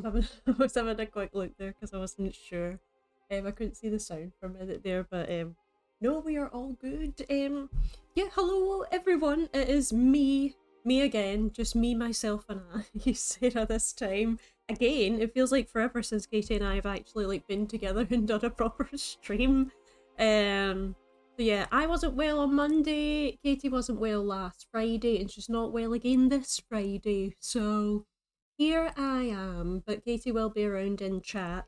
I was having a quick look there because I wasn't sure. I couldn't see the sound for a minute there, but no, we are all good. Yeah, hello everyone. It is me again, just me, myself, and I, Sarah. This time again, it feels like forever since Katie and I have actually like been together and done a proper stream. So yeah, I wasn't well on Monday. Katie wasn't well last Friday, and she's not well again this Friday. So here I am, but Katie will be around in chat.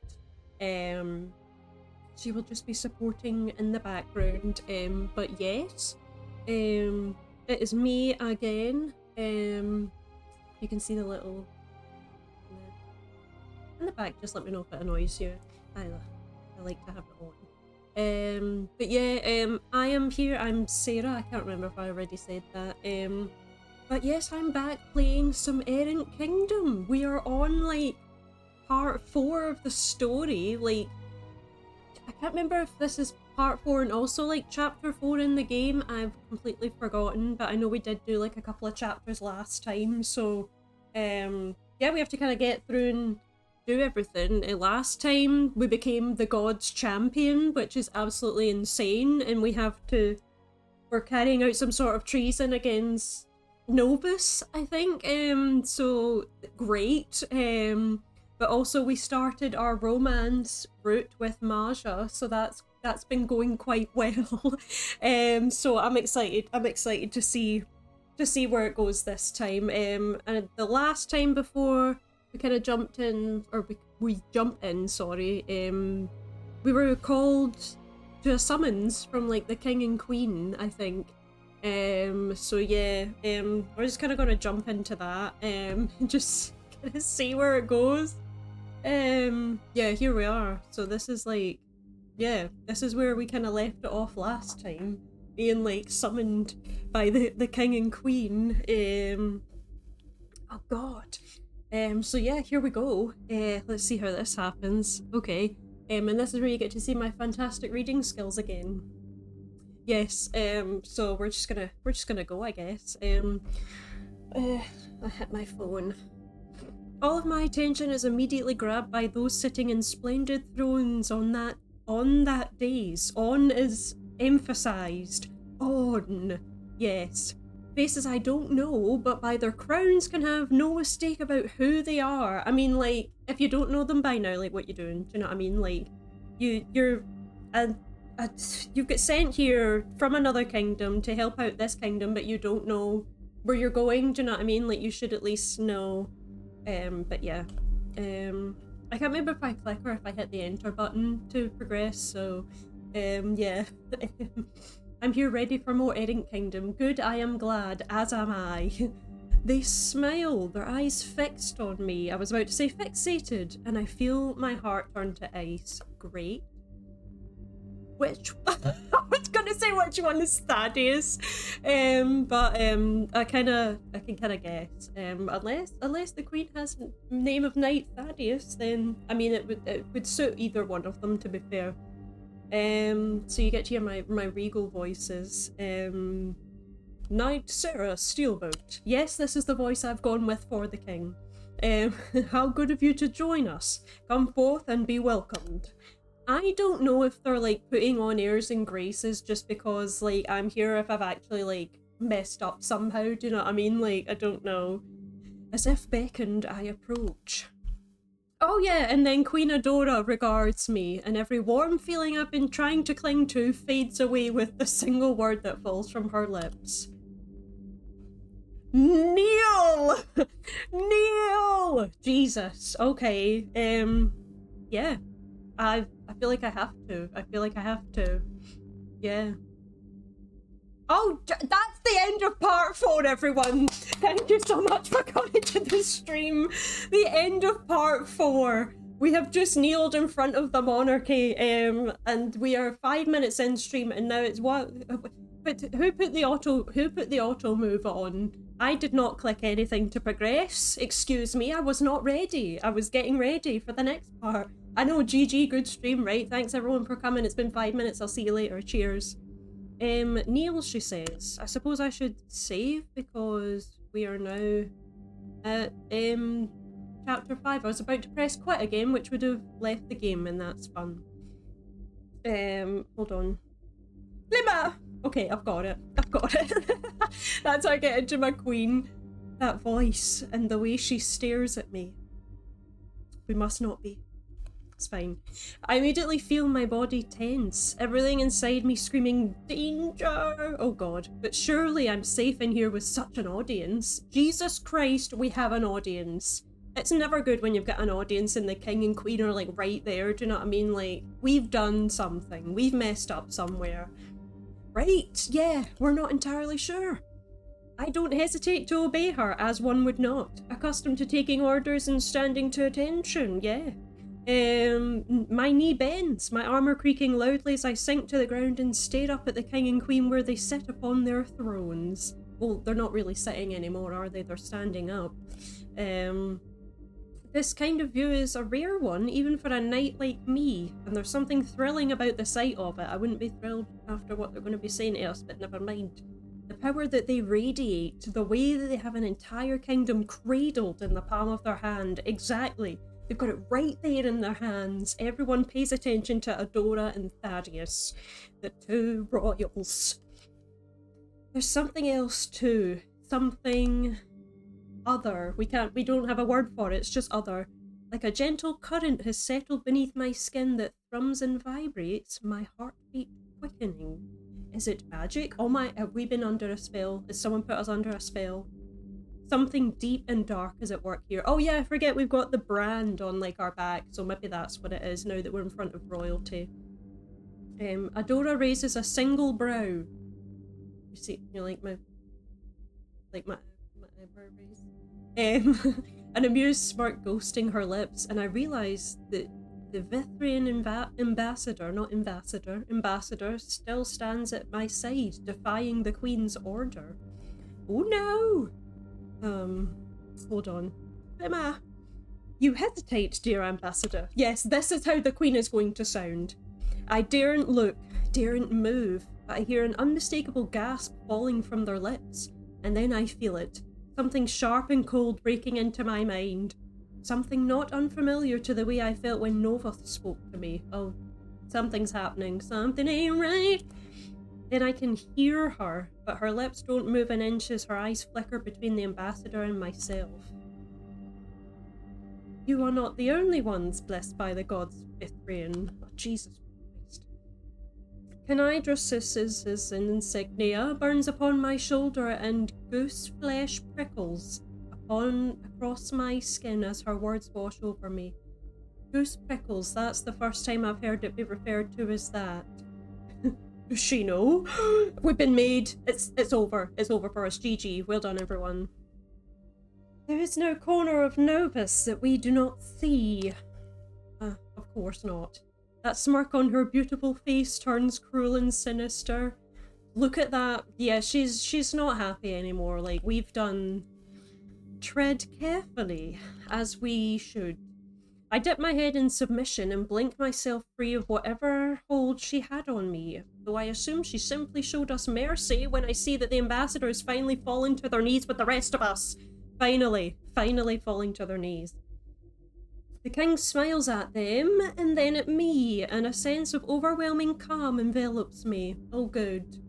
Um, she will just be supporting in the background. But yes, it is me again. You can see the little in the back. Just let me know if it annoys you. I like to have it on. But yeah, I am here. I'm Sarah. I can't remember if I already said that. But yes, I'm back playing some Errant Kingdom. We are on like part 4 of the story. Like, I can't remember if this is part 4 and also like chapter 4 in the game. I've completely forgotten, but I know we did do like a couple of chapters last time. So, yeah, we have to kind of get through and do everything. Last time we became the God's champion, which is absolutely insane, and we're carrying out some sort of treason against Novus, I think. So great. But also we started our romance route with Maja, so that's been going quite well. So I'm excited. I'm excited to see where it goes this time. And the last time before we kind of jumped in, or we jumped in, sorry. We were called to a summons from like the king and queen, I think. So yeah, we're just kind of gonna jump into that. Just kind of see where it goes. Yeah, here we are. So this is like, yeah, this is where we kind of left it off last time, being like summoned by the king and queen. Oh god. So yeah, here we go. Let's see how this happens. Okay. And this is where you get to see my fantastic reading skills again. Yes. So we're just gonna go, I guess. I hit my phone. All of my attention is immediately grabbed by those sitting in splendid thrones on that dais. On is emphasized. On. Yes. Faces I don't know, but by their crowns can have no mistake about who they are. I mean, like, if you don't know them by now, like, what you doing? Do you know what I mean? Like, you're you get sent here from another kingdom to help out this kingdom, but you don't know where you're going. Do you know what I mean? Like, you should at least know. But yeah. I can't remember if I click or if I hit the enter button to progress, so yeah. I'm here ready for more Errant Kingdom. Good, I am glad, as am I. They smile, their eyes fixed on me. I was about to say fixated, and I feel my heart turn to ice. Great. Which I was gonna say which one is Thaddeus, but I can kind of guess. Unless the Queen has name of Knight Thaddeus, then I mean it would suit either one of them, to be fair. So you get to hear my regal voices. Knight Sarah Steelboat. Yes, this is the voice I've gone with for the king. How good of you to join us. Come forth and be welcomed. I don't know if they're like putting on airs and graces just because like I'm here, if I've actually like messed up somehow, do you know what I mean? Like, I don't know. As if beckoned, I approach. Oh yeah, and then Queen Adora regards me, and every warm feeling I've been trying to cling to fades away with the single word that falls from her lips. Kneel! Kneel! Jesus. Okay. Yeah. I feel like I have to. I feel like I have to. Yeah. Oh, that's the end of part 4, everyone. Thank you so much for coming to the stream. The end of part 4. We have just kneeled in front of the monarchy, and we are 5 minutes in stream, and now it's what? But who put the auto move on? I did not click anything to progress. Excuse me, I was not ready. I was getting ready for the next part. I know, GG, good stream, right? Thanks everyone for coming. It's been 5 minutes. I'll see you later. Cheers. Neil, she says. I suppose I should save because we are now at chapter 5. I was about to press quit again, which would have left the game, and that's fun. Hold on. Glimmer! Okay, I've got it. I've got it. That's how I get into my queen. That voice and the way she stares at me. We must not be. It's fine. I immediately feel my body tense, everything inside me screaming, danger! Oh god, but surely I'm safe in here with such an audience. Jesus Christ, we have an audience. It's never good when you've got an audience and the king and queen are like right there, do you know what I mean? Like, we've done something, we've messed up somewhere. Right, yeah, we're not entirely sure. I don't hesitate to obey her, as one would not. Accustomed to taking orders and standing to attention, yeah. My knee bends, my armour creaking loudly as I sink to the ground and stare up at the king and queen where they sit upon their thrones. Well, they're not really sitting anymore, are they? They're standing up. This kind of view is a rare one, even for a knight like me, and there's something thrilling about the sight of it. I wouldn't be thrilled after what they're going to be saying to us, but never mind. The power that they radiate, the way that they have an entire kingdom cradled in the palm of their hand, exactly. They've got it right there in their hands. Everyone pays attention to Adora and Thaddeus, the two royals. There's something else too. Something other. We don't have a word for it, it's just other. Like a gentle current has settled beneath my skin that thrums and vibrates, my heartbeat quickening. Is it magic? Oh my, have we been under a spell? Has someone put us under a spell? Something deep and dark is at work here. Oh yeah, I forget we've got the brand on like our back, so maybe that's what it is now that we're in front of royalty. Adora raises a single brow. You see, you know, like my eyebrow raise. An amused smirk ghosting her lips, and I realise that the Vithrian ambassador still stands at my side, defying the Queen's order. Oh no! Hold on. Emma! You hesitate, dear ambassador. Yes, this is how the Queen is going to sound. I daren't look, daren't move, but I hear an unmistakable gasp falling from their lips, and then I feel it. Something sharp and cold breaking into my mind. Something not unfamiliar to the way I felt when Novoth spoke to me. Oh, something's happening. Something ain't right. Then I can hear her, but her lips don't move an inch as her eyes flicker between the ambassador and myself. You are not the only ones blessed by the gods, Vithrian. Oh, Jesus Christ. Canidros's insignia burns upon my shoulder and goose flesh prickles across my skin as her words wash over me. Goose prickles, that's the first time I've heard it be referred to as that. Does she know? We've been made. It's over. It's over for us. GG. Well done, everyone. There is no corner of Novus that we do not see. Of course not. That smirk on her beautiful face turns cruel and sinister. Look at that. Yeah, she's not happy anymore. Like, we've done... Tread carefully, as we should. I dip my head in submission and blink myself free of whatever hold she had on me, though I assume she simply showed us mercy when I see that the ambassador is finally falling to their knees with the rest of us. Finally falling to their knees. The king smiles at them, and then at me, and a sense of overwhelming calm envelops me. Oh good.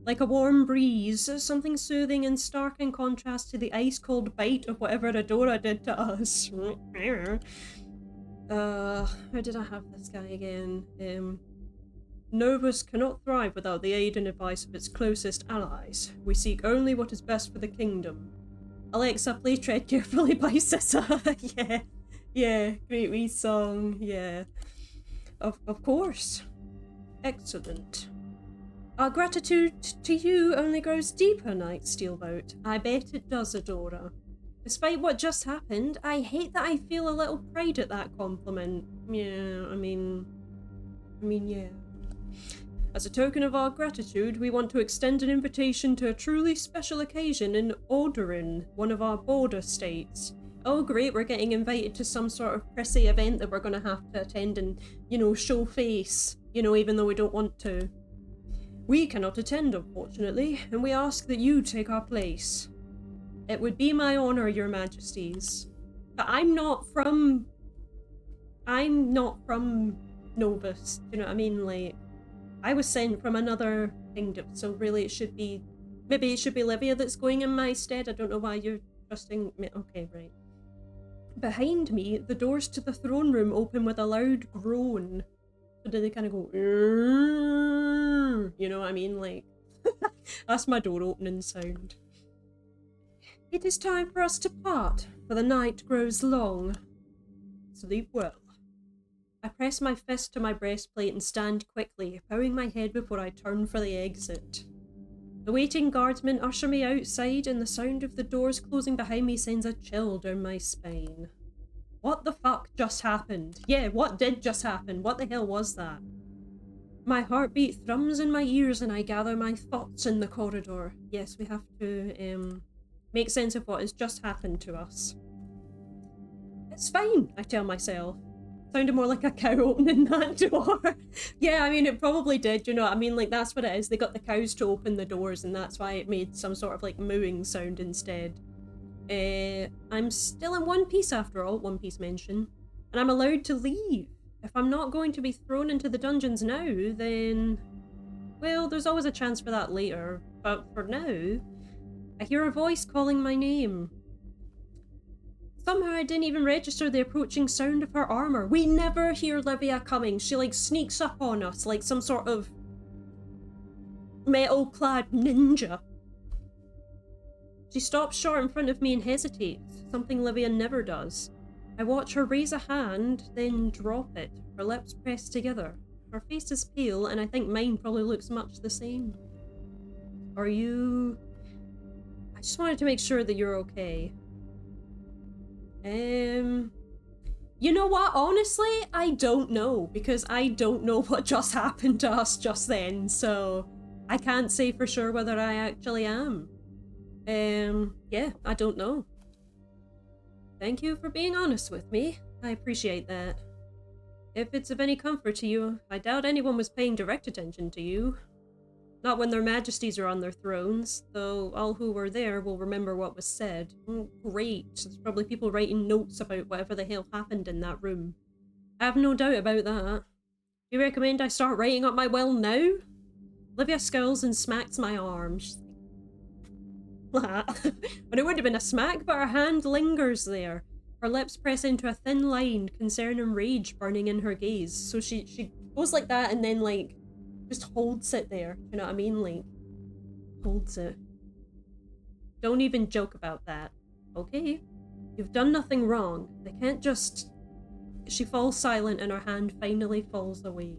Like a warm breeze, something soothing and stark in contrast to the ice-cold bite of whatever Adora did to us. How did I have this guy again? Novus cannot thrive without the aid and advice of its closest allies. We seek only what is best for the kingdom. Alexa, please tread carefully by Sissa. Yeah, great wee song, yeah. Of course. Excellent. Our gratitude to you only grows deeper, Knight Steelboat. I bet it does, Adora. Despite what just happened, I hate that I feel a little pride at that compliment. Yeah, I mean, yeah. As a token of our gratitude, we want to extend an invitation to a truly special occasion in Odorin, one of our border states. Oh great, we're getting invited to some sort of prissy event that we're going to have to attend and, you know, show face, you know, even though we don't want to. We cannot attend, unfortunately, and we ask that you take our place. It would be my honour, your majesties. But I'm not from Novoth, do you know what I mean? Like, I was sent from another kingdom, so really maybe it should be Livia that's going in my stead. I don't know why you're trusting me. Okay, right. Behind me, the doors to the throne room open with a loud groan. So do they kind of go, you know what I mean? Like, that's my door opening sound. It is time for us to part, for the night grows long. Sleep well. I press my fist to my breastplate and stand quickly, bowing my head before I turn for the exit. The waiting guardsmen usher me outside, and the sound of the doors closing behind me sends a chill down my spine. What the fuck just happened? Yeah, what did just happen? What the hell was that? My heartbeat thrums in my ears and I gather my thoughts in the corridor. Yes, we have to make sense of what has just happened to us. It's fine, I tell myself. Sounded more like a cow opening that door. Yeah, I mean, it probably did, you know what I mean? Like, that's what it is. They got the cows to open the doors and that's why it made some sort of, like, mooing sound instead. I'm still in one piece after all, One Piece mention. And I'm allowed to leave. If I'm not going to be thrown into the dungeons now, then... well, there's always a chance for that later. But for now, I hear a voice calling my name. Somehow I didn't even register the approaching sound of her armor. We never hear Livia coming. She like sneaks up on us like some sort of metal-clad ninja. She stops short in front of me and hesitates, something Livia never does. I watch her raise a hand, then drop it, her lips pressed together. Her face is pale, and I think mine probably looks much the same. Are you... I just wanted to make sure that you're okay. You know what? Honestly, I don't know, because I don't know what just happened to us just then, so I can't say for sure whether I actually am. Yeah, I don't know. Thank you for being honest with me. I appreciate that. If it's of any comfort to you, I doubt anyone was paying direct attention to you. Not when their majesties are on their thrones, though all who were there will remember what was said. Great. There's probably people writing notes about whatever the hell happened in that room. I have no doubt about that. Do you recommend I start writing up my will now? Livia scowls and smacks my arm. She's like, but it would have been a smack, but her hand lingers there. Her lips press into a thin line, concern and rage burning in her gaze. So she goes like that and then like just holds it there. You know what I mean? Like, holds it. Don't even joke about that. Okay? You've done nothing wrong. They can't just... She falls silent and her hand finally falls away.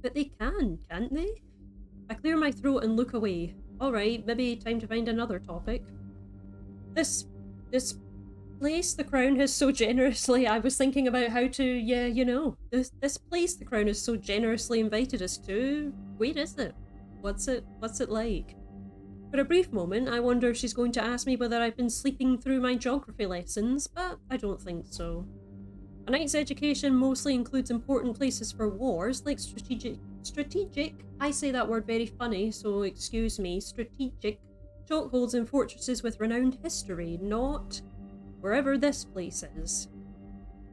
But they can, can't they? I clear my throat and look away. Alright, maybe time to find another topic. This place the crown has so generously... I was thinking about how to, yeah, you know, this place the crown has so generously invited us to. Where is it? What's it like? For a brief moment, I wonder if she's going to ask me whether I've been sleeping through my geography lessons, but I don't think so. A knight's education mostly includes important places for wars, like strategic, I say that word very funny, so excuse me, strategic chokeholds and fortresses with renowned history, not wherever this place is.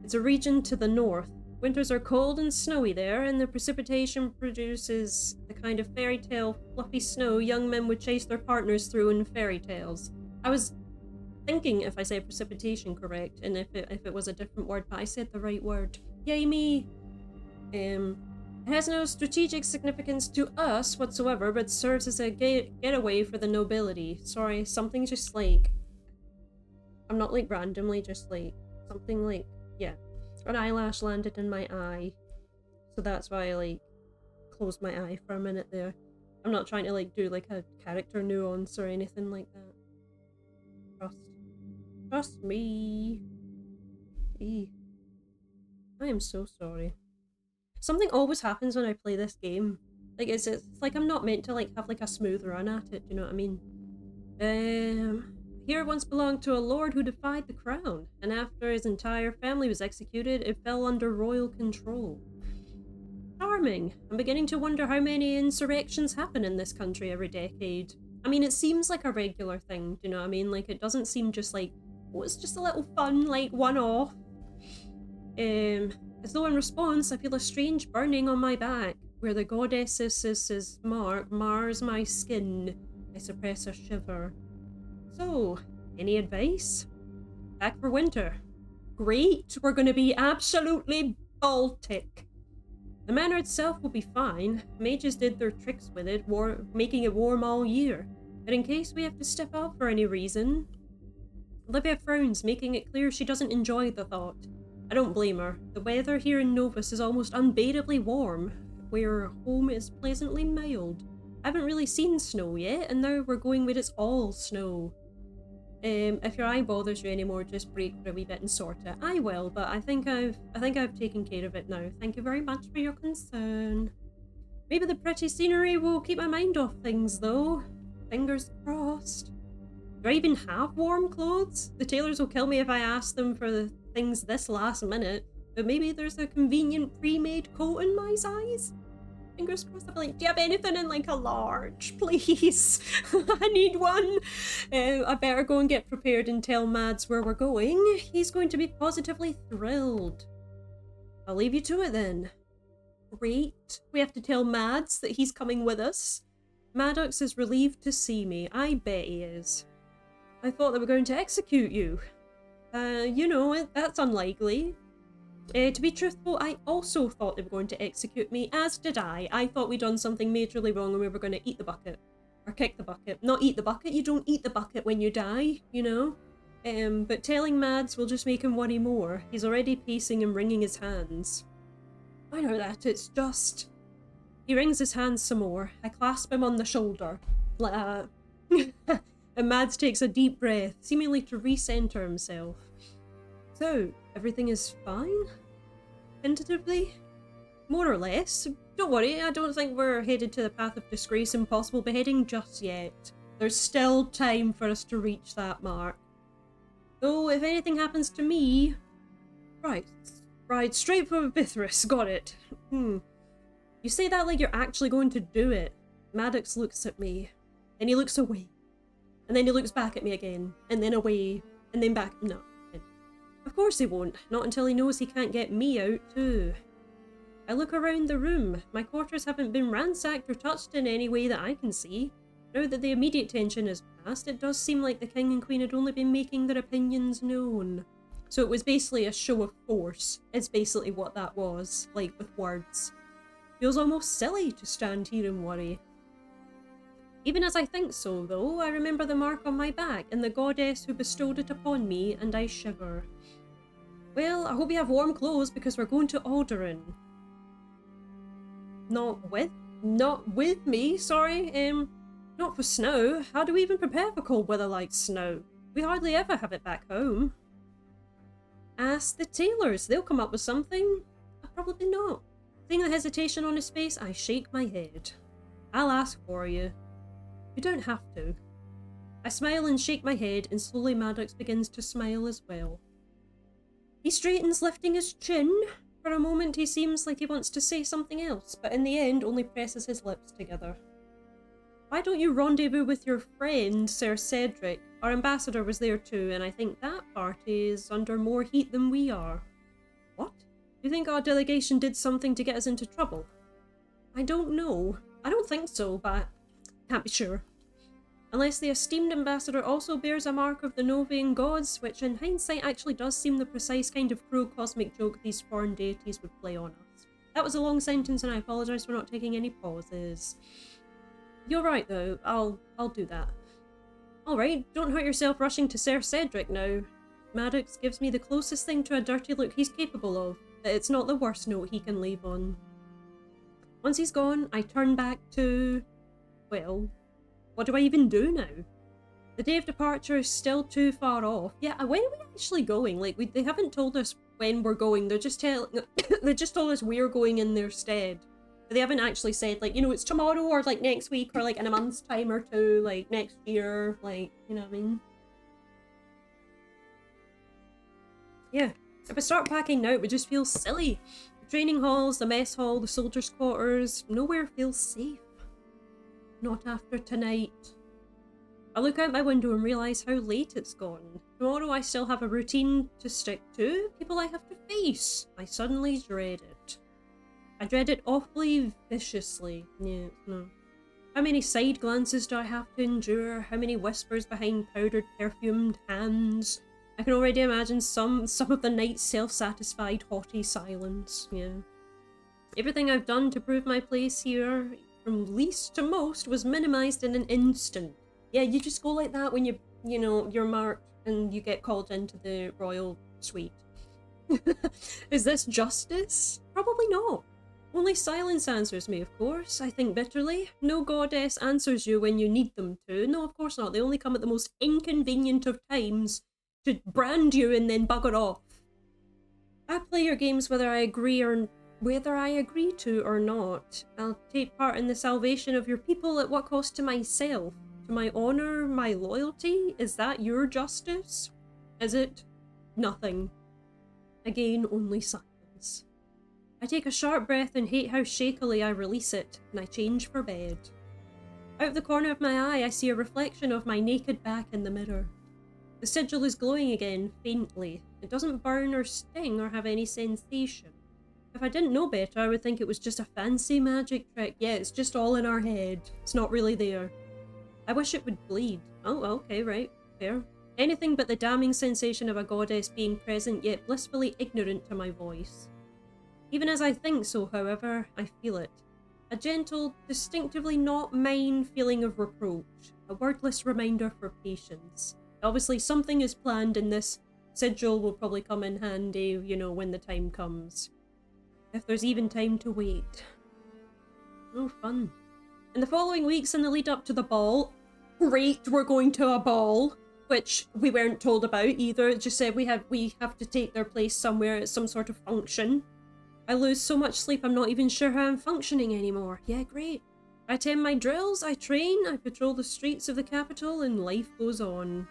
It's a region to the north. Winters are cold and snowy there, and the precipitation produces the kind of fairy tale fluffy snow young men would chase their partners through in fairy tales. I was thinking if I said precipitation correct, and if it was a different word, but I said the right word. Yay me! It has no strategic significance to us whatsoever, but serves as a getaway for the nobility. Sorry, something just like... I'm not like randomly, just like something like, yeah. An eyelash landed in my eye. So that's why I like closed my eye for a minute there. I'm not trying to like do like a character nuance or anything like that. Trust me. Eee. I am so sorry. Something always happens when I play this game. Like it's like I'm not meant to like have like a smooth run at it, you know what I mean? Here once belonged to a lord who defied the crown, and after his entire family was executed, it fell under royal control. Charming. I'm beginning to wonder how many insurrections happen in this country every decade. I mean, it seems like a regular thing, do you know what I mean? Like, it doesn't seem just like Oh, it's just a little fun, like, one-off. As though in response, I feel a strange burning on my back, where the goddess's mark mars my skin. I suppress a shiver. So, any advice? Back for winter. Great, we're going to be absolutely Baltic. The manor itself will be fine. Mages did their tricks with it, making it warm all year. But in case we have to step out for any reason... Olivia frowns, making it clear she doesn't enjoy the thought. I don't blame her. The weather here in Novoth is almost unbearably warm, where home is pleasantly mild. I haven't really seen snow yet, and now we're going where it's all snow. If your eye bothers you anymore, just break for a wee bit and sort it. I will, but I think I've taken care of it now. Thank you very much for your concern. Maybe the pretty scenery will keep my mind off things, though. Fingers crossed. Do I even have warm clothes? The tailors will kill me if I ask them for the things this last minute, but maybe there's a convenient pre-made coat in my size? Fingers crossed. I'll be like, do you have anything in like a large, please? I need one. I better go and get prepared and tell Mads where we're going. He's going to be positively thrilled. I'll leave you to it then. Great. We have to tell Mads that he's coming with us. Maddox is relieved to see me. I bet he is. I thought they were going to execute you. You know, that's unlikely. To be truthful, I also thought they were going to execute me, as did I. I thought we'd done something majorly wrong and we were going to eat the bucket. Or kick the bucket. Not eat the bucket, you don't eat the bucket when you die, you know? But telling Mads will just make him worry more. He's already pacing and wringing his hands. I know that, it's just... He wrings his hands some more. I clasp him on the shoulder. Like that. And Mads takes a deep breath, seemingly to recenter himself. So, everything is fine? Tentatively? More or less. Don't worry, I don't think we're headed to the path of disgrace and possible beheading just yet. There's still time for us to reach that mark. Though, if anything happens to me... Right, straight for Bithris, got it. You say that like you're actually going to do it. Maddox looks at me, then he looks away. And then he looks back at me again, and then away, and then back. No. Of course he won't, not until he knows he can't get me out too. I look around the room. My quarters haven't been ransacked or touched in any way that I can see. Now that the immediate tension is past, it does seem like the king and queen had only been making their opinions known. So it was basically a show of force, is basically what that was, like with words. Feels almost silly to stand here and worry. Even as I think so, though, I remember the mark on my back and the goddess who bestowed it upon me, and I shiver. Well, I hope you have warm clothes because we're going to Alderaan. Not with me, sorry. Not for snow. How do we even prepare for cold weather like snow? We hardly ever have it back home. Ask the tailors, they'll come up with something. Probably not. Seeing the hesitation on his face, I shake my head. I'll ask for you. You don't have to. I smile and shake my head, and slowly Maddox begins to smile as well. He straightens, lifting his chin. For a moment he seems like he wants to say something else, but in the end only presses his lips together. Why don't you rendezvous with your friend, Sir Cedric? Our ambassador was there too, and I think that party is under more heat than we are. What? Do you think our delegation did something to get us into trouble? I don't know. I don't think so, but can't be sure. Unless the esteemed ambassador also bears a mark of the Novian gods, which in hindsight actually does seem the precise kind of cruel cosmic joke these foreign deities would play on us. That was a long sentence and I apologise for not taking any pauses. You're right though, I'll do that. Alright, don't hurt yourself rushing to Sir Cedric now. Maddox gives me the closest thing to a dirty look he's capable of, but it's not the worst note he can leave on. Once he's gone, I turn back to... well, what do I even do now? The day of departure is still too far off. Yeah, when are we actually going? Like, they haven't told us when we're going. They're just they just told us we're going in their stead. But they haven't actually said, like, you know, it's tomorrow or, like, next week or, like, in a month's time or two, like, next year, like, you know what I mean? Yeah, if I start packing now, it would just feel silly. The training halls, the mess hall, the soldiers' quarters, nowhere feels safe. Not after tonight. I look out my window and realise how late it's gone. Tomorrow I still have a routine to stick to, people I have to face. I suddenly dread it. I dread it awfully viciously. Yeah, no. How many side glances do I have to endure? How many whispers behind powdered, perfumed hands? I can already imagine some of the night's self-satisfied, haughty silence. Yeah. Everything I've done to prove my place here, from least to most, was minimized in an instant. Yeah, you just go like that when you're marked and you get called into the royal suite. Is this justice? Probably not. Only silence answers me, of course, I think bitterly. No goddess answers you when you need them to. No, of course not. They only come at the most inconvenient of times to brand you and then bugger off. I play your games whether I agree to or not. I'll take part in the salvation of your people at what cost to myself. To my honor, my loyalty? Is that your justice? Is it? Nothing. Again, only silence. I take a sharp breath and hate how shakily I release it, and I change for bed. Out of the corner of my eye, I see a reflection of my naked back in the mirror. The sigil is glowing again, faintly. It doesn't burn or sting or have any sensation. If I didn't know better, I would think it was just a fancy magic trick. Yeah, it's just all in our head. It's not really there. I wish it would bleed. Oh, okay, right. Fair. Anything but the damning sensation of a goddess being present yet blissfully ignorant to my voice. Even as I think so, however, I feel it. A gentle, distinctively not mine feeling of reproach. A wordless reminder for patience. Obviously, something is planned and this sigil will probably come in handy, when the time comes. If there's even time to wait. Oh, fun. In the following weeks in the lead up to the ball, great, we're going to a ball, which we weren't told about either. It just said we have to take their place somewhere at some sort of function. I lose so much sleep I'm not even sure how I'm functioning anymore. Yeah, great. I attend my drills, I train, I patrol the streets of the capital, and life goes on.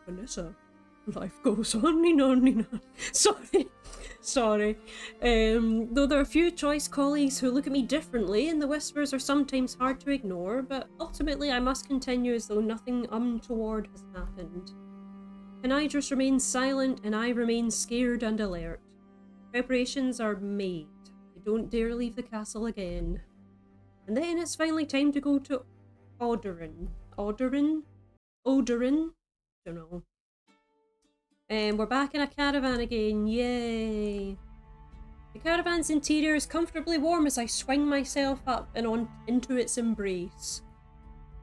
Vanessa, life goes on, Nina. Sorry. Though there are a few choice colleagues who look at me differently, and the whispers are sometimes hard to ignore, but ultimately I must continue as though nothing untoward has happened. Canidrus remains silent, and I remain scared and alert. Preparations are made. I don't dare leave the castle again. And then it's finally time to go to Odorin. Odorin? Don't know. And we're back in a caravan again, yay! The caravan's interior is comfortably warm as I swing myself up and on into its embrace.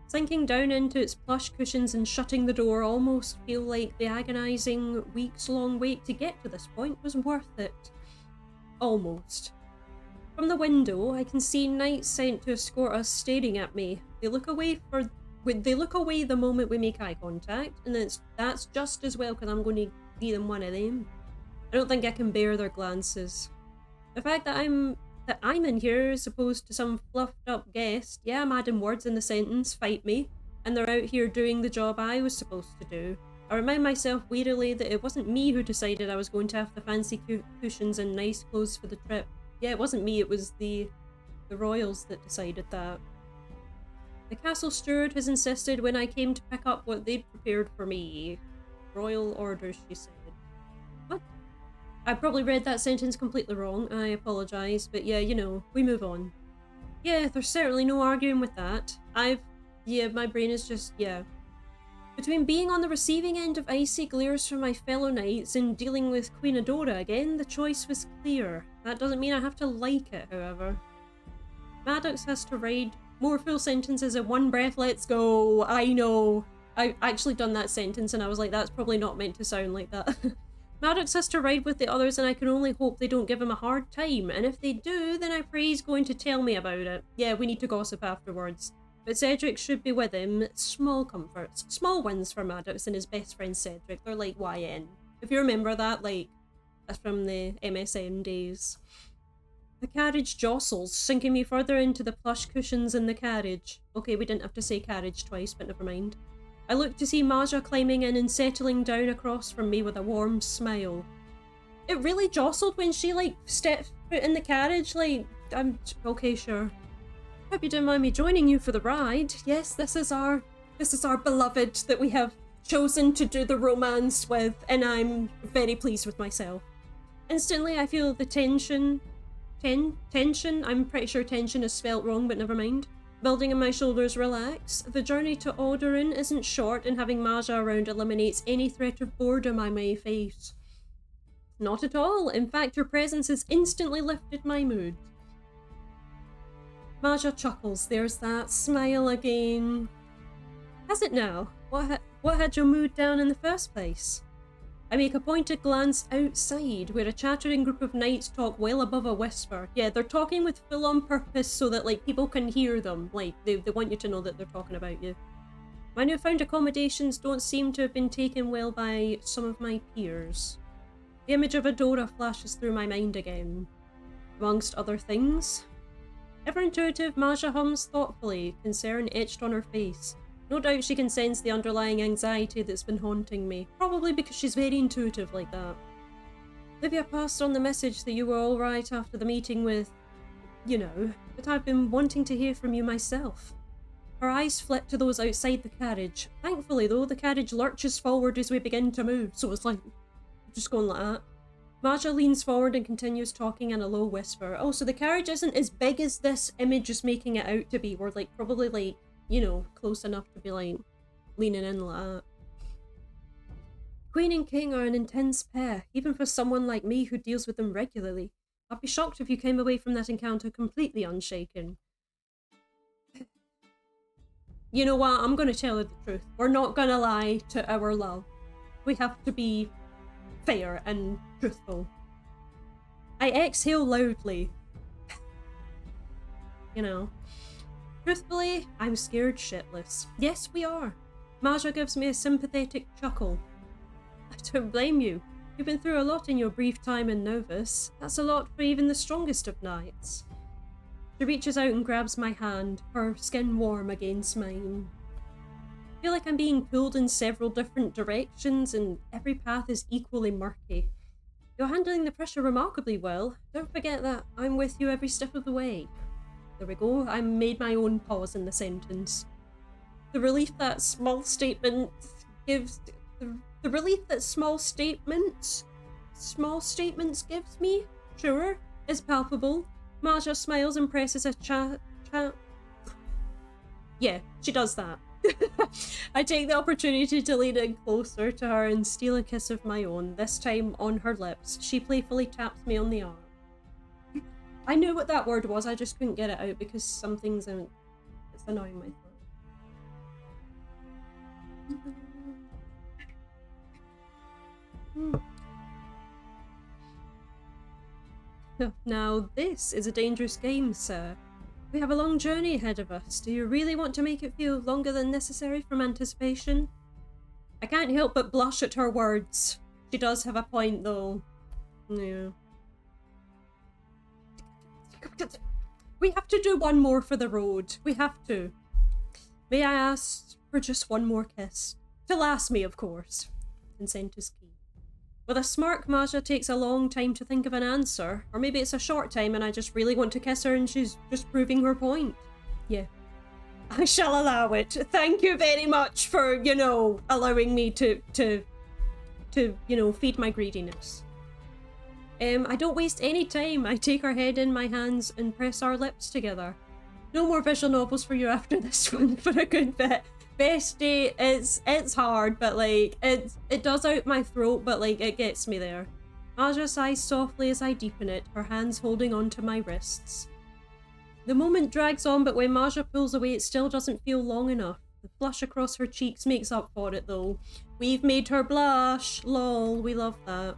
Sinking down into its plush cushions and shutting the door almost feel like the agonising weeks-long wait to get to this point was worth it. Almost. From the window, I can see knights sent to escort us staring at me. They look away the moment we make eye contact, and that's just as well because I'm going to be them one of them. I don't think I can bear their glances. The fact that I'm in here as opposed to some fluffed up guest, yeah, I'm adding words in the sentence, fight me, and they're out here doing the job I was supposed to do. I remind myself wearily that it wasn't me who decided I was going to have the fancy cushions and nice clothes for the trip. Yeah, it wasn't me, it was the royals that decided that. The castle steward has insisted when I came to pick up what they'd prepared for me. Royal orders, she said. What? I probably read that sentence completely wrong, I apologise, but yeah, we move on. Yeah, there's certainly no arguing with that. My brain is just, yeah. Between being on the receiving end of icy glares from my fellow knights and dealing with Queen Adora again, the choice was clear. That doesn't mean I have to like it, however. Maddox has to ride more full sentences in one breath, let's go. I know. I've actually done that sentence and I was like, that's probably not meant to sound like that. Maddox has to ride with the others and I can only hope they don't give him a hard time. And if they do, then I pray he's going to tell me about it. Yeah, we need to gossip afterwards. But Cedric should be with him. Small comforts. Small wins for Maddox and his best friend Cedric. They're like YN. If you remember that, that's from the MSN days. The carriage jostles, sinking me further into the plush cushions in the carriage. Okay, we didn't have to say carriage twice, but never mind. I look to see Maja climbing in and settling down across from me with a warm smile. It really jostled when she, stepped foot in the carriage, I'm... okay, sure. Hope you don't mind me joining you for the ride. Yes, this is our beloved that we have chosen to do the romance with, and I'm very pleased with myself. Instantly, I feel the tension, I'm pretty sure tension is spelt wrong, but never mind. Building in my shoulders relax. The journey to Alderaan isn't short, and having Maja around eliminates any threat of boredom I may face. Not at all. In fact, her presence has instantly lifted my mood. Maja chuckles. There's that smile again. Has it now? What had your mood down in the first place? I make a pointed glance outside, where a chattering group of knights talk well above a whisper. Yeah, they're talking with full-on purpose so that, like, people can hear them. Like, they want you to know that they're talking about you. My newfound accommodations don't seem to have been taken well by some of my peers. The image of Adora flashes through my mind again. Amongst other things. Ever intuitive, Maja hums thoughtfully, concern etched on her face. No doubt she can sense the underlying anxiety that's been haunting me, probably because she's very intuitive like that. Livia passed on the message that you were alright after the meeting with, you know, but I've been wanting to hear from you myself. Her eyes flit to those outside the carriage. Thankfully though, the carriage lurches forward as we begin to move, so it's like, just going like that. Maja leans forward and continues talking in a low whisper. Oh, so the carriage isn't as big as this image is making it out to be. We're like, probably like, you know, close enough to be like leaning in like that. Queen and King are an intense pair, even for someone like me who deals with them regularly. I'd be shocked if you came away from that encounter completely unshaken. You know what, I'm gonna tell her the truth. We're not gonna lie to our love. We have to be fair and truthful. I exhale loudly. You know. Truthfully, I'm scared shitless. Yes, we are. Maja gives me a sympathetic chuckle. I don't blame you. You've been through a lot in your brief time in Novoth. That's a lot for even the strongest of knights. She reaches out and grabs my hand, her skin warm against mine. I feel like I'm being pulled in several different directions and every path is equally murky. You're handling the pressure remarkably well. Don't forget that I'm with you every step of the way. There we go, I made my own pause in the sentence. The relief that small statements gives me, sure, is palpable. Maja smiles and presses a chat. Yeah, she does that. I take the opportunity to lean in closer to her and steal a kiss of my own, this time on her lips. She playfully taps me on the arm. I knew what that word was, I just couldn't get it out because some things it's annoying my throat. Now this is a dangerous game, sir. We have a long journey ahead of us. Do you really want to make it feel longer than necessary from anticipation? I can't help but blush at her words. She does have a point though. Yeah. We have to do one more for the road. We have to. May I ask for just one more kiss? To last me, of course. Consent is key. With a smirk, Maja takes a long time to think of an answer. Or maybe it's a short time and I just really want to kiss her and she's just proving her point. Yeah. I shall allow it. Thank you very much for, you know, allowing me to you know, feed my greediness. I don't waste any time. I take her head in my hands and press our lips together. No more visual novels for you after this one for a good bit. Bestie, it's hard, but like, it does out my throat, but like, it gets me there. Maja sighs softly as I deepen it, her hands holding onto my wrists. The moment drags on, but when Maja pulls away, it still doesn't feel long enough. The flush across her cheeks makes up for it though. We've made her blush. Lol, we love that.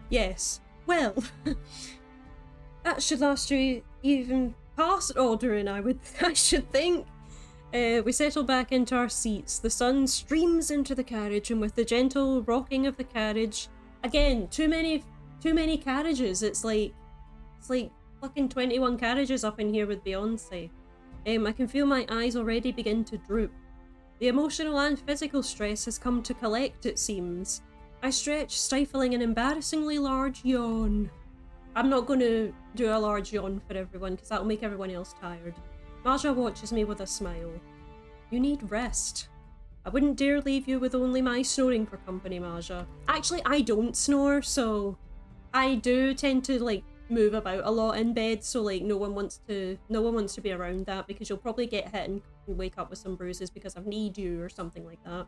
Yes. Well, that should last you even past Alderaan, I should think. We settle back into our seats. The sun streams into the carriage, and with the gentle rocking of the carriage, again, too many carriages. It's like fucking 21 carriages up in here with Beyonce. I can feel my eyes already begin to droop. The emotional and physical stress has come to collect, it seems. I stretch, stifling an embarrassingly large yawn. I'm not going to do a large yawn for everyone because that'll make everyone else tired. Maja watches me with a smile. You need rest. I wouldn't dare leave you with only my snoring for company, Maja. Actually, I don't snore, so I do tend to like move about a lot in bed, so like no one wants to be around that, because you'll probably get hit and wake up with some bruises because I've kneed you or something like that.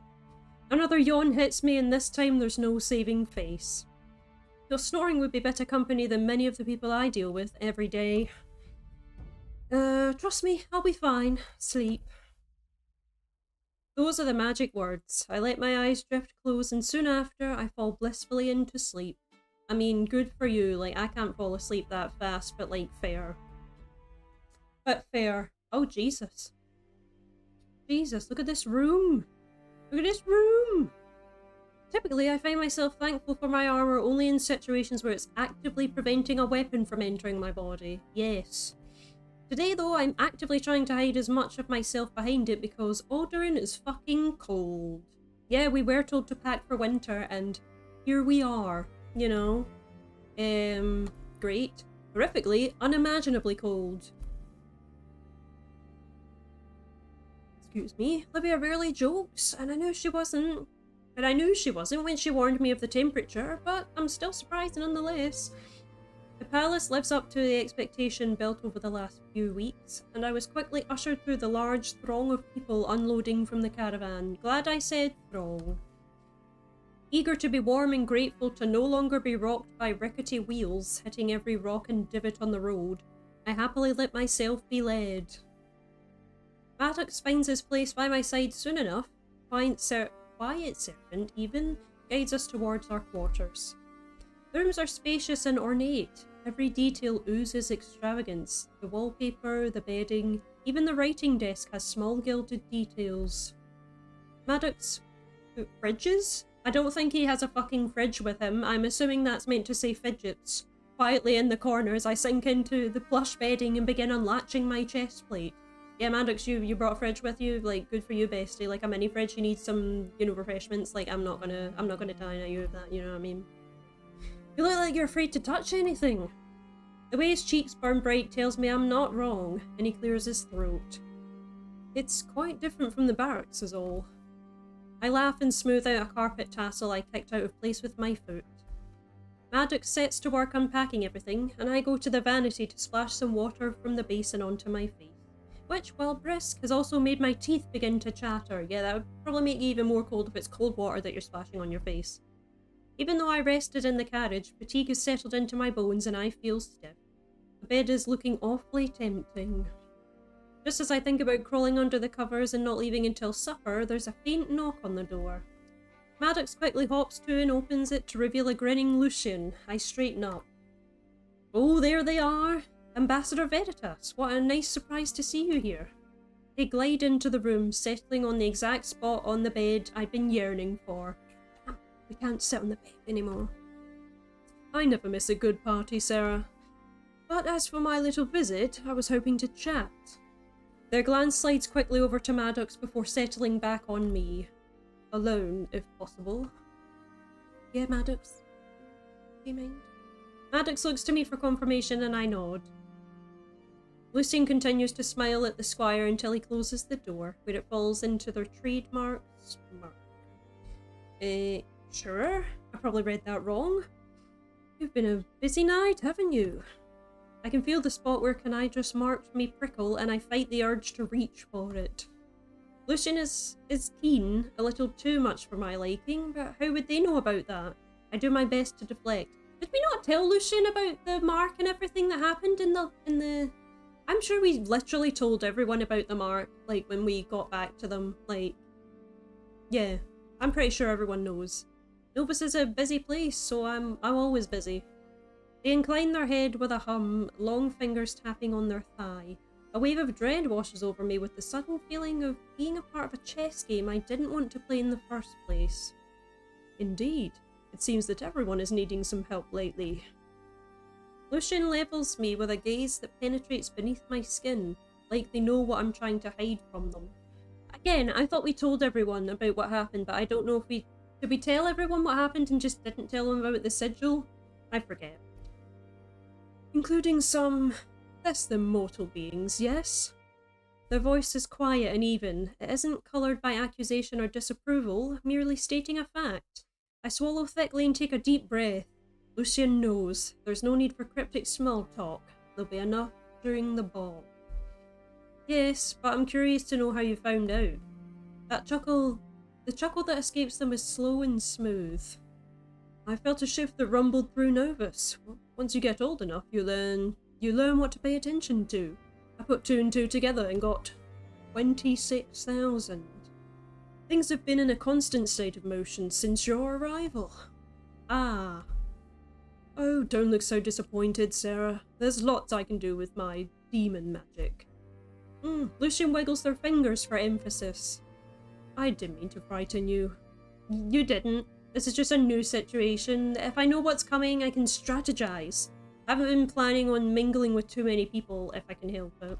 Another yawn hits me, and this time there's no saving face. Your snoring would be better company than many of the people I deal with every day. Trust me, I'll be fine. Sleep. Those are the magic words. I let my eyes drift close, and soon after, I fall blissfully into sleep. I mean, good for you. Like, I can't fall asleep that fast, but like, fair. But fair. Oh, Jesus. Jesus, look at this room. Look at this room. Typically, I find myself thankful for my armor only in situations where it's actively preventing a weapon from entering my body. Yes. Today, though, I'm actively trying to hide as much of myself behind it because Alderaan is fucking cold. Yeah, we were told to pack for winter, and here we are, you know. Great. Horrifically, unimaginably cold. Excuse me, Livia rarely jokes, and I knew she wasn't. And I knew she wasn't when she warned me of the temperature, but I'm still surprised nonetheless. The palace lives up to the expectation built over the last few weeks, and I was quickly ushered through the large throng of people unloading from the caravan. Glad I said throng. Eager to be warm and grateful to no longer be rocked by rickety wheels hitting every rock and divot on the road, I happily let myself be led. Maddox finds his place by my side soon enough. Quiet servant even guides us towards our quarters. The rooms are spacious and ornate. Every detail oozes extravagance. The wallpaper, the bedding, even the writing desk has small gilded details. Maddox... fridges? I don't think he has a fucking fridge with him. I'm assuming that's meant to say fidgets. Quietly in the corners, I sink into the plush bedding and begin unlatching my chest plate. Yeah, Maddox, you brought a fridge with you? Like, good for you, bestie. Like a mini fridge, you need some, you know, refreshments. Like, I'm not gonna deny you of that, you know what I mean? You look like you're afraid to touch anything. The way his cheeks burn bright tells me I'm not wrong, and he clears his throat. It's quite different from the barracks is all. I laugh and smooth out a carpet tassel I kicked out of place with my foot. Maddox sets to work unpacking everything, and I go to the vanity to splash some water from the basin onto my face, which, while brisk, has also made my teeth begin to chatter. Yeah, that would probably make you even more cold if it's cold water that you're splashing on your face. Even though I rested in the carriage, fatigue has settled into my bones and I feel stiff. The bed is looking awfully tempting. Just as I think about crawling under the covers and not leaving until supper, there's a faint knock on the door. Maddox quickly hops to and opens it to reveal a grinning Lucian. I straighten up. Oh, there they are! Ambassador Veritas, what a nice surprise to see you here. They glide into the room, settling on the exact spot on the bed I've been yearning for. We can't sit on the bed anymore. I never miss a good party, Sarah. But as for my little visit, I was hoping to chat. Their glance slides quickly over to Maddox before settling back on me. Alone, if possible. Yeah, Maddox? Do you mind? Maddox looks to me for confirmation and I nod. Lucian continues to smile at the squire until he closes the door, where it falls into their trademark smirk. Sure, I probably read that wrong. You've been a busy night, haven't you? I can feel the spot where Kanidras marked me prickle, and I fight the urge to reach for it. Lucian is keen, a little too much for my liking, but how would they know about that? I do my best to deflect. Did we not tell Lucian about the mark and everything that happened in the... I'm sure we literally told everyone about the mark, like, when we got back to them, like... Yeah, I'm pretty sure everyone knows. Novus is a busy place, so I'm always busy. They incline their head with a hum, long fingers tapping on their thigh. A wave of dread washes over me with the sudden feeling of being a part of a chess game I didn't want to play in the first place. Indeed, it seems that everyone is needing some help lately. Lucian levels me with a gaze that penetrates beneath my skin, like they know what I'm trying to hide from them. Again, I thought we told everyone about what happened, but I don't know if we... Did we tell everyone what happened and just didn't tell them about the sigil? I forget. Including some less than mortal beings, yes? Their voice is quiet and even. It isn't coloured by accusation or disapproval, merely stating a fact. I swallow thickly and take a deep breath. Lucian knows. There's no need for cryptic small talk. There'll be enough during the ball. Yes, but I'm curious to know how you found out. The chuckle that escapes them is slow and smooth. I felt a shift that rumbled through Novus. Once you get old enough, you learn what to pay attention to. I put 2 and 2 together and got 26,000. Things have been in a constant state of motion since your arrival. Ah. Oh, don't look so disappointed, Sarah. There's lots I can do with my demon magic. Lucian wiggles their fingers for emphasis. I didn't mean to frighten you. You didn't. This is just a new situation. If I know what's coming, I can strategize. I haven't been planning on mingling with too many people if I can help it.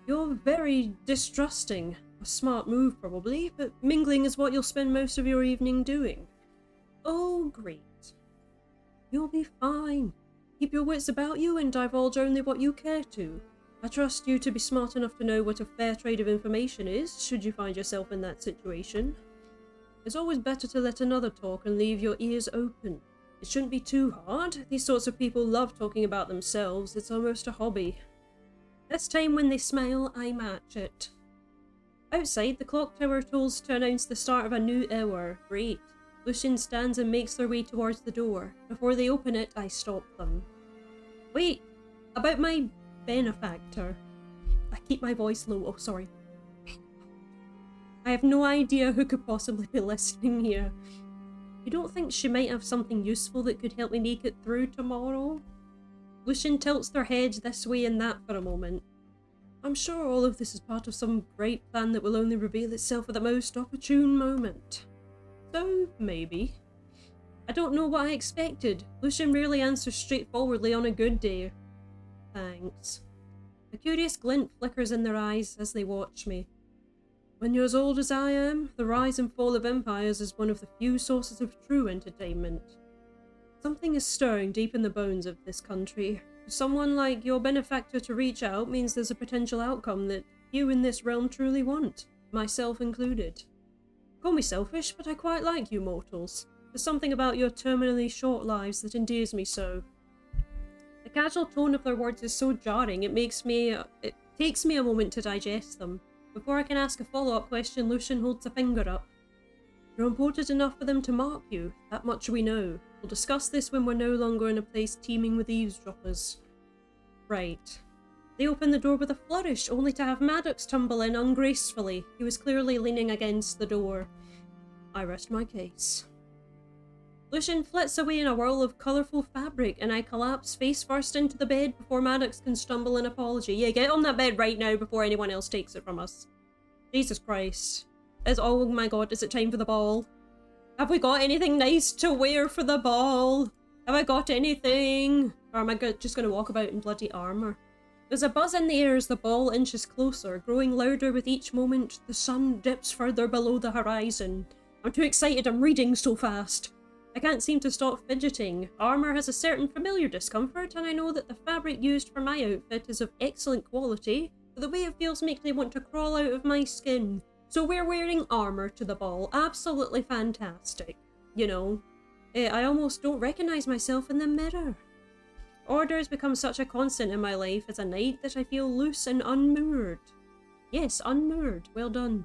You're very distrusting. A smart move, probably, but mingling is what you'll spend most of your evening doing. Oh, great. You'll be fine. Keep your wits about you and divulge only what you care to. I trust you to be smart enough to know what a fair trade of information is, should you find yourself in that situation. It's always better to let another talk and leave your ears open. It shouldn't be too hard. These sorts of people love talking about themselves. It's almost a hobby. This time when they smile, I match it. Outside, the clock tower tolls to announce the start of a new hour. Great. Lucian stands and makes their way towards the door. Before they open it, I stop them. Wait, about my benefactor. I keep my voice low. Oh, sorry. I have no idea who could possibly be listening here. You don't think she might have something useful that could help me make it through tomorrow? Lucian tilts their head this way and that for a moment. I'm sure all of this is part of some great plan that will only reveal itself at the most opportune moment. So, maybe. I don't know what I expected. Lucian rarely answers straightforwardly on a good day. Thanks. A curious glint flickers in their eyes as they watch me. When you're as old as I am, the rise and fall of empires is one of the few sources of true entertainment. Something is stirring deep in the bones of this country. For someone like your benefactor to reach out means there's a potential outcome that few in this realm truly want, myself included. Call me selfish, but I quite like you mortals. There's something about your terminally short lives that endears me so. The casual tone of their words is so jarring, it takes me a moment to digest them. Before I can ask a follow-up question, Lucian holds a finger up. You're important enough for them to mark you. That much we know. We'll discuss this when we're no longer in a place teeming with eavesdroppers. Right. They open the door with a flourish, only to have Maddox tumble in ungracefully. He was clearly leaning against the door. I rest my case. Lucian flits away in a whirl of colourful fabric, and I collapse face first into the bed before Maddox can stumble an apology. Yeah, get on that bed right now before anyone else takes it from us. Jesus Christ. Oh my god, is it time for the ball? Have we got anything nice to wear for the ball? Have I got anything? Or am I just going to walk about in bloody armour? There's a buzz in the air as the ball inches closer, growing louder with each moment. The sun dips further below the horizon. I'm too excited, I'm reading so fast. I can't seem to stop fidgeting. Armour has a certain familiar discomfort, and I know that the fabric used for my outfit is of excellent quality, but the way it feels makes me want to crawl out of my skin. So we're wearing armour to the ball. Absolutely fantastic. You know, I almost don't recognise myself in the mirror. Order has become such a constant in my life as a knight that I feel loose and unmoored. Yes, unmoored. Well done.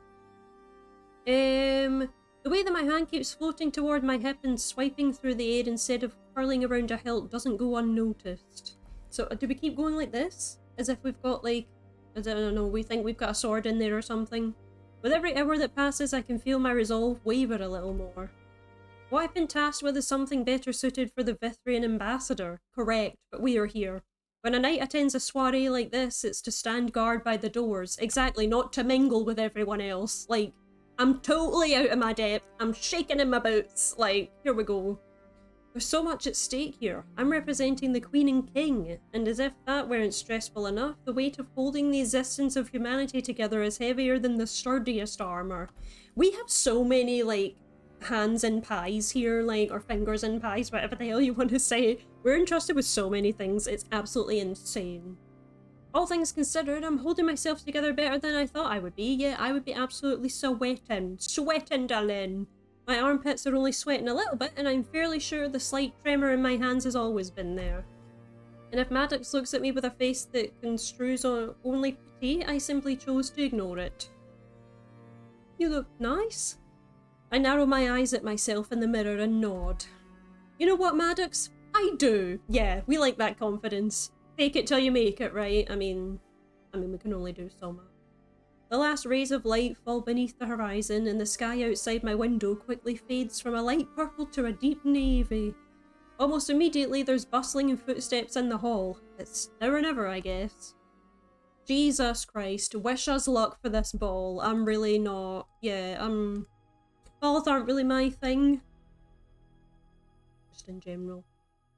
The way that my hand keeps floating toward my hip and swiping through the air instead of curling around a hilt doesn't go unnoticed. So do we keep going like this? As if we've got like, I don't know, we think we've got a sword in there or something? With every hour that passes, I can feel my resolve waver a little more. What I've been tasked with is something better suited for the Vithrian ambassador. Correct, but we are here. When a knight attends a soiree like this, it's to stand guard by the doors. Exactly, not to mingle with everyone else. Like, I'm totally out of my depth. I'm shaking in my boots. Like, here we go. There's so much at stake here. I'm representing the Queen and King, and as if that weren't stressful enough, the weight of holding the existence of humanity together is heavier than the sturdiest armour. We have so many, like, hands in pies here, like, or fingers in pies, whatever the hell you want to say. We're entrusted with so many things. It's absolutely insane. All things considered, I'm holding myself together better than I thought I would be. Yeah, I would be absolutely sweating. Sweating, darling. My armpits are only sweating a little bit, and I'm fairly sure the slight tremor in my hands has always been there. And if Maddox looks at me with a face that construes on only pity, I simply chose to ignore it. You look nice. I narrow my eyes at myself in the mirror and nod. You know what, Maddox? I do. Yeah, we like that confidence. Fake it till you make it, right? I mean, we can only do so much. The last rays of light fall beneath the horizon, and the sky outside my window quickly fades from a light purple to a deep navy. Almost immediately, there's bustling and footsteps in the hall. It's now or never, I guess. Jesus Christ, wish us luck for this ball. I'm really not... Yeah, balls aren't really my thing. Just in general.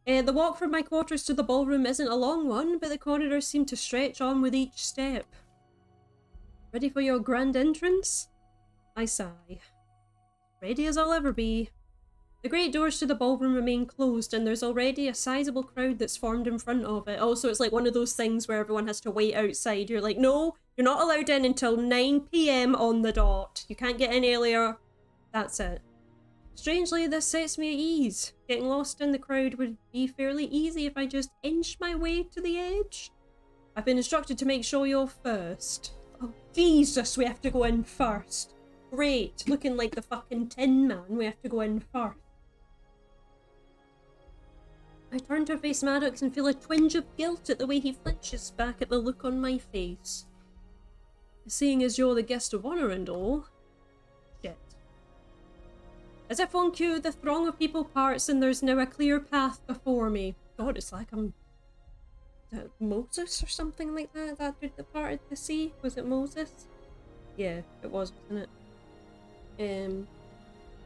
The walk from my quarters to the ballroom isn't a long one, but the corridors seem to stretch on with each step. Ready for your grand entrance? I sigh. Ready as I'll ever be. The great doors to the ballroom remain closed, and there's already a sizable crowd that's formed in front of it. Also, it's like one of those things where everyone has to wait outside. You're like, no, you're not allowed in until 9 PM on the dot. You can't get in earlier. That's it. Strangely, this sets me at ease. Getting lost in the crowd would be fairly easy if I just inched my way to the edge. I've been instructed to make sure you're first. Oh, Jesus, we have to go in first. Great, looking like the fucking Tin Man, we have to go in first. I turn to face Maddox and feel a twinge of guilt at the way he flinches back at the look on my face. Seeing as you're the guest of honour and all... Shit. As if on cue, the throng of people parts and there's now a clear path before me. God, it's like I'm... Moses or something like that? That dude that parted the sea? Was it Moses? Yeah, it was, wasn't it?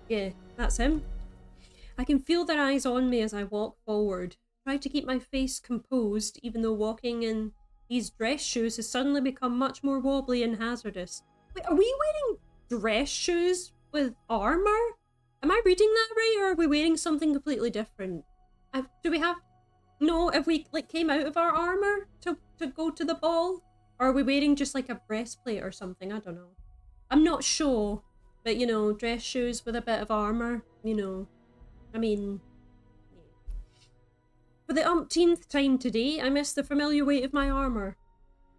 Yeah, that's him. I can feel their eyes on me as I walk forward. Try to keep my face composed, even though walking in these dress shoes has suddenly become much more wobbly and hazardous. Wait, are we wearing dress shoes with armour? Am I reading that right, or are we wearing something completely different? Do we have... No, if we like came out of our armour to go to the ball? Or are we wearing just like a breastplate or something? I don't know. I'm not sure. But, you know, dress shoes with a bit of armour, you know. I mean... Yeah. For the umpteenth time today, I miss the familiar weight of my armour.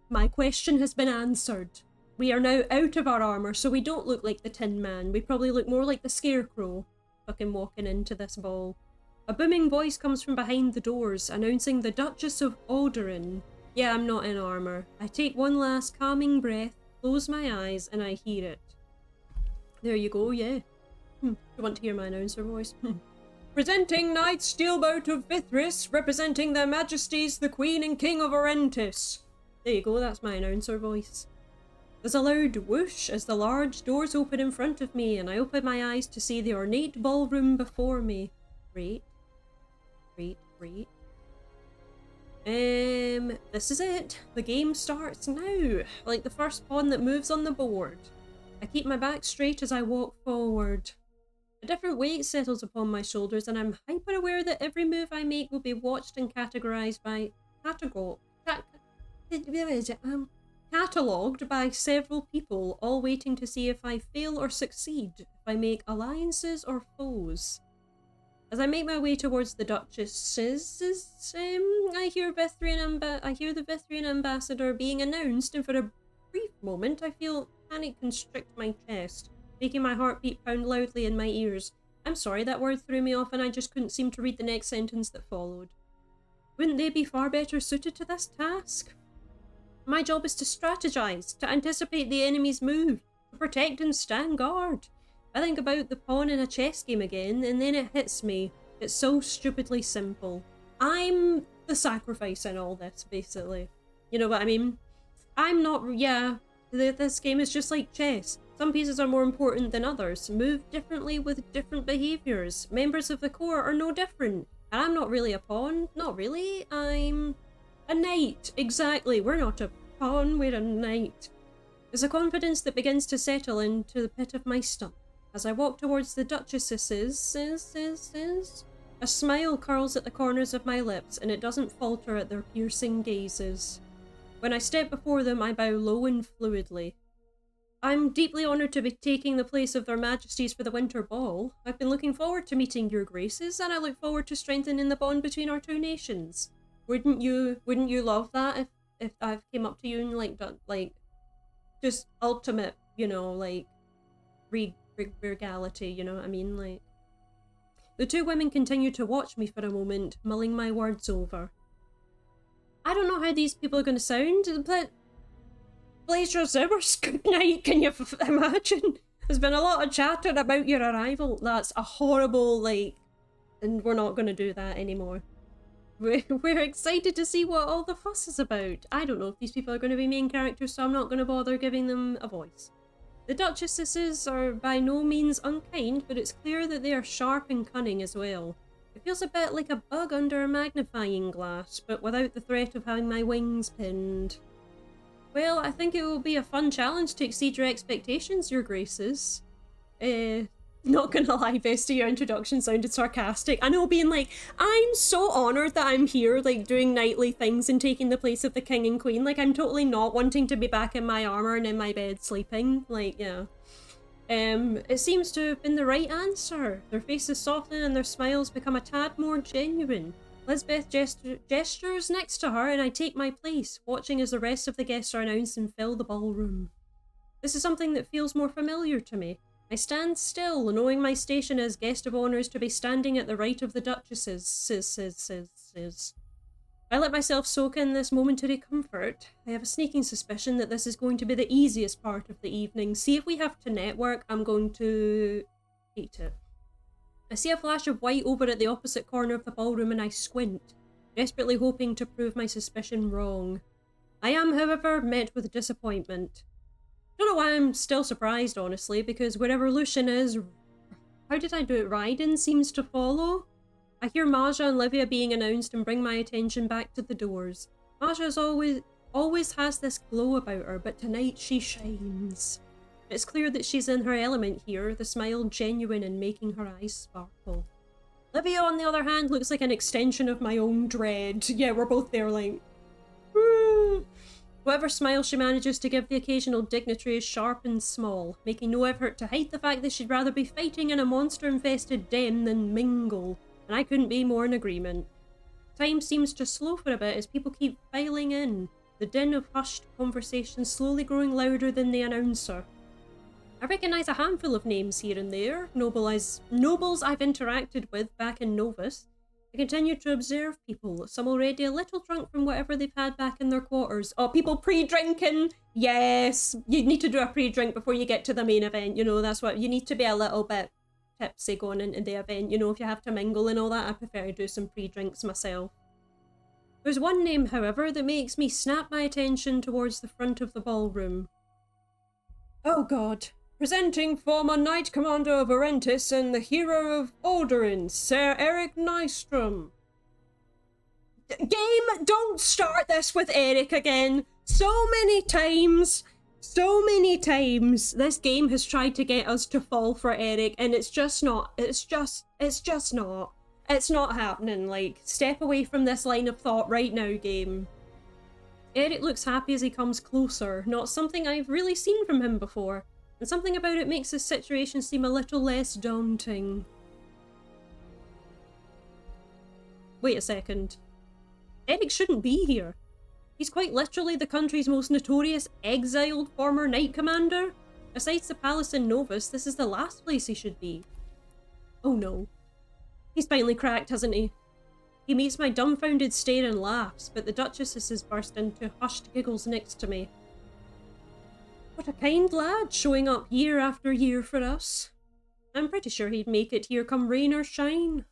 My question has been answered. We are now out of our armour, so we don't look like the Tin Man. We probably look more like the Scarecrow, fucking walking into this ball. A booming voice comes from behind the doors, announcing the Duchess of Alderaan. Yeah, I'm not in armour. I take one last calming breath, close my eyes, and I hear it. There you go, yeah. You want to hear my announcer voice? Presenting Knights Steelbout of Vithris, representing their Majesties the Queen and King of Errantis. There you go, that's my announcer voice. There's a loud whoosh as the large doors open in front of me, and I open my eyes to see the ornate ballroom before me. Great. This is it. The game starts now, like the first pawn that moves on the board. I keep my back straight as I walk forward. A different weight settles upon my shoulders, and I'm hyper aware that every move I make will be watched and categorized by... catalogued by several people, all waiting to see if I fail or succeed, if I make alliances or foes. As I make my way towards the Duchess's, I hear the Vithrian ambassador being announced, and for a brief moment I feel panic constrict my chest, making my heartbeat pound loudly in my ears. I'm sorry, that word threw me off and I just couldn't seem to read the next sentence that followed. Wouldn't they be far better suited to this task? My job is to strategize, to anticipate the enemy's move, to protect and stand guard. I think about the pawn in a chess game again, and then it hits me. It's so stupidly simple. I'm the sacrifice in all this, basically. You know what I mean? I'm not... Yeah, this game is just like chess. Some pieces are more important than others, move differently with different behaviours. Members of the core are no different. And I'm not really a pawn. Not really. I'm a knight. Exactly. We're not a pawn, we're a knight. There's a confidence that begins to settle into the pit of my stomach. As I walk towards the Duchess's, a smile curls at the corners of my lips, and it doesn't falter at their piercing gazes. When I step before them, I bow low and fluidly. I'm deeply honoured to be taking the place of their majesties for the winter ball. I've been looking forward to meeting your graces, and I look forward to strengthening the bond between our two nations. Wouldn't you love that if I came up to you and like just ultimate, you know, like regality, you know what I mean? Like, the two women continue to watch me for a moment, mulling my words over. I don't know how these people are going to sound, but Blazer Zimmer's good night, can you imagine? There's been a lot of chatter about your arrival. That's a horrible, like, and we're not going to do that anymore. We're excited to see what all the fuss is about. I don't know if these people are going to be main characters, so I'm not going to bother giving them a voice. The Duchesses are by no means unkind, but it's clear that they are sharp and cunning as well. It feels a bit like a bug under a magnifying glass, but without the threat of having my wings pinned. Well, I think it will be a fun challenge to exceed your expectations, your graces. Not gonna lie, Vesta, your introduction sounded sarcastic. I know, being like, I'm so honoured that I'm here, like, doing knightly things and taking the place of the king and queen. Like, I'm totally not wanting to be back in my armour and in my bed sleeping. Like, yeah. It seems to have been the right answer. Their faces soften and their smiles become a tad more genuine. Lisbeth gestures next to her and I take my place, watching as the rest of the guests are announced and fill the ballroom. This is something that feels more familiar to me. I stand still, knowing my station as guest of honour is to be standing at the right of the Duchesses. I let myself soak in this momentary comfort. I have a sneaking suspicion that this is going to be the easiest part of the evening. See, if we have to network, I'm going to hate it. I see a flash of white over at the opposite corner of the ballroom and I squint, desperately hoping to prove my suspicion wrong. I am, however, met with disappointment. Don't know why I'm still surprised, honestly, because wherever Lucian is, how did I do it? Raiden seems to follow. I hear Maja and Livia being announced and bring my attention back to the doors. Maja always has this glow about her, but tonight she shines. It's clear that she's in her element here, the smile genuine and making her eyes sparkle. Livia, on the other hand, looks like an extension of my own dread. Yeah, we're both there like, woo. Whatever smile she manages to give the occasional dignitary is sharp and small, making no effort to hide the fact that she'd rather be fighting in a monster-infested den than mingle, and I couldn't be more in agreement. Time seems to slow for a bit as people keep filing in, the din of hushed conversation slowly growing louder than the announcer. I recognise a handful of names here and there, nobles I've interacted with back in Novoth. I continue to observe people, some already a little drunk from whatever they've had back in their quarters. Oh, people pre-drinking! Yes! You need to do a pre-drink before you get to the main event, you know, that's what, you need to be a little bit tipsy going into the event, you know, if you have to mingle and all that. I prefer to do some pre-drinks myself. There's one name, however, that makes me snap my attention towards the front of the ballroom. Oh god. Presenting former Knight Commander of Errant and the hero of Alderaan, Sir Eric Nystrom. Game, don't start this with Eric again. So many times, this game has tried to get us to fall for Eric, and it's just not. It's not happening. Like, step away from this line of thought right now, game. Eric looks happy as he comes closer, not something I've really seen from him before. And something about it makes this situation seem a little less daunting. Wait a second. Eric shouldn't be here. He's quite literally the country's most notorious exiled former Knight Commander. Besides the palace in Novoth, this is the last place he should be. Oh no. He's finally cracked, hasn't he? He meets my dumbfounded stare and laughs, but the Duchesses burst into hushed giggles next to me. What a kind lad, showing up year after year for us. I'm pretty sure he'd make it here come rain or shine.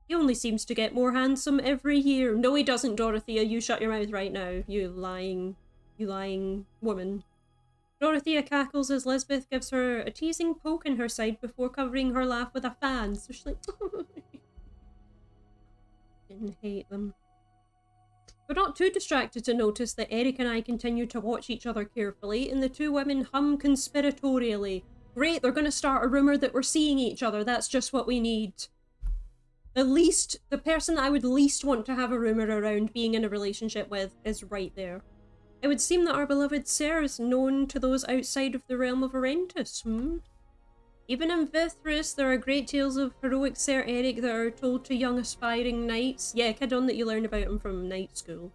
He only seems to get more handsome every year. No, he doesn't, Dorothea. You shut your mouth right now, you lying woman. Dorothea cackles as Lisbeth gives her a teasing poke in her side before covering her laugh with a fan. So she's like, didn't hate them. We're not too distracted to notice that Eric and I continue to watch each other carefully, and the two women hum conspiratorially. Great, they're going to start a rumour that we're seeing each other. That's just what we need. The person that I would least want to have a rumour around being in a relationship with is right there. It would seem that our beloved Ser is known to those outside of the realm of Errantus, Even in Vithris, there are great tales of heroic Ser Eric that are told to young aspiring knights. Yeah, kid on that you learn about him from night school.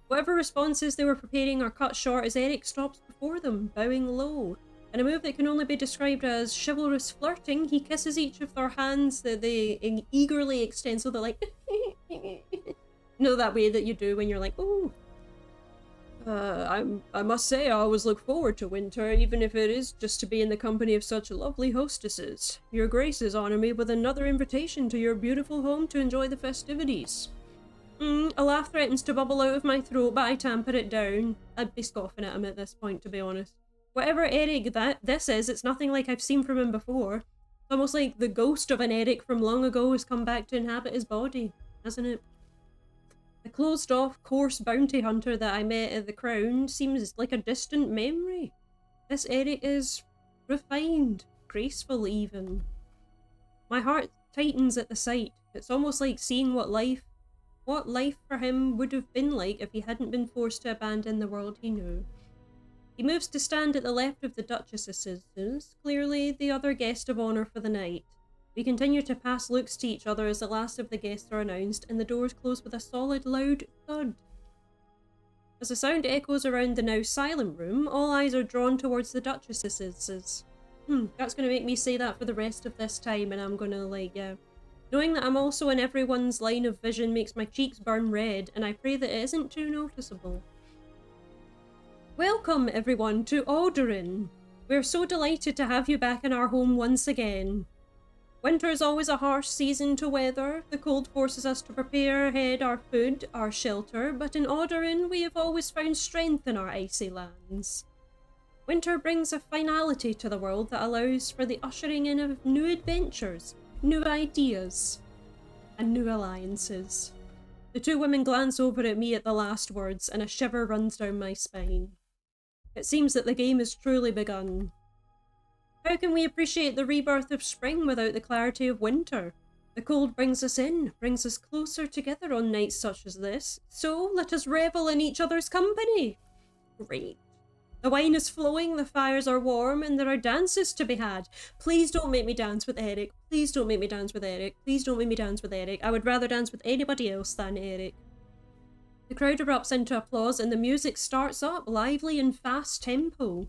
Whatever responses they were preparing are cut short as Eric stops before them, bowing low. In a move that can only be described as chivalrous flirting, he kisses each of their hands that they eagerly extend, so they're like, know that way that you do when you're like, ooh. I must say, I always look forward to winter, even if it is just to be in the company of such lovely hostesses. Your graces honor me with another invitation to your beautiful home to enjoy the festivities. A laugh threatens to bubble out of my throat, but I tamper it down. I'd be scoffing at him at this point, to be honest. Whatever Eric this is, it's nothing like I've seen from him before. It's almost like the ghost of an Eric from long ago has come back to inhabit his body, hasn't it? The closed-off, coarse bounty hunter that I met at the Crown seems like a distant memory. This Eric is refined, graceful even. My heart tightens at the sight. It's almost like seeing what life for him would have been like if he hadn't been forced to abandon the world he knew. He moves to stand at the left of the Duchess's, clearly the other guest of honour for the night. We continue to pass looks to each other as the last of the guests are announced, and the doors close with a solid, loud thud. As the sound echoes around the now silent room, all eyes are drawn towards the Duchess's. That's going to make me say that for the rest of this time, and I'm going to, Knowing that I'm also in everyone's line of vision makes my cheeks burn red, and I pray that it isn't too noticeable. Welcome, everyone, to Alderaan. We're so delighted to have you back in our home once again. Winter is always a harsh season to weather. The cold forces us to prepare ahead our food, our shelter, but in Alderaan we have always found strength in our icy lands. Winter brings a finality to the world that allows for the ushering in of new adventures, new ideas, and new alliances. The two women glance over at me at the last words, and a shiver runs down my spine. It seems that the game has truly begun. How can we appreciate the rebirth of spring without the clarity of winter? The cold brings us in, brings us closer together on nights such as this, so let us revel in each other's company. Great. The wine is flowing, the fires are warm, and there are dances to be had. Please don't make me dance with Eric. Please don't make me dance with Eric. Please don't make me dance with Eric. I would rather dance with anybody else than Eric. The crowd erupts into applause and the music starts up, lively and fast tempo.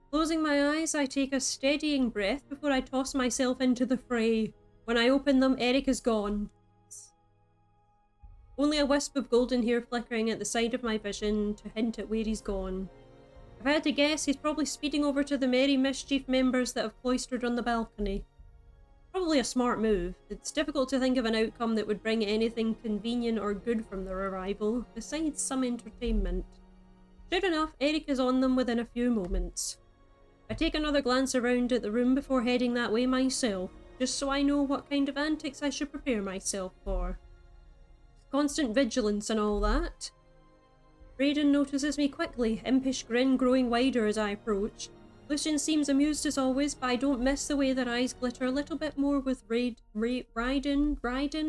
Closing my eyes, I take a steadying breath before I toss myself into the fray. When I open them, Eric is gone. Only a wisp of golden hair flickering at the side of my vision to hint at where he's gone. If I had to guess, he's probably speeding over to the Merry Mischief members that have cloistered on the balcony. Probably a smart move. It's difficult to think of an outcome that would bring anything convenient or good from their arrival, besides some entertainment. Sure enough, Eric is on them within a few moments. I take another glance around at the room before heading that way myself, just so I know what kind of antics I should prepare myself for. Constant vigilance and all that. Raiden notices me quickly, impish grin growing wider as I approach. Lucian seems amused as always, but I don't miss the way their eyes glitter a little bit more with Raiden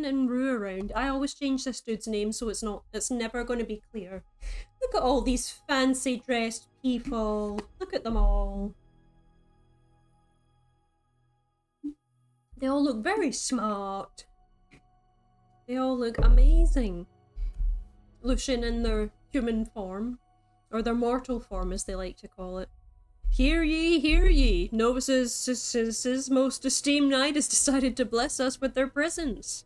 and Rue around. I always change this dude's name so it's never going to be clear. Look at all these fancy dressed people. Look at them all. They all look very smart. They all look amazing. Lucian in their human form, or their mortal form as they like to call it. Hear ye, hear ye! Novoth's most esteemed knight has decided to bless us with their presence.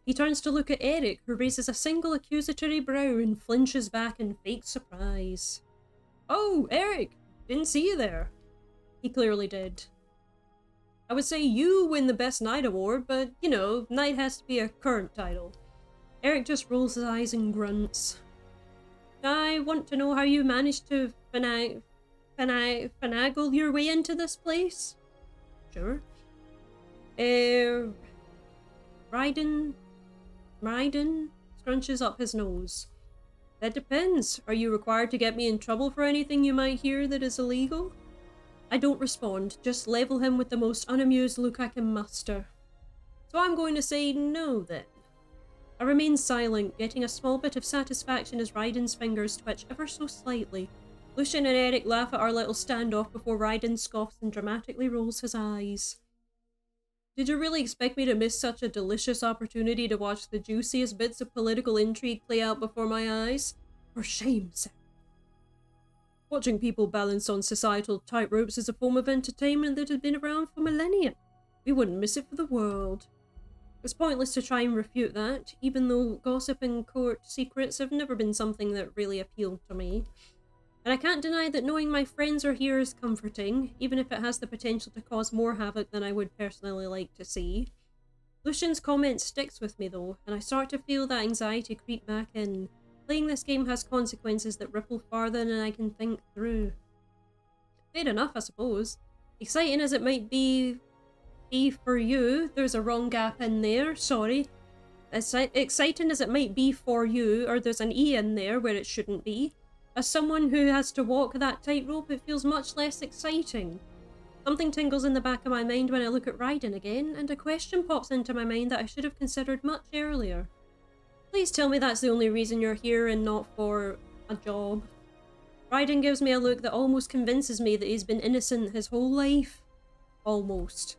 He turns to look at Eric, who raises a single accusatory brow and flinches back in fake surprise. Oh, Eric! Didn't see you there. He clearly did. I would say you win the Best Knight award, but, you know, Knight has to be a current title. Eric just rolls his eyes and grunts. I want to know how you managed to finagle your way into this place? Sure. Raiden scrunches up his nose. That depends. Are you required to get me in trouble for anything you might hear that is illegal? I don't respond, just level him with the most unamused look I can muster. So I'm going to say no then. I remain silent, getting a small bit of satisfaction as Raiden's fingers twitch ever so slightly. Lucian and Eric laugh at our little standoff before Raiden scoffs and dramatically rolls his eyes. Did you really expect me to miss such a delicious opportunity to watch the juiciest bits of political intrigue play out before my eyes? For shame, sir. Watching people balance on societal tightropes is a form of entertainment that has been around for millennia. We wouldn't miss it for the world. It's pointless to try and refute that, even though gossip and court secrets have never been something that really appealed to me. And I can't deny that knowing my friends are here is comforting, even if it has the potential to cause more havoc than I would personally like to see. Lucian's comment sticks with me though, and I start to feel that anxiety creep back in. Playing this game has consequences that ripple farther than I can think through. Fair enough, I suppose. Exciting as it might be for you, there's a wrong gap in there, sorry. As exciting as it might be for you, or there's an E in there where it shouldn't be. As someone who has to walk that tightrope, it feels much less exciting. Something tingles in the back of my mind when I look at Raiden again, and a question pops into my mind that I should have considered much earlier. Please tell me that's the only reason you're here and not for a job. Raiden gives me a look that almost convinces me that he's been innocent his whole life. Almost.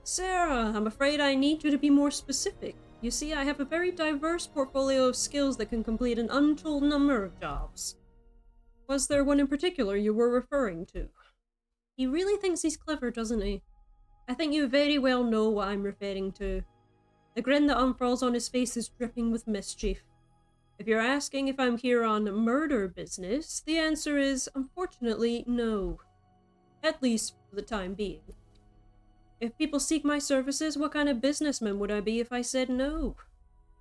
Sarah, I'm afraid I need you to be more specific. You see, I have a very diverse portfolio of skills that can complete an untold number of jobs. Was there one in particular you were referring to? He really thinks he's clever, doesn't he? I think you very well know what I'm referring to. The grin that unfurls on his face is dripping with mischief. If you're asking if I'm here on murder business, the answer is, unfortunately, no. At least for the time being. If people seek my services, what kind of businessman would I be if I said no?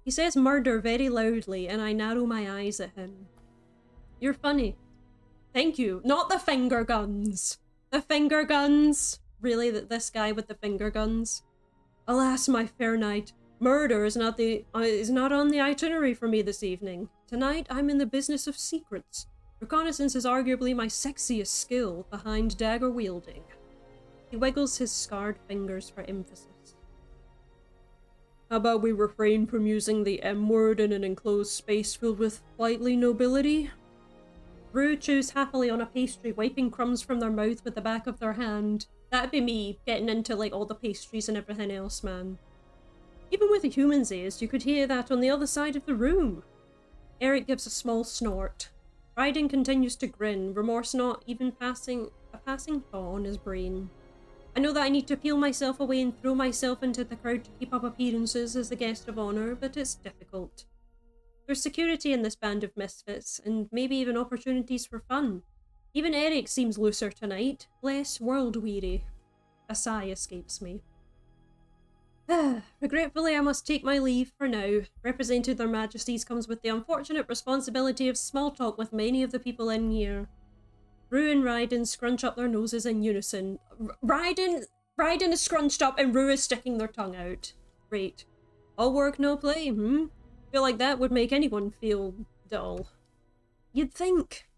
He says murder very loudly, and I narrow my eyes at him. You're funny. Thank you. Not the finger guns. The finger guns. Really, this guy with the finger guns? Alas, my fair knight, murder is not on the itinerary for me this evening. Tonight, I'm in the business of secrets. Reconnaissance is arguably my sexiest skill behind dagger wielding. He wiggles his scarred fingers for emphasis. How about we refrain from using the M word in an enclosed space filled with flightly nobility? Rue chews happily on a pastry, wiping crumbs from their mouth with the back of their hand. That'd be me, getting into like all the pastries and everything else, man. Even with a human's ears, you could hear that on the other side of the room. Eric gives a small snort. Raiden continues to grin, remorse not even a passing thought on his brain. I know that I need to peel myself away and throw myself into the crowd to keep up appearances as the guest of honor, but it's difficult. There's security in this band of misfits, and maybe even opportunities for fun. Even Eric seems looser tonight, less world-weary. A sigh escapes me. Regretfully, I must take my leave for now. Representing their majesties comes with the unfortunate responsibility of small talk with many of the people in here. Rue and Raiden scrunch up their noses in unison. Raiden is scrunched up and Rue is sticking their tongue out. Great. All work, no play, Feel like that would make anyone feel dull. You'd think.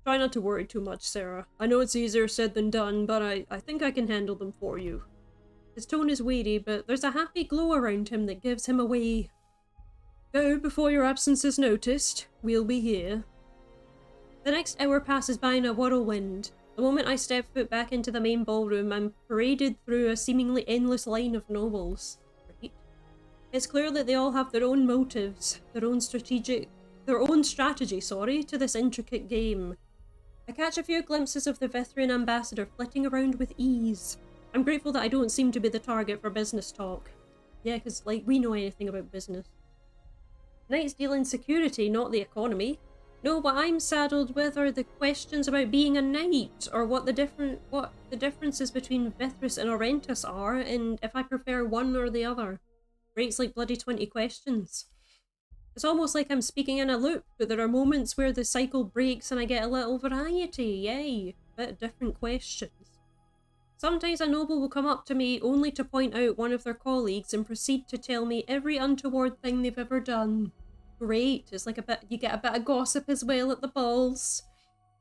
Try not to worry too much, Sarah. I know it's easier said than done, but I think I can handle them for you. His tone is weary, but there's a happy glow around him that gives him away. Go before your absence is noticed. We'll be here. The next hour passes by in a whirlwind. The moment I step foot back into the main ballroom, I'm paraded through a seemingly endless line of nobles. Right? It's clear that they all have their own motives, their own strategy, to this intricate game. I catch a few glimpses of the Vithrian ambassador flitting around with ease. I'm grateful that I don't seem to be the target for business talk. Yeah, because, like, we know anything about business. Knights deal in security, not the economy. No, what I'm saddled with are the questions about being a knight, or what the differences between Vithris and Errantus are, and if I prefer one or the other. Rates like bloody 20 questions. It's almost like I'm speaking in a loop, but there are moments where the cycle breaks and I get a little variety, yay! Bit of different questions. Sometimes a noble will come up to me only to point out one of their colleagues and proceed to tell me every untoward thing they've ever done. Great, it's like you get a bit of gossip as well at the balls.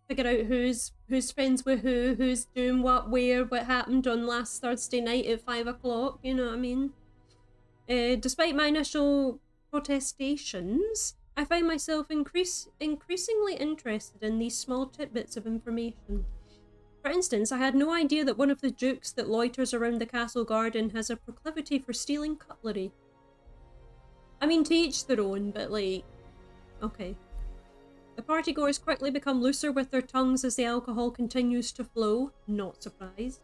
Figure out who's friends with who's doing what, where, what happened on last Thursday night at 5 o'clock, you know what I mean? Despite my initial protestations, I find myself increasingly interested in these small tidbits of information. For instance, I had no idea that one of the dukes that loiters around the castle garden has a proclivity for stealing cutlery. I mean, to each their own, but like, okay. The partygoers quickly become looser with their tongues as the alcohol continues to flow, not surprised.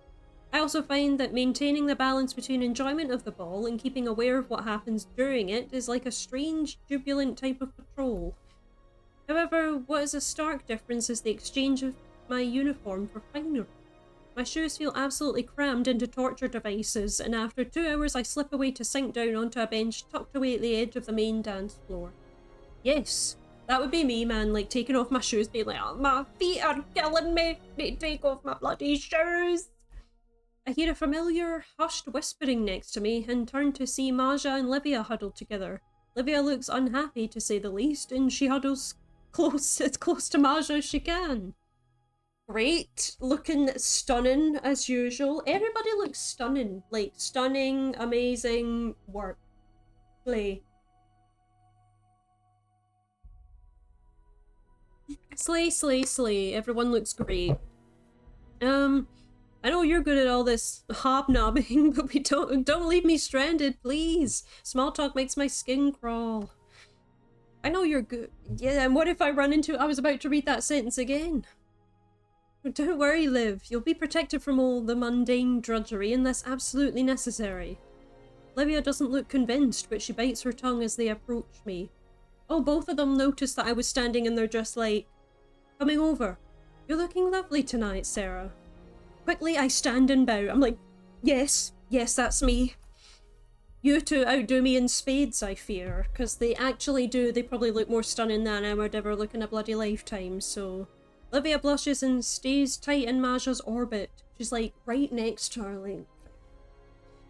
I also find that maintaining the balance between enjoyment of the ball and keeping aware of what happens during it is like a strange, jubilant type of patrol. However, what is a stark difference is the exchange of my uniform for finery. My shoes feel absolutely crammed into torture devices, and after 2 hours I slip away to sink down onto a bench tucked away at the edge of the main dance floor. Yes, that would be me, man, like taking off my shoes, being like, oh, my feet are killing me, need to take off my bloody shoes. I hear a familiar, hushed whispering next to me and turn to see Maja and Livia huddled together. Livia looks unhappy, to say the least, and she huddles as close to Maja as she can. Great, looking stunning as usual. Everybody looks stunning, like stunning, amazing work. Slay. Slay, slay, slay. Everyone looks great. I know you're good at all this hobnobbing, but don't leave me stranded, please. Small talk makes my skin crawl. I know you're good. Yeah, and what if I run into... I was about to read that sentence again. Don't worry, Liv. You'll be protected from all the mundane drudgery unless absolutely necessary. Livia doesn't look convinced, but she bites her tongue as they approach me. Oh, both of them noticed that I was standing and they're just like, coming over. You're looking lovely tonight, Sarah. Quickly, I stand and bow. I'm like, yes, that's me. You two outdo me in spades, I fear, because they actually do. They probably look more stunning than I would ever look in a bloody lifetime, so... Livia blushes and stays tight in Maja's orbit. She's like right next to her, like...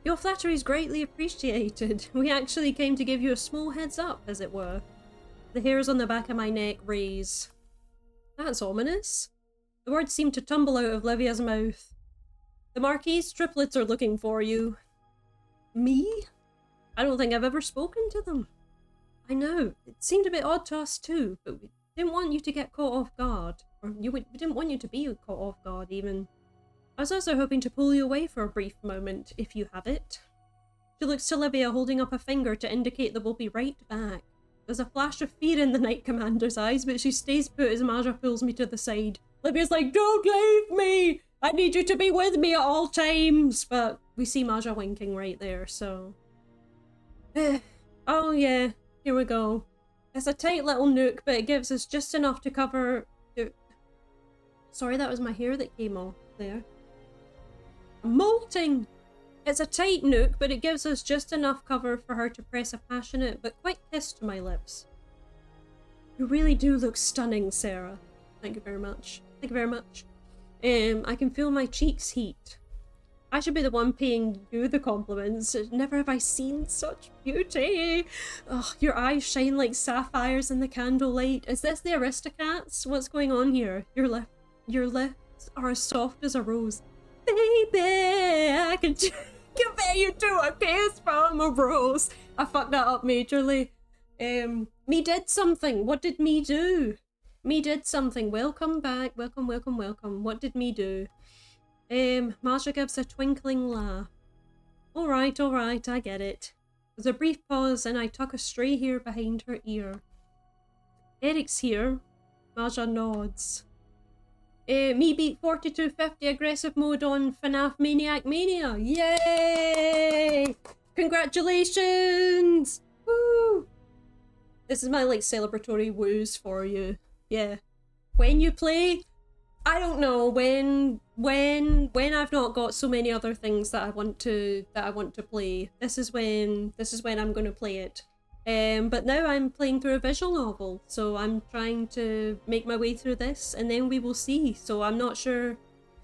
Your flattery is greatly appreciated. We actually came to give you a small heads up, as it were. The hairs on the back of my neck raise. That's ominous. The words seem to tumble out of Livia's mouth. The Marquis's triplets are looking for you. Me? I don't think I've ever spoken to them. I know, it seemed a bit odd to us too, but we didn't want you to get caught off guard. Or we didn't want you to be caught off guard, even. I was also hoping to pull you away for a brief moment, if you have it. She looks to Livia, holding up a finger to indicate that we'll be right back. There's a flash of fear in the Knight Commander's eyes, but she stays put as Maja pulls me to the side. Livia's like, don't leave me! I need you to be with me at all times! But we see Maja winking right there, so... Oh yeah, here we go. It's a tight little nook, but it gives us just enough to cover... Sorry, that was my hair that came off there. Molting! It's a tight nook, but it gives us just enough cover for her to press a passionate but quick kiss to my lips. You really do look stunning, Sarah. Thank you very much. Thank you very much. I can feel my cheeks heat. I should be the one paying you the compliments. Never have I seen such beauty. Oh, your eyes shine like sapphires in the candlelight. Is this the Aristocats? What's going on here? Your lips are as soft as a rose. Baby, I can compare you to a kiss from a rose. I fucked that up majorly. Me did something. What did me do? Me did something. Welcome back. Welcome, welcome, welcome. What did me do? Maja gives a twinkling laugh. Alright, I get it. There's a brief pause and I tuck a stray hair behind her ear. Eric's here. Maja nods. Me beat 4250 aggressive mode on FNAF Maniac Mania. Yay! Congratulations! Woo! This is my like celebratory woos for you. Yeah. When you play, I don't know, when I've not got so many other things that I want to play. This is when I'm gonna play it. But now I'm playing through a visual novel, so I'm trying to make my way through this, and then we will see. So I'm not sure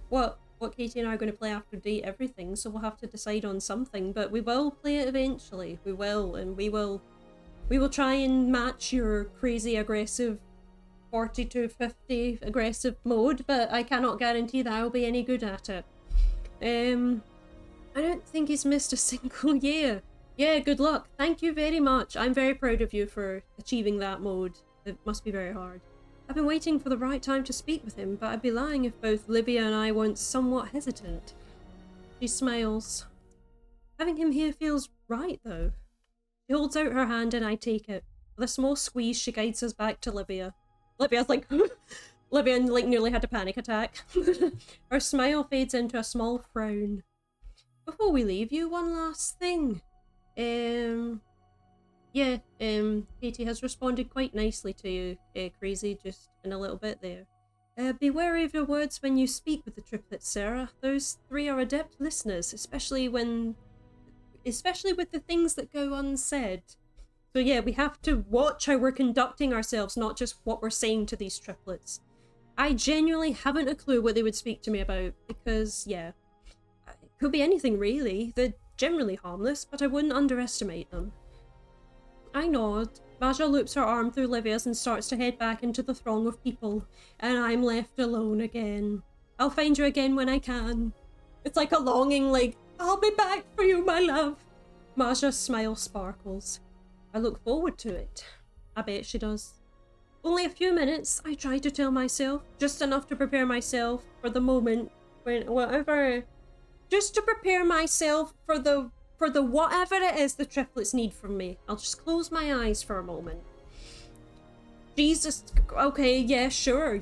what Katie and I are going to play after Date Everything, so we'll have to decide on something, but we will play it eventually. We will, and we will try and match your crazy aggressive 4250 aggressive mode, but I cannot guarantee that I'll be any good at it. I don't think he's missed a single year. Yeah, good luck. Thank you very much. I'm very proud of you for achieving that mode. It must be very hard. I've been waiting for the right time to speak with him, but I'd be lying if both Livia and I weren't somewhat hesitant. She smiles. Having him here feels right, though. She holds out her hand and I take it. With a small squeeze, she guides us back to Livia. Livia's like... Livia like nearly had a panic attack. Her smile fades into a small frown. Before we leave you, one last thing. Katie has responded quite nicely to you, Crazy, just in a little bit there. Be wary of your words when you speak with the triplets, Sarah. Those three are adept listeners, especially with the things that go unsaid. So yeah, we have to watch how we're conducting ourselves, not just what we're saying to these triplets. I genuinely haven't a clue what they would speak to me about, because, yeah, it could be anything really. They're generally harmless, but I wouldn't underestimate them. I nod. Maja loops her arm through Livia's and starts to head back into the throng of people, and I'm left alone again. I'll find you again when I can. It's like a longing, like, I'll be back for you, my love. Maja's smile sparkles. I look forward to it. I bet she does. Only a few minutes, I try to tell myself, just enough to prepare myself for the moment just to prepare myself for the whatever it is the triplets need from me. I'll just close my eyes for a moment. Jesus, okay, yeah, sure.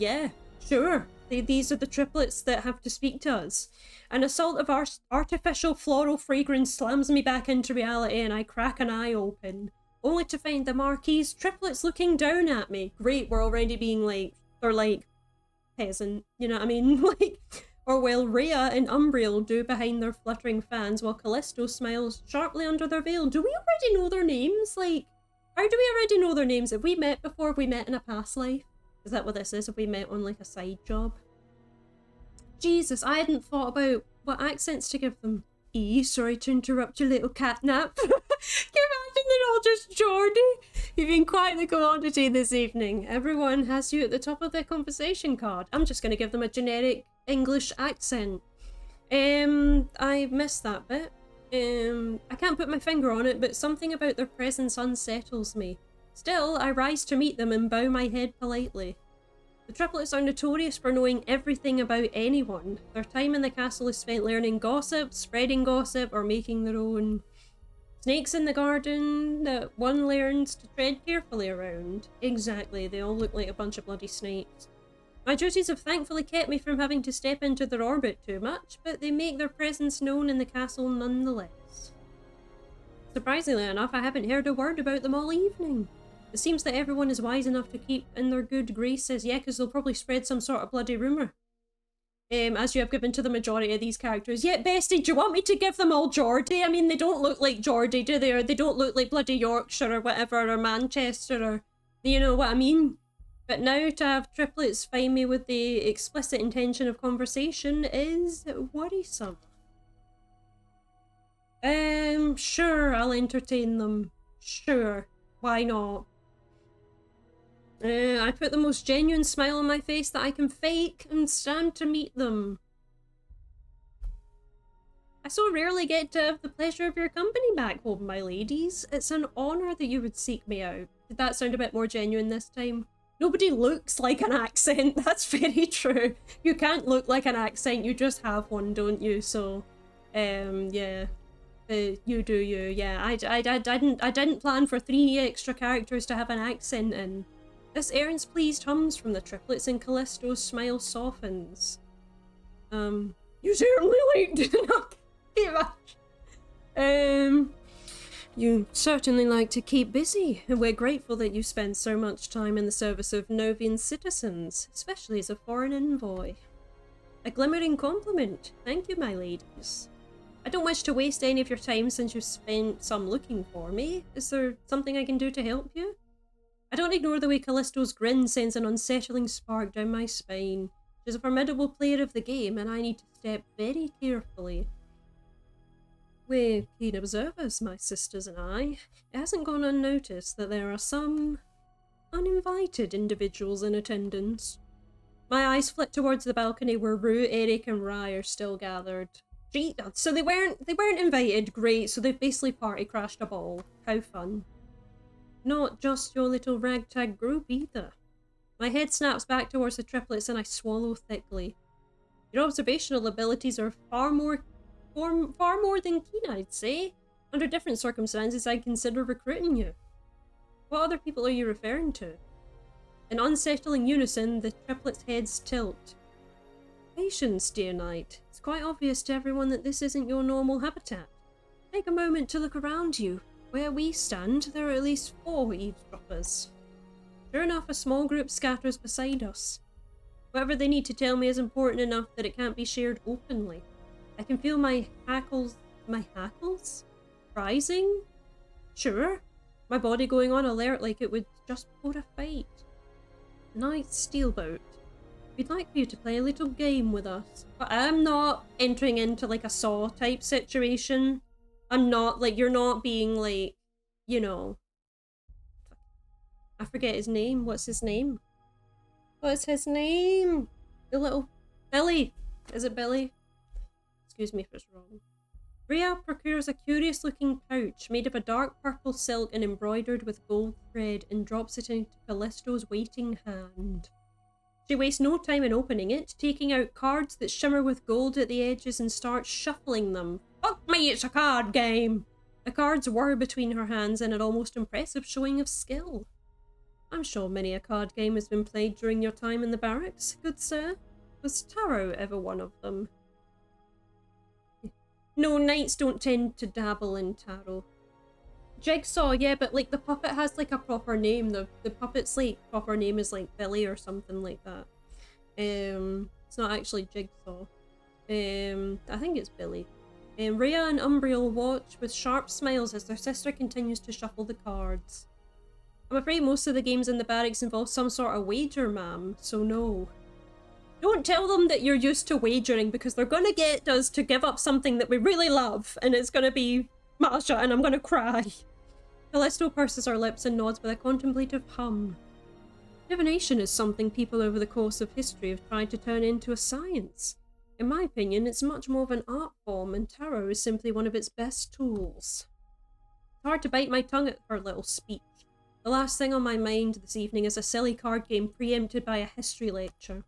These are the triplets that have to speak to us. An assault of artificial floral fragrance slams me back into reality and I crack an eye open. Only to find the Marquis triplets looking down at me. Great, we're already being like, they're like, peasant, you know what I mean? Like, or while Rhea and Umbriel do behind their fluttering fans while Callisto smiles sharply under their veil. Do we already know their names? Like, how do we already know their names? Have we met before? Have we met in a past life? Is that what this is? Have we met on like a side job? Jesus, I hadn't thought about what accents to give them. Sorry to interrupt your little cat nap. Can you imagine they're all just Geordie? You've been quite the commodity this evening. Everyone has you at the top of their conversation card. I'm just going to give them a generic English accent. I missed that bit. I can't put my finger on it, but something about their presence unsettles me. Still, I rise to meet them and bow my head politely. The triplets are notorious for knowing everything about anyone. Their time in the castle is spent learning gossip, spreading gossip, or making their own. Snakes in the garden that one learns to tread carefully around. Exactly, they all look like a bunch of bloody snakes. My duties have thankfully kept me from having to step into their orbit too much, but they make their presence known in the castle nonetheless. Surprisingly enough, I haven't heard a word about them all evening. It seems that everyone is wise enough to keep in their good graces, yeah, because they'll probably spread some sort of bloody rumour. As you have given to the majority of these characters. Yeah, bestie, do you want me to give them all Geordie? I mean, they don't look like Geordie, do they? Or they don't look like bloody Yorkshire or whatever, or Manchester, or... You know what I mean? But now to have triplets find me with the explicit intention of conversation is worrisome. Sure, I'll entertain them. Sure, why not? I put the most genuine smile on my face that I can fake and stand to meet them. I so rarely get to have the pleasure of your company back home, my ladies. It's an honour that you would seek me out. Did that sound a bit more genuine this time? Nobody looks like an accent, that's very true. You can't look like an accent, you just have one, don't you? So, yeah. You do you, yeah. I didn't plan for 3 extra characters to have an accent in. This Errant's pleased hums from the triplets and Callisto's smile softens. You certainly liked it. You certainly like to keep busy, and we're grateful that you spend so much time in the service of Novian citizens, especially as a foreign envoy. A glimmering compliment. Thank you, my ladies. I don't wish to waste any of your time since you've spent some looking for me. Is there something I can do to help you? I don't ignore the way Callisto's grin sends an unsettling spark down my spine. She's a formidable player of the game, and I need to step very carefully. We're keen observers, my sisters and I. It hasn't gone unnoticed that there are some uninvited individuals in attendance. My eyes flit towards the balcony where Rue, Eric, and Rye are still gathered. Gee, so they weren't invited, great, so they've basically party crashed a ball. How fun. Not just your little ragtag group either. My head snaps back towards the triplets and I swallow thickly. Your observational abilities are far more than keen, I'd say. Under different circumstances, I'd consider recruiting you. What other people are you referring to? In unsettling unison, the triplets' heads tilt. Patience, dear knight. It's quite obvious to everyone that this isn't your normal habitat. Take a moment to look around you. Where we stand, there are at least 4 eavesdroppers. Sure enough, a small group scatters beside us. Whatever they need to tell me is important enough that it can't be shared openly. I can feel my hackles rising? Sure. My body going on alert like it would just before a fight. Night Steelboat. We'd like for you to play a little game with us. But I'm not entering into like a Saw type situation. I'm not, like, you're not being like, you know. I forget his name. What's his name? What's his name? The little... Billy. Is it Billy? Excuse me if it's wrong. Rhea procures a curious-looking pouch made of a dark purple silk and embroidered with gold thread and drops it into Callisto's waiting hand. She wastes no time in opening it, taking out cards that shimmer with gold at the edges and starts shuffling them. Fuck me, it's a card game! The cards whir between her hands in an almost impressive showing of skill. I'm sure many a card game has been played during your time in the barracks, good sir. Was tarot ever one of them? No, knights don't tend to dabble in tarot. Jigsaw, yeah, but like the puppet has like a proper name. The puppet's like proper name is like Billy or something like that. It's not actually Jigsaw. I think it's Billy. Rhea and Umbriel watch with sharp smiles as their sister continues to shuffle the cards. I'm afraid most of the games in the barracks involve some sort of wager, ma'am, so no. Don't tell them that you're used to wagering because they're gonna get us to give up something that we really love and it's gonna be Masha and I'm gonna cry. Callisto purses her lips and nods with a contemplative hum. Divination is something people over the course of history have tried to turn into a science. In my opinion, it's much more of an art form and tarot is simply one of its best tools. It's hard to bite my tongue at her little speech. The last thing on my mind this evening is a silly card game preempted by a history lecture.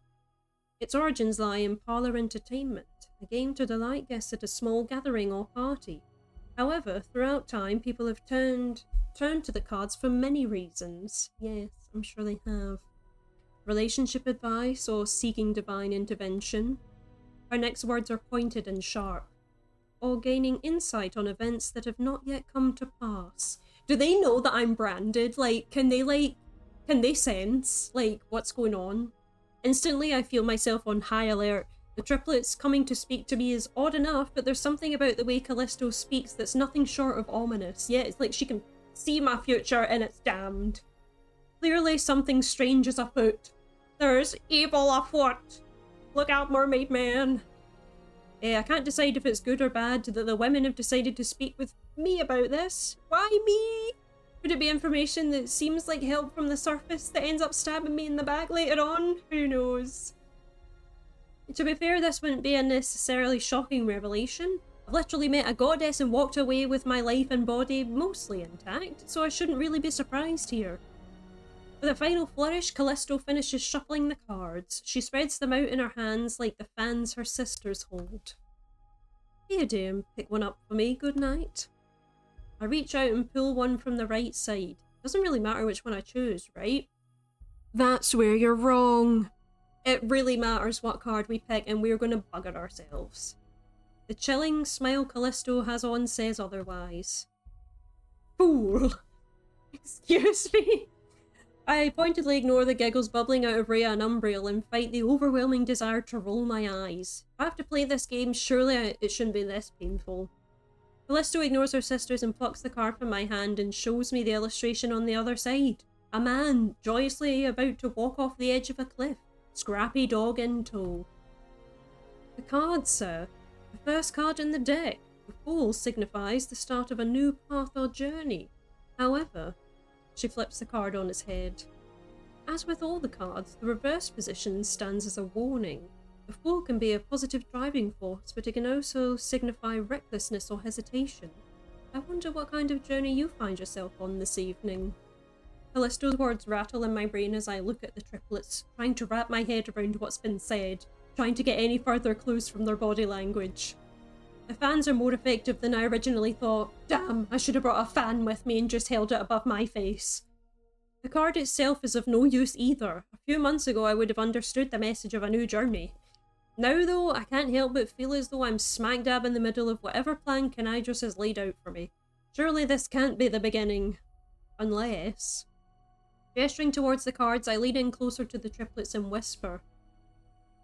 Its origins lie in parlour entertainment, a game to delight guests at a small gathering or party. However, throughout time, people have turned to the cards for many reasons. Yes, I'm sure they have. Relationship advice or seeking divine intervention. Our next words are pointed and sharp. Or gaining insight on events that have not yet come to pass. Do they know that I'm branded? Like, can they sense, like, what's going on? Instantly, I feel myself on high alert. The triplets coming to speak to me is odd enough, but there's something about the way Callisto speaks that's nothing short of ominous. Yeah, it's like she can see my future and it's damned. Clearly something strange is afoot. There's evil afoot. Look out, mermaid man. I can't decide if it's good or bad that the women have decided to speak with me about this. Why me? Could it be information that seems like help from the surface that ends up stabbing me in the back later on? Who knows? To be fair, this wouldn't be a necessarily shocking revelation. I've literally met a goddess and walked away with my life and body mostly intact, so I shouldn't really be surprised here. With a final flourish, Callisto finishes shuffling the cards. She spreads them out in her hands like the fans her sisters hold. Here, dear, pick one up for me, good night. I reach out and pull one from the right side. Doesn't really matter which one I choose, right? That's where you're wrong. It really matters what card we pick and we're going to bugger ourselves. The chilling smile Callisto has on says otherwise. Fool! Excuse me? I pointedly ignore the giggles bubbling out of Rhea and Umbriel and fight the overwhelming desire to roll my eyes. If I have to play this game, surely it shouldn't be this painful. Callisto ignores her sisters and plucks the card from my hand and shows me the illustration on the other side. A man, joyously about to walk off the edge of a cliff, scrappy dog in tow. The card, sir. The first card in the deck. The Fool signifies the start of a new path or journey. However, she flips the card on its head. As with all the cards, the reverse position stands as a warning. The fool can be a positive driving force, but it can also signify recklessness or hesitation. I wonder what kind of journey you find yourself on this evening. Callisto's words rattle in my brain as I look at the triplets, trying to wrap my head around what's been said, trying to get any further clues from their body language. The fans are more effective than I originally thought. Damn, I should have brought a fan with me and just held it above my face. The card itself is of no use either. A few months ago I would have understood the message of a new journey. Now though, I can't help but feel as though I'm smack dab in the middle of whatever plan Canidrus has laid out for me. Surely this can't be the beginning. Unless... Gesturing towards the cards, I lean in closer to the triplets and whisper.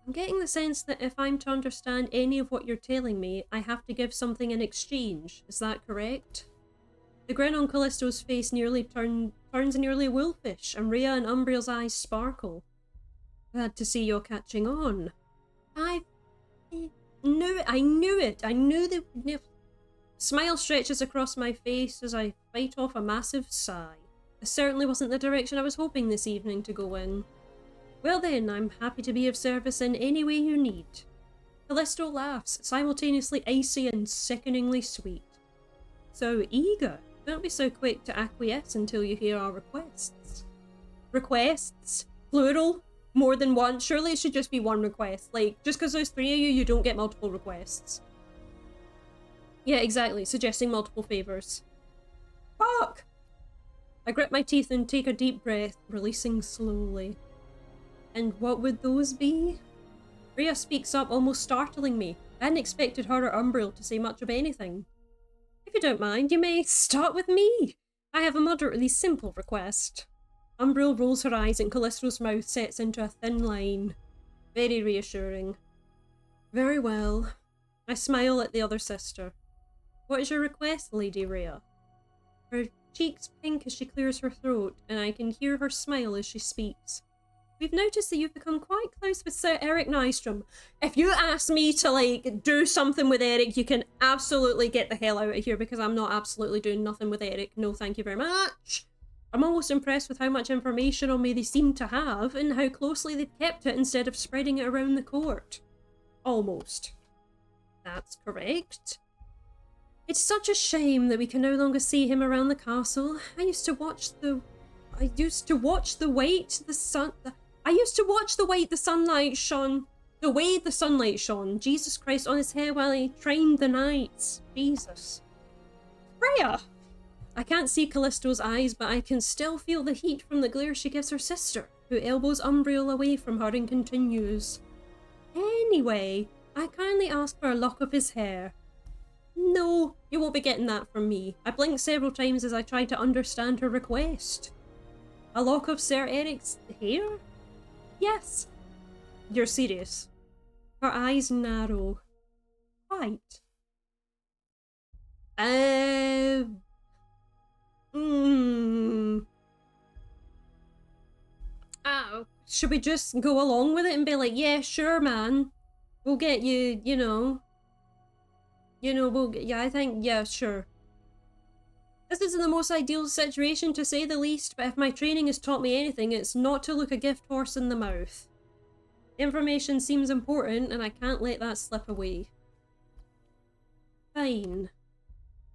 I'm getting the sense that if I'm to understand any of what you're telling me, I have to give something in exchange. Is that correct? The grin on Callisto's face turns nearly wolfish, and Rhea and Umbriel's eyes sparkle. Glad to see you're catching on. I knew it! I knew the... Smile stretches across my face as I fight off a massive sigh. This certainly wasn't the direction I was hoping this evening to go in. Well then, I'm happy to be of service in any way you need. Callisto laughs, simultaneously icy and sickeningly sweet. So eager. Don't be so quick to acquiesce until you hear our requests. Requests? Plural? More than one? Surely it should just be one request. Like, just because there's 3 of you, you don't get multiple requests. Yeah, exactly. Suggesting multiple favours. Fuck! I grip my teeth and take a deep breath, releasing slowly. And what would those be? Rhea speaks up, almost startling me. I hadn't expected her or Umbriel to say much of anything. If you don't mind, you may start with me. I have a moderately simple request. Umbriel rolls her eyes and Callisto's mouth sets into a thin line. Very reassuring. Very well. I smile at the other sister. What is your request, Lady Rhea? Her cheeks pink as she clears her throat, and I can hear her smile as she speaks. We've noticed that you've become quite close with Sir Eric Nystrom. If you ask me to, like, do something with Eric, you can absolutely get the hell out of here because I'm not absolutely doing nothing with Eric. No, thank you very much. I'm almost impressed with how much information on me they seem to have and how closely they've kept it instead of spreading it around the court. Almost. That's correct. It's such a shame that we can no longer see him around the castle. I used to watch the way the sunlight shone, Jesus Christ, on his hair while he trained the knights. Jesus. Freya! I can't see Callisto's eyes, but I can still feel the heat from the glare she gives her sister, who elbows Umbriel away from her and continues. Anyway, I kindly ask for a lock of his hair. No, you won't be getting that from me. I blinked several times as I tried to understand her request. A lock of Sir Eric's hair? Yes. You're serious? Her eyes narrow. Quite. Should we just go along with it and be like, yeah, sure, man. We'll get you, I think, yeah, sure. This isn't the most ideal situation to say the least, but if my training has taught me anything, it's not to look a gift horse in the mouth. Information seems important, and I can't let that slip away. Fine.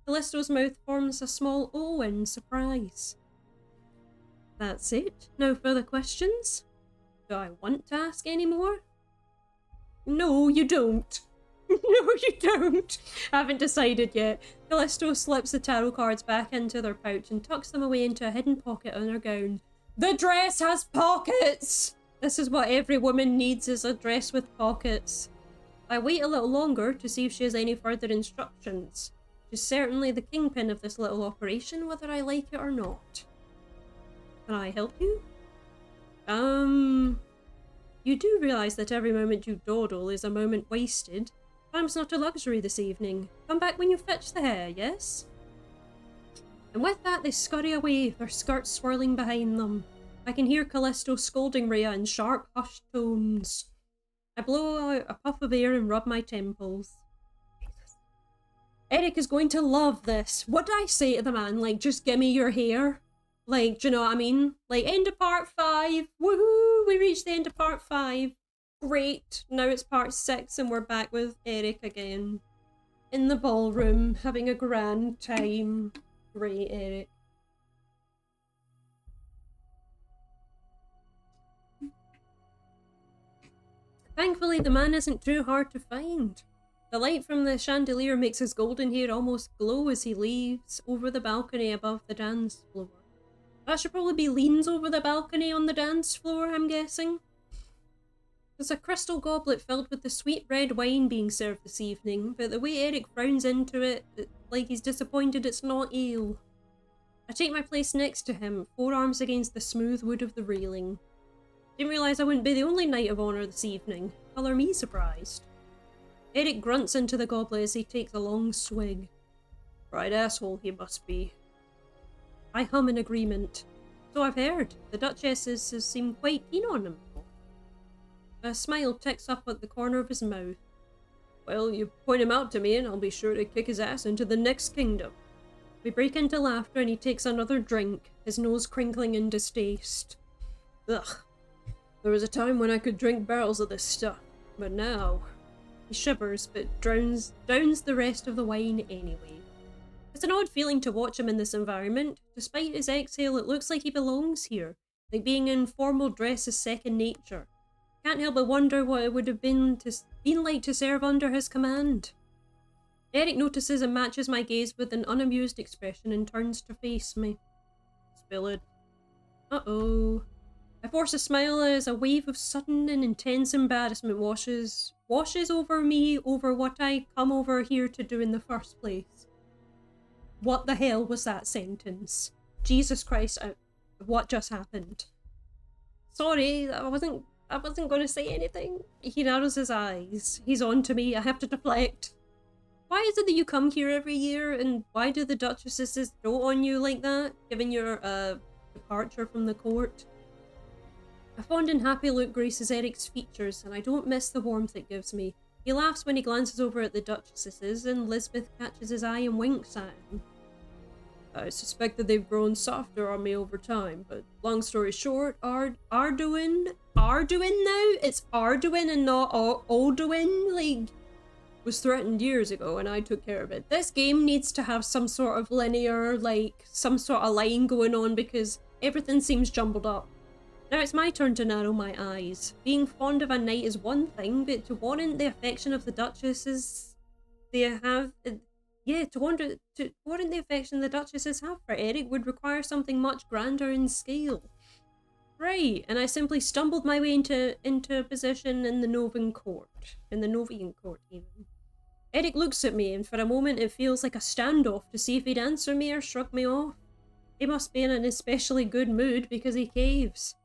Callisto's mouth forms a small O in surprise. That's it? No further questions? Do I want to ask any more? No, you don't. No, you don't. I haven't decided yet. Callisto slips the tarot cards back into their pouch and tucks them away into a hidden pocket on her gown. The dress has pockets! This is what every woman needs, is a dress with pockets. I wait a little longer to see if she has any further instructions. She's certainly the kingpin of this little operation, whether I like it or not. Can I help you? You do realise that every moment you dawdle is a moment wasted. Time's not a luxury this evening. Come back when you fetch the hair, yes? And with that, they scurry away, their skirts swirling behind them. I can hear Callisto scolding Rhea in sharp, hushed tones. I blow out a puff of air and rub my temples. Jesus. Eric is going to love this. What did I say to the man? Like, just give me your hair? Like, do you know what I mean? Like, end of part 5. Woohoo! We reached the end of part 5. Great, now it's part 6 and we're back with Eric again. In the ballroom, having a grand time. Great, Eric. Thankfully, the man isn't too hard to find. The light from the chandelier makes his golden hair almost glow as he leaves over the balcony above the dance floor. That should probably be leans over the balcony on the dance floor, I'm guessing. There's a crystal goblet filled with the sweet red wine being served this evening, but the way Eric frowns into it, it's like he's disappointed it's not ale. I take my place next to him, forearms against the smooth wood of the railing. Didn't realise I wouldn't be the only knight of honour this evening. Colour me surprised. Eric grunts into the goblet as he takes a long swig. Right asshole he must be. I hum in agreement. So I've heard. The duchesses seem quite keen on him. A smile ticks up at the corner of his mouth. Well, you point him out to me and I'll be sure to kick his ass into the next kingdom. We break into laughter and he takes another drink, his nose crinkling in distaste. Ugh. There was a time when I could drink barrels of this stuff, but now... He shivers, but downs the rest of the wine anyway. It's an odd feeling to watch him in this environment. Despite his exhale, it looks like he belongs here, like being in formal dress is second nature. Can't help but wonder what it would have been like to serve under his command. Eric notices and matches my gaze with an unamused expression and turns to face me. Spill it. Uh-oh. I force a smile as a wave of sudden and intense embarrassment washes over me over what I come over here to do in the first place. What the hell was that sentence? Jesus Christ, what just happened? Sorry, I wasn't going to say anything. He narrows his eyes. He's on to me. I have to deflect. Why is it that you come here every year, and why do the duchesses dote on you like that, given your departure from the court? A fond and happy look graces Eric's features, and I don't miss the warmth it gives me. He laughs when he glances over at the duchesses, and Lisbeth catches his eye and winks at him. I suspect that they've grown softer on me over time, but long story short, Arduin now? It's Arduin and not Alduin? Like, was threatened years ago and I took care of it. This game needs to have some sort of linear, like, some sort of line going on because everything seems jumbled up. Now it's my turn to narrow my eyes. Being fond of a knight is one thing, but to warrant the affection of the duchesses to warrant the affection the duchesses have for Eric would require something much grander in scale. Right, and I simply stumbled my way into a position in the Novian court. In the Novian court, even. Eric looks at me, and for a moment it feels like a standoff to see if he'd answer me or shrug me off. He must be in an especially good mood because he caves.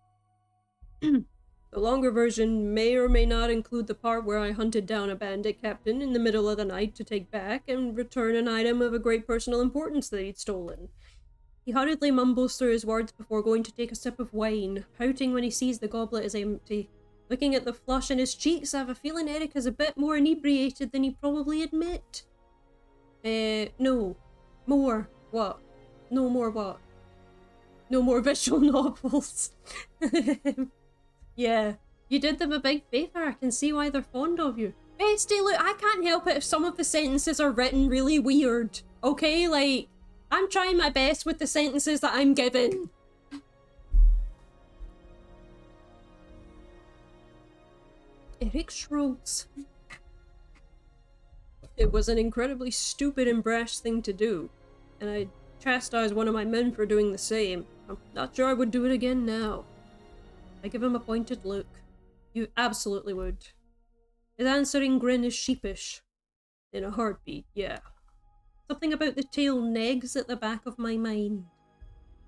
The longer version may or may not include the part where I hunted down a bandit captain in the middle of the night to take back and return an item of a great personal importance that he'd stolen. He hurriedly mumbles through his words before going to take a sip of wine, pouting when he sees the goblet is empty. Looking at the flush in his cheeks, I have a feeling Eric is a bit more inebriated than he'd probably admit. No. More. What? No more what? No more visual novels. Yeah, you did them a big favour. I can see why they're fond of you. Bestie, look, I can't help it if some of the sentences are written really weird. Okay, like, I'm trying my best with the sentences that I'm given. Eric shrugs. It was an incredibly stupid and brash thing to do, and I chastised one of my men for doing the same. I'm not sure I would do it again now. I give him a pointed look. You absolutely would. His answering grin is sheepish. In a heartbeat, yeah. Something about the tail negs at the back of my mind.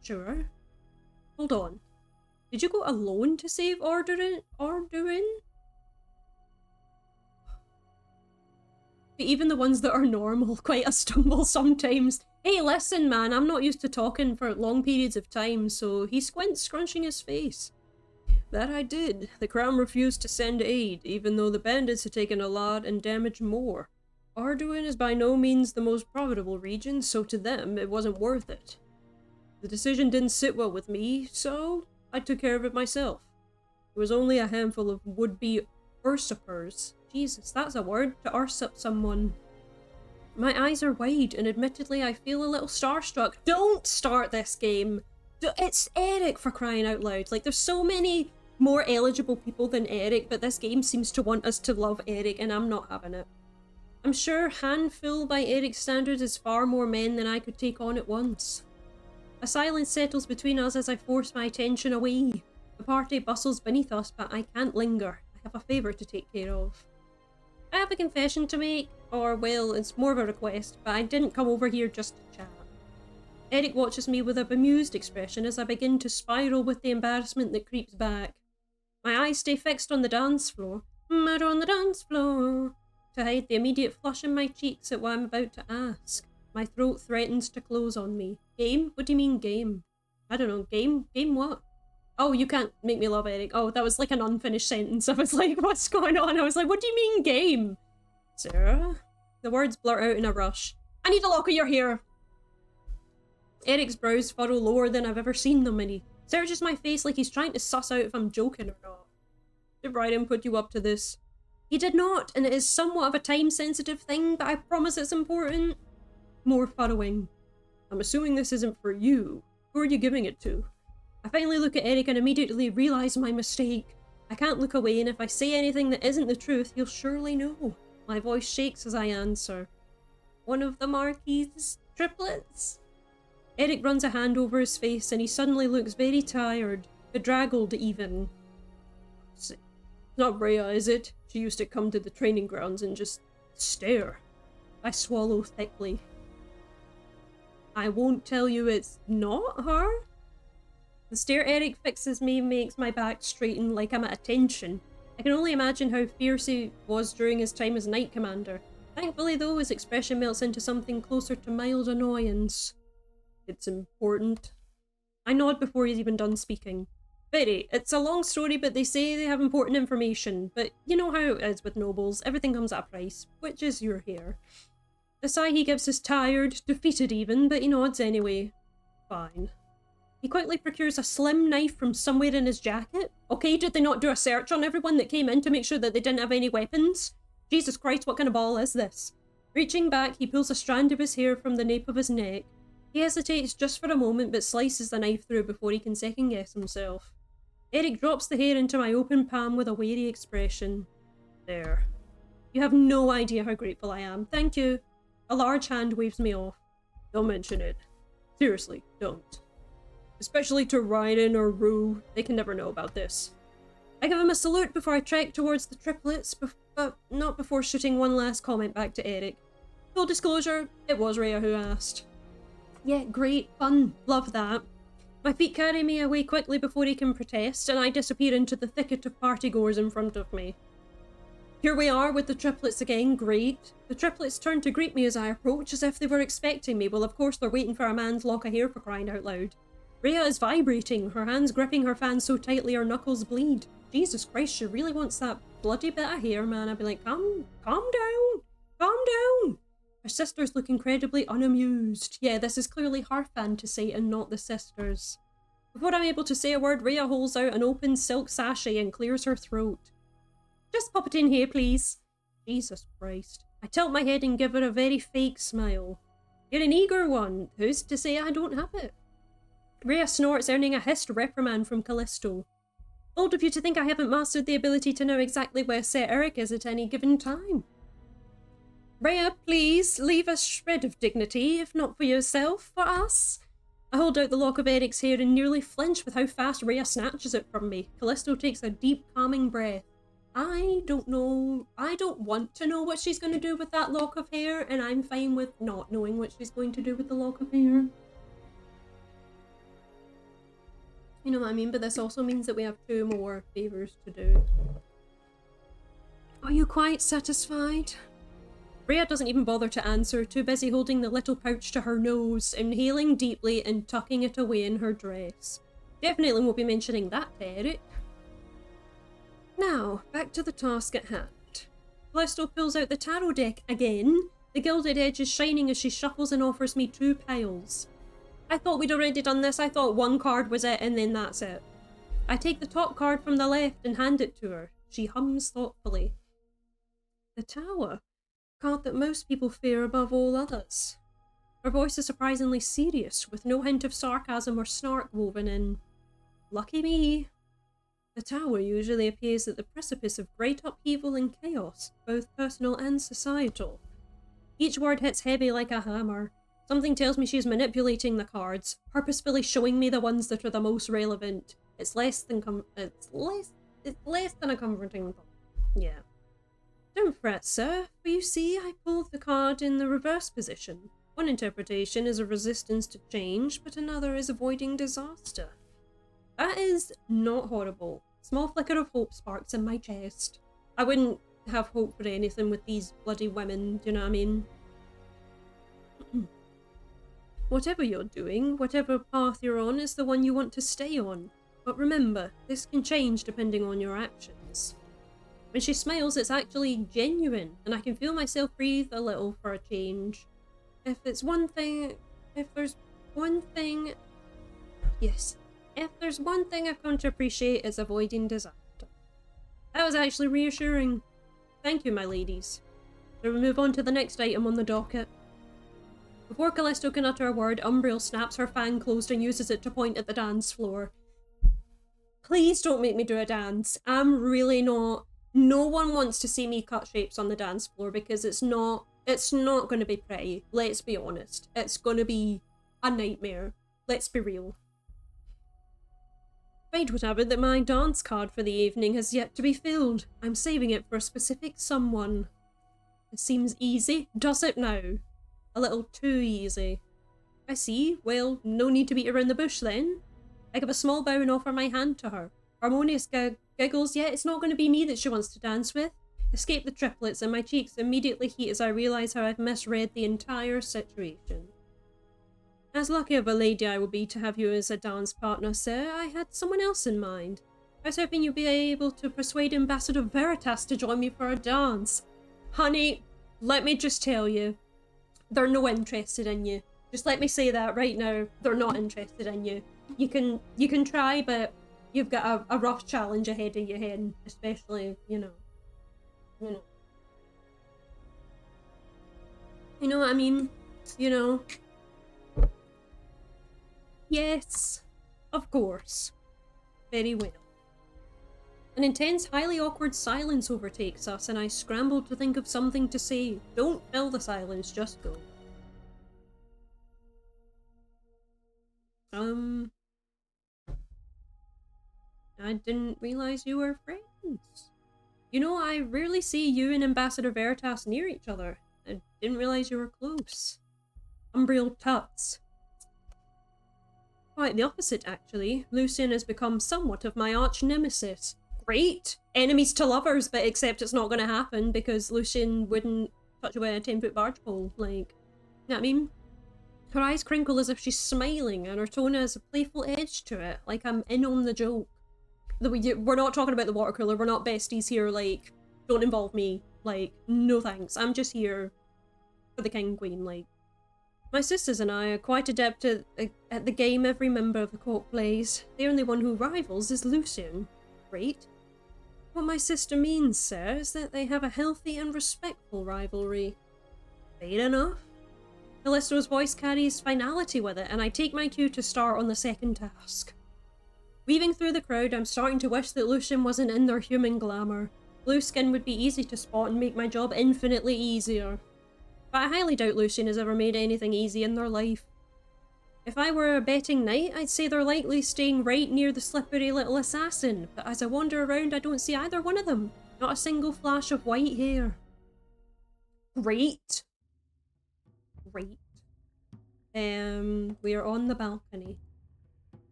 Sure. Hold on. Did you go alone to save Arduin? But even the ones that are normal, quite a stumble sometimes. Hey, listen, man, I'm not used to talking for long periods of time, so he squints, scrunching his face. That I did. The crown refused to send aid, even though the bandits had taken a lot and damaged more. Arduin is by no means the most profitable region, so to them, it wasn't worth it. The decision didn't sit well with me, so I took care of it myself. It was only a handful of would-be Usurpers. Jesus, that's a word, to usurp someone. My eyes are wide, and admittedly I feel a little starstruck. Don't start this game! It's Eric, for crying out loud. Like, there's so many more eligible people than Eric, but this game seems to want us to love Eric, and I'm not having it. I'm sure handful by Eric's standards is far more men than I could take on at once. A silence settles between us as I force my attention away. The party bustles beneath us, but I can't linger. I have a favour to take care of. I have a confession to make, or well, it's more of a request, but I didn't come over here just to chat. Eric watches me with a bemused expression as I begin to spiral with the embarrassment that creeps back. My eyes stay fixed on the dance floor. Murder on the dance floor. To hide the immediate flush in my cheeks at what I'm about to ask. My throat threatens to close on me. Game? What do you mean game? I don't know. Game? Game what? Oh, you can't make me love Eric. Oh, that was like an unfinished sentence. I was like, what's going on? I was like, what do you mean game? Sarah? The words blurt out in a rush. I need a lock of your hair. Eric's brows furrow lower than I've ever seen them, and he searches my face like he's trying to suss out if I'm joking or not. Did Ryan put you up to this? He did not, and it is somewhat of a time-sensitive thing, but I promise it's important. More furrowing. I'm assuming this isn't for you. Who are you giving it to? I finally look at Eric and immediately realise my mistake. I can't look away, and if I say anything that isn't the truth, he'll surely know. My voice shakes as I answer. One of the Marquis's triplets? Eric runs a hand over his face and he suddenly looks very tired, bedraggled even. It's not Rhea, is it? She used to come to the training grounds and just stare. I swallow thickly. I won't tell you it's not her? The stare Eric fixes me makes my back straighten like I'm at attention. I can only imagine how fierce he was during his time as Knight Commander. Thankfully though, his expression melts into something closer to mild annoyance. It's important. I nod before he's even done speaking. Very. It's a long story, but they say they have important information. But you know how it is with nobles. Everything comes at a price. Which is your hair. The sigh he gives is tired, defeated even, but he nods anyway. Fine. He quickly procures a slim knife from somewhere in his jacket. Okay, did they not do a search on everyone that came in to make sure that they didn't have any weapons? Jesus Christ, what kind of ball is this? Reaching back, he pulls a strand of his hair from the nape of his neck. He hesitates just for a moment but slices the knife through before he can second guess himself. Eric drops the hair into my open palm with a wary expression. There. You have no idea how grateful I am. Thank you. A large hand waves me off. Don't mention it. Seriously, don't. Especially to Ryan or Rue. They can never know about this. I give him a salute before I trek towards the triplets, but not before shooting one last comment back to Eric. Full disclosure, it was Rhea who asked. Yeah, great, fun, love that. My feet carry me away quickly before he can protest, and I disappear into the thicket of partygoers in front of me. Here we are with the triplets again, great. The triplets turn to greet me as I approach, as if they were expecting me. Well, of course they're waiting for a man's lock of hair, for crying out loud. Rhea is vibrating, her hands gripping her fan so tightly her knuckles bleed. Jesus Christ, she really wants that bloody bit of hair, man. I'd be like, calm down, calm down. Her sisters look incredibly unamused. Yeah, this is clearly her fantasy and not the sisters. Before I'm able to say a word, Rhea holds out an open silk sachet and clears her throat. Just pop it in here, please. Jesus Christ. I tilt my head and give her a very fake smile. You're an eager one. Who's to say I don't have it? Rhea snorts, earning a hissed reprimand from Callisto. Bold of you to think I haven't mastered the ability to know exactly where Sir Eric is at any given time. Rhea, please, leave a shred of dignity, if not for yourself, for us. I hold out the lock of Eric's hair and nearly flinch with how fast Rhea snatches it from me. Callisto takes a deep, calming breath. I don't know. I don't want to know what she's going to do with that lock of hair, and I'm fine with not knowing what she's going to do with the lock of hair. You know what I mean? But this also means that we have 2 more favours to do. Are you quite satisfied? Rhea doesn't even bother to answer, too busy holding the little pouch to her nose, inhaling deeply and tucking it away in her dress. Definitely won't be mentioning that to Eric. Now, back to the task at hand. Callisto pulls out the tarot deck again, the gilded edges shining as she shuffles and offers me 2 piles. I thought we'd already done this. I thought 1 card was it and then that's it. I take the top card from the left and hand it to her. She hums thoughtfully. The tower. Card that most people fear above all others. Her voice is surprisingly serious, with no hint of sarcasm or snark woven in. Lucky me. The tower usually appears at the precipice of great upheaval and chaos, both personal and societal. Each word hits heavy like a hammer. Something tells me she's manipulating the cards, purposefully showing me the ones that are the most relevant. It's less than a comforting thought. Yeah. Don't fret, sir, for you see, I pulled the card in the reverse position. One interpretation is a resistance to change, but another is avoiding disaster. That is not horrible. Small flicker of hope sparks in my chest. I wouldn't have hope for anything with these bloody women, do you know what I mean? Whatever you're doing, whatever path you're on is the one you want to stay on. But remember, this can change depending on your actions. When she smiles, it's actually genuine, and I can feel myself breathe a little for a change. If there's one thing I've come to appreciate, it's avoiding disaster. That was actually reassuring. Thank you, my ladies. Shall we move on to the next item on the docket? Before Callisto can utter a word, Umbriel snaps her fan closed and uses it to point at the dance floor. Please don't make me do a dance. I'm really not. No one wants to see me cut shapes on the dance floor because it's not going to be pretty. Let's be honest. It's going to be a nightmare. Let's be real. Fate would have it that my dance card for the evening has yet to be filled. I'm saving it for a specific someone. It seems easy, does it now? A little too easy. I see. Well, no need to beat around the bush then. I give a small bow and offer my hand to her. Harmonious giggles, yeah, it's not going to be me that she wants to dance with. Escape the triplets, and my cheeks immediately heat as I realise how I've misread the entire situation. As lucky of a lady I will be to have you as a dance partner, sir, I had someone else in mind. I was hoping you'd be able to persuade Ambassador Veritas to join me for a dance. Honey, let me just tell you, they're no interested in you. Just let me say that right now, they're not interested in you. You can try, but you've got a rough challenge ahead of your head, especially, you know what I mean? You know. Yes, of course. Very well. An intense, highly awkward silence overtakes us, and I scramble to think of something to say. Don't fill the silence, just go. I didn't realize you were friends. You know, I rarely see you and Ambassador Veritas near each other. I didn't realize you were close. Umbriel tuts. Quite the opposite, actually. Lucian has become somewhat of my arch nemesis. Great! Enemies to lovers, but except it's not going to happen because Lucian wouldn't touch away a 10-foot barge pole, like, you know what I mean? Her eyes crinkle as if she's smiling, and her tone has a playful edge to it, like I'm in on the joke. We're not talking about the water cooler, we're not besties here, like, don't involve me, like, no thanks, I'm just here for the king and queen, like. My sisters and I are quite adept at the game every member of the court plays. The only one who rivals is Lucian. Great. What my sister means, sir, is that they have a healthy and respectful rivalry. Fair enough. Callisto's voice carries finality with it, and I take my cue to start on the second task. Weaving through the crowd, I'm starting to wish that Lucian wasn't in their human glamour. Blue skin would be easy to spot and make my job infinitely easier. But I highly doubt Lucian has ever made anything easy in their life. If I were a betting knight, I'd say they're likely staying right near the slippery little assassin, but as I wander around I don't see either one of them. Not a single flash of white hair. Great. Great. We are on the balcony.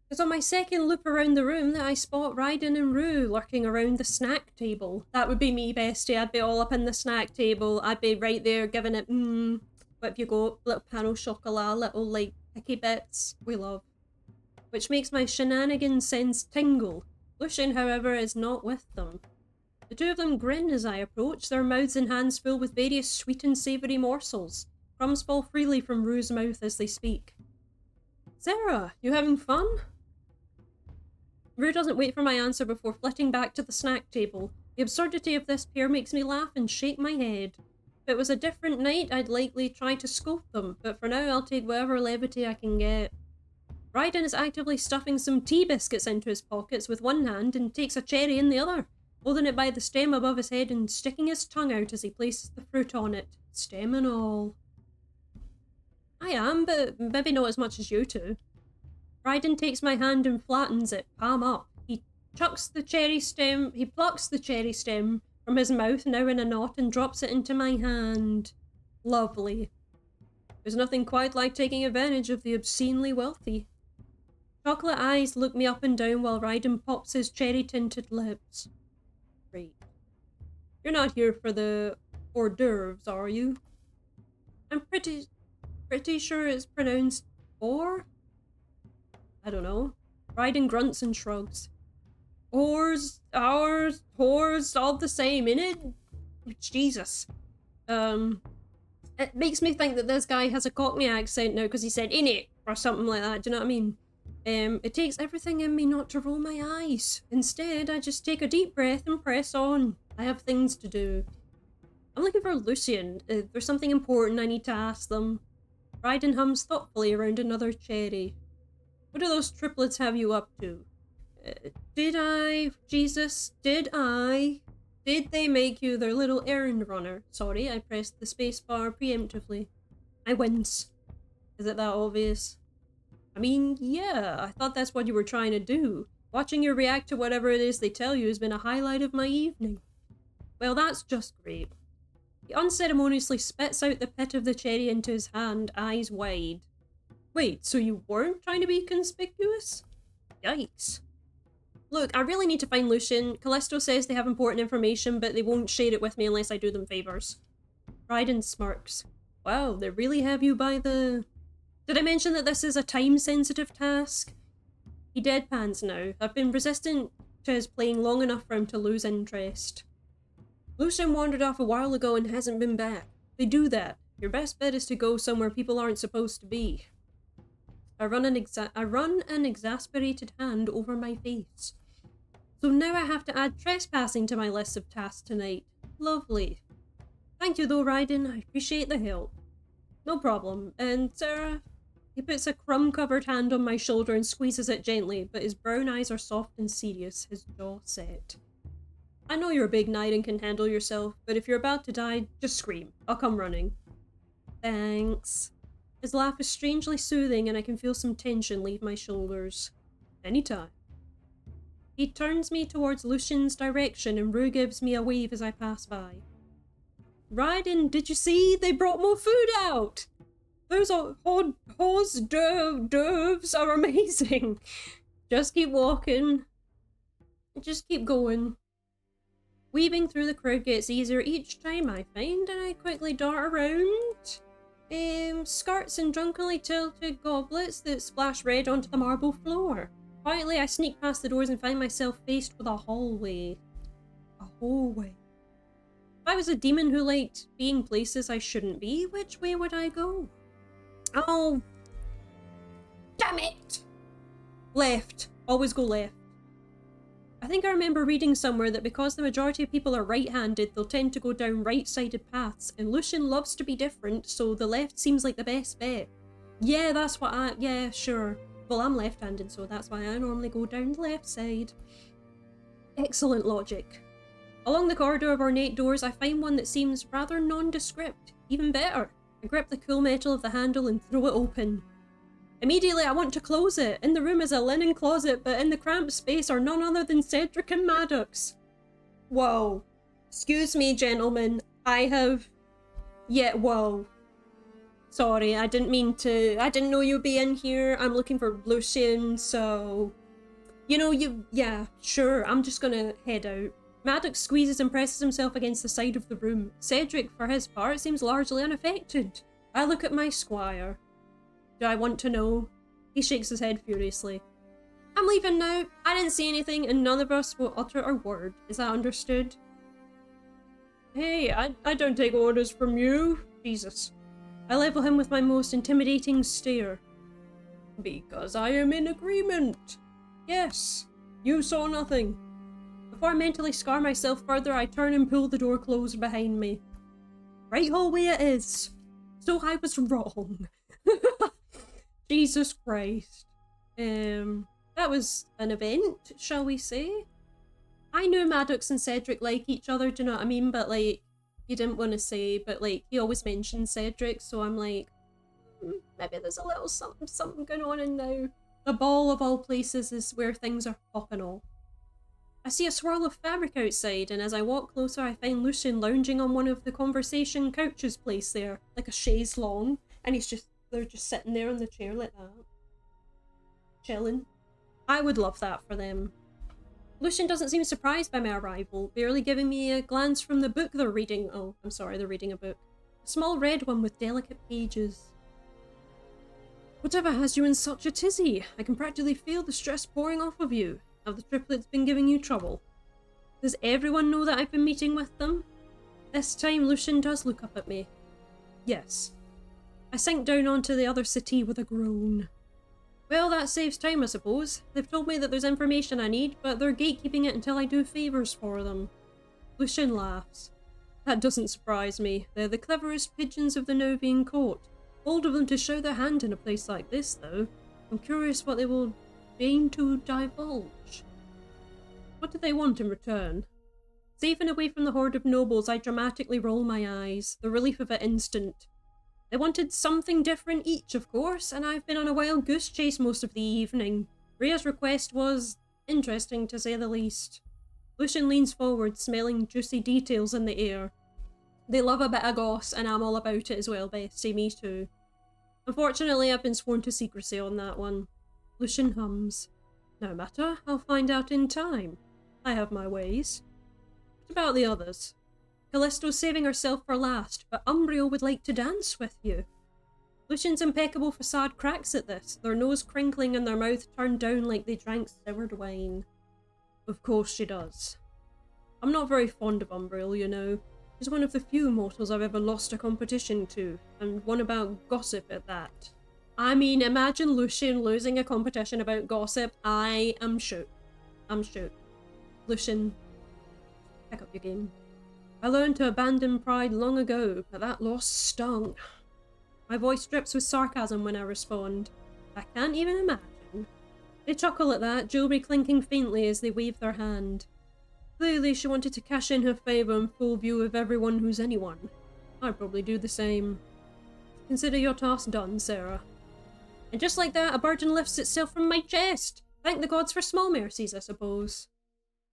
It's on my second loop around the room that I spot Raiden and Rue lurking around the snack table. That would be me, bestie. I'd be all up in the snack table. I'd be right there giving it, what have you got? Little pan au chocolat, little, like, picky bits. We love. Which makes my shenanigan sense tingle. Lucian, however, is not with them. The two of them grin as I approach, their mouths and hands full with various sweet and savoury morsels. Crumbs fall freely from Rue's mouth as they speak. Sarah, you having fun? Rue doesn't wait for my answer before flitting back to the snack table. The absurdity of this pair makes me laugh and shake my head. If it was a different night, I'd likely try to scope them, but for now I'll take whatever levity I can get. Ryden is actively stuffing some tea biscuits into his pockets with one hand and takes a cherry in the other, holding it by the stem above his head and sticking his tongue out as he places the fruit on it, stem and all. I am, but maybe not as much as you two. Ryden takes my hand and flattens it, palm up. He plucks the cherry stem from his mouth, now in a knot, and drops it into my hand. Lovely. There's nothing quite like taking advantage of the obscenely wealthy. Chocolate eyes look me up and down while Ryden pops his cherry-tinted lips. Great. You're not here for the hors d'oeuvres, are you? I'm pretty sure it's pronounced or? I don't know. Ryden grunts and shrugs. Whores, ours, whores, all the same, innit? Jesus. It makes me think that this guy has a Cockney accent now because he said innit or something like that, do you know what I mean? It takes everything in me not to roll my eyes. Instead, I just take a deep breath and press on. I have things to do. I'm looking for Lucian. There's something important I need to ask them. Ryden hums thoughtfully around another cherry. What do those triplets have you up to? Did they make you their little errand runner? Sorry, I pressed the space bar preemptively. I wince. Is it that obvious? I mean, yeah, I thought that's what you were trying to do. Watching you react to whatever it is they tell you has been a highlight of my evening. Well, that's just great. He unceremoniously spits out the pit of the cherry into his hand, eyes wide. Wait, so you weren't trying to be conspicuous? Yikes. Look, I really need to find Lucian. Callisto says they have important information, but they won't share it with me unless I do them favours. Ryden smirks. Wow, they really have you by the... Did I mention that this is a time-sensitive task? He deadpans now. I've been resistant to his playing long enough for him to lose interest. Lucian wandered off a while ago and hasn't been back. They do that. Your best bet is to go somewhere people aren't supposed to be. I run an exasperated hand over my face. So now I have to add trespassing to my list of tasks tonight. Lovely. Thank you though, Ryden. I appreciate the help. No problem. And Sarah? He puts a crumb-covered hand on my shoulder and squeezes it gently, but his brown eyes are soft and serious, his jaw set. I know you're a big knight and can handle yourself, but if you're about to die, just scream. I'll come running. Thanks. His laugh is strangely soothing and I can feel some tension leave my shoulders. Anytime. He turns me towards Lucian's direction and Rue gives me a wave as I pass by. Ryden, did you see? They brought more food out! Those hors d'oeuvres are amazing. Just keep walking. Just keep going. Weaving through the crowd gets easier each time I find, and I quickly dart around. Skirts and drunkenly tilted goblets that splash red onto the marble floor. Quietly, I sneak past the doors and find myself faced with a hallway. A hallway. If I was a demon who liked being places I shouldn't be, which way would I go? Oh, damn it! Left. Always go left. I think I remember reading somewhere that because the majority of people are right-handed, they'll tend to go down right-sided paths, and Lucian loves to be different, so the left seems like the best bet. Yeah, that's what yeah, sure. Well, I'm left-handed, so that's why I normally go down the left side. Excellent logic. Along the corridor of ornate doors, I find one that seems rather nondescript. Even better. I grip the cool metal of the handle and throw it open. Immediately, I want to close it. In the room is a linen closet, but in the cramped space are none other than Cedric and Maddox. Whoa. Excuse me, gentlemen. I have... Yeah, whoa. Sorry, I didn't know you'd be in here. I'm looking for Lucian, so... You know, yeah, sure, I'm just gonna head out. Maddox squeezes and presses himself against the side of the room. Cedric, for his part, seems largely unaffected. I look at my squire. Do I want to know? He shakes his head furiously. I'm leaving now. I didn't see anything and none of us will utter a word. Is that understood? Hey, I don't take orders from you. Jesus. I level him with my most intimidating stare. Because I am in agreement. Yes. You saw nothing. Before I mentally scar myself further, I turn and pull the door closed behind me. Right hallway it is. So I was wrong. Jesus Christ. That was an event, shall we say? I knew Maddox and Cedric like each other, do you know what I mean? But like, he didn't want to say, but like, he always mentioned Cedric, so I'm like, maybe there's a little something going on, and now the ball of all places is where things are popping off. I see a swirl of fabric outside, and as I walk closer, I find Lucian lounging on one of the conversation couches placed there, like a chaise longue, and they're just sitting there in the chair like that. Chilling. I would love that for them. Lucian doesn't seem surprised by my arrival, barely giving me a glance from the book they're reading. Oh, I'm sorry, they're reading a book. A small red one with delicate pages. Whatever has you in such a tizzy? I can practically feel the stress pouring off of you. Have the triplets been giving you trouble? Does everyone know that I've been meeting with them? This time Lucian does look up at me. Yes. I sink down onto the other settee with a groan. Well, that saves time, I suppose. They've told me that there's information I need, but they're gatekeeping it until I do favours for them. Lucian laughs. That doesn't surprise me. They're the cleverest pigeons of the Novian court. Bold of them to show their hand in a place like this, though. I'm curious what they will deign to divulge. What do they want in return? Safe and away from the horde of nobles, I dramatically roll my eyes, the relief of it instant. They wanted something different each, of course, and I've been on a wild goose chase most of the evening. Rhea's request was interesting, to say the least. Lucian leans forward, smelling juicy details in the air. They love a bit of goss, and I'm all about it as well, Bessie, me too. Unfortunately, I've been sworn to secrecy on that one. Lucian hums. No matter, I'll find out in time. I have my ways. What about the others? Callisto's saving herself for last, but Umbrio would like to dance with you. Lucian's impeccable facade cracks at this, their nose crinkling and their mouth turned down like they drank soured wine. Of course she does. I'm not very fond of Umbrio, you know. She's one of the few mortals I've ever lost a competition to, and one about gossip at that. I mean, imagine Lucian losing a competition about gossip. I am shook. I'm shook. Lucian, pick up your game. I learned to abandon pride long ago, but that loss stung. My voice drips with sarcasm when I respond. I can't even imagine. They chuckle at that, jewellery clinking faintly as they wave their hand. Clearly she wanted to cash in her favour in full view of everyone who's anyone. I'd probably do the same. Consider your task done, Sarah. And just like that, a burden lifts itself from my chest. Thank the gods for small mercies, I suppose.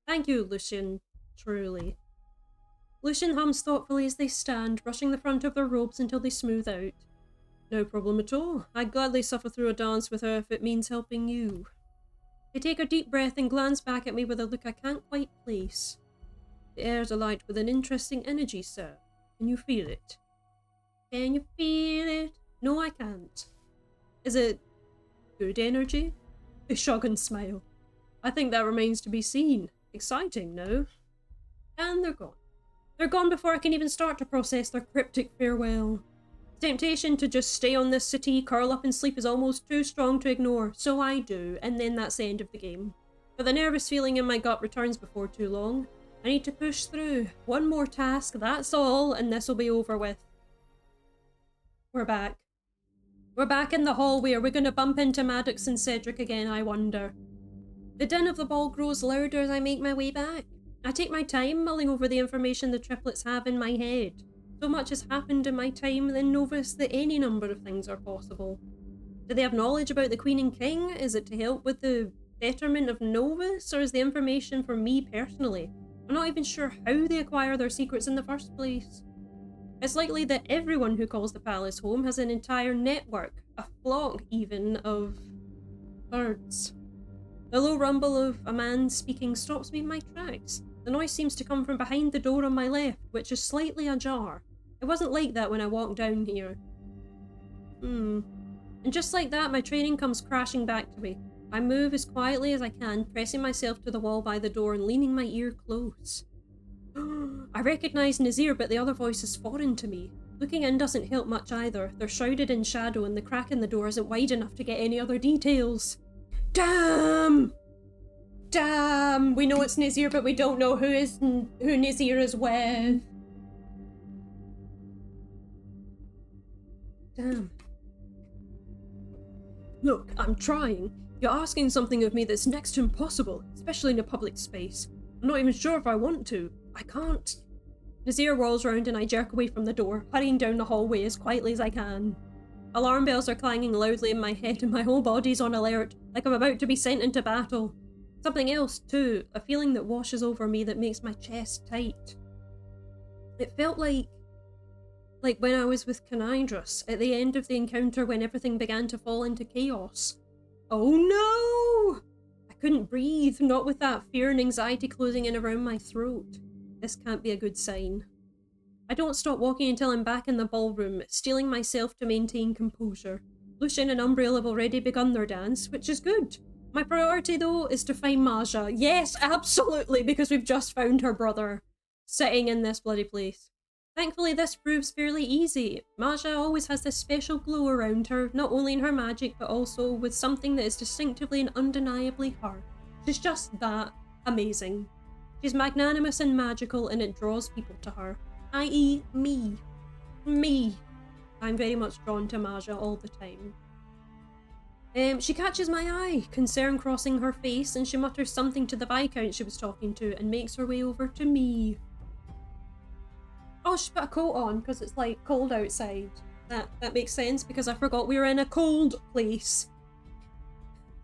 Thank you, Lucian. Truly. Lucian hums thoughtfully as they stand, brushing the front of their robes until they smooth out. No problem at all. I'd gladly suffer through a dance with her if it means helping you. They take a deep breath and glance back at me with a look I can't quite place. The air's alight with an interesting energy, sir. Can you feel it? Can you feel it? No, I can't. Is it good energy? They shrug and smile. I think that remains to be seen. Exciting, no? And they're gone. They're gone before I can even start to process their cryptic farewell. The temptation to just stay on this city, curl up and sleep is almost too strong to ignore, so I do, and then that's the end of the game. But the nervous feeling in my gut returns before too long. I need to push through. One more task, that's all, and this'll be over with. We're back. We're back in the hallway. Are we going to bump into Maddox and Cedric again, I wonder? The din of the ball grows louder as I make my way back. I take my time mulling over the information the triplets have in my head. So much has happened in my time in Novoth that any number of things are possible. Do they have knowledge about the Queen and King? Is it to help with the betterment of Novoth, or is the information for me personally? I'm not even sure how they acquire their secrets in the first place. It's likely that everyone who calls the palace home has an entire network, a flock even, of birds. The low rumble of a man speaking stops me in my tracks. The noise seems to come from behind the door on my left, which is slightly ajar. It wasn't like that when I walked down here. And just like that, my training comes crashing back to me. I move as quietly as I can, pressing myself to the wall by the door and leaning my ear close. I recognise Nazir, but the other voice is foreign to me. Looking in doesn't help much either. They're shrouded in shadow and the crack in the door isn't wide enough to get any other details. Damn! Damn! We know it's Nazir, but we don't know who Nazir is with. Damn. Look, I'm trying. You're asking something of me that's next to impossible, especially in a public space. I'm not even sure if I want to. I can't. Nazir whirls round and I jerk away from the door, hurrying down the hallway as quietly as I can. Alarm bells are clanging loudly in my head and my whole body's on alert, like I'm about to be sent into battle. Something else, too, a feeling that washes over me that makes my chest tight. It felt like when I was with Canidrus at the end of the encounter when everything began to fall into chaos. Oh no! I couldn't breathe, not with that fear and anxiety closing in around my throat. This can't be a good sign. I don't stop walking until I'm back in the ballroom, steeling myself to maintain composure. Lucian and Umbriel have already begun their dance, which is good. My priority, though, is to find Maja. Yes, absolutely, because we've just found her brother, sitting in this bloody place. Thankfully, this proves fairly easy. Maja always has this special glow around her, not only in her magic, but also with something that is distinctively and undeniably her. She's just that amazing. She's magnanimous and magical, and it draws people to her. I.e. me. Me. I'm very much drawn to Maja all the time. She catches my eye, concern crossing her face, and she mutters something to the Viscount she was talking to and makes her way over to me. Oh, she put a coat on because it's like cold outside. That makes sense because I forgot we were in a cold place.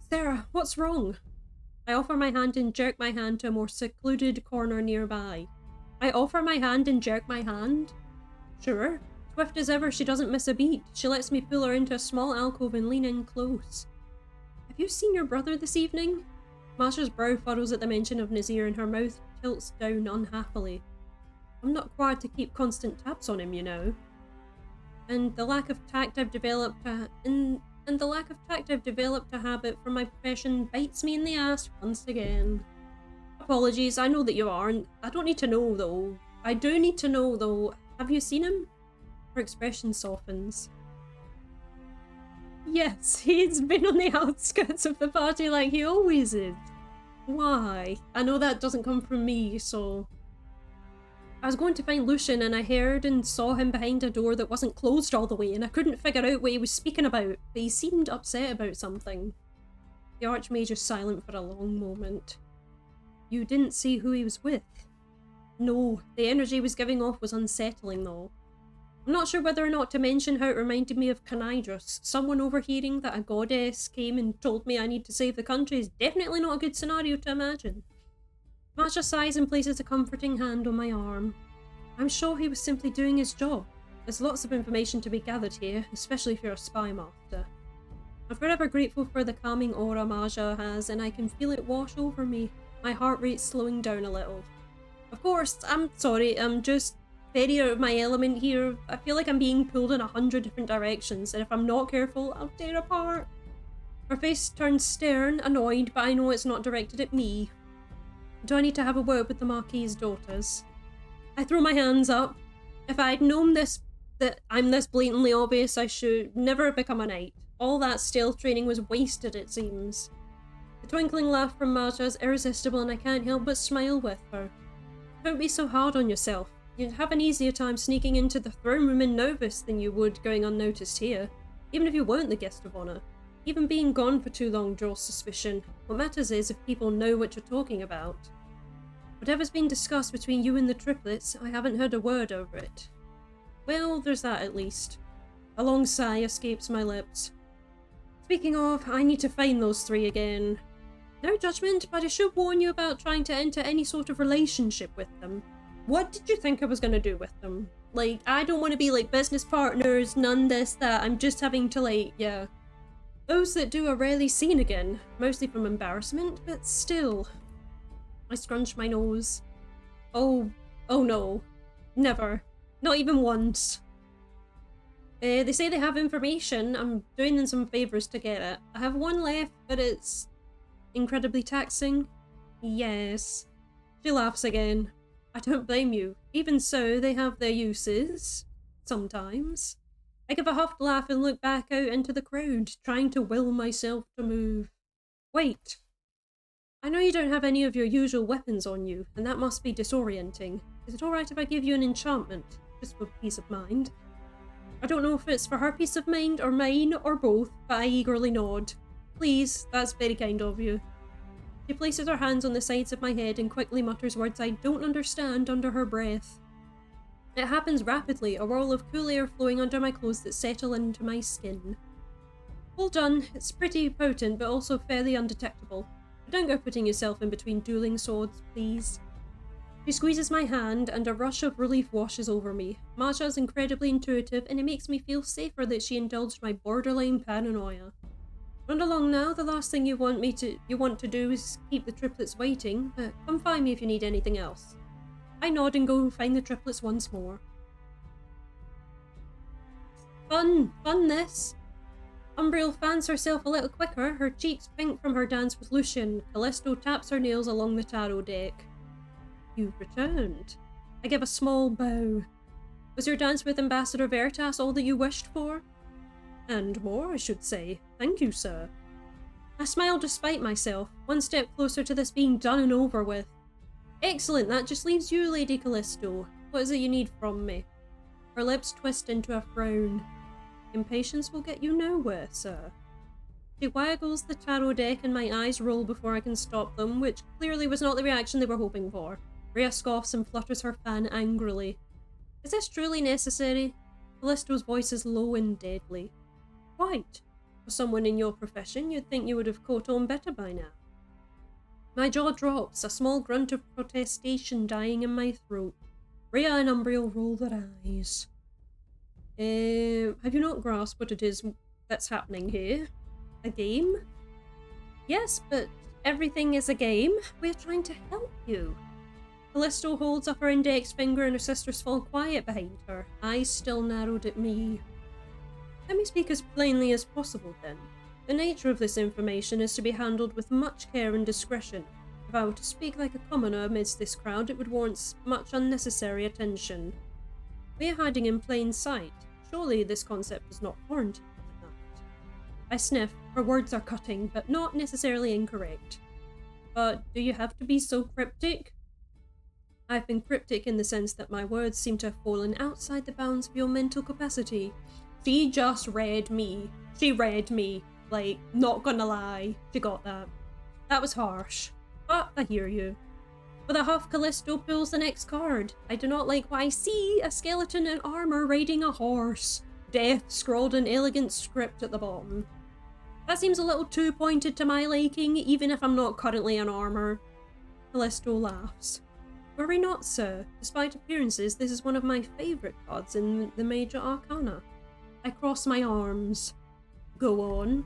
Sarah, what's wrong? I offer my hand and jerk my hand to a more secluded corner nearby. I offer my hand and jerk my hand? Sure. Swift as ever, she doesn't miss a beat. She lets me pull her into a small alcove and lean in close. Have you seen your brother this evening? Masha's brow furrows at the mention of Nazir and her mouth tilts down unhappily. I'm not required to keep constant taps on him, you know. And the lack of tact I've developed a habit from my profession bites me in the ass once again. Apologies, I know that you aren't. I don't need to know though. I do need to know though. Have you seen him? Her expression softens. Yes, he's been on the outskirts of the party like he always is. Why? I know that doesn't come from me, so... I was going to find Lucian and I heard and saw him behind a door that wasn't closed all the way and I couldn't figure out what he was speaking about, but he seemed upset about something. The Archmage is silent for a long moment. You didn't see who he was with? No, the energy he was giving off was unsettling though. I'm not sure whether or not to mention how it reminded me of Canidrus. Someone overhearing that a goddess came and told me I need to save the country is definitely not a good scenario to imagine. Masha sighs and places a comforting hand on my arm. I'm sure he was simply doing his job. There's lots of information to be gathered here, especially if you're a spy master. I'm forever grateful for the calming aura Maja has, and I can feel it wash over me, my heart rate slowing down a little. Of course, I'm sorry, I'm just very out of my element here. I feel like I'm being pulled in 100 different directions, and if I'm not careful, I'll tear apart. Her face turns stern, annoyed, but I know it's not directed at me. Do I need to have a word with the Marquis's daughters? I throw my hands up. If I'd known that I'm this blatantly obvious, I should never have become a knight. All that stealth training was wasted, it seems. The twinkling laugh from Maja is irresistible and I can't help but smile with her. Don't be so hard on yourself. You'd have an easier time sneaking into the throne room in Novoth than you would going unnoticed here, even if you weren't the guest of honour. Even being gone for too long draws suspicion. What matters is if people know what you're talking about. Whatever's been discussed between you and the triplets, I haven't heard a word over it. Well, there's that at least. A long sigh escapes my lips. Speaking of, I need to find those three again. No judgment, but I should warn you about trying to enter any sort of relationship with them. What did you think I was going to do with them? Like, I don't want to be like business partners, none this, that. I'm just having to like, yeah. Those that do are rarely seen again, mostly from embarrassment, but still. I scrunch my nose. Oh no. Never. Not even once. They say they have information. I'm doing them some favours to get it. I have one left, but it's incredibly taxing. Yes. She laughs again. I don't blame you. Even so, they have their uses. Sometimes. I give a huffed laugh and look back out into the crowd, trying to will myself to move. Wait. I know you don't have any of your usual weapons on you, and that must be disorienting. Is it alright if I give you an enchantment? Just for peace of mind. I don't know if it's for her peace of mind, or mine, or both, but I eagerly nod. Please, that's very kind of you. She places her hands on the sides of my head and quickly mutters words I don't understand under her breath. It happens rapidly, a whirl of cool air flowing under my clothes that settle into my skin. Well done, it's pretty potent, but also fairly undetectable. But don't go putting yourself in between dueling swords, please. She squeezes my hand, and a rush of relief washes over me. Masha's incredibly intuitive, and it makes me feel safer that she indulged my borderline paranoia. Run along now, the last thing you want to do is keep the triplets waiting, but come find me if you need anything else. I nod and go find the triplets once more. Fun this. Umbriel fans herself a little quicker, her cheeks pink from her dance with Lucian. Callisto taps her nails along the tarot deck. You've returned. I give a small bow. Was your dance with Ambassador Veritas all that you wished for? And more, I should say. Thank you, sir. I smile despite myself, one step closer to this being done and over with. Excellent, that just leaves you, Lady Callisto. What is it you need from me? Her lips twist into a frown. Impatience will get you nowhere, sir. She waggles the tarot deck and my eyes roll before I can stop them, which clearly was not the reaction they were hoping for. Rhea scoffs and flutters her fan angrily. Is this truly necessary? Callisto's voice is low and deadly. Quite. For someone in your profession, you'd think you would have caught on better by now. My jaw drops, a small grunt of protestation dying in my throat. Rhea and Umbriel roll their eyes. Have you not grasped what it is that's happening here? A game? Yes, but everything is a game. We're trying to help you. Callisto holds up her index finger and her sisters fall quiet behind her, eyes still narrowed at me. Let me speak as plainly as possible then. The nature of this information is to be handled with much care and discretion. If I were to speak like a commoner amidst this crowd, it would warrant much unnecessary attention. We are hiding in plain sight. Surely this concept is not foreign to you. I sniff. Her words are cutting, but not necessarily incorrect. But do you have to be so cryptic? I've been cryptic in the sense that my words seem to have fallen outside the bounds of your mental capacity. She just read me. She read me. Like, not gonna lie. She got that. That was harsh. But I hear you. With a huff, Callisto pulls the next card. I do not like what I see. A skeleton in armor riding a horse. Death scrawled in elegant script at the bottom. That seems a little too pointed to my liking, even if I'm not currently in armor. Callisto laughs. Worry not, sir. Despite appearances, this is one of my favourite cards in the Major Arcana. I cross my arms. Go on.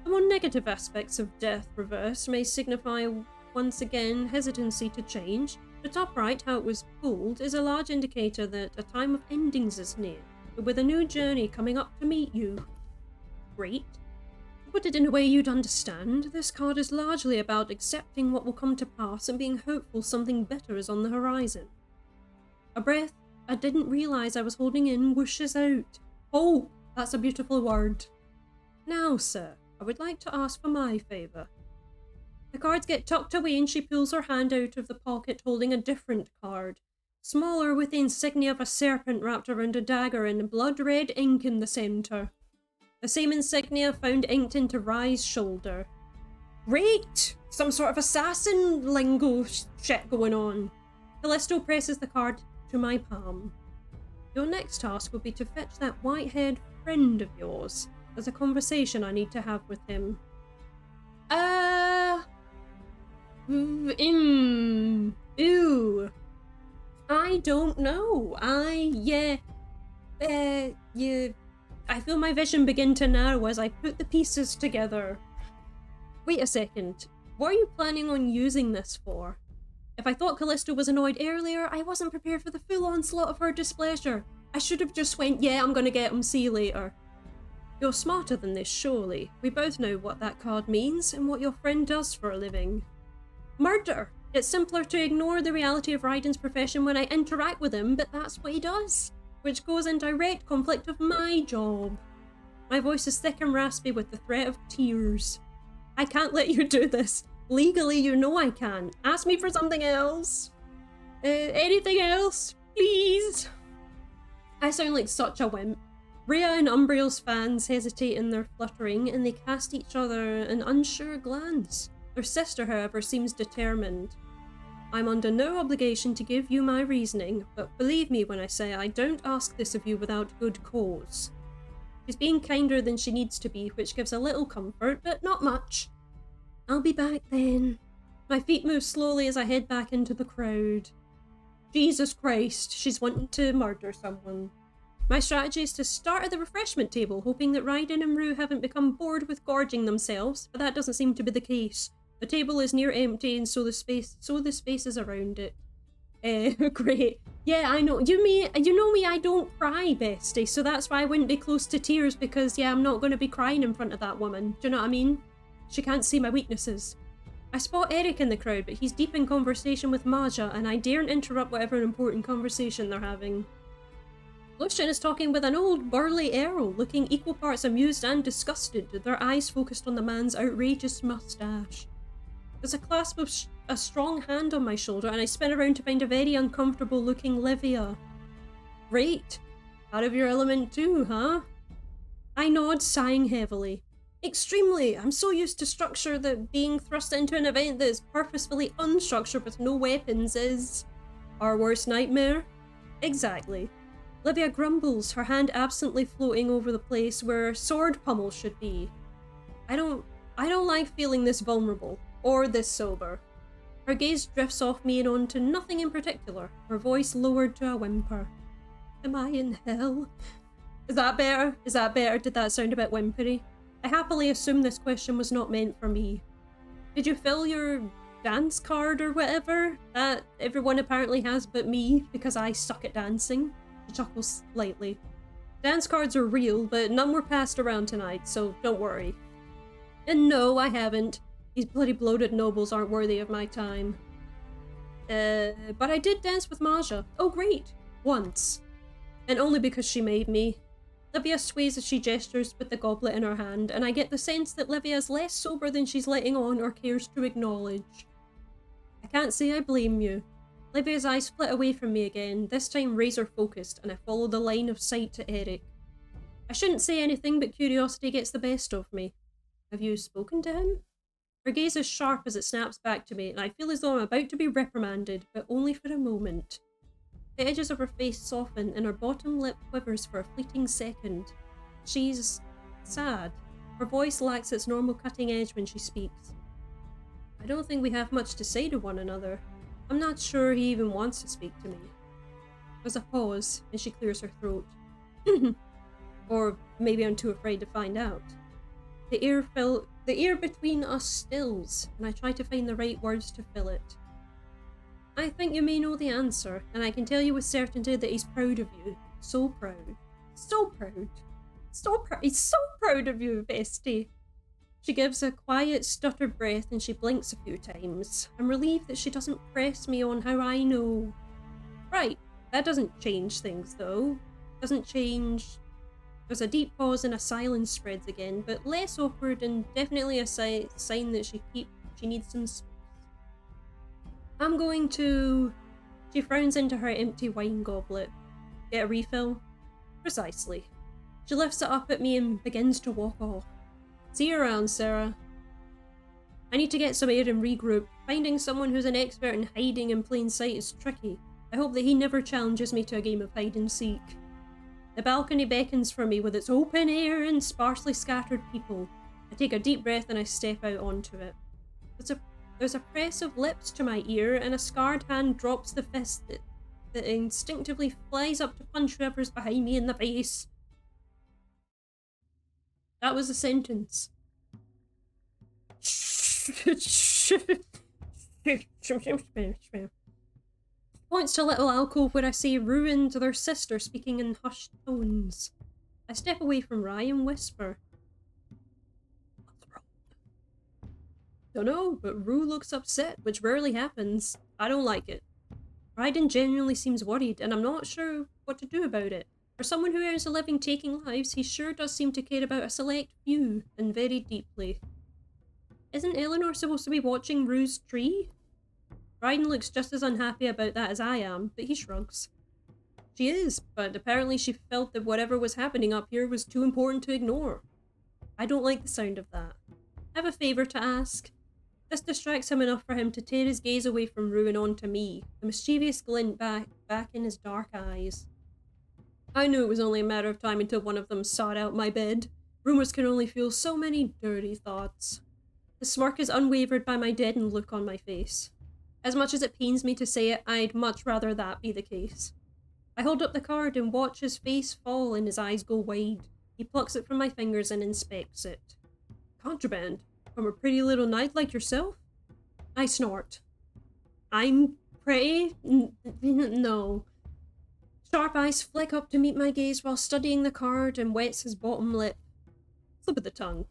The more negative aspects of Death Reverse may signify, once again, hesitancy to change. The top right, how it was pulled, is a large indicator that a time of endings is near, but with a new journey coming up to meet you. Great. To put it in a way you'd understand, this card is largely about accepting what will come to pass and being hopeful something better is on the horizon. A breath I didn't realise I was holding in whooshes out. Hope! That's a beautiful word. Now, sir, I would like to ask for my favour. The cards get tucked away and she pulls her hand out of the pocket holding a different card. Smaller, with the insignia of a serpent wrapped around a dagger and blood-red ink in the centre. The same insignia found inked into Rye's shoulder. Great! Some sort of assassin lingo shit going on. Callisto presses the card to my palm. Your next task will be to fetch that white-haired friend of yours. There's a conversation I need to have with him. Ooh. I don't know. I feel my vision begin to narrow as I put the pieces together. Wait a second. What are you planning on using this for? If I thought Callisto was annoyed earlier, I wasn't prepared for the full onslaught of her displeasure. I should have just went, yeah, I'm gonna get him, see you later. You're smarter than this, surely. We both know what that card means and what your friend does for a living. Murder! It's simpler to ignore the reality of Raiden's profession when I interact with him, but that's what he does, which goes in direct conflict of my job. My voice is thick and raspy with the threat of tears. I can't let you do this. Legally, you know I can. Ask me for something else. Anything else? Please? I sound like such a wimp. Rhea and Umbriel's fans hesitate in their fluttering, and they cast each other an unsure glance. Their sister, however, seems determined. I'm under no obligation to give you my reasoning, but believe me when I say I don't ask this of you without good cause. She's being kinder than she needs to be, which gives a little comfort, but not much. I'll be back then. My feet move slowly as I head back into the crowd. Jesus Christ, she's wanting to murder someone. My strategy is to start at the refreshment table, hoping that Raiden and Rue haven't become bored with gorging themselves, but that doesn't seem to be the case. The table is near empty, and so the spaces around it. Great. Yeah, I know. You know me, I don't cry, bestie, so that's why I wouldn't be close to tears, because, yeah, I'm not going to be crying in front of that woman. Do you know what I mean? She can't see my weaknesses. I spot Eric in the crowd, but he's deep in conversation with Maja, and I daren't interrupt whatever important conversation they're having. Lucian is talking with an old burly Earl, looking equal parts amused and disgusted, their eyes focused on the man's outrageous mustache. There's a clasp of a strong hand on my shoulder, and I spin around to find a very uncomfortable looking Livia. Great. Out of your element too, huh? I nod, sighing heavily. Extremely. I'm so used to structure that being thrust into an event that is purposefully unstructured with no weapons is our worst nightmare. Exactly. Livia grumbles, her hand absently floating over the place where sword pummel should be. I don't like feeling this vulnerable, or this sober. Her gaze drifts off me and on to nothing in particular, her voice lowered to a whimper. Am I in hell? Is that better? Is that better? Did that sound a bit whimpery? I happily assume this question was not meant for me. Did you fill your dance card or whatever that everyone apparently has but me, because I suck at dancing? She chuckles slightly. Dance cards are real, but none were passed around tonight, so don't worry. And no, I haven't. These bloody bloated nobles aren't worthy of my time. But I did dance with Maja. Oh great! Once. And only because she made me. Livia sways as she gestures with the goblet in her hand, and I get the sense that Livia is less sober than she's letting on or cares to acknowledge. I can't say I blame you. Livia's eyes flit away from me again, this time razor focused, and I follow the line of sight to Eric. I shouldn't say anything, but curiosity gets the best of me. Have you spoken to him? Her gaze is sharp as it snaps back to me, and I feel as though I'm about to be reprimanded, but only for a moment. The edges of her face soften, and her bottom lip quivers for a fleeting second. She's sad. Her voice lacks its normal cutting edge when she speaks. I don't think we have much to say to one another. I'm not sure he even wants to speak to me. There's a pause, and she clears her throat. Or maybe I'm too afraid to find out. The air between us stills, and I try to find the right words to fill it. I think you may know the answer, and I can tell you with certainty that he's proud of you. So proud. So proud. So proud. He's so proud of you, bestie. She gives a quiet, stuttered breath and she blinks a few times. I'm relieved that she doesn't press me on how I know. Right, that doesn't change things though. Doesn't change... There's a deep pause and a silence spreads again, but less awkward and definitely a sign that she needs some space. I'm going to... She frowns into her empty wine goblet. Get a refill? Precisely. She lifts it up at me and begins to walk off. See you around, Sarah. I need to get some air and regroup. Finding someone who's an expert in hiding in plain sight is tricky. I hope that he never challenges me to a game of hide and seek. The balcony beckons for me with its open air and sparsely scattered people. I take a deep breath and I step out onto it. There's a press of lips to my ear, and a scarred hand drops the fist that instinctively flies up to punch whoever's behind me in the face. That was a sentence. Points to a little alcove where I see Rue and their sister speaking in hushed tones. I step away from Rye and whisper. What's wrong? Dunno, but Rue looks upset, which rarely happens. I don't like it. Raiden genuinely seems worried, and I'm not sure what to do about it. For someone who earns a living taking lives, he sure does seem to care about a select few, and very deeply. Isn't Eleanor supposed to be watching Rue's tree? Ryden looks just as unhappy about that as I am, but he shrugs. She is, but apparently she felt that whatever was happening up here was too important to ignore. I don't like the sound of that. I have a favour to ask. This distracts him enough for him to tear his gaze away from Rue and onto me, the mischievous glint back in his dark eyes. I knew it was only a matter of time until one of them sought out my bed. Rumours can only fuel so many dirty thoughts. The smirk is unwavered by my deadened look on my face. As much as it pains me to say it, I'd much rather that be the case. I hold up the card and watch his face fall and his eyes go wide. He plucks it from my fingers and inspects it. Contraband? From a pretty little knight like yourself? I snort. I'm pretty? No. Sharp eyes flick up to meet my gaze while studying the card and wets his bottom lip. Slip of the tongue.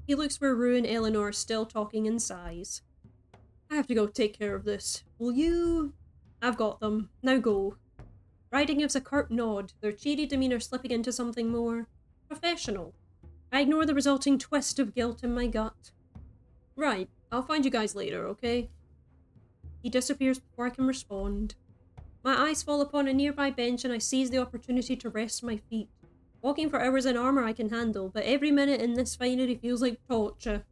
He looks where Rue and Eleanor are still talking and sighs. I have to go take care of this. Will you? I've got them. Now go. Ryden gives a curt nod, their cheery demeanour slipping into something more professional. I ignore the resulting twist of guilt in my gut. Right, I'll find you guys later, okay? He disappears before I can respond. My eyes fall upon a nearby bench and I seize the opportunity to rest my feet. Walking for hours in armour I can handle, but every minute in this finery feels like torture.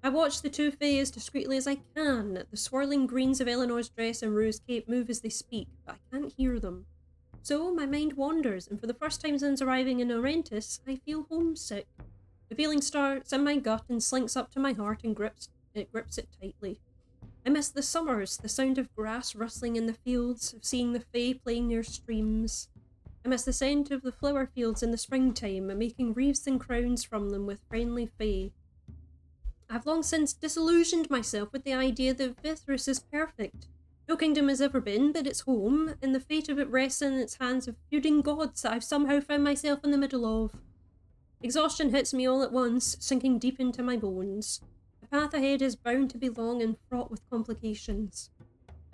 I watch the two fae as discreetly as I can. The swirling greens of Eleanor's dress and Rue's cape move as they speak, but I can't hear them. So my mind wanders, and for the first time since arriving in Errantus, I feel homesick. The feeling starts in my gut and slinks up to my heart and grips it tightly. I miss the summers, the sound of grass rustling in the fields, of seeing the fae playing near streams. I miss the scent of the flower fields in the springtime and making wreaths and crowns from them with friendly fae. I've long since disillusioned myself with the idea that Vithris is perfect. No kingdom has ever been, but it's home, and the fate of it rests in its hands of feuding gods that I've somehow found myself in the middle of. Exhaustion hits me all at once, sinking deep into my bones. The path ahead is bound to be long and fraught with complications.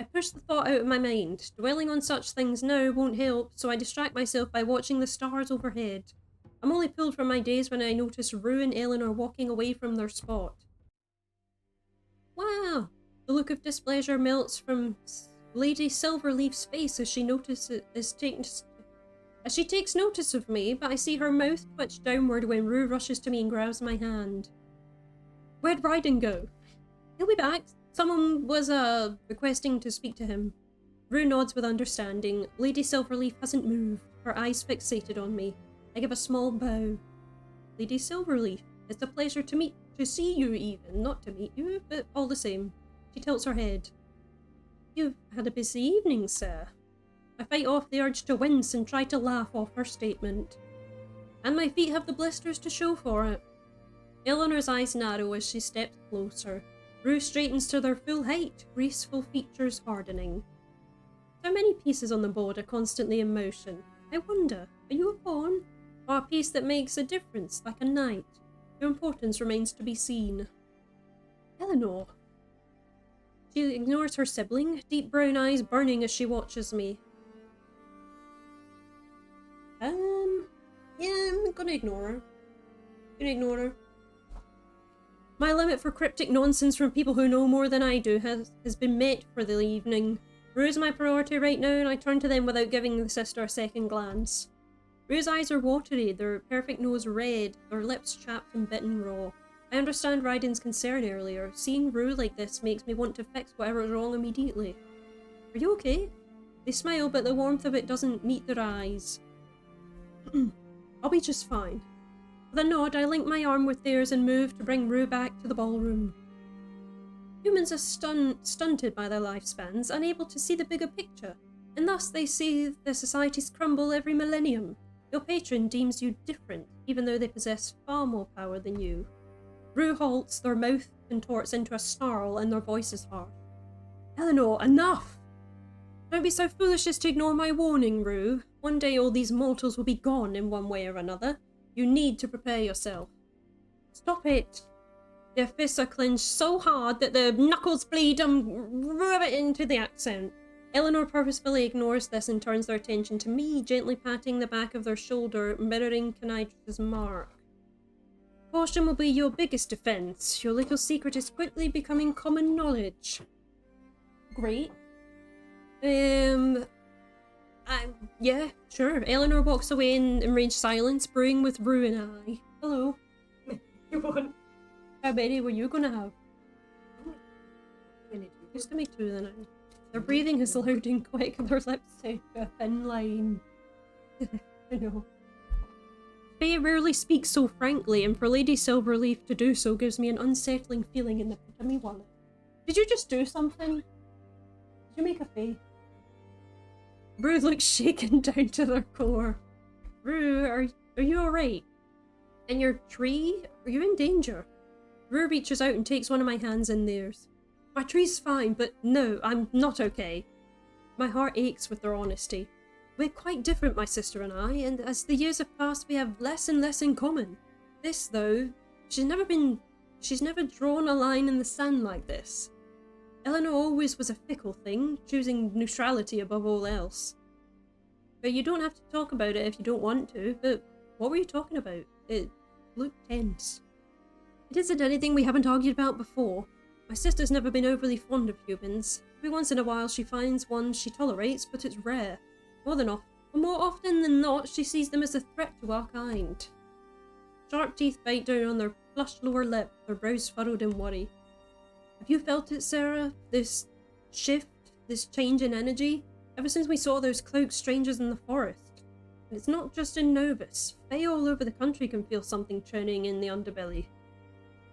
I push the thought out of my mind. Dwelling on such things now won't help, so I distract myself by watching the stars overhead. I'm only pulled from my daze when I notice Rue and Eleanor walking away from their spot. Wow! The look of displeasure melts from Lady Silverleaf's face as she takes notice of me, but I see her mouth twitch downward when Rue rushes to me and grabs my hand. Where'd Ryden go? He'll be back. Someone was, requesting to speak to him. Rue nods with understanding. Lady Silverleaf hasn't moved, her eyes fixated on me. I give a small bow. Lady Silverleaf, it's a pleasure to see you even, not to meet you, but all the same. She tilts her head. You've had a busy evening, sir. I fight off the urge to wince and try to laugh off her statement. And my feet have the blisters to show for it. Eleanor's eyes narrow as she steps closer. Rue straightens to their full height, graceful features hardening. So many pieces on the board are constantly in motion. I wonder, are you a pawn? Or a piece that makes a difference, like a knight? Your importance remains to be seen. Eleanor. She ignores her sibling, deep brown eyes burning as she watches me. Yeah, I'm gonna ignore her. My limit for cryptic nonsense from people who know more than I do has been met for the evening. Rue's my priority right now, and I turn to them without giving the sister a second glance. Rue's eyes are watery, their perfect nose red, their lips chapped and bitten raw. I understand Ryden's concern earlier. Seeing Rue like this makes me want to fix whatever's wrong immediately. Are you okay? They smile, but the warmth of it doesn't meet their eyes. I'll be just fine. With a nod, I link my arm with theirs and move to bring Rue back to the ballroom. Humans are stunted by their lifespans, unable to see the bigger picture, and thus they see their societies crumble every millennium. Your patron deems you different, even though they possess far more power than you. Rue halts, their mouth contorts into a snarl, and their voice is harsh. Eleanor, enough! Don't be so foolish as to ignore my warning, Rue. One day all these mortals will be gone in one way or another. You need to prepare yourself. Stop it! Their fists are clenched so hard that their knuckles bleed and rub it into the accent. Eleanor purposefully ignores this and turns their attention to me, gently patting the back of their shoulder, mirroring Canidrus's mark. Caution will be your biggest defense. Your little secret is quickly becoming common knowledge. Great. Yeah, sure. Eleanor walks away in enraged silence, brewing with Rue and I. Hello. You want? How many were you gonna have? Just give me two then. Their breathing is loud and quick, their lips take a thin line. I know. Faye rarely speaks so frankly, and for Lady Silverleaf to do so gives me an unsettling feeling in the pit of my wallet. Did you just do something? Did you make a Faye? Rue looks shaken down to their core. Rue, are you alright? And your tree? Are you in danger? Rue reaches out and takes one of my hands in theirs. My tree's fine, but no, I'm not okay. My heart aches with their honesty. We're quite different, my sister and I, and as the years have passed, we have less and less in common. This, though, she's never drawn a line in the sand like this. Eleanor always was a fickle thing, choosing neutrality above all else. But you don't have to talk about it if you don't want to, but what were you talking about? It looked tense. It isn't anything we haven't argued about before. My sister's never been overly fond of humans. Every once in a while she finds one she tolerates, but it's rare. More often than not, she sees them as a threat to our kind. Sharp teeth bite down on their flushed lower lip, their brows furrowed in worry. Have you felt it, Sarah? This shift, this change in energy? Ever since we saw those cloaked strangers in the forest. And it's not just in Novus. Fae all over the country can feel something churning in the underbelly.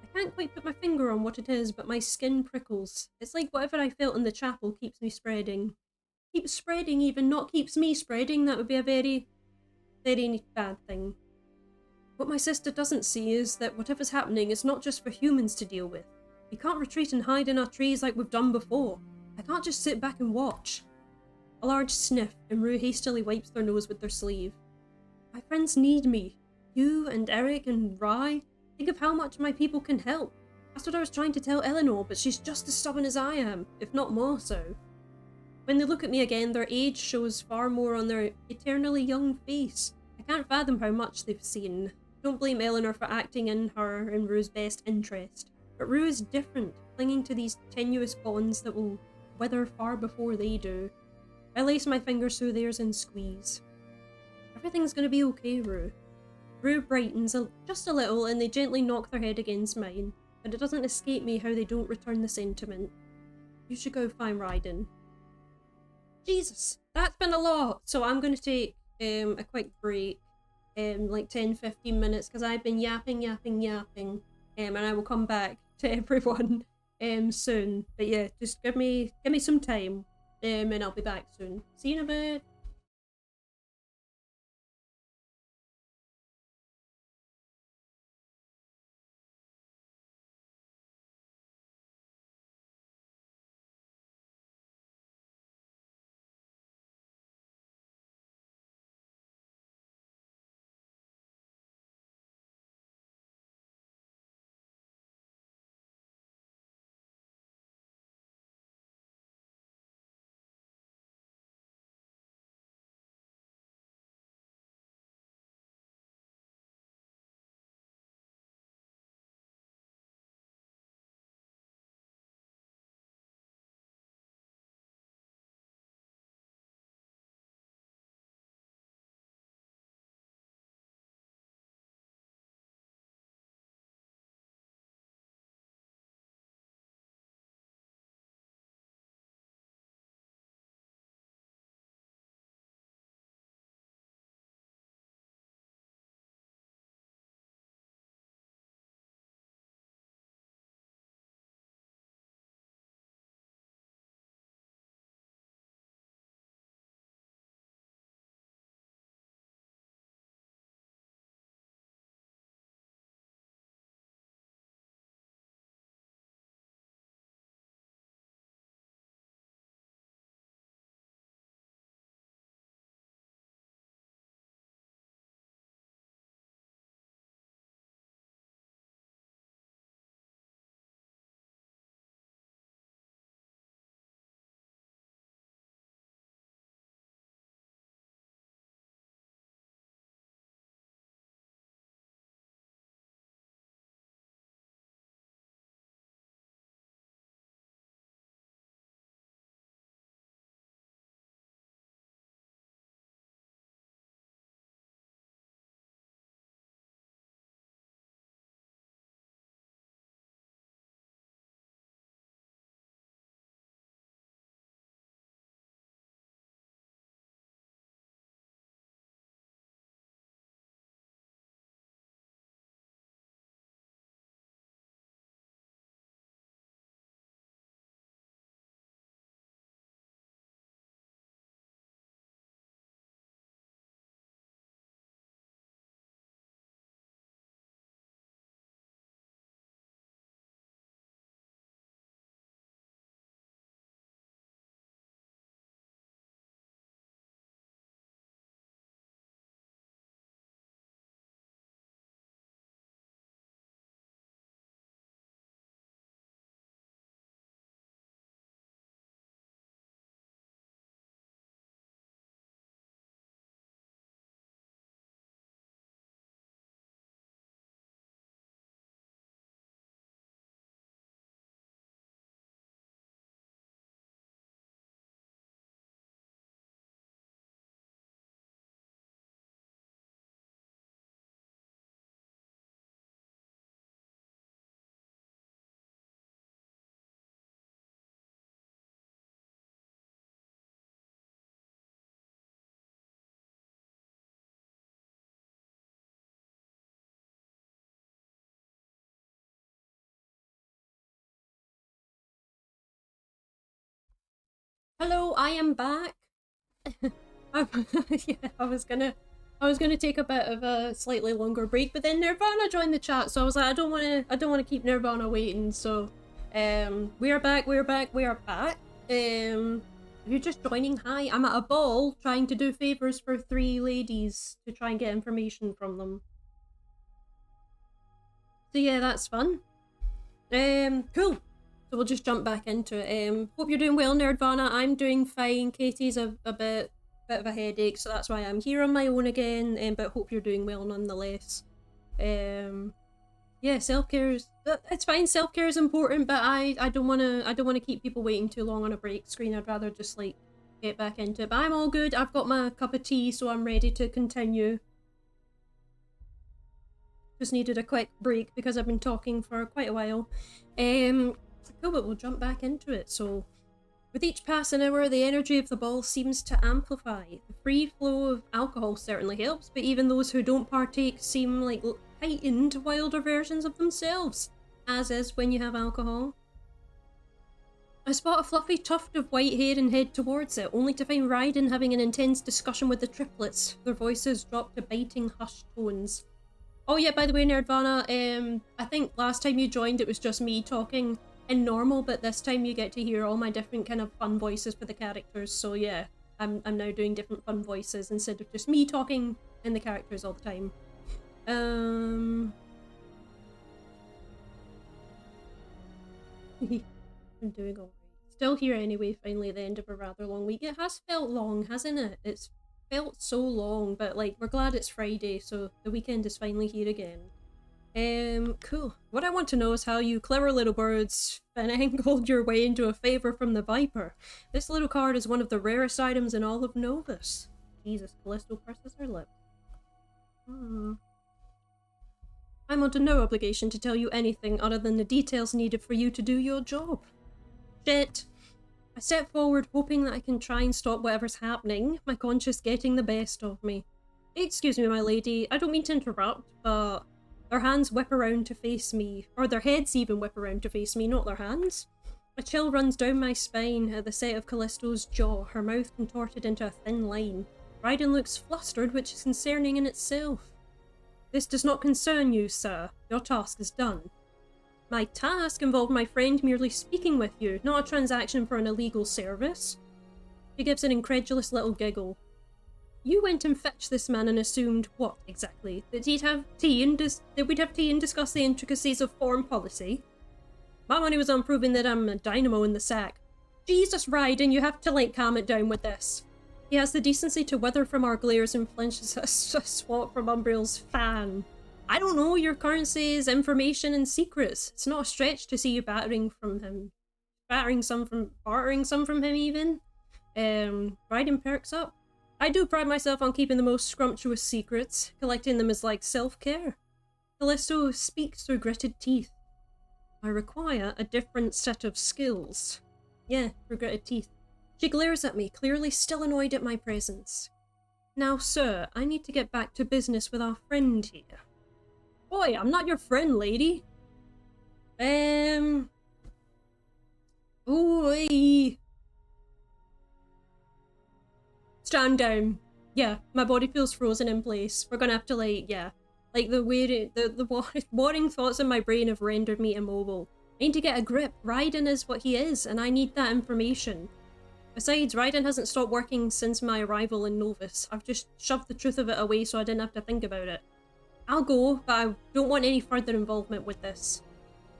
I can't quite put my finger on what it is, but my skin prickles. It's like whatever I felt in the chapel keeps me spreading. Keeps spreading even, not keeps me spreading. That would be a very, very bad thing. What my sister doesn't see is that whatever's happening is not just for humans to deal with. We can't retreat and hide in our trees like we've done before. I can't just sit back and watch. A large sniff, and Rue hastily wipes their nose with their sleeve. My friends need me. You and Eric and Rye. Think of how much my people can help. That's what I was trying to tell Eleanor, but she's just as stubborn as I am, if not more so. When they look at me again, their age shows far more on their eternally young face. I can't fathom how much they've seen. Don't blame Eleanor for acting in her and Rue's best interest. But Rue is different, clinging to these tenuous bonds that will wither far before they do. I lace my fingers through theirs and squeeze. Everything's gonna be okay, Rue. Rue brightens just a little and they gently knock their head against mine, but it doesn't escape me how they don't return the sentiment. You should go find Ryden. Jesus, that's been a lot. So I'm going to take a quick break, like 10-15 minutes, because I've been yapping, and I will come back to everyone soon. But yeah, just give me some time, and I'll be back soon. See you in a bit. Hello, I am back. Yeah, I was gonna take a bit of a slightly longer break, but then Nirvana joined the chat, so I was like, I don't wanna keep Nirvana waiting. So, we are back. If you're just joining, hi. I'm at a ball trying to do favors for 3 ladies to try and get information from them. So yeah, that's fun. Cool. So we'll just jump back into it. Hope you're doing well, Nerdvana. I'm doing fine. Katie's a bit of a headache, so that's why I'm here on my own again. But hope you're doing well nonetheless. Yeah, self-care is it's fine. Self-care is important, but I don't wanna keep people waiting too long on a break screen. I'd rather just like get back into it. But I'm all good. I've got my cup of tea, so I'm ready to continue. Just needed a quick break because I've been talking for quite a while. Cool, but we'll jump back into it. So, with each passing hour, the energy of the ball seems to amplify. The free flow of alcohol certainly helps, but even those who don't partake seem like heightened, wilder versions of themselves, as is when you have alcohol. I spot a fluffy tuft of white hair and head towards it, only to find Raiden having an intense discussion with the triplets. Their voices drop to biting, hushed tones. Oh yeah, by the way, Nerdvana, I think last time you joined it was just me talking in normal, but this time you get to hear all my different kind of fun voices for the characters, so yeah, I'm now doing different fun voices instead of just me talking in the characters all the time. I'm doing alright. Still here anyway, finally at the end of a rather long week. It has felt long, hasn't it? It's felt so long, but like, we're glad it's Friday, so the weekend is finally here again. Cool. What I want to know is how you clever little birds finagled your way into a favor from the Viper. This little card is one of the rarest items in all of Novoth. Jesus, Callisto purses her lips. I'm under no obligation to tell you anything other than the details needed for you to do your job. Shit. I step forward, hoping that I can try and stop whatever's happening, my conscience getting the best of me. Excuse me, my lady, I don't mean to interrupt, but their hands whip around to face me, or their heads even whip around to face me, not their hands. A chill runs down my spine at the sight of Callisto's jaw, her mouth contorted into a thin line. Raiden looks flustered, which is concerning in itself. This does not concern you, sir. Your task is done. My task involved my friend merely speaking with you, not a transaction for an illegal service. She gives an incredulous little giggle. You went and fetched this man and assumed what, exactly? That we'd have tea and discuss the intricacies of foreign policy? My money was on proving that I'm a dynamo in the sack. Jesus, Raiden, you have to, calm it down with this. He has the decency to wither from our glares and flinches a swat from Umbriel's fan. I don't know, your currency is information and secrets. It's not a stretch to see you bartering some from him even. Raiden perks up. I do pride myself on keeping the most scrumptious secrets. Collecting them is like self-care. Callisto speaks through gritted teeth. I require a different set of skills. Yeah, through gritted teeth. She glares at me, clearly still annoyed at my presence. Now, sir, I need to get back to business with our friend here. Boy, I'm not your friend, lady. Ooh. Stand down. Yeah, my body feels frozen in place. We're gonna have to, the warring thoughts in my brain have rendered me immobile. I need to get a grip. Raiden is what he is, and I need that information. Besides, Raiden hasn't stopped working since my arrival in Novoth. I've just shoved the truth of it away so I didn't have to think about it. I'll go, but I don't want any further involvement with this.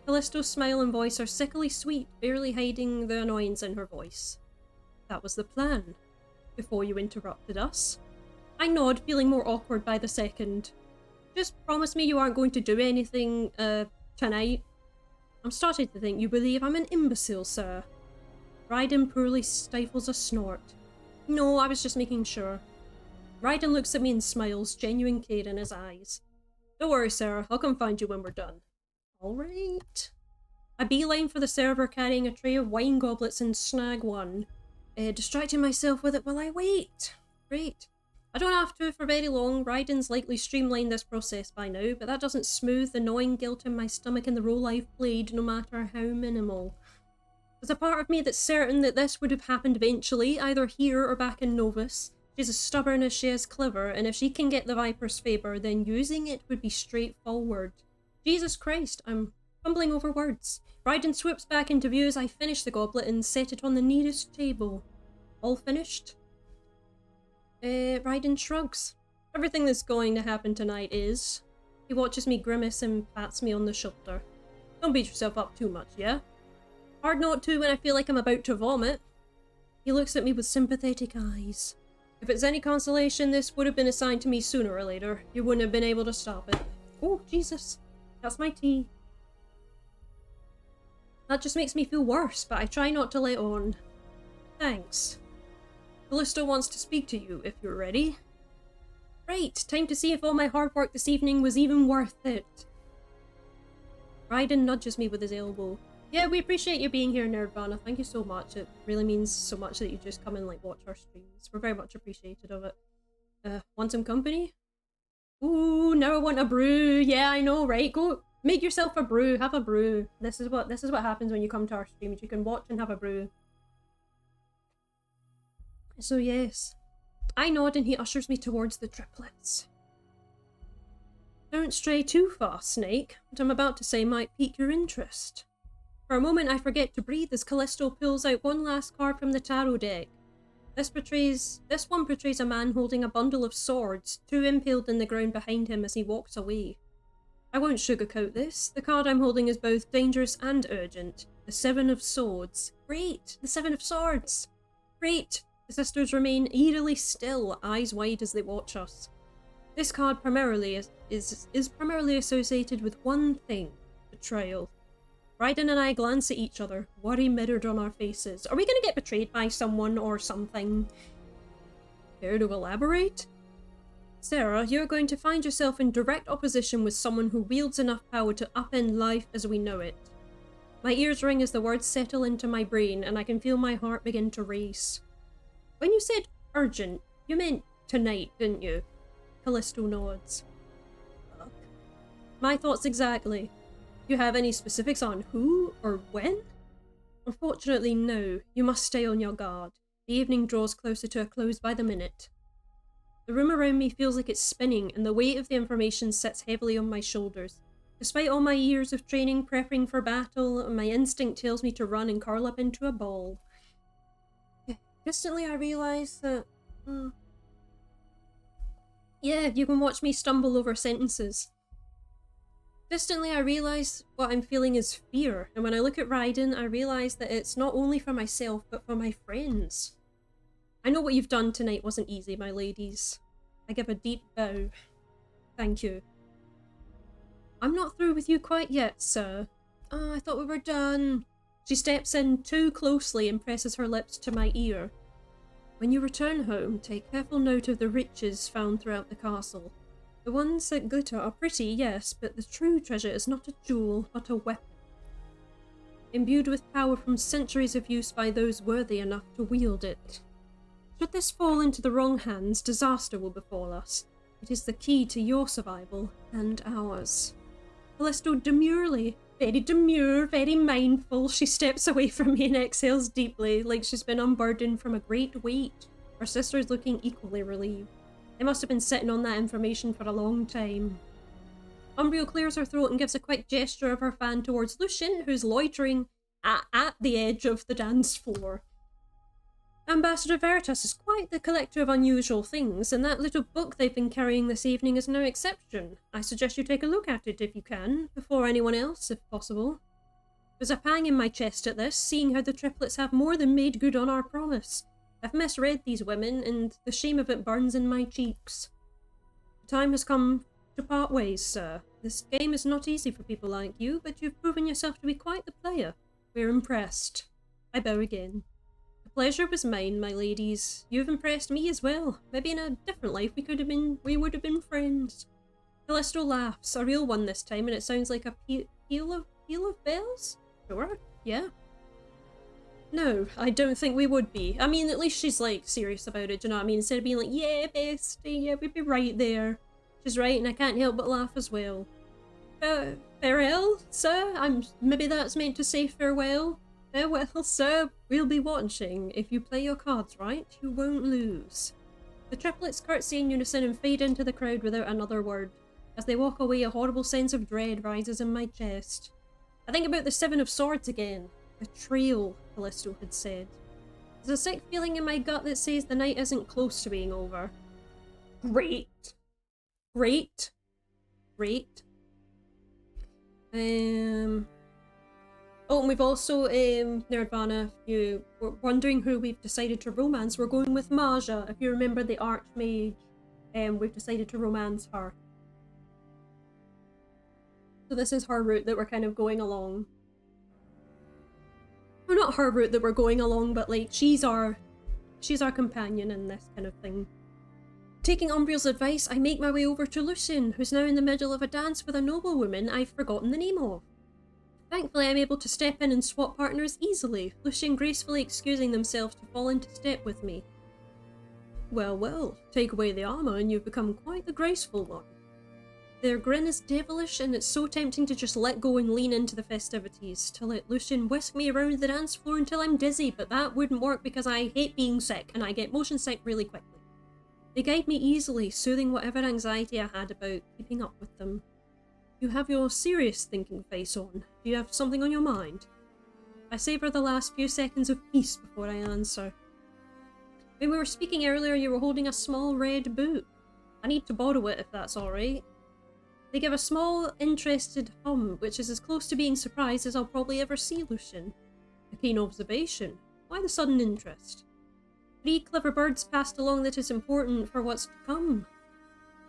Callisto's smile and voice are sickly sweet, barely hiding the annoyance in her voice. That was the plan. Before you interrupted us. I nod, feeling more awkward by the second. Just promise me you aren't going to do anything, tonight. I'm starting to think you believe I'm an imbecile, sir. Raiden poorly stifles a snort. No, I was just making sure. Raiden looks at me and smiles, genuine care in his eyes. Don't worry, sir. I'll come find you when we're done. Alright. I beeline for the server carrying a tray of wine goblets and snag one. Distracting myself with it while I wait. Great. I don't have to for very long. Raiden's likely streamlined this process by now, but that doesn't smooth the gnawing guilt in my stomach and the role I've played, no matter how minimal. There's a part of me that's certain that this would have happened eventually, either here or back in Novoth. She's as stubborn as she is clever, and if she can get the Viper's favour, then using it would be straightforward. Jesus Christ, I'm fumbling over words. Raiden swoops back into view as I finish the goblet and set it on the nearest table. All finished? Raiden shrugs. Everything that's going to happen tonight is. He watches me grimace and pats me on the shoulder. Don't beat yourself up too much, yeah? Hard not to when I feel like I'm about to vomit. He looks at me with sympathetic eyes. If it's any consolation, this would have been assigned to me sooner or later. You wouldn't have been able to stop it. Oh, Jesus. That's my tea. That just makes me feel worse, but I try not to let on. Thanks. Callisto wants to speak to you, if you're ready. Right, time to see if all my hard work this evening was even worth it. Raiden nudges me with his elbow. Yeah, we appreciate you being here, Nerdvana. Thank you so much. It really means so much that you just come and like watch our streams. We're very much appreciative of it. Want some company? Ooh, now I want a brew. Yeah, I know, right? Go make yourself a brew. Have a brew. This is what happens when you come to our streams. You can watch and have a brew. So yes. I nod and he ushers me towards the triplets. Don't stray too fast, Snake. What I'm about to say might pique your interest. For a moment I forget to breathe as Callisto pulls out one last card from the tarot deck. This one portrays a man holding a bundle of swords, two impaled in the ground behind him as he walks away. I won't sugarcoat this. The card I'm holding is both dangerous and urgent. The Seven of Swords. Great! The Seven of Swords! Great! The sisters remain eerily still, eyes wide as they watch us. This card primarily is primarily associated with one thing: betrayal. Raiden and I glance at each other, worry mirrored on our faces. Are we going to get betrayed by someone or something? Care to elaborate? Sarah, you're going to find yourself in direct opposition with someone who wields enough power to upend life as we know it. My ears ring as the words settle into my brain, and I can feel my heart begin to race. When you said urgent, you meant tonight, didn't you? Callisto nods. My thoughts exactly. Do you have any specifics on who or when? Unfortunately, no. You must stay on your guard. The evening draws closer to a close by the minute. The room around me feels like it's spinning, and the weight of the information sits heavily on my shoulders. Despite all my years of training, prepping for battle, my instinct tells me to run and curl up into a ball. Distantly, I realise that... Yeah, you can watch me stumble over sentences. Distantly, I realise what I'm feeling is fear, and when I look at Raiden, I realise that it's not only for myself, but for my friends. I know what you've done tonight wasn't easy, my ladies. I give a deep bow. Thank you. I'm not through with you quite yet, sir. I thought we were done. She steps in too closely and presses her lips to my ear. When you return home, take careful note of the riches found throughout the castle. The ones that glitter are pretty, yes, but the true treasure is not a jewel, but a weapon. Imbued with power from centuries of use by those worthy enough to wield it. Should this fall into the wrong hands, disaster will befall us. It is the key to your survival, and ours. Callisto demurely, very demure, very mindful, she steps away from me and exhales deeply, like she's been unburdened from a great weight. Her sister is looking equally relieved. They must have been sitting on that information for a long time. Umbrio clears her throat and gives a quick gesture of her fan towards Lucian, who's loitering at the edge of the dance floor. Ambassador Veritas is quite the collector of unusual things, and that little book they've been carrying this evening is no exception. I suggest you take a look at it if you can, before anyone else, if possible. There's a pang in my chest at this, seeing how the triplets have more than made good on our promise. I've misread these women, and the shame of it burns in my cheeks. The time has come to part ways, sir. This game is not easy for people like you, but you've proven yourself to be quite the player. We're impressed. I bow again. The pleasure was mine, my ladies. You've impressed me as well. Maybe in a different life we would have been friends. Callisto laughs, a real one this time, and it sounds like a peal of bells? Sure, yeah. No, I don't think we would be. I mean, at least she's, like, serious about it, do you know what I mean? Instead of being like, yeah, bestie, yeah, we'd be right there. She's right, and I can't help but laugh as well. Farewell, sir? Maybe that's meant to say farewell? Farewell, sir. We'll be watching. If you play your cards right, you won't lose. The triplets curtsy in unison and fade into the crowd without another word. As they walk away, a horrible sense of dread rises in my chest. I think about the Seven of Swords again. Betrayal, Callisto had said. There's a sick feeling in my gut that says the night isn't close to being over. Great. Great. Great. Oh, and we've also, Nerdvana, if you were wondering who we've decided to romance, we're going with Maja. If you remember the Archmage, we've decided to romance her. So this is her route that we're kind of going along. Well, not her route that we're going along, but like, she's our companion in this kind of thing. Taking Umbriel's advice, I make my way over to Lucian, who's now in the middle of a dance with a noblewoman I've forgotten the name of. Thankfully, I'm able to step in and swap partners easily, Lucian gracefully excusing themselves to fall into step with me. Well, well, take away the armour and you've become quite the graceful one. Their grin is devilish, and it's so tempting to just let go and lean into the festivities, to let Lucian whisk me around the dance floor until I'm dizzy, but that wouldn't work because I hate being sick, and I get motion sick really quickly. They guide me easily, soothing whatever anxiety I had about keeping up with them. You have your serious thinking face on. Do you have something on your mind? I savour the last few seconds of peace before I answer. When we were speaking earlier, you were holding a small red book. I need to borrow it if that's alright. They give a small, interested hum, which is as close to being surprised as I'll probably ever see Lucian. A keen observation. Why the sudden interest? 3 clever birds passed along that is important for what's to come.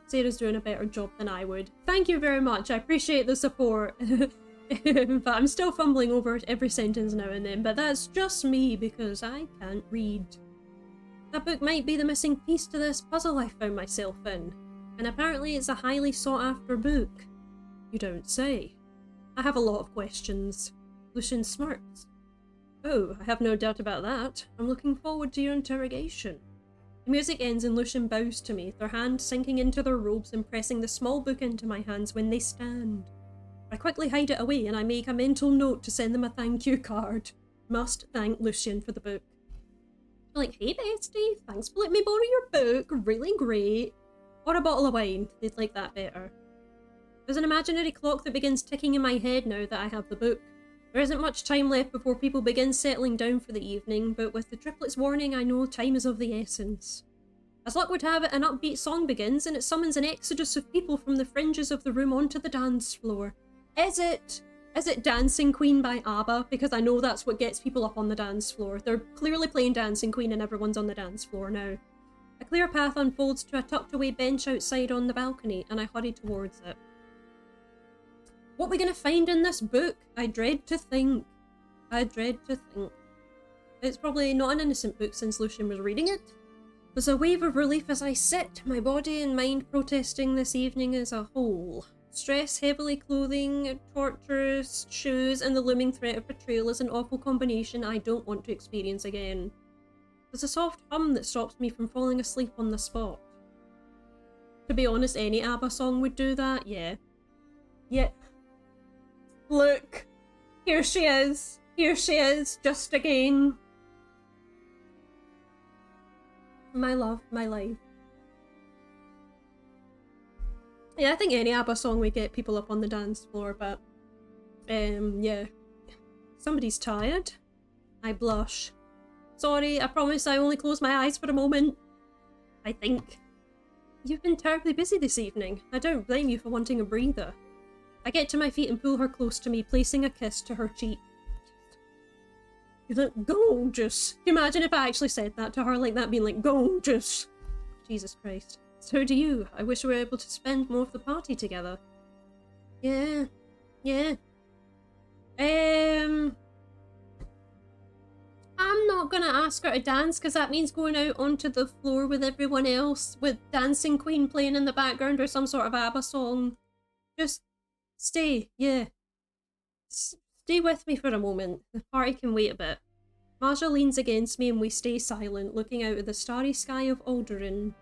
Sarah's doing a better job than I would. Thank you very much, I appreciate the support. But I'm still fumbling over every sentence now and then, but that's just me because I can't read. That book might be the missing piece to this puzzle I found myself in, and apparently it's a highly sought after book. You don't say. I have a lot of questions. Lucian smirks. Oh, I have no doubt about that. I'm looking forward to your interrogation. The music ends and Lucian bows to me, their hands sinking into their robes and pressing the small book into my hands when they stand. I quickly hide it away and I make a mental note to send them a thank you card. Must thank Lucian for the book. I'm like, hey bestie, thanks for letting me borrow your book, really great. Or a bottle of wine, they'd like that better. There's an imaginary clock that begins ticking in my head now that I have the book. There isn't much time left before people begin settling down for the evening, but with the triplets' warning, I know time is of the essence. As luck would have it, an upbeat song begins, and it summons an exodus of people from the fringes of the room onto the dance floor. Is it Dancing Queen by ABBA? Because I know that's what gets people up on the dance floor. They're clearly playing Dancing Queen and everyone's on the dance floor now. A clear path unfolds to a tucked-away bench outside on the balcony, and I hurry towards it. What are we going to find in this book? I dread to think. I dread to think. It's probably not an innocent book since Lucian was reading it. There's a wave of relief as I sit, my body and mind protesting this evening as a whole. Stress, heavily clothing, torturous shoes, and the looming threat of betrayal is an awful combination I don't want to experience again. There's a soft hum that stops me from falling asleep on the spot. To be honest, any ABBA song would do that, yeah. Yeah. Look, here she is, just again. My love, my life. Yeah, I think any ABBA song would get people up on the dance floor, but, yeah. Somebody's tired. I blush. Sorry, I promise I only closed my eyes for a moment. I think. You've been terribly busy this evening. I don't blame you for wanting a breather. I get to my feet and pull her close to me, placing a kiss to her cheek. You look gorgeous. Can you imagine if I actually said that to her like that, being like, gorgeous? Jesus Christ. So do you. I wish we were able to spend more of the party together. Yeah. Yeah. I'm not gonna ask her to dance because that means going out onto the floor with everyone else with Dancing Queen playing in the background or some sort of ABBA song. Just stay, yeah. Stay with me for a moment. The party can wait a bit. Maja leans against me and we stay silent, looking out at the starry sky of Alderaan.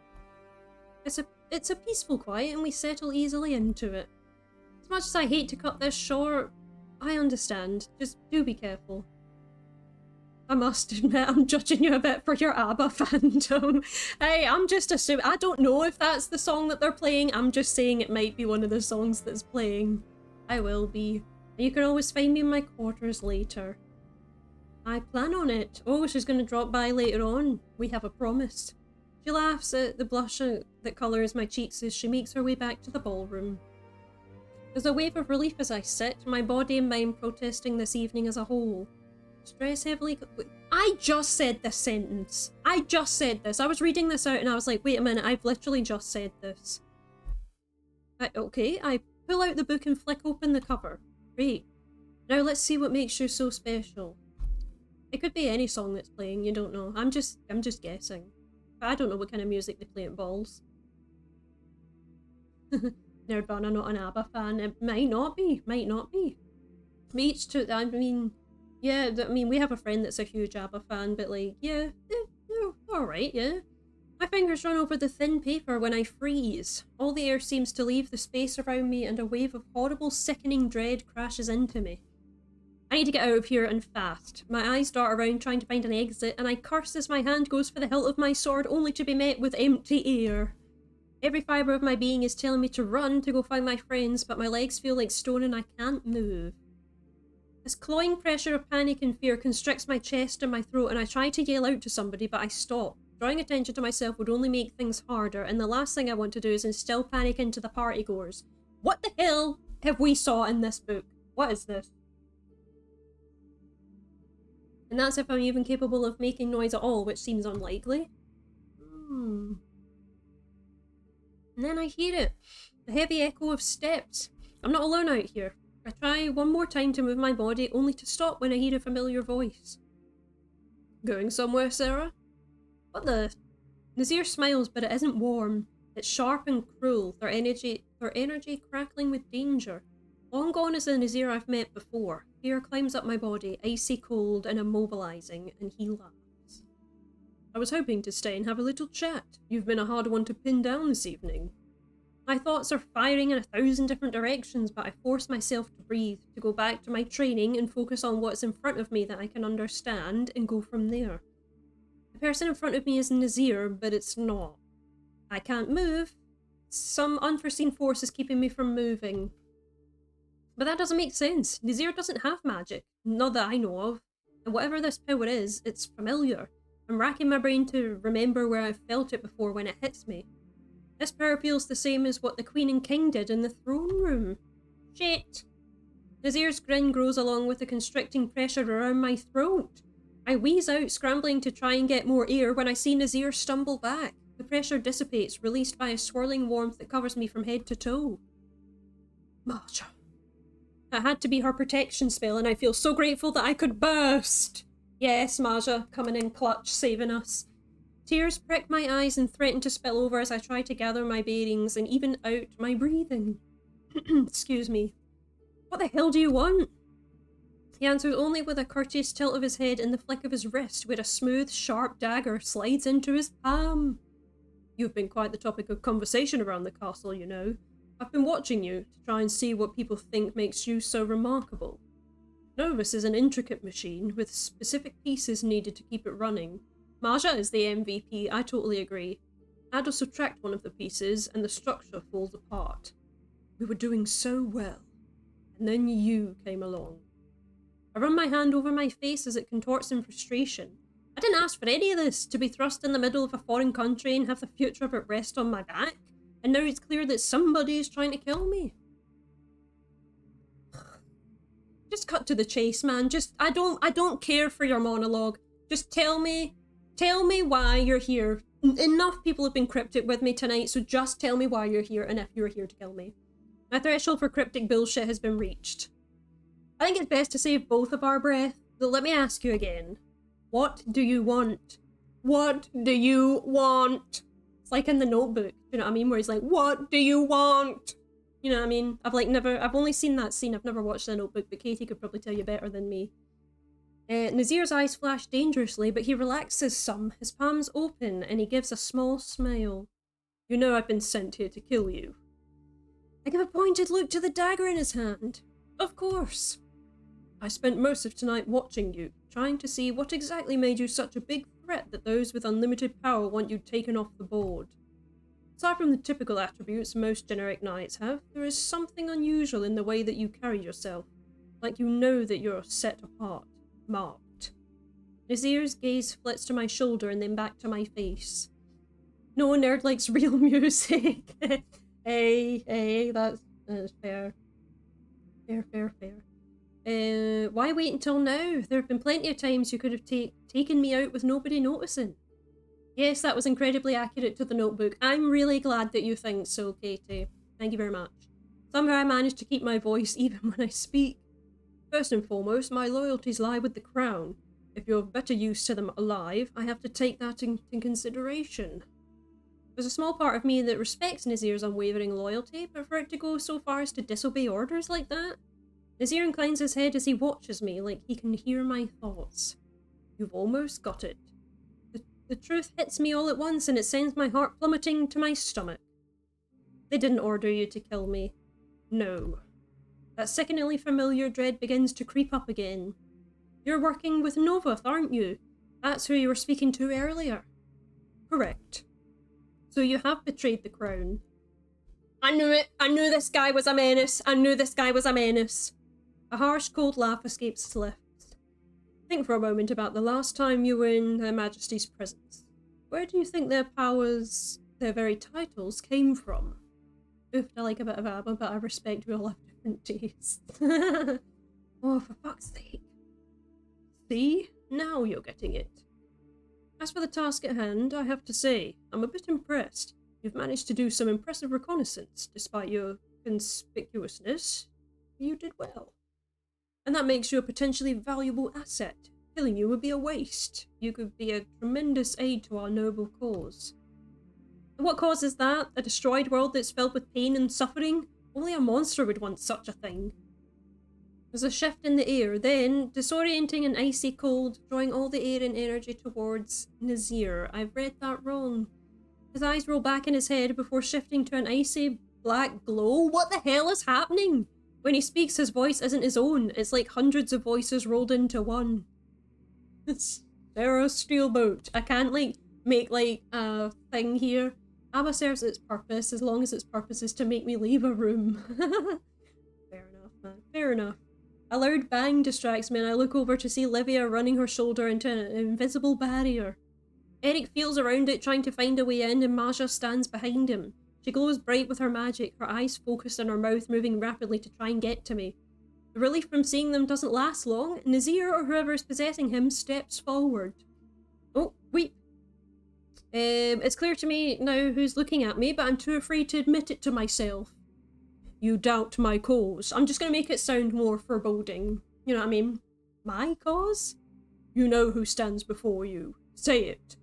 It's a peaceful quiet and we settle easily into it. As much as I hate to cut this short, I understand. Just do be careful. I must admit, I'm judging you a bit for your ABBA fandom. Hey, I'm just assuming, I don't know if that's the song that they're playing, I'm just saying it might be one of the songs that's playing. I will be. You can always find me in my quarters later. I plan on it. Oh, she's gonna drop by later on. We have a promise. She laughs at the blush that colours my cheeks as she makes her way back to the ballroom. There's a wave of relief as I sit, my body and mind protesting this evening as a whole. Stress heavily... I just said this sentence. I just said this. I was reading this out and I was like, wait a minute, I've literally just said this. Okay, I pull out the book and flick open the cover. Great. Now let's see what makes you so special. It could be any song that's playing, you don't know. I'm just guessing. But I don't know what kind of music they play at balls. Nerdbana, not an ABBA fan. It might not be. Might not be. We each took, I mean... Yeah, I mean, we have a friend that's a huge ABBA fan, but like, yeah, alright, yeah. My fingers run over the thin paper when I freeze. All the air seems to leave the space around me and a wave of horrible, sickening dread crashes into me. I need to get out of here and fast. My eyes dart around trying to find an exit, and I curse as my hand goes for the hilt of my sword only to be met with empty air. Every fibre of my being is telling me to run to go find my friends, but my legs feel like stone and I can't move. This clawing pressure of panic and fear constricts my chest and my throat, and I try to yell out to somebody, but I stop. Drawing attention to myself would only make things harder, and the last thing I want to do is instill panic into the partygoers. What the hell have we saw in this book? What is this? And that's if I'm even capable of making noise at all, which seems unlikely. And then I hear it. The heavy echo of steps. I'm not alone out here. I try one more time to move my body, only to stop when I hear a familiar voice. Going somewhere, Sarah? What the? Nazir smiles, but it isn't warm. It's sharp and cruel, their energy crackling with danger. Long gone is the Nazir I've met before. Fear climbs up my body, icy cold and immobilizing, and he laughs. I was hoping to stay and have a little chat. You've been a hard one to pin down this evening. My thoughts are firing in 1,000 different directions, but I force myself to breathe, to go back to my training and focus on what's in front of me that I can understand and go from there. The person in front of me is Nazir, but it's not. I can't move. Some unforeseen force is keeping me from moving. But that doesn't make sense. Nazir doesn't have magic, not that I know of. And whatever this power is, it's familiar. I'm racking my brain to remember where I've felt it before when it hits me. This power feels the same as what the Queen and King did in the throne room. Shit. Nazir's grin grows along with the constricting pressure around my throat. I wheeze out, scrambling to try and get more air when I see Nazir stumble back. The pressure dissipates, released by a swirling warmth that covers me from head to toe. Masha. That had to be her protection spell, and I feel so grateful that I could burst. Yes, Maja, coming in clutch, saving us. Tears prick my eyes and threaten to spill over as I try to gather my bearings and even out my breathing. Excuse me. What the hell do you want? He answers only with a courteous tilt of his head and the flick of his wrist, where a smooth, sharp dagger slides into his palm. You've been quite the topic of conversation around the castle, you know. I've been watching you to try and see what people think makes you so remarkable. Novus is an intricate machine with specific pieces needed to keep it running. Maja is the MVP, I totally agree. Add or subtract one of the pieces and the structure falls apart. We were doing so well. And then you came along. I run my hand over my face as it contorts in frustration. I didn't ask for any of this, to be thrust in the middle of a foreign country and have the future of it rest on my back. And now it's clear that somebody is trying to kill me. Just cut to the chase, man. I don't care for your monologue. Just tell me why you're here. Enough people have been cryptic with me tonight, so just tell me why you're here and if you're here to kill me. My threshold for cryptic bullshit has been reached. I think it's best to save both of our breath, so let me ask you again. What do you want? What do you want? It's like in The Notebook, you know what I mean? Where he's like, what do you want? You know what I mean? I've only seen that scene, I've never watched The Notebook, but Katie could probably tell you better than me. Nazir's eyes flash dangerously, but he relaxes some, his palms open, and he gives a small smile. You know I've been sent here to kill you. I give a pointed look to the dagger in his hand. Of course. I spent most of tonight watching you. trying to see what exactly made you such a big threat that those with unlimited power want you taken off the board. Aside from the typical attributes most generic knights have, there is something unusual in the way that you carry yourself, like you know that you're set apart, marked. Nazir's gaze flits to my shoulder and then back to my face. No nerd likes real music. Hey, that's fair. Fair. Why wait until now? There have been plenty of times you could have taken me out with nobody noticing. Yes, that was incredibly accurate to the notebook. I'm really glad that you think so, Katie. Thank you very much. Somehow I managed to keep my voice even when I speak. First and foremost, my loyalties lie with the crown. If you're better used to them alive, I have to take that into consideration. There's a small part of me that respects Nazir's unwavering loyalty, but for it to go so far as to disobey orders like that? Nazir inclines his head as he watches me, like he can hear my thoughts. You've almost got it. The truth hits me all at once and it sends my heart plummeting to my stomach. They didn't order you to kill me. No. That sickeningly familiar dread begins to creep up again. You're working with Novoth, aren't you? That's who you were speaking to earlier. Correct. So you have betrayed the crown. I knew it! I knew this guy was a menace! A harsh, cold laugh escapes his lips. Think for a moment about the last time you were in Their Majesty's presence. Where do you think their powers, their very titles, came from? Oof, I like a bit of ABBA, but I respect we all have different tastes. Oh, for fuck's sake. See? Now you're getting it. As for the task at hand, I have to say, I'm a bit impressed. You've managed to do some impressive reconnaissance, despite your conspicuousness. You did well. And that makes you a potentially valuable asset. Killing you would be a waste. You could be a tremendous aid to our noble cause. And what cause is that? A destroyed world that's filled with pain and suffering? Only a monster would want such a thing. There's a shift in the air, then, disorienting and icy cold, drawing all the air and energy towards Nazir. I've read that wrong. His eyes roll back in his head before shifting to an icy black glow. What the hell is happening? When he speaks, his voice isn't his own. It's like hundreds of voices rolled into one. It's Sarah's Steelboat. I can't, make, a thing here. ABBA serves its purpose, as long as its purpose is to make me leave a room. Fair enough, man. Fair enough. A loud bang distracts me and I look over to see Livia running her shoulder into an invisible barrier. Eric feels around it, trying to find a way in, and Maja stands behind him. She glows bright with her magic, her eyes focused and her mouth moving rapidly to try and get to me. The relief from seeing them doesn't last long. Nazir, or whoever is possessing him, steps forward. Oh, wait. It's clear to me now who's looking at me, but I'm too afraid to admit it to myself. You doubt my cause. I'm just going to make it sound more foreboding. You know what I mean? My cause? You know who stands before you. Say it.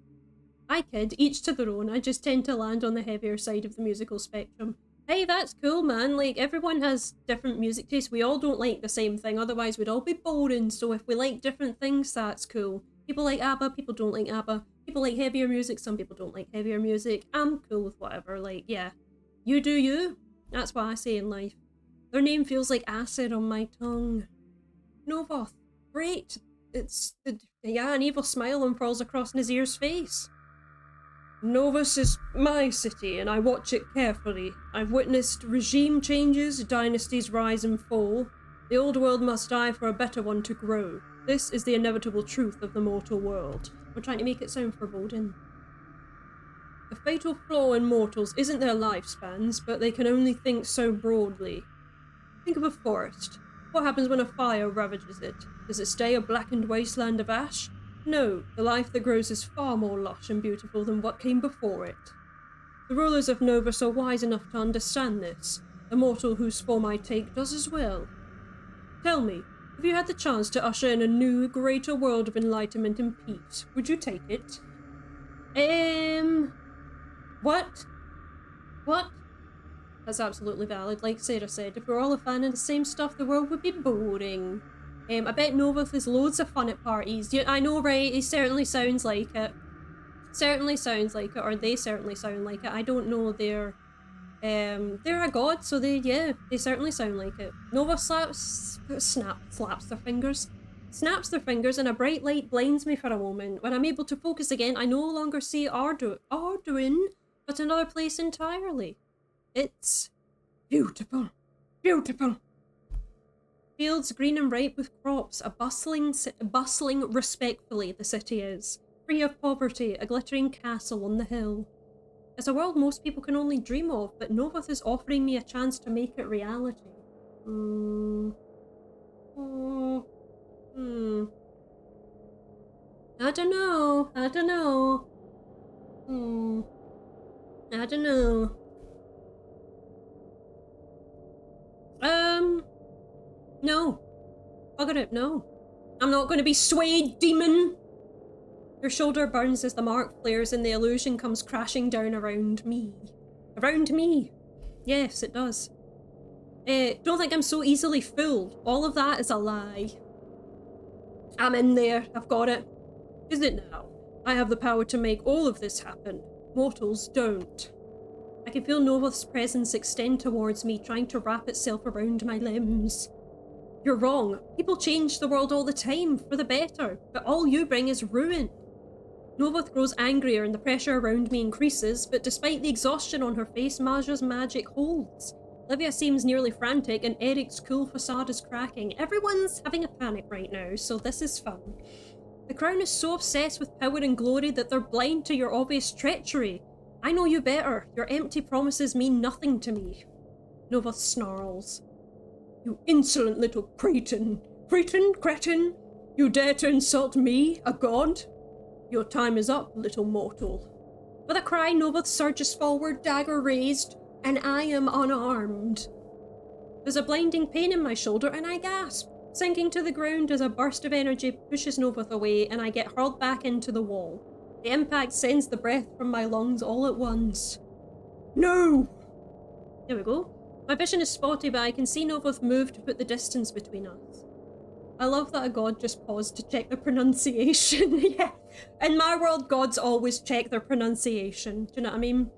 I kid, each to their own. I just tend to land on the heavier side of the musical spectrum. Hey, that's cool, man. Like, everyone has different music tastes. We all don't like the same thing, otherwise we'd all be boring. So if we like different things, that's cool. People like ABBA, people don't like ABBA. People like heavier music, some people don't like heavier music. I'm cool with whatever, like, yeah. You do you. That's what I say in life. Their name feels like acid on my tongue. Novoth. Great. An evil smile unfurls across Nazir's face. Novoth is my city, and I watch it carefully. I've witnessed regime changes, dynasties rise and fall. The old world must die for a better one to grow. This is the inevitable truth of the mortal world. We're trying to make it sound foreboding. The fatal flaw in mortals isn't their lifespans, but they can only think so broadly. Think of a forest. What happens when a fire ravages it? Does it stay a blackened wasteland of ash? No, the life that grows is far more lush and beautiful than what came before it. The rulers of Novoth are wise enough to understand this. The mortal whose form I take does as well. Tell me, if you had the chance to usher in a new, greater world of enlightenment and peace, would you take it? What? What? That's absolutely valid. Like Sarah said, if we're all a fan of the same stuff, the world would be boring. I bet Novoth is loads of fun at parties. I know, right? He certainly sounds like it. Certainly sounds like it, or they certainly sound like it. I don't know. They're a god, so they certainly sound like it. Novoth slaps their fingers. snaps their fingers and a bright light blinds me for a moment. When I'm able to focus again, I no longer see Arduin, but another place entirely. It's beautiful. Beautiful. Fields green and ripe with crops, bustling respectfully the city is. Free of poverty, a glittering castle on the hill. It's a world most people can only dream of, but Novoth is offering me a chance to make it reality. I don't know. I don't know. No. Bugger it, no. I'm not going to be swayed, demon! Your shoulder burns as the mark flares and the illusion comes crashing down around me. Around me! Yes, it does. Don't think I'm so easily fooled. All of that is a lie. I'm in there. I've got it. Is it now? I have the power to make all of this happen. Mortals don't. I can feel Novoth's presence extend towards me, trying to wrap itself around my limbs. You're wrong. People change the world all the time, for the better, but all you bring is ruin. Novoth grows angrier and the pressure around me increases, but despite the exhaustion on her face, Maja's magic holds. Livia seems nearly frantic and Eric's cool facade is cracking. Everyone's having a panic right now, so this is fun. The crown is so obsessed with power and glory that they're blind to your obvious treachery. I know you better. Your empty promises mean nothing to me. Novoth snarls. You insolent little cretin. Cretin? You dare to insult me, a god? Your time is up, little mortal. With a cry, Novoth surges forward, dagger raised, and I am unarmed. There's a blinding pain in my shoulder and I gasp, sinking to the ground as a burst of energy pushes Novoth away and I get hurled back into the wall. The impact sends the breath from my lungs all at once. No! There we go. My vision is spotty, but I can see Novoth move to put the distance between us. I love that a god just paused to check the pronunciation. Yeah. In my world, gods always check their pronunciation. Do you know what I mean?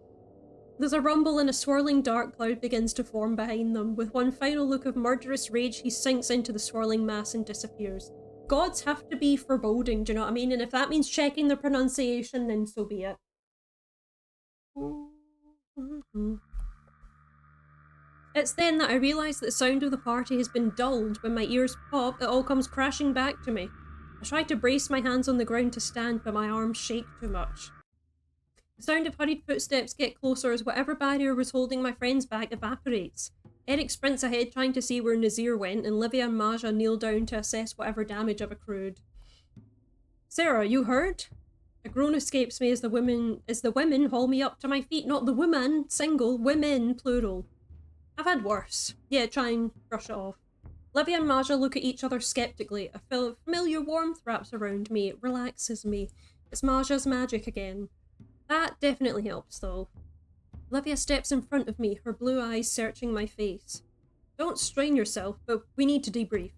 There's a rumble and a swirling dark cloud begins to form behind them. With one final look of murderous rage, he sinks into the swirling mass and disappears. Gods have to be foreboding, do you know what I mean? And if that means checking their pronunciation, then so be it. It's then that I realise that the sound of the party has been dulled. When my ears pop, it all comes crashing back to me. I try to brace my hands on the ground to stand, but my arms shake too much. The sound of hurried footsteps get closer as whatever barrier was holding my friends back evaporates. Eric sprints ahead trying to see where Nazir went, and Livia and Maja kneel down to assess whatever damage I've accrued. Sarah, you heard? A groan escapes me as the women haul me up to my feet. Not the woman, single, women, plural. I've had worse. Yeah, try and brush it off. Livia and Maja look at each other skeptically. A familiar warmth wraps around me. It relaxes me. It's Maja's magic again. That definitely helps, though. Livia steps in front of me, her blue eyes searching my face. Don't strain yourself, but we need to debrief.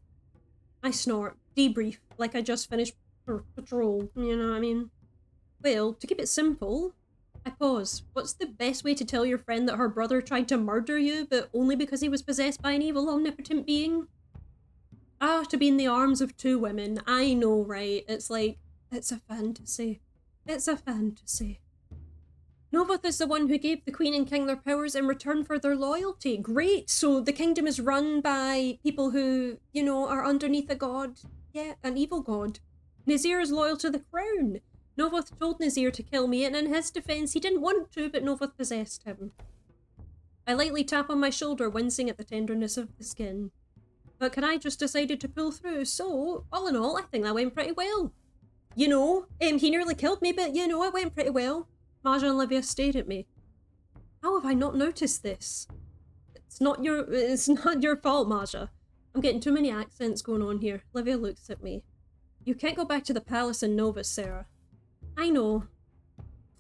I snort. Debrief, like I just finished patrol, you know what I mean? Well, to keep it simple, I pause. What's the best way to tell your friend that her brother tried to murder you, but only because he was possessed by an evil, omnipotent being? Ah, to be in the arms of two women. I know, right? It's like, it's a fantasy. It's a fantasy. Novoth is the one who gave the Queen and King their powers in return for their loyalty. Great! So the kingdom is run by people who, you know, are underneath a god. Yeah, an evil god. Nazir is loyal to the crown. Novoth told Nazir to kill me, and in his defense, he didn't want to, but Novoth possessed him. I lightly tap on my shoulder, wincing at the tenderness of the skin. But can I just decided to pull through, so, all in all, I think that went pretty well. You know, he nearly killed me, but, you know, it went pretty well. Maja and Livia stared at me. How have I not noticed this? It's not your fault, Maja. I'm getting too many accents going on here. Livia looks at me. You can't go back to the palace in Novoth, Sarah. I know.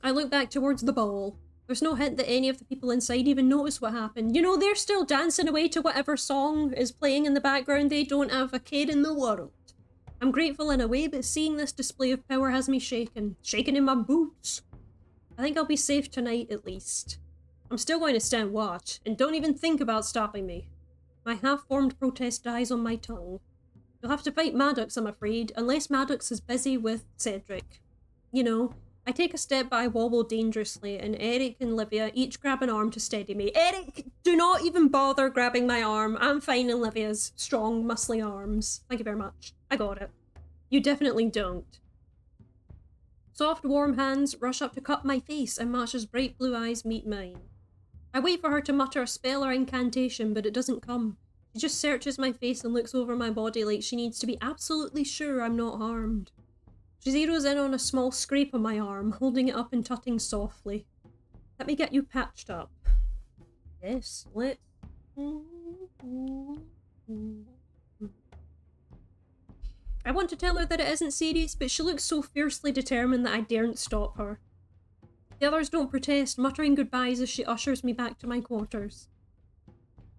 I look back towards the ball. There's no hint that any of the people inside even noticed what happened. You know, they're still dancing away to whatever song is playing in the background. They don't have a care in the world. I'm grateful in a way, but seeing this display of power has me shaken. Shaken in my boots. I think I'll be safe tonight, at least. I'm still going to stand watch, and don't even think about stopping me. My half-formed protest dies on my tongue. You'll have to fight Maddox, I'm afraid, unless Maddox is busy with Cedric. You know, I take a step but I wobble dangerously, and Eric and Livia each grab an arm to steady me. Eric, do not even bother grabbing my arm. I'm fine in Livia's strong, muscly arms. Thank you very much. I got it. You definitely don't. Soft, warm hands rush up to cup my face, and Masha's bright blue eyes meet mine. I wait for her to mutter a spell or incantation, but it doesn't come. She just searches my face and looks over my body like she needs to be absolutely sure I'm not harmed. She zeroes in on a small scrape on my arm, holding it up and tutting softly. Let me get you patched up. Yes, let's... I want to tell her that it isn't serious, but she looks so fiercely determined that I daren't stop her. The others don't protest, muttering goodbyes as she ushers me back to my quarters.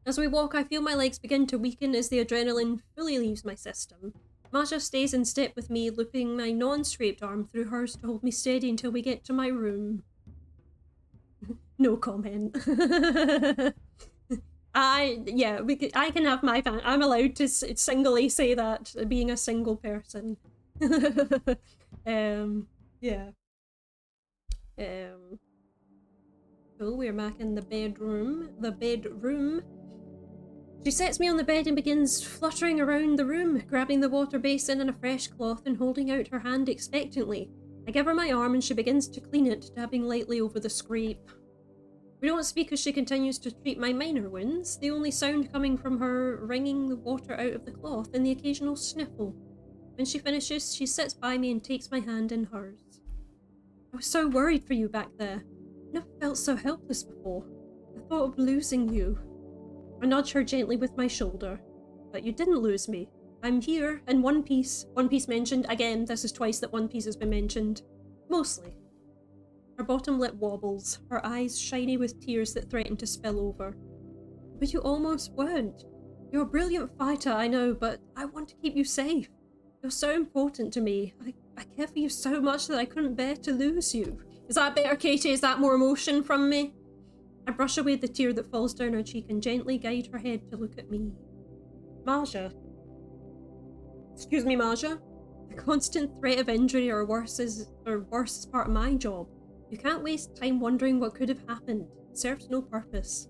As we walk, I feel my legs begin to weaken as the adrenaline fully leaves my system. Masha stays in step with me, looping my non-scraped arm through hers to hold me steady until we get to my room. No comment. I can have my fan. I'm allowed to singly say that, being a single person. Yeah. Cool, we're back in the bedroom. She sets me on the bed and begins fluttering around the room, grabbing the water basin and a fresh cloth and holding out her hand expectantly. I give her my arm and she begins to clean it, dabbing lightly over the scrape. We don't speak as she continues to treat my minor wounds, the only sound coming from her wringing the water out of the cloth and the occasional sniffle. When she finishes, she sits by me and takes my hand in hers. I was so worried for you back there. I never felt so helpless before. The thought of losing you. I nudge her gently with my shoulder. But you didn't lose me. I'm here, in one piece. One Piece mentioned. Again, this is twice that One Piece has been mentioned. Mostly. Her bottom lip wobbles, her eyes shiny with tears that threaten to spill over. But you almost weren't. You're a brilliant fighter, I know, but I want to keep you safe. You're so important to me. I care for you so much that I couldn't bear to lose you. Is that better, Katie? Is that more emotion from me? I brush away the tear that falls down her cheek and gently guide her head to look at me. Maja. Excuse me, Maja. The constant threat of injury or worse is part of my job. You can't waste time wondering what could have happened. It serves no purpose.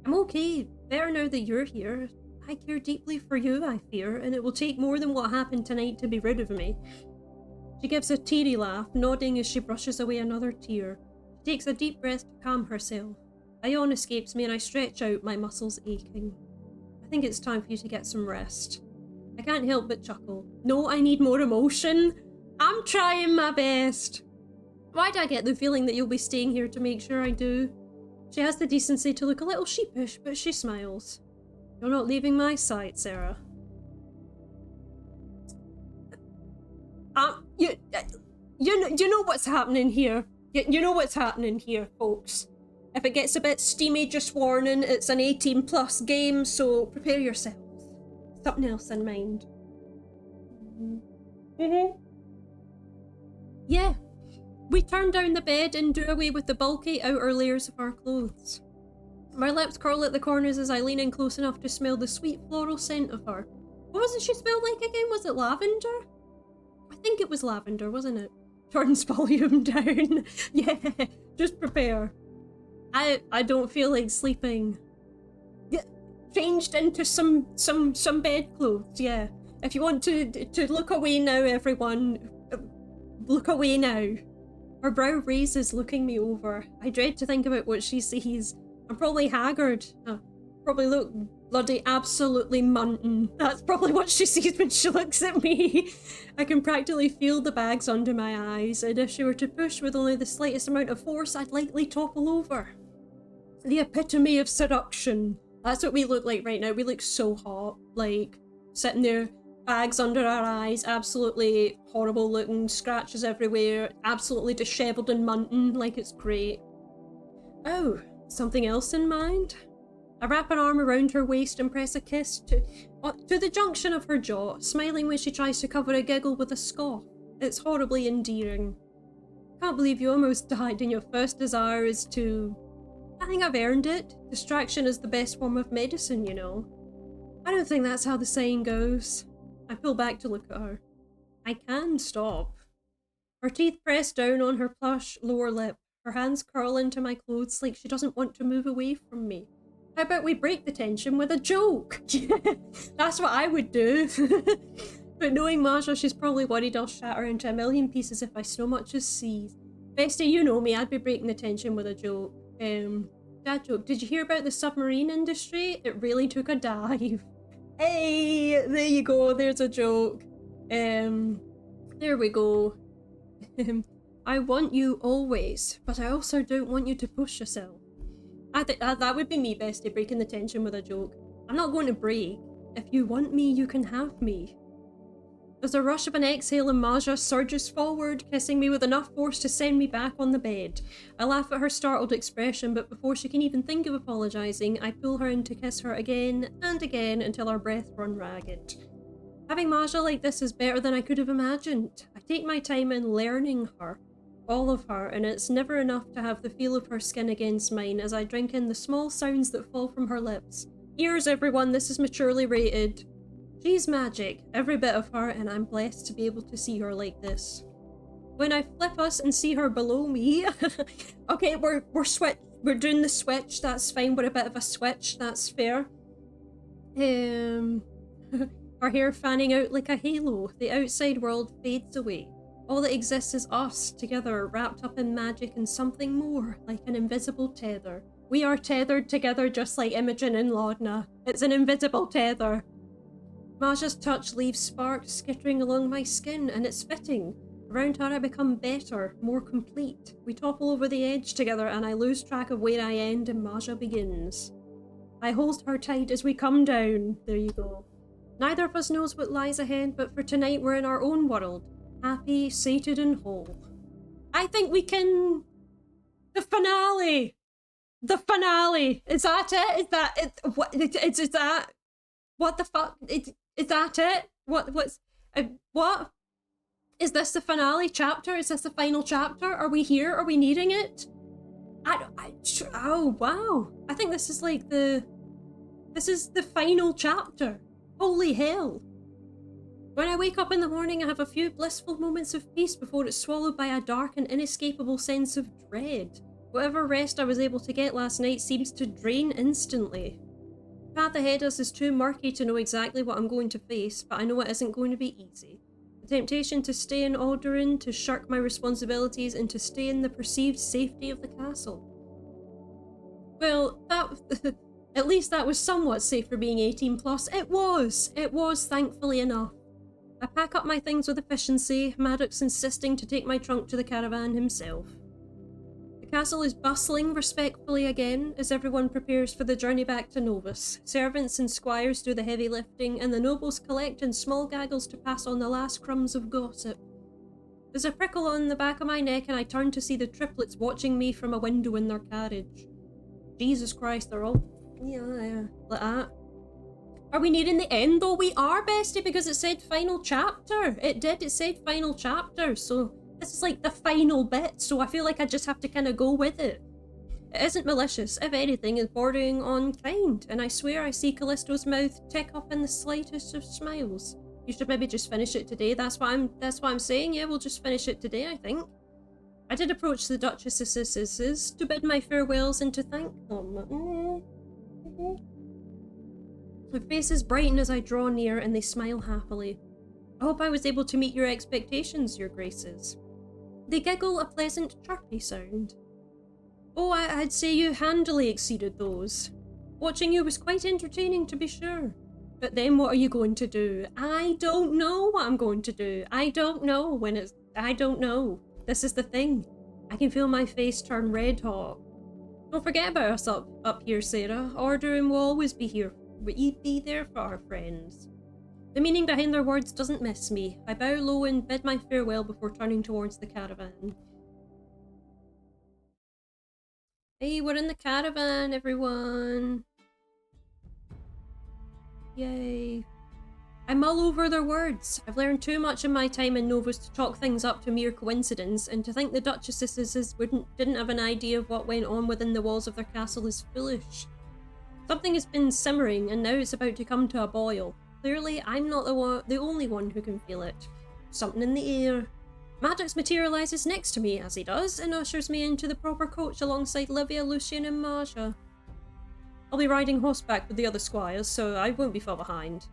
I'm okay. Better now that you're here. I care deeply for you, I fear, and it will take more than what happened tonight to be rid of me. She gives a teary laugh, nodding as she brushes away another tear. She takes a deep breath to calm herself. A yawn escapes me and I stretch out, my muscles aching. I think it's time for you to get some rest. I can't help but chuckle. No, I need more emotion. I'm trying my best. Why do I get the feeling that you'll be staying here to make sure I do? She has the decency to look a little sheepish, but she smiles. You're not leaving my sight, Sarah. You know what's happening here. You know what's happening here, folks. If it gets a bit steamy, just warning, it's an 18+ game, so prepare yourselves. Something else in mind. Yeah. We turn down the bed and do away with the bulky outer layers of our clothes. My lips curl at the corners as I lean in close enough to smell the sweet floral scent of her. What was it she smelled like again? Was it lavender? I think it was lavender, wasn't it? Turns volume down. Yeah, just prepare. I don't feel like sleeping. Yeah, changed into some bed clothes, yeah. If you want to look away now, everyone, look away now. Her brow raises, looking me over. I dread to think about what she sees. I'm probably haggard. Probably look bloody absolutely muntin. That's probably what she sees when she looks at me. I can practically feel the bags under my eyes, and if she were to push with only the slightest amount of force, I'd likely topple over. The epitome of seduction. That's what we look like right now. We look so hot. Like, sitting there, bags under our eyes, absolutely horrible looking, scratches everywhere, absolutely dishevelled and muntin, like it's great. Oh, something else in mind? I wrap an arm around her waist and press a kiss to the junction of her jaw, smiling when she tries to cover a giggle with a scoff. It's horribly endearing. Can't believe you almost died and your first desire is to... I think I've earned it. Distraction is the best form of medicine, you know. I don't think that's how the saying goes. I pull back to look at her. I can stop. Her teeth press down on her plush lower lip. Her hands curl into my clothes like she doesn't want to move away from me. How about we break the tension with a joke? That's what I would do. But knowing Marja, she's probably worried I'll shatter into a million pieces if I so much as seize. Bestie, you know me, I'd be breaking the tension with a joke. Dad joke. Did you hear about the submarine industry? It really took a dive. Hey, there you go, there's a joke. There we go. I want you always, but I also don't want you to push yourself. I think that would be me, bestie, breaking the tension with a joke. I'm not going to break. If you want me, you can have me. There's a rush of an exhale and Marja surges forward, kissing me with enough force to send me back on the bed. I laugh at her startled expression, but before she can even think of apologising, I pull her in to kiss her again and again until our breath run ragged. Having Marja like this is better than I could have imagined. I take my time in learning her, all of her, and it's never enough to have the feel of her skin against mine as I drink in the small sounds that fall from her lips. Ears, everyone, this is maturely rated. She's magic, every bit of her, and I'm blessed to be able to see her like this. When I flip us and see her below me, okay, we're doing the switch, that's fine, we're a bit of a switch, that's fair. Our hair fanning out like a halo, the outside world fades away. All that exists is us, together, wrapped up in magic and something more, like an invisible tether. We are tethered together just like Imogen and Laudna. It's an invisible tether. Marja's touch leaves sparks skittering along my skin, and it's fitting. Around her I become better, more complete. We topple over the edge together and I lose track of where I end and Marja begins. I hold her tight as we come down. There you go. Neither of us knows what lies ahead, but for tonight we're in our own world. Happy, sated and whole. I think we can... The finale! The finale! Is that it? Is that it? What? Is that... What the fuck? Is that it? What? Is this the finale chapter? Is this the final chapter? Are we here? Are we needing it? Oh, wow. I think this is like this is the final chapter. Holy hell. When I wake up in the morning, I have a few blissful moments of peace before it's swallowed by a dark and inescapable sense of dread. Whatever rest I was able to get last night seems to drain instantly. The path ahead of us is too murky to know exactly what I'm going to face, but I know it isn't going to be easy. The temptation to stay in Alderaan, to shirk my responsibilities, and to stay in the perceived safety of the castle. Well, that... At least that was somewhat safe for being 18 plus. It was, thankfully enough. I pack up my things with efficiency, Maddox insisting to take my trunk to the caravan himself. The castle is bustling respectfully again as everyone prepares for the journey back to Novoth. Servants and squires do the heavy lifting, and the nobles collect in small gaggles to pass on the last crumbs of gossip. There's a prickle on the back of my neck and I turn to see the triplets watching me from a window in their carriage. Jesus Christ, they're all... Yeah, like that. Are we nearing the end though? We are, bestie, because it said final chapter. It said final chapter, so this is like the final bit, so I feel like I just have to kind of go with it. It isn't malicious, if anything, it's bordering on kind, and I swear I see Callisto's mouth tick up in the slightest of smiles. You should maybe just finish it today, that's what I'm saying, yeah, we'll just finish it today, I think. I did approach the Duchesses to bid my farewells and to thank them. Their faces brighten as I draw near and they smile happily. I hope I was able to meet your expectations, your graces. They giggle a pleasant chirpy sound. Oh, I'd say you handily exceeded those. Watching you was quite entertaining, to be sure. But then what are you going to do? I don't know what I'm going to do. I don't know when it's... I don't know. This is the thing. I can feel my face turn red hot. Don't forget about us up here, Sarah. Alderaan will always be here. We'd be there for our friends. The meaning behind their words doesn't miss me. I bow low and bid my farewell before turning towards the caravan. Hey, we're in the caravan, everyone. Yay. I mull over their words. I've learned too much in my time in Novoth to chalk things up to mere coincidence, and to think the Duchesses didn't have an idea of what went on within the walls of their castle is foolish. Something has been simmering, and now it's about to come to a boil. Clearly, I'm not the only one who can feel it. Something in the air. Maddox materializes next to me, as he does, and ushers me into the proper coach alongside Livia, Lucian, and Marja. I'll be riding horseback with the other squires, so I won't be far behind.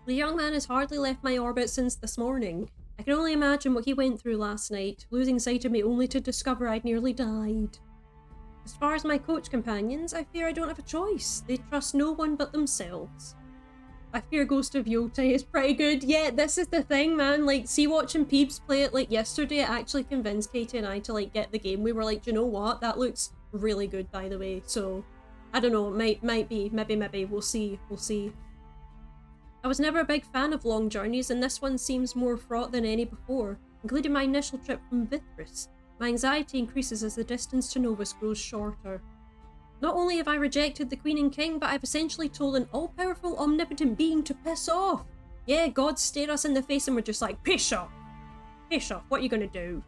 The young man has hardly left my orbit since this morning. I can only imagine what he went through last night, losing sight of me only to discover I'd nearly died. As far as my coach companions, I fear I don't have a choice. They trust no one but themselves. I fear Ghost of Yotei is pretty good. Yeah, this is the thing, man. Like, see, watching Peeps play it, like, yesterday, it actually convinced Katie and I to, like, get the game. We were like, you know what? That looks really good, by the way. So, I don't know. Might be. Maybe. We'll see. I was never a big fan of long journeys, and this one seems more fraught than any before, including my initial trip from Vithris. My anxiety increases as the distance to Novoth grows shorter. Not only have I rejected the Queen and King, but I've essentially told an all-powerful, omnipotent being to piss off. Yeah, gods stare us in the face and we're just like, piss off! Piss off, what are you gonna do?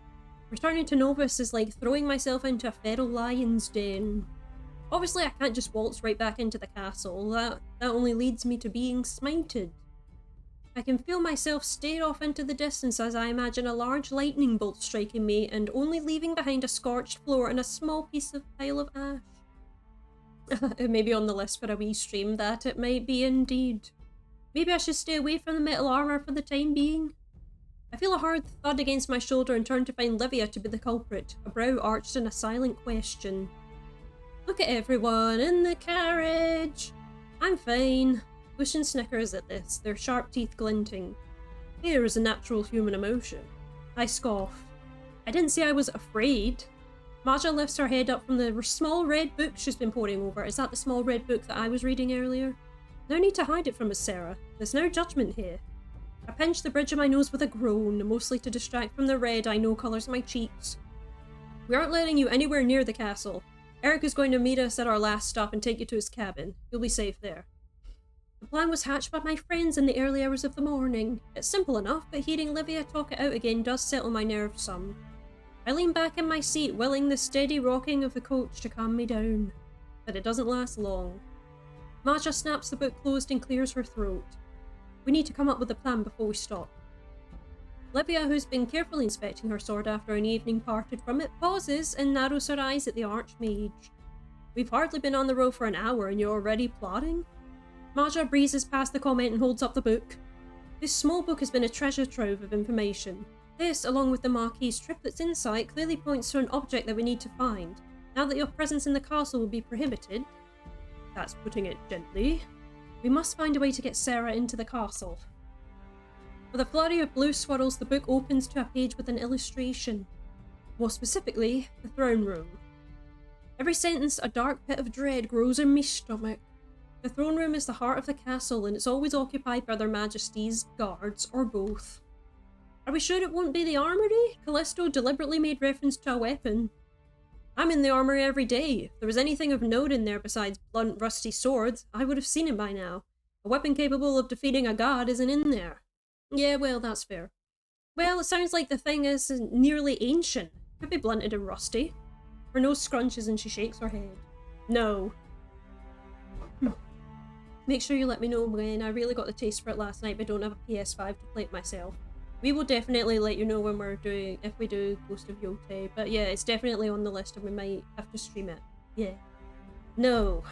Returning to Novoth is like throwing myself into a feral lion's den. Obviously I can't just waltz right back into the castle, that only leads me to being smited. I can feel myself stare off into the distance as I imagine a large lightning bolt striking me and only leaving behind a scorched floor and a small pile of ash. It may be on the list for a wee stream, that it might be indeed. Maybe I should stay away from the metal armour for the time being. I feel a hard thud against my shoulder and turn to find Livia to be the culprit, a brow arched in a silent question. Look at everyone in the carriage! I'm fine. Lucian snickers at this, their sharp teeth glinting. Fear is a natural human emotion. I scoff. I didn't say I was afraid. Marja lifts her head up from the small red book she's been poring over. Is that the small red book that I was reading earlier? No need to hide it from us, Sarah. There's no judgment here. I pinch the bridge of my nose with a groan, mostly to distract from the red I know colours my cheeks. We aren't letting you anywhere near the castle. Eric is going to meet us at our last stop and take you to his cabin. You'll be safe there. The plan was hatched by my friends in the early hours of the morning. It's simple enough, but hearing Livia talk it out again does settle my nerves some. I lean back in my seat, willing the steady rocking of the coach to calm me down. But it doesn't last long. Marja snaps the book closed and clears her throat. We need to come up with a plan before we stop. Livia, who's been carefully inspecting her sword after an evening parted from it, pauses and narrows her eyes at the Archmage. We've hardly been on the road for an hour and you're already plotting? Marja breezes past the comment and holds up the book. This small book has been a treasure trove of information. This, along with the Marquis's triplets insight, clearly points to an object that we need to find. Now that your presence in the castle will be prohibited, that's putting it gently, we must find a way to get Sarah into the castle. With a flurry of blue swirls, the book opens to a page with an illustration. More specifically, the throne room. Every sentence, a dark pit of dread grows in my stomach. The throne room is the heart of the castle, and it's always occupied by their majesties, guards, or both. Are we sure it won't be the armory? Callisto deliberately made reference to a weapon. I'm in the armory every day. If there was anything of note in there besides blunt, rusty swords, I would have seen it by now. A weapon capable of defeating a god isn't in there. Yeah, well, that's fair. Well, it sounds like the thing is nearly ancient. Could be blunted and rusty. Her nose scrunches and she shakes her head. No. Make sure you let me know when. I really got the taste for it last night, but don't have a PS5 to play it myself. We will definitely let you know when if we do Ghost of Yotei, but yeah, it's definitely on the list and we might have to stream it. Yeah. No.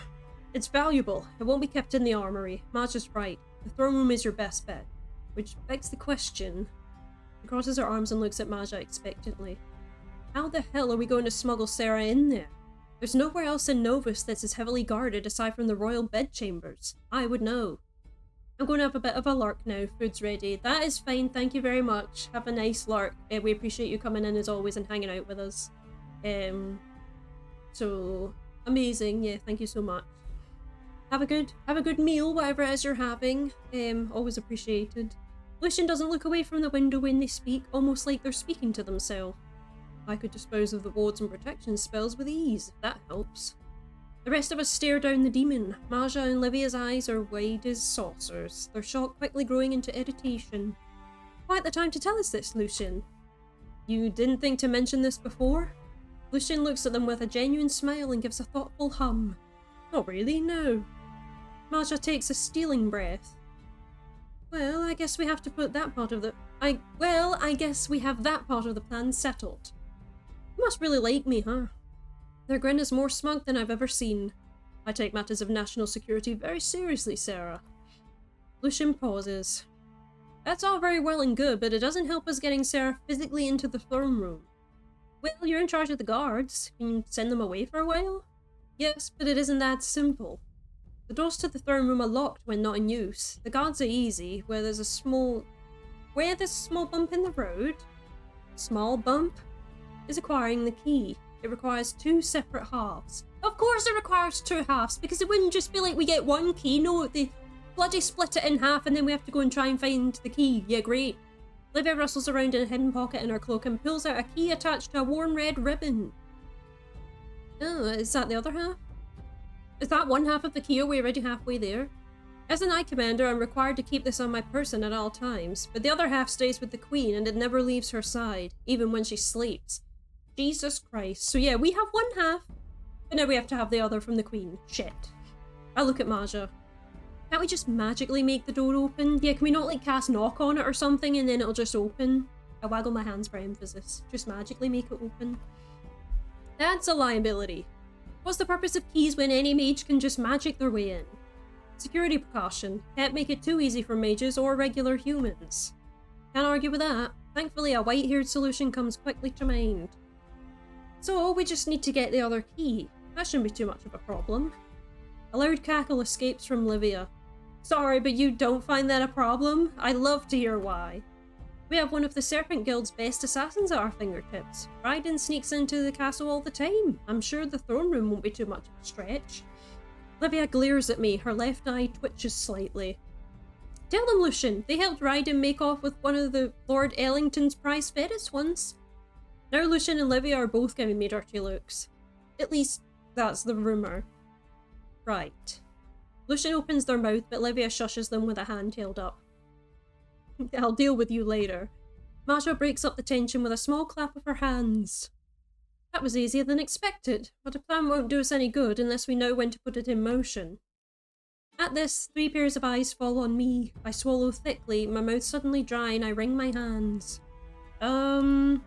It's valuable. It won't be kept in the armory. Marja's right. The throne room is your best bet. Which begs the question. She crosses her arms and looks at Marja expectantly. How the hell are we going to smuggle Sarah in there? There's nowhere else in Novoth that's as heavily guarded aside from the royal bedchambers. I would know. I'm going to have a bit of a lurk now. Food's ready. That is fine, thank you very much. Have a nice lurk. We appreciate you coming in as always and hanging out with us. So amazing. Yeah, thank you so much. Have a good meal, whatever it is you're having. Always appreciated. Lucian doesn't look away from the window when they speak, almost like they're speaking to themselves. I could dispose of the wards and protection spells with ease, if that helps. The rest of us stare down the demon. Marja and Livia's eyes are wide as saucers, their shock quickly growing into irritation. Quite the time to tell us this, Lucian. You didn't think to mention this before? Lucian looks at them with a genuine smile and gives a thoughtful hum. Not really, no. Marja takes a stealing breath. Well, I guess we have to put that part of the... I guess we have that part of the plan settled. You must really like me, huh? Their grin is more smug than I've ever seen. I take matters of national security very seriously, Sarah. Lucian pauses. That's all very well and good, but it doesn't help us getting Sarah physically into the throne room. Well, you're in charge of the guards. Can you send them away for a while? Yes, but it isn't that simple. The doors to the throne room are locked when not in use. The guards are easy, where there's a small bump in the road. Small bump is acquiring the key. It requires 2 separate halves. Of course it requires 2 halves, because it wouldn't just be like we get 1 key. No, they bloody split it in half and then we have to go and try and find the key. Yeah, great. Livia rustles around in a hidden pocket in her cloak and pulls out a key attached to a worn red ribbon. Oh, is that the other half? Is that one half of the key? Are we already halfway there? As an Eye Commander, I'm required to keep this on my person at all times, but the other half stays with the Queen and it never leaves her side, even when she sleeps. Jesus Christ. So yeah, we have 1 half, but now we have to have the other from the Queen. Shit. I look at Maja. Can't we just magically make the door open? Yeah, can we not like cast knock on it or something and then it'll just open? I waggle my hands for emphasis. Just magically make it open. That's a liability. What's the purpose of keys when any mage can just magic their way in? Security precaution. Can't make it too easy for mages or regular humans. Can't argue with that. Thankfully, a white-haired solution comes quickly to mind. So, we just need to get the other key. That shouldn't be too much of a problem. A loud cackle escapes from Livia. Sorry, but you don't find that a problem? I'd love to hear why. We have one of the Serpent Guild's best assassins at our fingertips. Raiden sneaks into the castle all the time. I'm sure the throne room won't be too much of a stretch. Livia glares at me, her left eye twitches slightly. Tell them, Lucian, they helped Raiden make off with one of the Lord Ellington's prize ferrets once. Now Lucian and Livia are both giving me dirty looks. At least, that's the rumour. Right. Lucian opens their mouth, but Livia shushes them with a hand held up. I'll deal with you later. Maja breaks up the tension with a small clap of her hands. That was easier than expected, but a plan won't do us any good unless we know when to put it in motion. At this, 3 pairs of eyes fall on me. I swallow thickly, my mouth suddenly dry, and I wring my hands. You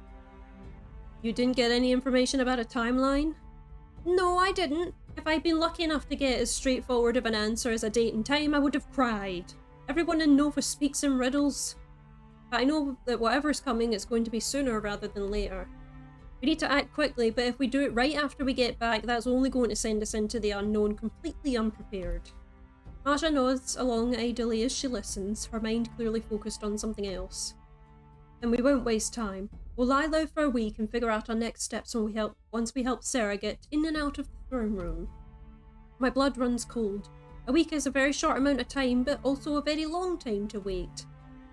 didn't get any information about a timeline? No, I didn't. If I'd been lucky enough to get as straightforward of an answer as a date and time, I would have cried. Everyone in Novoth speaks in riddles. But I know that whatever's coming is going to be sooner rather than later. We need to act quickly, but if we do it right after we get back, that's only going to send us into the unknown completely unprepared. Maja nods along idly as she listens, her mind clearly focused on something else. And we won't waste time. We'll lie low for a week and figure out our next steps once we help Sarah get in and out of the throne room. My blood runs cold. A week is a very short amount of time, but also a very long time to wait.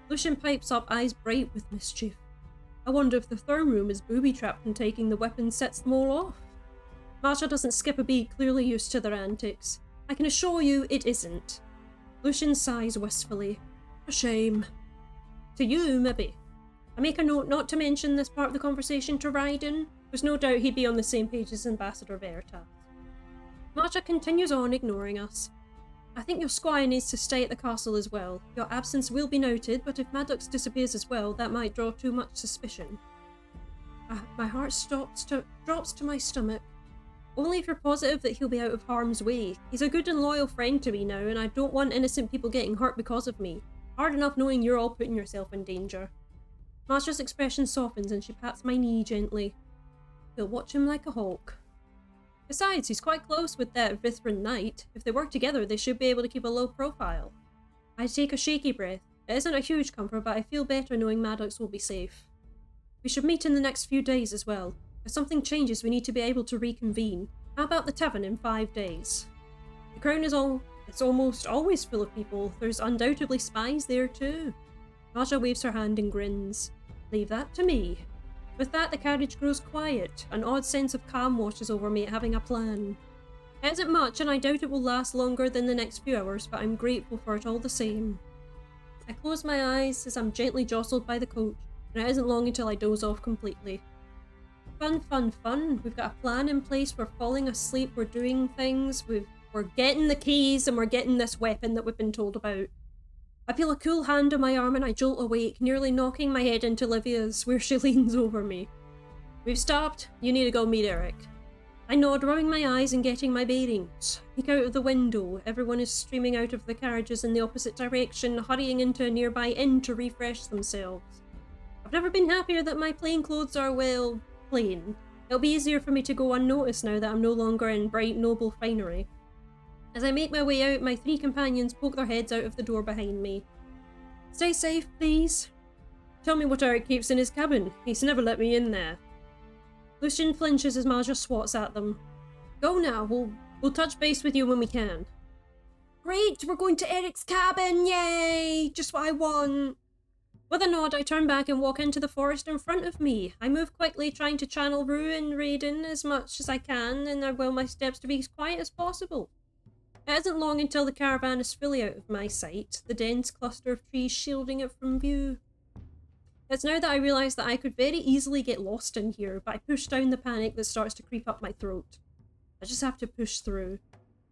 Lucian pipes up, eyes bright with mischief. I wonder if the throne room is booby-trapped and taking the weapons sets them all off. Maja doesn't skip a beat, clearly used to their antics. I can assure you it isn't. Lucian sighs wistfully. A shame. To you, maybe. I make a note not to mention this part of the conversation to Raiden. There's no doubt he'd be on the same page as Ambassador Veritas. Maja continues on, ignoring us. I think your squire needs to stay at the castle as well. Your absence will be noted, but if Maddox disappears as well, that might draw too much suspicion. My heart drops to my stomach. Only if you're positive that he'll be out of harm's way. He's a good and loyal friend to me now, and I don't want innocent people getting hurt because of me. Hard enough knowing you're all putting yourself in danger. Maja's expression softens and she pats my knee gently. He'll watch him like a hawk. Besides, he's quite close with that Vithran knight. If they work together, they should be able to keep a low profile. I take a shaky breath. It isn't a huge comfort, but I feel better knowing Maddox will be safe. We should meet in the next few days as well. If something changes, we need to be able to reconvene. How about the tavern in 5 days? The crown is it's almost always full of people. There's undoubtedly spies there too. Maja waves her hand and grins. Leave that to me. With that, the carriage grows quiet. An odd sense of calm washes over me at having a plan. It isn't much, and I doubt it will last longer than the next few hours, but I'm grateful for it all the same. I close my eyes as I'm gently jostled by the coach, and it isn't long until I doze off completely. Fun, fun, fun. We've got a plan in place, we're falling asleep, we're doing things, we're getting the keys, and we're getting this weapon that we've been told about. I feel a cool hand on my arm and I jolt awake, nearly knocking my head into Livia's, where she leans over me. We've stopped. You need to go meet Eric. I nod, rubbing my eyes and getting my bearings. Peek out of the window. Everyone is streaming out of the carriages in the opposite direction, hurrying into a nearby inn to refresh themselves. I've never been happier that my plain clothes are, well, plain. It'll be easier for me to go unnoticed now that I'm no longer in bright, noble finery. As I make my way out, my 3 companions poke their heads out of the door behind me. Stay safe, please. Tell me what Eric keeps in his cabin. He's never let me in there. Lucian flinches as Maja swats at them. Go now, we'll touch base with you when we can. Great, we're going to Eric's cabin, yay! Just what I want. With a nod, I turn back and walk into the forest in front of me. I move quickly, trying to channel Rue and Raiden as much as I can, and I will my steps to be as quiet as possible. It isn't long until the caravan is fully out of my sight, the dense cluster of trees shielding it from view. It's now that I realise that I could very easily get lost in here, but I push down the panic that starts to creep up my throat. I just have to push through.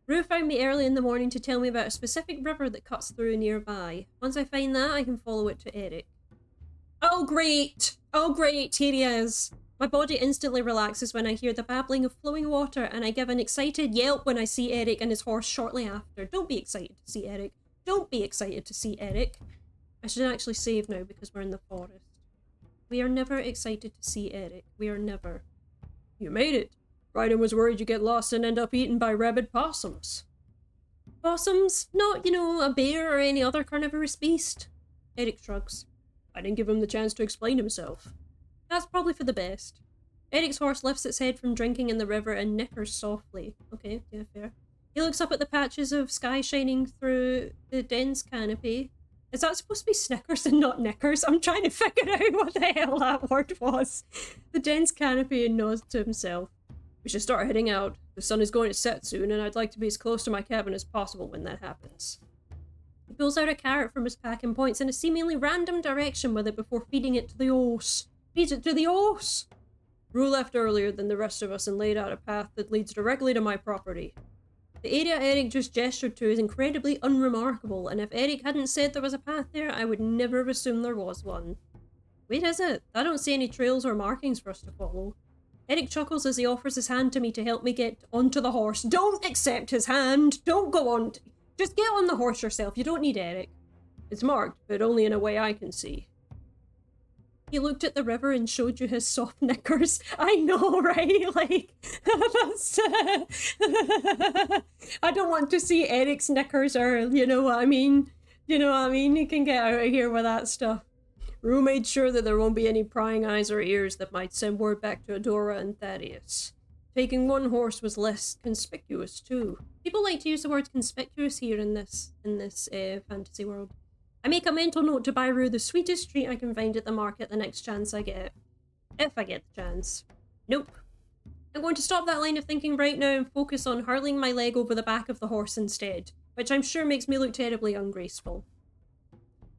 Rue found me early in the morning to tell me about a specific river that cuts through nearby. Once I find that, I can follow it to Eric. Oh great! Oh great, here he is! My body instantly relaxes when I hear the babbling of flowing water, and I give an excited yelp when I see Eric and his horse shortly after. Don't be excited to see Eric. Don't be excited to see Eric. I should actually save now because we're in the forest. We are never excited to see Eric. We are never. You made it. Raiden was worried you'd get lost and end up eaten by rabid possums. Possums? Not, you know, a bear or any other carnivorous beast. Eric shrugs. I didn't give him the chance to explain himself. That's probably for the best. Eric's horse lifts its head from drinking in the river and nickers softly. Okay, yeah, fair. He looks up at the patches of sky shining through the dense canopy. Is that supposed to be Snickers and not Knickers? I'm trying to figure out what the hell that word was. The dense canopy and nods to himself. We should start heading out. The sun is going to set soon, and I'd like to be as close to my cabin as possible when that happens. He pulls out a carrot from his pack and points in a seemingly random direction with it before feeding it to the horse. Feeds it to the horse! Rue left earlier than the rest of us and laid out a path that leads directly to my property. The area Eric just gestured to is incredibly unremarkable, and if Eric hadn't said there was a path there, I would never have assumed there was one. Where is it? I don't see any trails or markings for us to follow. Eric chuckles as he offers his hand to me to help me get onto the horse. Don't accept his hand! Don't go on! Just get on the horse yourself, you don't need Eric. It's marked, but only in a way I can see. He looked at the river and showed you his soft knickers. I know, right? Like, that's... I don't want to see Eric's knickers, or, you know what I mean? You know what I mean? You can get out of here with that stuff. Rue made sure that there won't be any prying eyes or ears that might send word back to Adora and Thaddeus. Taking one horse was less conspicuous, too. People like to use the word conspicuous here in this fantasy world. I make a mental note to buy Rue the sweetest treat I can find at the market the next chance I get. If I get the chance. Nope. I'm going to stop that line of thinking right now and focus on hurling my leg over the back of the horse instead, which I'm sure makes me look terribly ungraceful.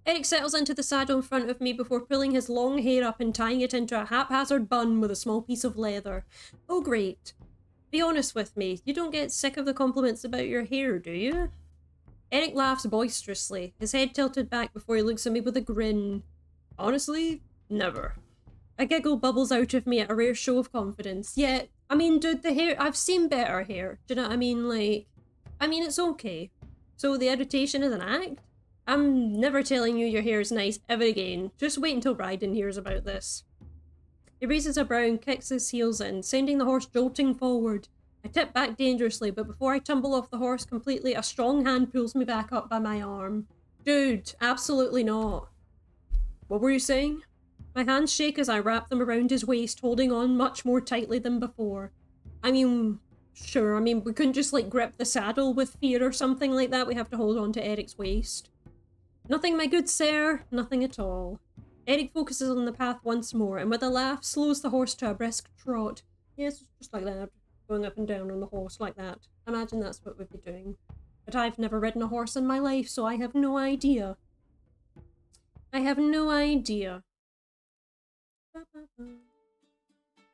Eric settles into the saddle in front of me before pulling his long hair up and tying it into a haphazard bun with a small piece of leather. Oh great. Be honest with me, you don't get sick of the compliments about your hair, do you? Eric laughs boisterously, his head tilted back before he looks at me with a grin. Honestly, never. A giggle bubbles out of me at a rare show of confidence. Yeah, I mean, dude, the hair, I've seen better hair. Do you know what I mean? Like, I mean, it's okay. So the irritation is an act? I'm never telling you your hair is nice ever again. Just wait until Raiden hears about this. He raises a brow and kicks his heels in, sending the horse jolting forward. I tip back dangerously, but before I tumble off the horse completely, a strong hand pulls me back up by my arm. Dude, absolutely not. What were you saying? My hands shake as I wrap them around his waist, holding on much more tightly than before. I mean, sure, we couldn't just like grip the saddle with fear or something like that. We have to hold on to Eric's waist. Nothing, my good sir, nothing at all. Eric focuses on the path once more, and with a laugh, slows the horse to a brisk trot. Yes, just like that. Going up and down on the horse like that. Imagine that's what we'd be doing. But I've never ridden a horse in my life, so I have no idea. I have no idea.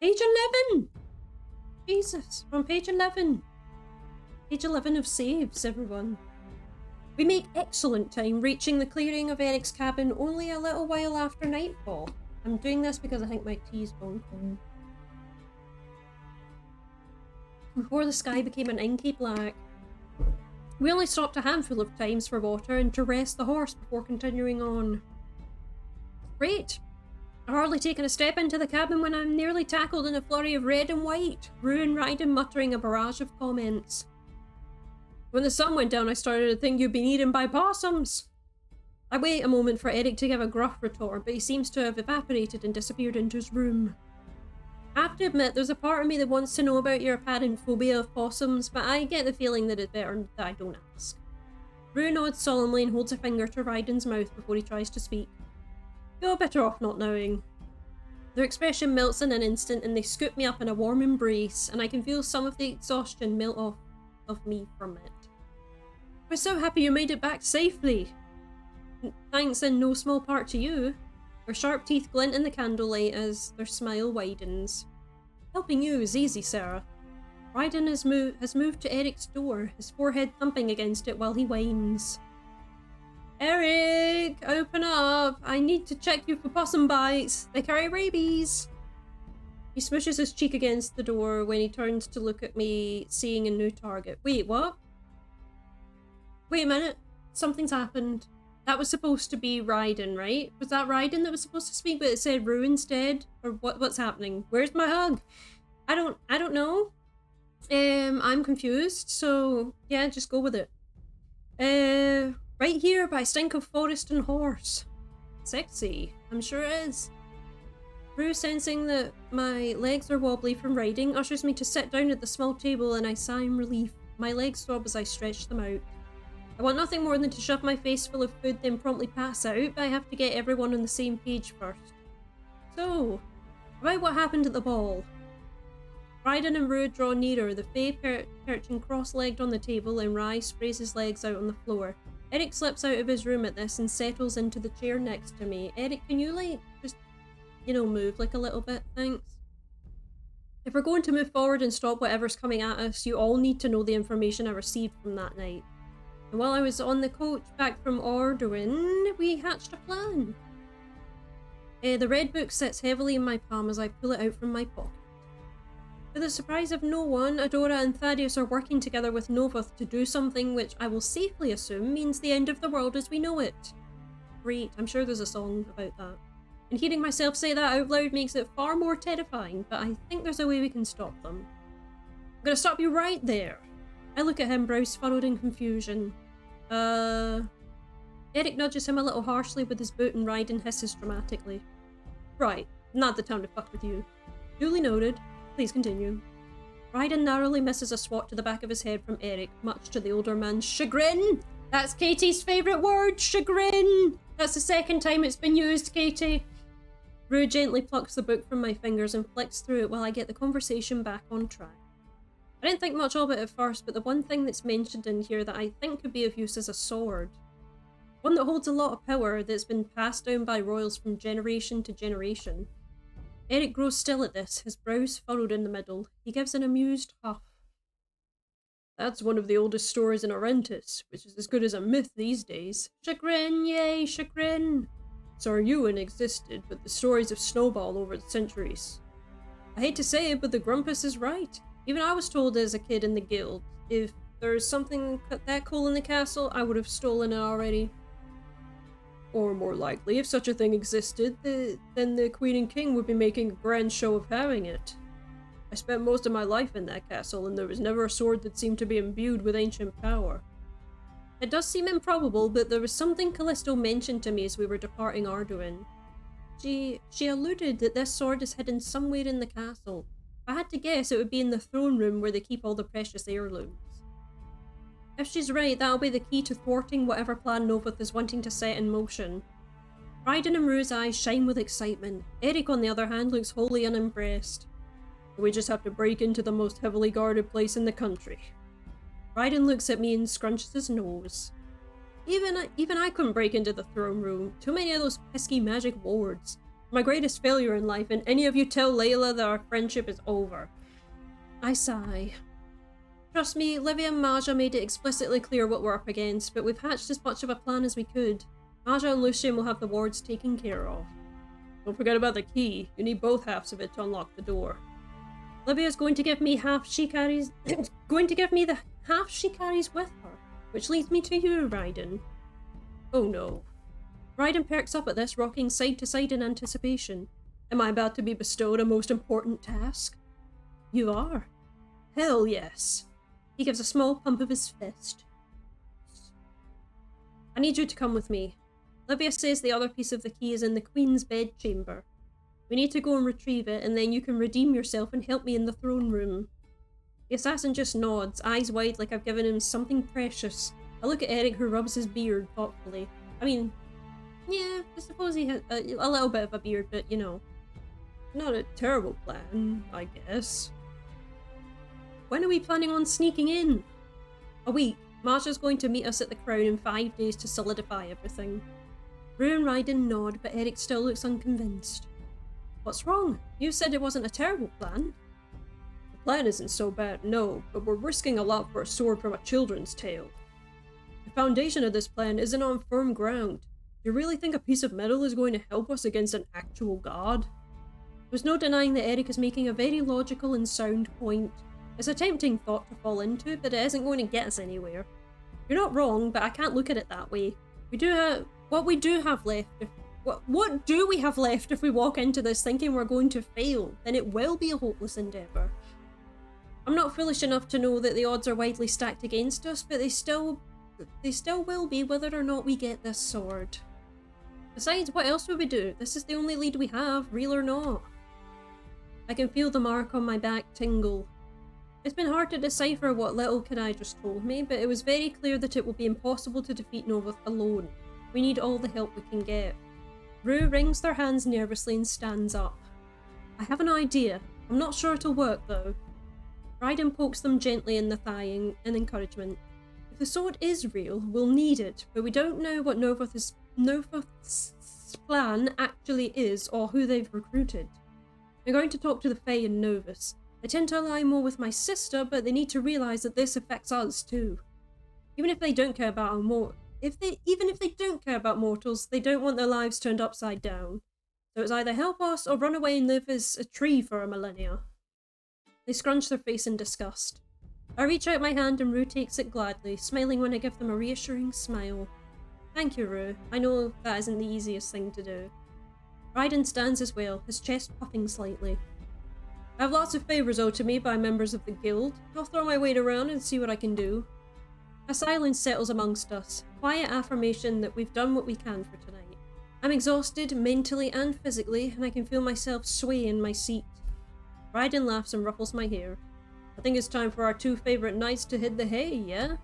Page 11! Jesus, we're on page 11. Page 11 of saves, everyone. We make excellent time, reaching the clearing of Eric's cabin only a little while after nightfall. I'm doing this because I think my tea's gone cold. Before the sky became an inky black. We only stopped a handful of times for water and to rest the horse before continuing on. Great! I've hardly taken a step into the cabin when I'm nearly tackled in a flurry of red and white, Rue and Ryden muttering a barrage of comments. When the sun went down, I started to think you'd been eaten by possums. I wait a moment for Eric to give a gruff retort, but he seems to have evaporated and disappeared into his room. I have to admit, there's a part of me that wants to know about your apparent phobia of possums, but I get the feeling that it's better that I don't ask. Rue nods solemnly and holds a finger to Ryden's mouth before he tries to speak. You're better off not knowing. Their expression melts in an instant and they scoop me up in a warm embrace, and I can feel some of the exhaustion melt off of me from it. We're so happy you made it back safely. Thanks in no small part to you. Her sharp teeth glint in the candlelight as their smile widens. Helping you is easy, Sarah. Ryden has moved to Eric's door, his forehead thumping against it while he whines. Eric, open up! I need to check you for possum bites. They carry rabies. He smushes his cheek against the door when he turns to look at me, seeing a new target. Wait, what? Wait a minute. Something's happened. That was supposed to be Ryden, right? Was that Ryden that was supposed to speak, but it said Rue instead? Or what's happening? Where's my hug? I don't know. I'm confused, so yeah, just go with it. Right here by stink of forest and horse. Sexy. I'm sure it is. Rue, sensing that my legs are wobbly from riding, ushers me to sit down at the small table and I sigh in relief. My legs throb as I stretch them out. I want nothing more than to shove my face full of food then promptly pass out, but I have to get everyone on the same page first. So, about what happened at the ball. Ryden and Rue draw nearer, the Fae perching cross-legged on the table and Rye sprays his legs out on the floor. Eric slips out of his room at this and settles into the chair next to me. Eric, can you just, move a little bit? Thanks. If we're going to move forward and stop whatever's coming at us, you all need to know the information I received from that night. And while I was on the coach back from Orduin, we hatched a plan. The red book sits heavily in my palm as I pull it out from my pocket. To the surprise of no one, Adora and Thaddeus are working together with Novoth to do something which I will safely assume means the end of the world as we know it. Great, I'm sure there's a song about that. And hearing myself say that out loud makes it far more terrifying, but I think there's a way we can stop them. I'm gonna stop you right there. I look at him, brows furrowed in confusion. Eric nudges him a little harshly with his boot and Ryden hisses dramatically. Right, not the time to fuck with you. Duly noted. Please continue. Ryden narrowly misses a swat to the back of his head from Eric, much to the older man's chagrin. That's Katie's favourite word, chagrin! That's the second time it's been used, Katie. Rue gently plucks the book from my fingers and flicks through it while I get the conversation back on track. I didn't think much of it at first, but the one thing that's mentioned in here that I think could be of use is a sword. One that holds a lot of power that's been passed down by royals from generation to generation. Eric grows still at this, his brows furrowed in the middle. He gives an amused huff. That's one of the oldest stories in Errant, which is as good as a myth these days. Chagrin, yay, chagrin! Sir Ewan existed, but the stories have snowballed over the centuries. I hate to say it, but the Grumpus is right. Even I was told as a kid in the guild, if there's something that cool in the castle, I would have stolen it already. Or more likely, if such a thing existed, then the Queen and King would be making a grand show of having it. I spent most of my life in that castle, and there was never a sword that seemed to be imbued with ancient power. It does seem improbable, but there was something Callisto mentioned to me as we were departing Arduin. She alluded that this sword is hidden somewhere in the castle. If I had to guess, it would be in the throne room where they keep all the precious heirlooms. If she's right, that'll be the key to thwarting whatever plan Novoth is wanting to set in motion. Ryden and Rue's eyes shine with excitement. Eric, on the other hand, looks wholly unimpressed. We just have to break into the most heavily guarded place in the country. Ryden looks at me and scrunches his nose. Even I couldn't break into the throne room. Too many of those pesky magic wards. My greatest failure in life, and any of you tell Layla that our friendship is over. I sigh. Trust me, Livia and Maja made it explicitly clear what we're up against, but we've hatched as much of a plan as we could. Maja and Lucian will have the wards taken care of. Don't forget about the key. You need both halves of it to unlock the door. Livia's going to give me half she carries going to give me the half she carries with her, which leads me to you, Raiden. Oh no. Raiden perks up at this, rocking side to side in anticipation. Am I about to be bestowed a most important task? You are. Hell yes. He gives a small pump of his fist. I need you to come with me. Livia says the other piece of the key is in the Queen's bedchamber. We need to go and retrieve it, and then you can redeem yourself and help me in the throne room. The assassin just nods, eyes wide like I've given him something precious. I look at Eric, who rubs his beard thoughtfully. I mean, yeah, I suppose he has a little bit of a beard, but you know. Not a terrible plan, I guess. When are we planning on sneaking in? A week. Marsha's going to meet us at the Crown in 5 days to solidify everything. Rue and Raiden nod, but Eric still looks unconvinced. What's wrong? You said it wasn't a terrible plan. The plan isn't so bad, no, but we're risking a lot for a sword from a children's tale. The foundation of this plan isn't on firm ground. Do you really think a piece of metal is going to help us against an actual god? There's no denying that Eric is making a very logical and sound point. It's a tempting thought to fall into, but it isn't going to get us anywhere. You're not wrong, but I can't look at it that way. What do we have left if we walk into this thinking we're going to fail? Then it will be a hopeless endeavour. I'm not foolish enough to know that the odds are widely stacked against us, but they still will be whether or not we get this sword. Besides, what else would we do? This is the only lead we have, real or not. I can feel the mark on my back tingle. It's been hard to decipher what little Kadai just told me, but it was very clear that it will be impossible to defeat Novoth alone. We need all the help we can get. Rue wrings their hands nervously and stands up. I have an idea. I'm not sure it'll work though. Raiden pokes them gently in the thigh in encouragement. If the sword is real, we'll need it, but we don't know what Novoth's plan actually is or who they've recruited. I'm going to talk to the Fae and Novus. I tend to ally more with my sister, but they need to realise that this affects us too. Even if they don't care about even if they don't care about mortals, they don't want their lives turned upside down. So it's either help us or run away and live as a tree for a millennia. They scrunch their face in disgust. I reach out my hand and Rue takes it gladly, smiling when I give them a reassuring smile. Thank you, Rue. I know that isn't the easiest thing to do. Raiden stands as well, his chest puffing slightly. I have lots of favours owed to me by members of the guild. I'll throw my weight around and see what I can do. A silence settles amongst us, quiet affirmation that we've done what we can for tonight. I'm exhausted, mentally and physically, and I can feel myself sway in my seat. Raiden laughs and ruffles my hair. I think it's time for our two favourite knights to hit the hay, yeah?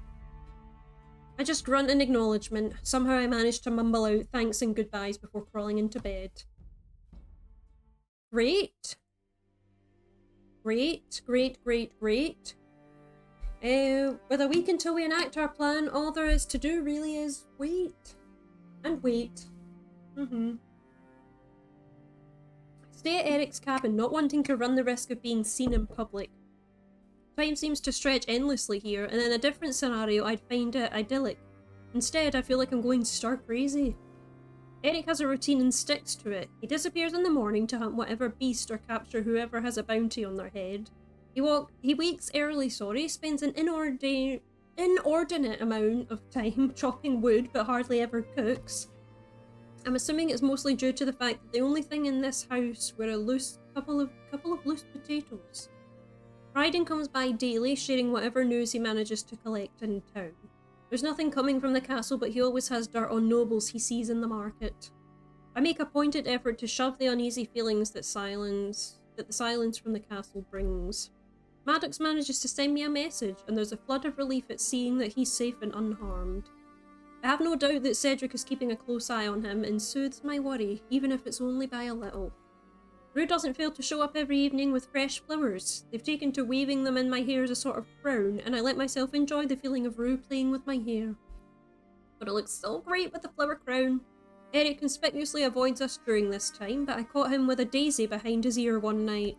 I just grunt in acknowledgement. Somehow I manage to mumble out thanks and goodbyes before crawling into bed. Great. With a week until we enact our plan, all there is to do really is wait. And wait. Stay at Eric's cabin, not wanting to run the risk of being seen in public. Time seems to stretch endlessly here, and in a different scenario I'd find it idyllic. Instead, I feel like I'm going stark crazy. Eric has a routine and sticks to it. He disappears in the morning to hunt whatever beast or capture whoever has a bounty on their head. He wakes early, spends an inordinate amount of time chopping wood but hardly ever cooks. I'm assuming it's mostly due to the fact that the only thing in this house were a couple of loose potatoes. Raiden comes by daily, sharing whatever news he manages to collect in town. There's nothing coming from the castle, but he always has dirt on nobles he sees in the market. I make a pointed effort to shove the uneasy feelings that the silence from the castle brings. Maddox manages to send me a message, and there's a flood of relief at seeing that he's safe and unharmed. I have no doubt that Cedric is keeping a close eye on him and soothes my worry, even if it's only by a little. Rue doesn't fail to show up every evening with fresh flowers. They've taken to waving them in my hair as a sort of crown, and I let myself enjoy the feeling of Rue playing with my hair. But it looks so great with the flower crown. Eric conspicuously avoids us during this time, but I caught him with a daisy behind his ear one night.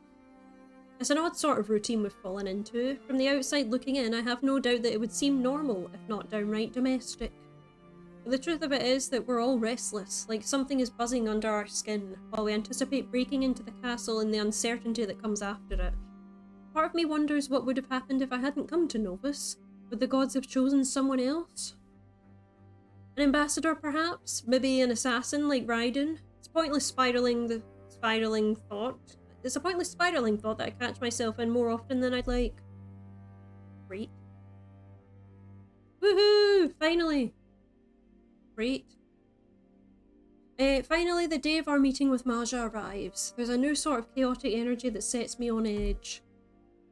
It's an odd sort of routine we've fallen into. From the outside looking in, I have no doubt that it would seem normal, if not downright domestic. But the truth of it is that we're all restless, like something is buzzing under our skin, while we anticipate breaking into the castle and the uncertainty that comes after it. Part of me wonders what would have happened if I hadn't come to Novus. Would the gods have chosen someone else? An ambassador, perhaps? Maybe an assassin like Raiden? It's a pointless spiraling thought that I catch myself in more often than I'd like. Great. Woohoo! Finally! Great. Finally, the day of our meeting with Maja arrives. There's a new sort of chaotic energy that sets me on edge.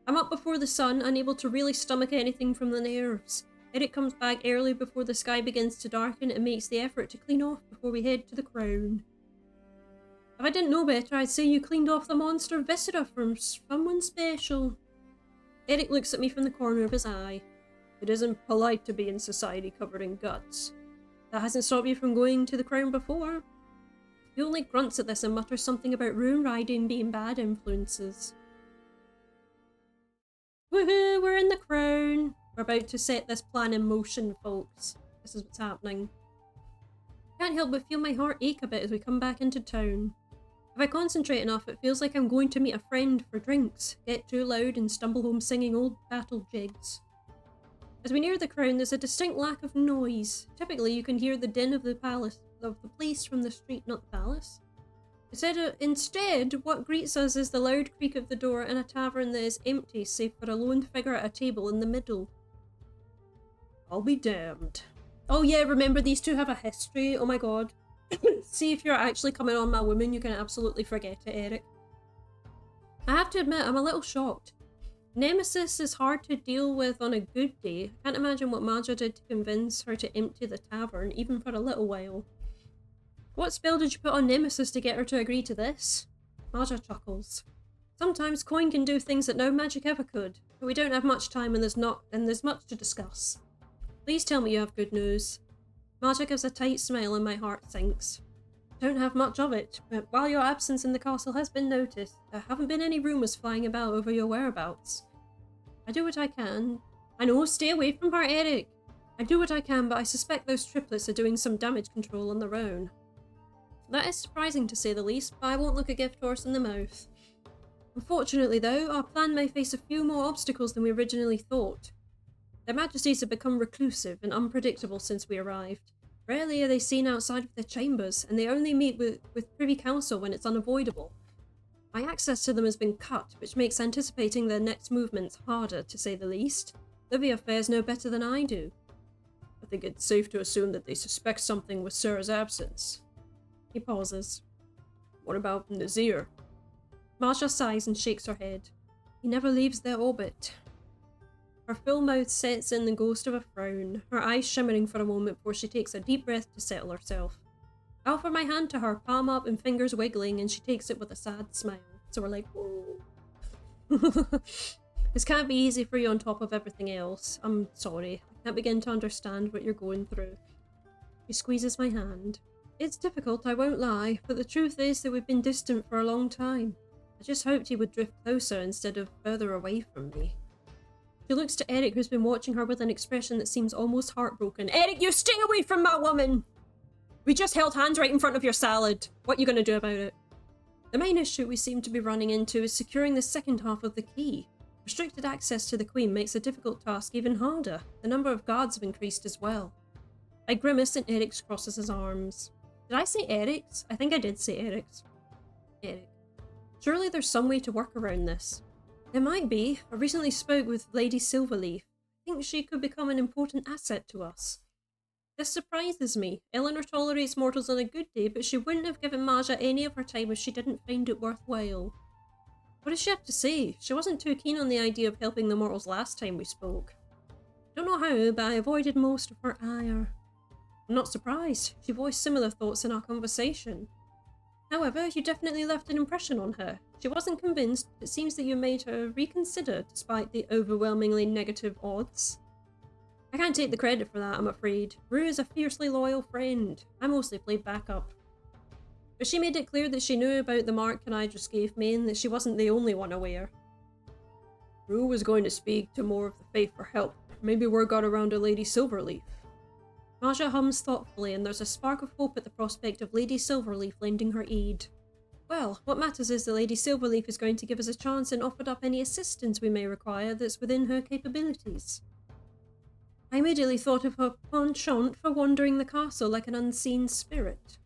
I'm up before the sun, unable to really stomach anything from the nerves. Eric comes back early before the sky begins to darken and makes the effort to clean off before we head to the crown. If I didn't know better, I'd say you cleaned off the monster viscera from someone special. Eric looks at me from the corner of his eye. It isn't polite to be in society covered in guts. That hasn't stopped you from going to the crown before. He only grunts at this and mutters something about rune riding being bad influences. Woohoo, we're in the crown. We're about to set this plan in motion, folks. This is what's happening. I can't help but feel my heart ache a bit as we come back into town. If I concentrate enough, it feels like I'm going to meet a friend for drinks, get too loud and stumble home singing old battle jigs. As we near the crown, there's a distinct lack of noise. Typically, you can hear the din of the place from the street, not the palace. Instead, what greets us is the loud creak of the door in a tavern that is empty, save for a lone figure at a table in the middle. I'll be damned. Oh yeah, remember these two have a history? Oh my god. See, if you're actually coming on my woman, you can absolutely forget it, Eric. I have to admit, I'm a little shocked. Nemesis is hard to deal with on a good day. I can't imagine what Maja did to convince her to empty the tavern, even for a little while. What spell did you put on Nemesis to get her to agree to this? Maja chuckles. Sometimes coin can do things that no magic ever could, but we don't have much time and there's much to discuss. Please tell me you have good news. Maja gives a tight smile and my heart sinks. I don't have much of it, but while your absence in the castle has been noticed, there haven't been any rumours flying about over your whereabouts. I do what I can. I know, stay away from her, Eric. I do what I can, but I suspect those triplets are doing some damage control on their own. That is surprising to say the least, but I won't look a gift horse in the mouth. Unfortunately though, our plan may face a few more obstacles than we originally thought. Their Majesties have become reclusive and unpredictable since we arrived. Rarely are they seen outside of their chambers, and they only meet with Privy Council when it's unavoidable. My access to them has been cut, which makes anticipating their next movements harder, to say the least. Livia fares no better than I do. I think it's safe to assume that they suspect something with Sir's absence. He pauses. What about Nazir? Marsha sighs and shakes her head. He never leaves their orbit. Her full mouth sets in the ghost of a frown, her eyes shimmering for a moment before she takes a deep breath to settle herself. I offer my hand to her, palm up and fingers wiggling, and she takes it with a sad smile. So we're like, whoa. This can't be easy for you on top of everything else. I'm sorry. I can't begin to understand what you're going through. She squeezes my hand. It's difficult, I won't lie, but the truth is that we've been distant for a long time. I just hoped he would drift closer instead of further away from me. She looks to Eric, who's been watching her with an expression that seems almost heartbroken. Eric, you stay away from my woman! We just held hands right in front of your salad. What are you going to do about it? The main issue we seem to be running into is securing the second half of the key. Restricted access to the Queen makes a difficult task even harder. The number of guards have increased as well. I grimace and Eric crosses his arms. Did I say Eric's? I think I did say Eric's. Eric. Surely there's some way to work around this. There might be. I recently spoke with Lady Silverleaf. I think she could become an important asset to us. This surprises me. Eleanor tolerates mortals on a good day, but she wouldn't have given Maja any of her time if she didn't find it worthwhile. What does she have to say? She wasn't too keen on the idea of helping the mortals last time we spoke. I don't know how, but I avoided most of her ire. I'm not surprised. She voiced similar thoughts in our conversation. However, you definitely left an impression on her. She wasn't convinced, but it seems that you made her reconsider despite the overwhelmingly negative odds. I can't take the credit for that, I'm afraid. Rue is a fiercely loyal friend. I mostly played backup. But she made it clear that she knew about the mark Canidrus gave me and that she wasn't the only one aware. Rue was going to speak to more of the faith for help. Maybe word got around to Lady Silverleaf. Maja hums thoughtfully, and there's a spark of hope at the prospect of Lady Silverleaf lending her aid. Well, what matters is that Lady Silverleaf is going to give us a chance and offered up any assistance we may require that's within her capabilities. I immediately thought of her penchant for wandering the castle like an unseen spirit.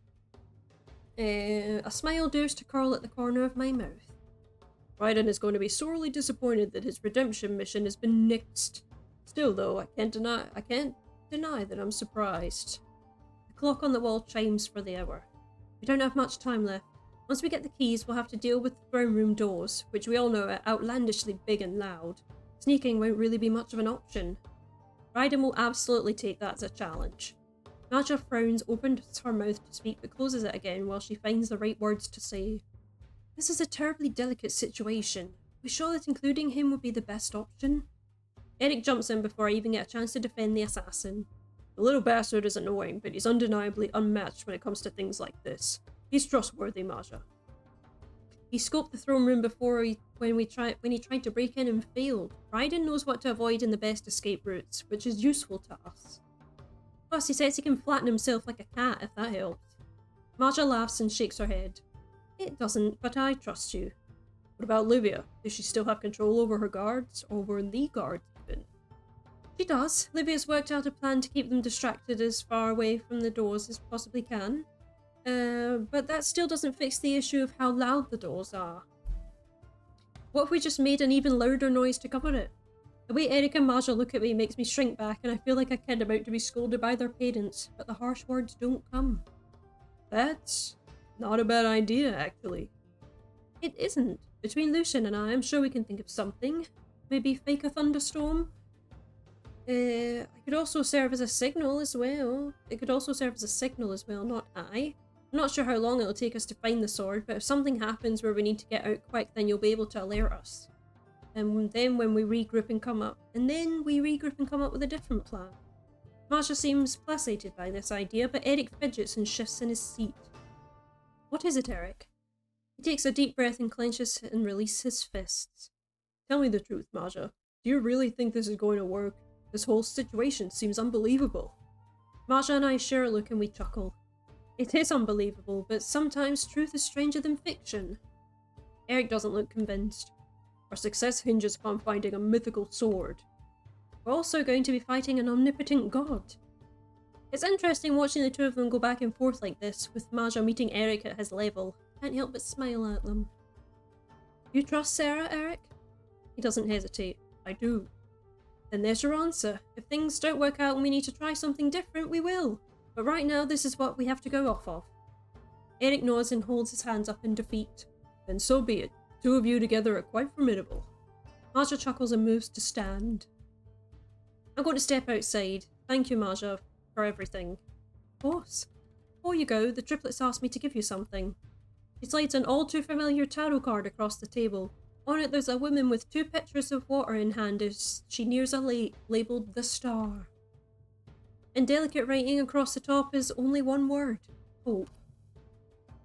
A smile dares to curl at the corner of my mouth. Raiden is going to be sorely disappointed that his redemption mission has been nixed. Still, though, I can't deny that I'm surprised. The clock on the wall chimes for the hour. We don't have much time left. Once we get the keys, we'll have to deal with the throne room doors, which we all know are outlandishly big and loud. Sneaking won't really be much of an option. Raiden will absolutely take that as a challenge. Maja frowns, opens her mouth to speak, but closes it again while she finds the right words to say. This is a terribly delicate situation. We sure that including him would be the best option? Eric jumps in before I even get a chance to defend the assassin. The little bastard is annoying, but he's undeniably unmatched when it comes to things like this. He's trustworthy, Maja. He scoped the throne room before when he tried to break in and failed. Raiden knows what to avoid in the best escape routes, which is useful to us. Plus, he says he can flatten himself like a cat if that helps. Maja laughs and shakes her head. It doesn't, but I trust you. What about Livia? Does she still have control over her guards? Over the guards, even? She does. Livia's worked out a plan to keep them distracted as far away from the doors as possibly can. But that still doesn't fix the issue of how loud the doors are. What if we just made an even louder noise to cover it? The way Eric and Maja look at me makes me shrink back, and I feel like a kid about to be scolded by their parents, but the harsh words don't come. That's not a bad idea, actually. It isn't. Between Lucian and I'm sure we can think of something. Maybe fake a thunderstorm? I could also serve as a signal as well. Not I. I'm not sure how long it'll take us to find the sword, but if something happens where we need to get out quick, then you'll be able to alert us. And then we regroup and come up with a different plan. Maja seems placated by this idea, but Eric fidgets and shifts in his seat. What is it, Eric? He takes a deep breath and clenches and releases his fists. Tell me the truth, Maja. Do you really think this is going to work? This whole situation seems unbelievable. Maja and I share a look and we chuckle. It is unbelievable, but sometimes truth is stranger than fiction. Eric doesn't look convinced. Our success hinges upon finding a mythical sword. We're also going to be fighting an omnipotent god. It's interesting watching the two of them go back and forth like this, with Maja meeting Eric at his level. Can't help but smile at them. You trust Sarah, Eric? He doesn't hesitate. I do. Then there's your answer. If things don't work out and we need to try something different, we will. But right now, this is what we have to go off of. Eric nods and holds his hands up in defeat. Then so be it. Two of you together are quite formidable. Maja chuckles and moves to stand. I'm going to step outside. Thank you, Maja, for everything. Of course. Before you go, the triplets asked me to give you something. She slides an all-too-familiar tarot card across the table. On it, there's a woman with 2 pitchers of water in hand as she nears a lake labelled The Star. In delicate writing across the top is only one word. Hope.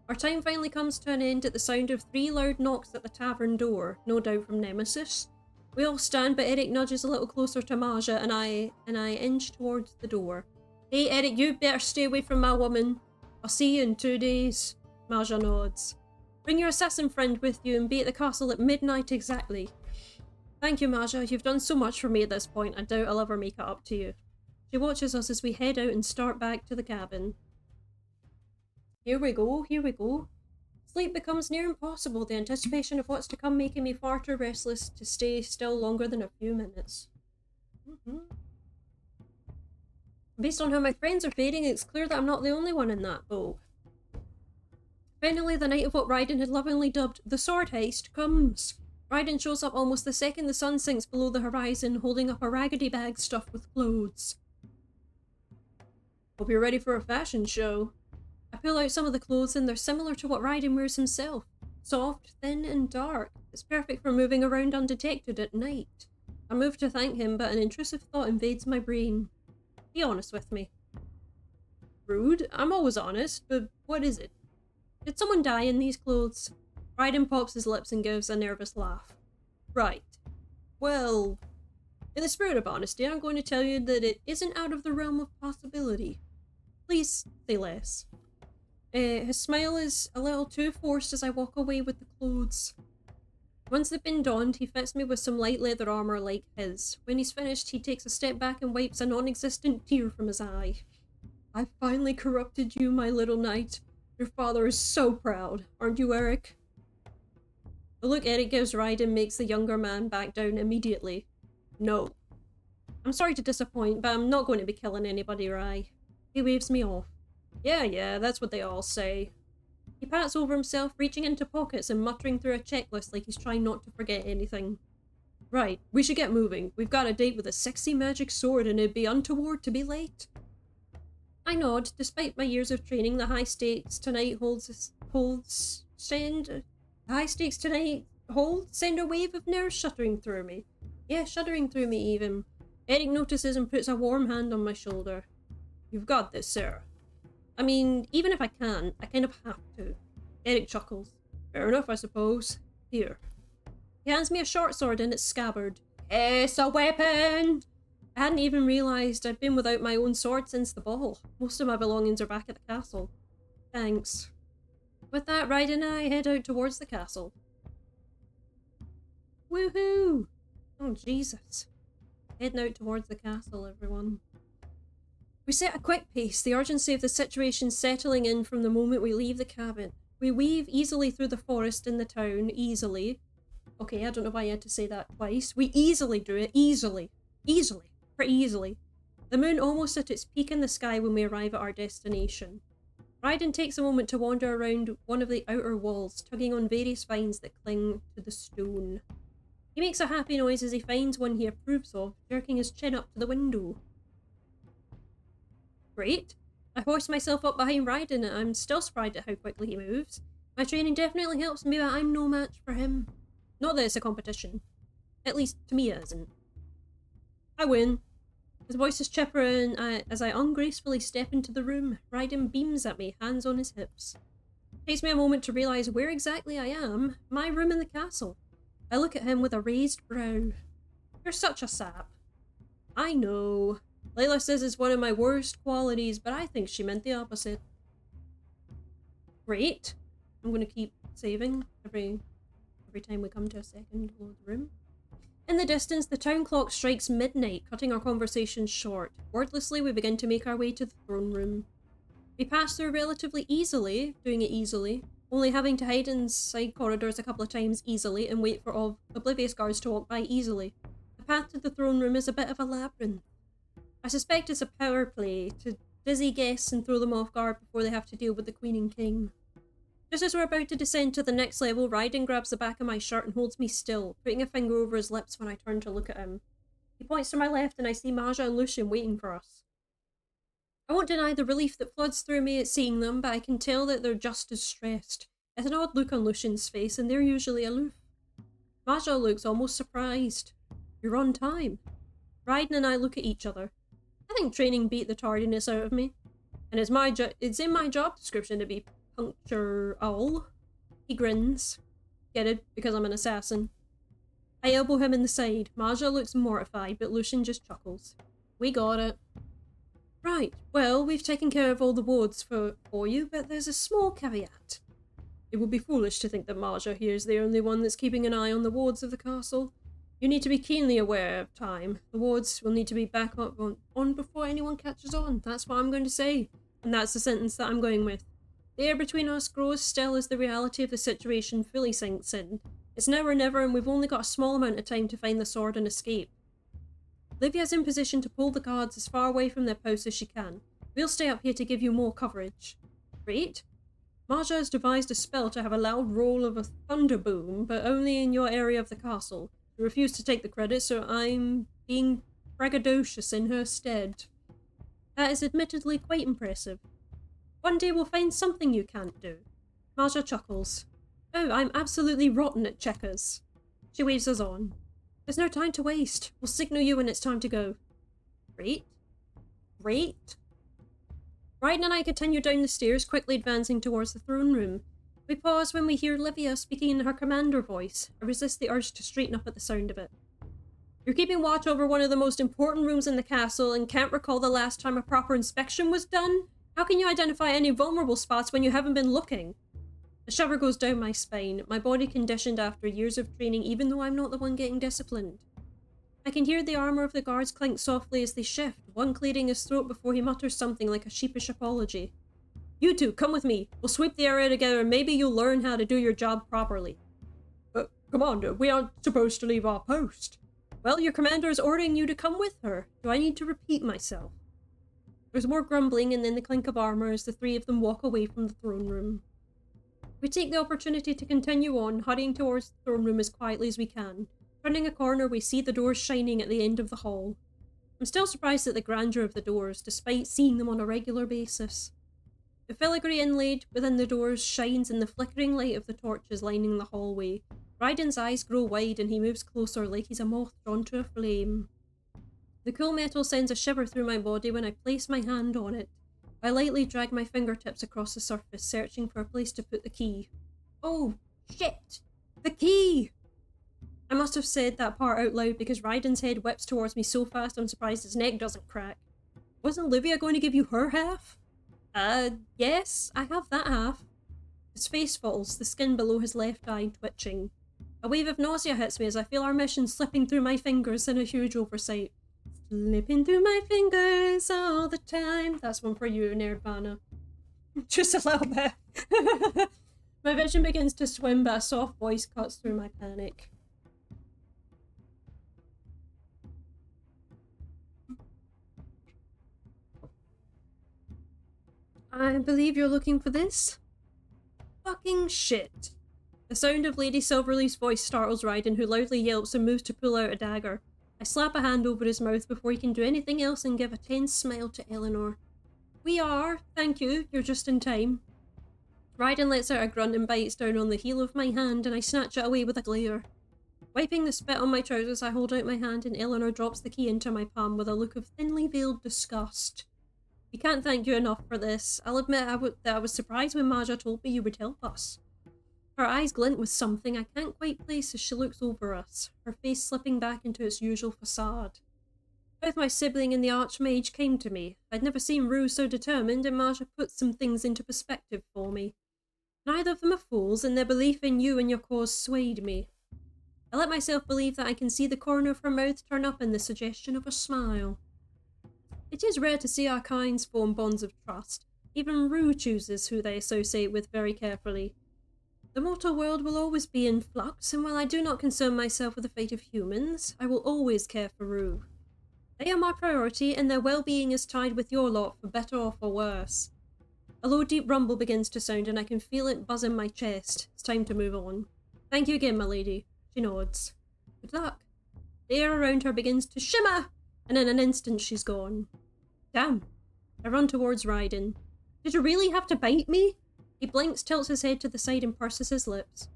Our time finally comes to an end at the sound of 3 loud knocks at the tavern door, no doubt from Nemesis. We all stand, but Eric nudges a little closer to Maja and I inch towards the door. Hey Eric, you better stay away from my woman. I'll see you in 2 days. Maja nods. Bring your assassin friend with you and be at the castle at midnight exactly. Thank you, Maja. You've done so much for me at this point. I doubt I'll ever make it up to you. She watches us as we head out and start back to the cabin. Here we go. Sleep becomes near impossible, the anticipation of what's to come making me far too restless to stay still longer than a few minutes. Based on how my friends are fading, it's clear that I'm not the only one in that boat. Finally, the night of what Raiden had lovingly dubbed the sword heist comes. Raiden shows up almost the second the sun sinks below the horizon, holding up a raggedy bag stuffed with clothes. Hope you're ready for a fashion show. I pull out some of the clothes and they're similar to what Raiden wears himself. Soft, thin and dark. It's perfect for moving around undetected at night. I move to thank him, but an intrusive thought invades my brain. Be honest with me. Rude? I'm always honest, but what is it? Did someone die in these clothes? Raiden pops his lips and gives a nervous laugh. Right. Well, in the spirit of honesty, I'm going to tell you that it isn't out of the realm of possibility. Please say less. His smile is a little too forced as I walk away with the clothes. Once they've been donned, he fits me with some light leather armour like his. When he's finished, he takes a step back and wipes a non-existent tear from his eye. I've finally corrupted you, my little knight. Your father is so proud, aren't you, Eric? The look Eric gives Raiden makes the younger man back down immediately. No. I'm sorry to disappoint, but I'm not going to be killing anybody, Rai. He waves me off. Yeah, that's what they all say. He pats over himself, reaching into pockets and muttering through a checklist like he's trying not to forget anything. Right, we should get moving. We've got a date with a sexy magic sword and it'd be untoward to be late. I nod. Despite my years of training, the high stakes tonight send a wave of nerves shuddering through me. Yeah, shuddering through me even. Eric notices and puts a warm hand on my shoulder. You've got this, Sarah. I mean, even if I can't, I kind of have to. Eric chuckles. Fair enough, I suppose. Here. He hands me a short sword in its scabbard. It's a weapon! I hadn't even realised I'd been without my own sword since the ball. Most of my belongings are back at the castle. Thanks. With that, Raiden and I head out towards the castle. Woohoo! Oh, Jesus. Heading out towards the castle, everyone. We set a quick pace, the urgency of the situation settling in from the moment we leave the cabin. We weave easily through the forest in the town, easily. Okay, I don't know why I had to say that twice. We easily do it, easily. Easily. Pretty easily. The moon almost at its peak in the sky when we arrive at our destination. Raiden takes a moment to wander around one of the outer walls, tugging on various vines that cling to the stone. He makes a happy noise as he finds one he approves of, jerking his chin up to the window. Great. I hoist myself up behind Raiden and I'm still surprised at how quickly he moves. My training definitely helps me, but I'm no match for him. Not that it's a competition. At least, to me it isn't. I win. His voice is chipper and as I ungracefully step into the room, Raiden beams at me, hands on his hips. It takes me a moment to realise where exactly I am. My room in the castle. I look at him with a raised brow. You're such a sap. I know. Layla says it's one of my worst qualities, but I think she meant the opposite. Great. I'm going to keep saving every time we come to a second load room. In the distance, the town clock strikes midnight, cutting our conversation short. Wordlessly, we begin to make our way to the throne room. We pass through relatively easily, doing it easily, only having to hide in side corridors a couple of times easily and wait for all oblivious guards to walk by easily. The path to the throne room is a bit of a labyrinth. I suspect it's a power play to dizzy guests and throw them off guard before they have to deal with the Queen and King. Just as we're about to descend to the next level, Raiden grabs the back of my shirt and holds me still, putting a finger over his lips when I turn to look at him. He points to my left and I see Maja and Lucian waiting for us. I won't deny the relief that floods through me at seeing them, but I can tell that they're just as stressed. There's an odd look on Lucian's face and they're usually aloof. Maja looks almost surprised. You're on time. Raiden and I look at each other. I think training beat the tardiness out of me. And it's in my job description to be punctual. He grins. Get it? Because I'm an assassin. I elbow him in the side. Maja looks mortified, but Lucian just chuckles. We got it. Right, well, we've taken care of all the wards for you, but there's a small caveat. It would be foolish to think that Maja here is the only one that's keeping an eye on the wards of the castle. You need to be keenly aware of time. The wards will need to be back on before anyone catches on. That's what I'm going to say. And that's the sentence that I'm going with. The air between us grows still as the reality of the situation fully sinks in. It's now or never, and we've only got a small amount of time to find the sword and escape. Livia's in position to pull the guards as far away from their posts as she can. We'll stay up here to give you more coverage. Great. Maja has devised a spell to have a loud roll of a thunder boom, but only in your area of the castle. You refuse to take the credit, so I'm being braggadocious in her stead. That is admittedly quite impressive. One day we'll find something you can't do. Maja chuckles. Oh, I'm absolutely rotten at checkers. She waves us on. There's no time to waste. We'll signal you when it's time to go. Great. Great. Raiden and I continue down the stairs, quickly advancing towards the throne room. We pause when we hear Livia speaking in her commander voice. I resist the urge to straighten up at the sound of it. You're keeping watch over one of the most important rooms in the castle and can't recall the last time a proper inspection was done? How can you identify any vulnerable spots when you haven't been looking? A shiver goes down my spine, my body conditioned after years of training even though I'm not the one getting disciplined. I can hear the armor of the guards clink softly as they shift, one clearing his throat before he mutters something like a sheepish apology. You two, come with me. We'll sweep the area together and maybe you'll learn how to do your job properly. Commander, we aren't supposed to leave our post. Well, your commander is ordering you to come with her. Do I need to repeat myself? There's more grumbling and then the clink of armor as the three of them walk away from the throne room. We take the opportunity to continue on, hurrying towards the throne room as quietly as we can. Turning a corner, we see the doors shining at the end of the hall. I'm still surprised at the grandeur of the doors, despite seeing them on a regular basis. The filigree inlaid within the doors shines in the flickering light of the torches lining the hallway. Raiden's eyes grow wide and he moves closer like he's a moth drawn to a flame. The cool metal sends a shiver through my body when I place my hand on it. I lightly drag my fingertips across the surface, searching for a place to put the key. Oh, shit! The key! I must have said that part out loud because Raiden's head whips towards me so fast I'm surprised his neck doesn't crack. Wasn't Livia going to give you her half? Yes, I have that half. His face falls, the skin below his left eye twitching. A wave of nausea hits me as I feel our mission slipping through my fingers in a huge oversight. Slipping through my fingers all the time. That's one for you, Nirvana. Just a little bit. My vision begins to swim, but a soft voice cuts through my panic. I believe you're looking for this? Fucking shit. The sound of Lady Silverleaf's voice startles Raiden, who loudly yelps and moves to pull out a dagger. I slap a hand over his mouth before he can do anything else and give a tense smile to Eleanor. We are. Thank you. You're just in time. Raiden lets out a grunt and bites down on the heel of my hand and I snatch it away with a glare. Wiping the spit on my trousers, I hold out my hand and Eleanor drops the key into my palm with a look of thinly veiled disgust. We can't thank you enough for this. I'll admit that I was surprised when Maja told me you would help us. Her eyes glint with something I can't quite place as she looks over us, her face slipping back into its usual facade. Both my sibling and the Archmage came to me. I'd never seen Rue so determined and Maja put some things into perspective for me. Neither of them are fools and their belief in you and your cause swayed me. I let myself believe that I can see the corner of her mouth turn up in the suggestion of a smile. It is rare to see our kinds form bonds of trust. Even Rue chooses who they associate with very carefully. The mortal world will always be in flux, and while I do not concern myself with the fate of humans, I will always care for Rue. They are my priority, and their well-being is tied with your lot, for better or for worse. A low, deep rumble begins to sound, and I can feel it buzz in my chest. It's time to move on. Thank you again, my lady. She nods. Good luck. The air around her begins to shimmer, and in an instant she's gone. Damn. I run towards Raiden. Did you really have to bite me? He blinks, tilts his head to the side and purses his lips.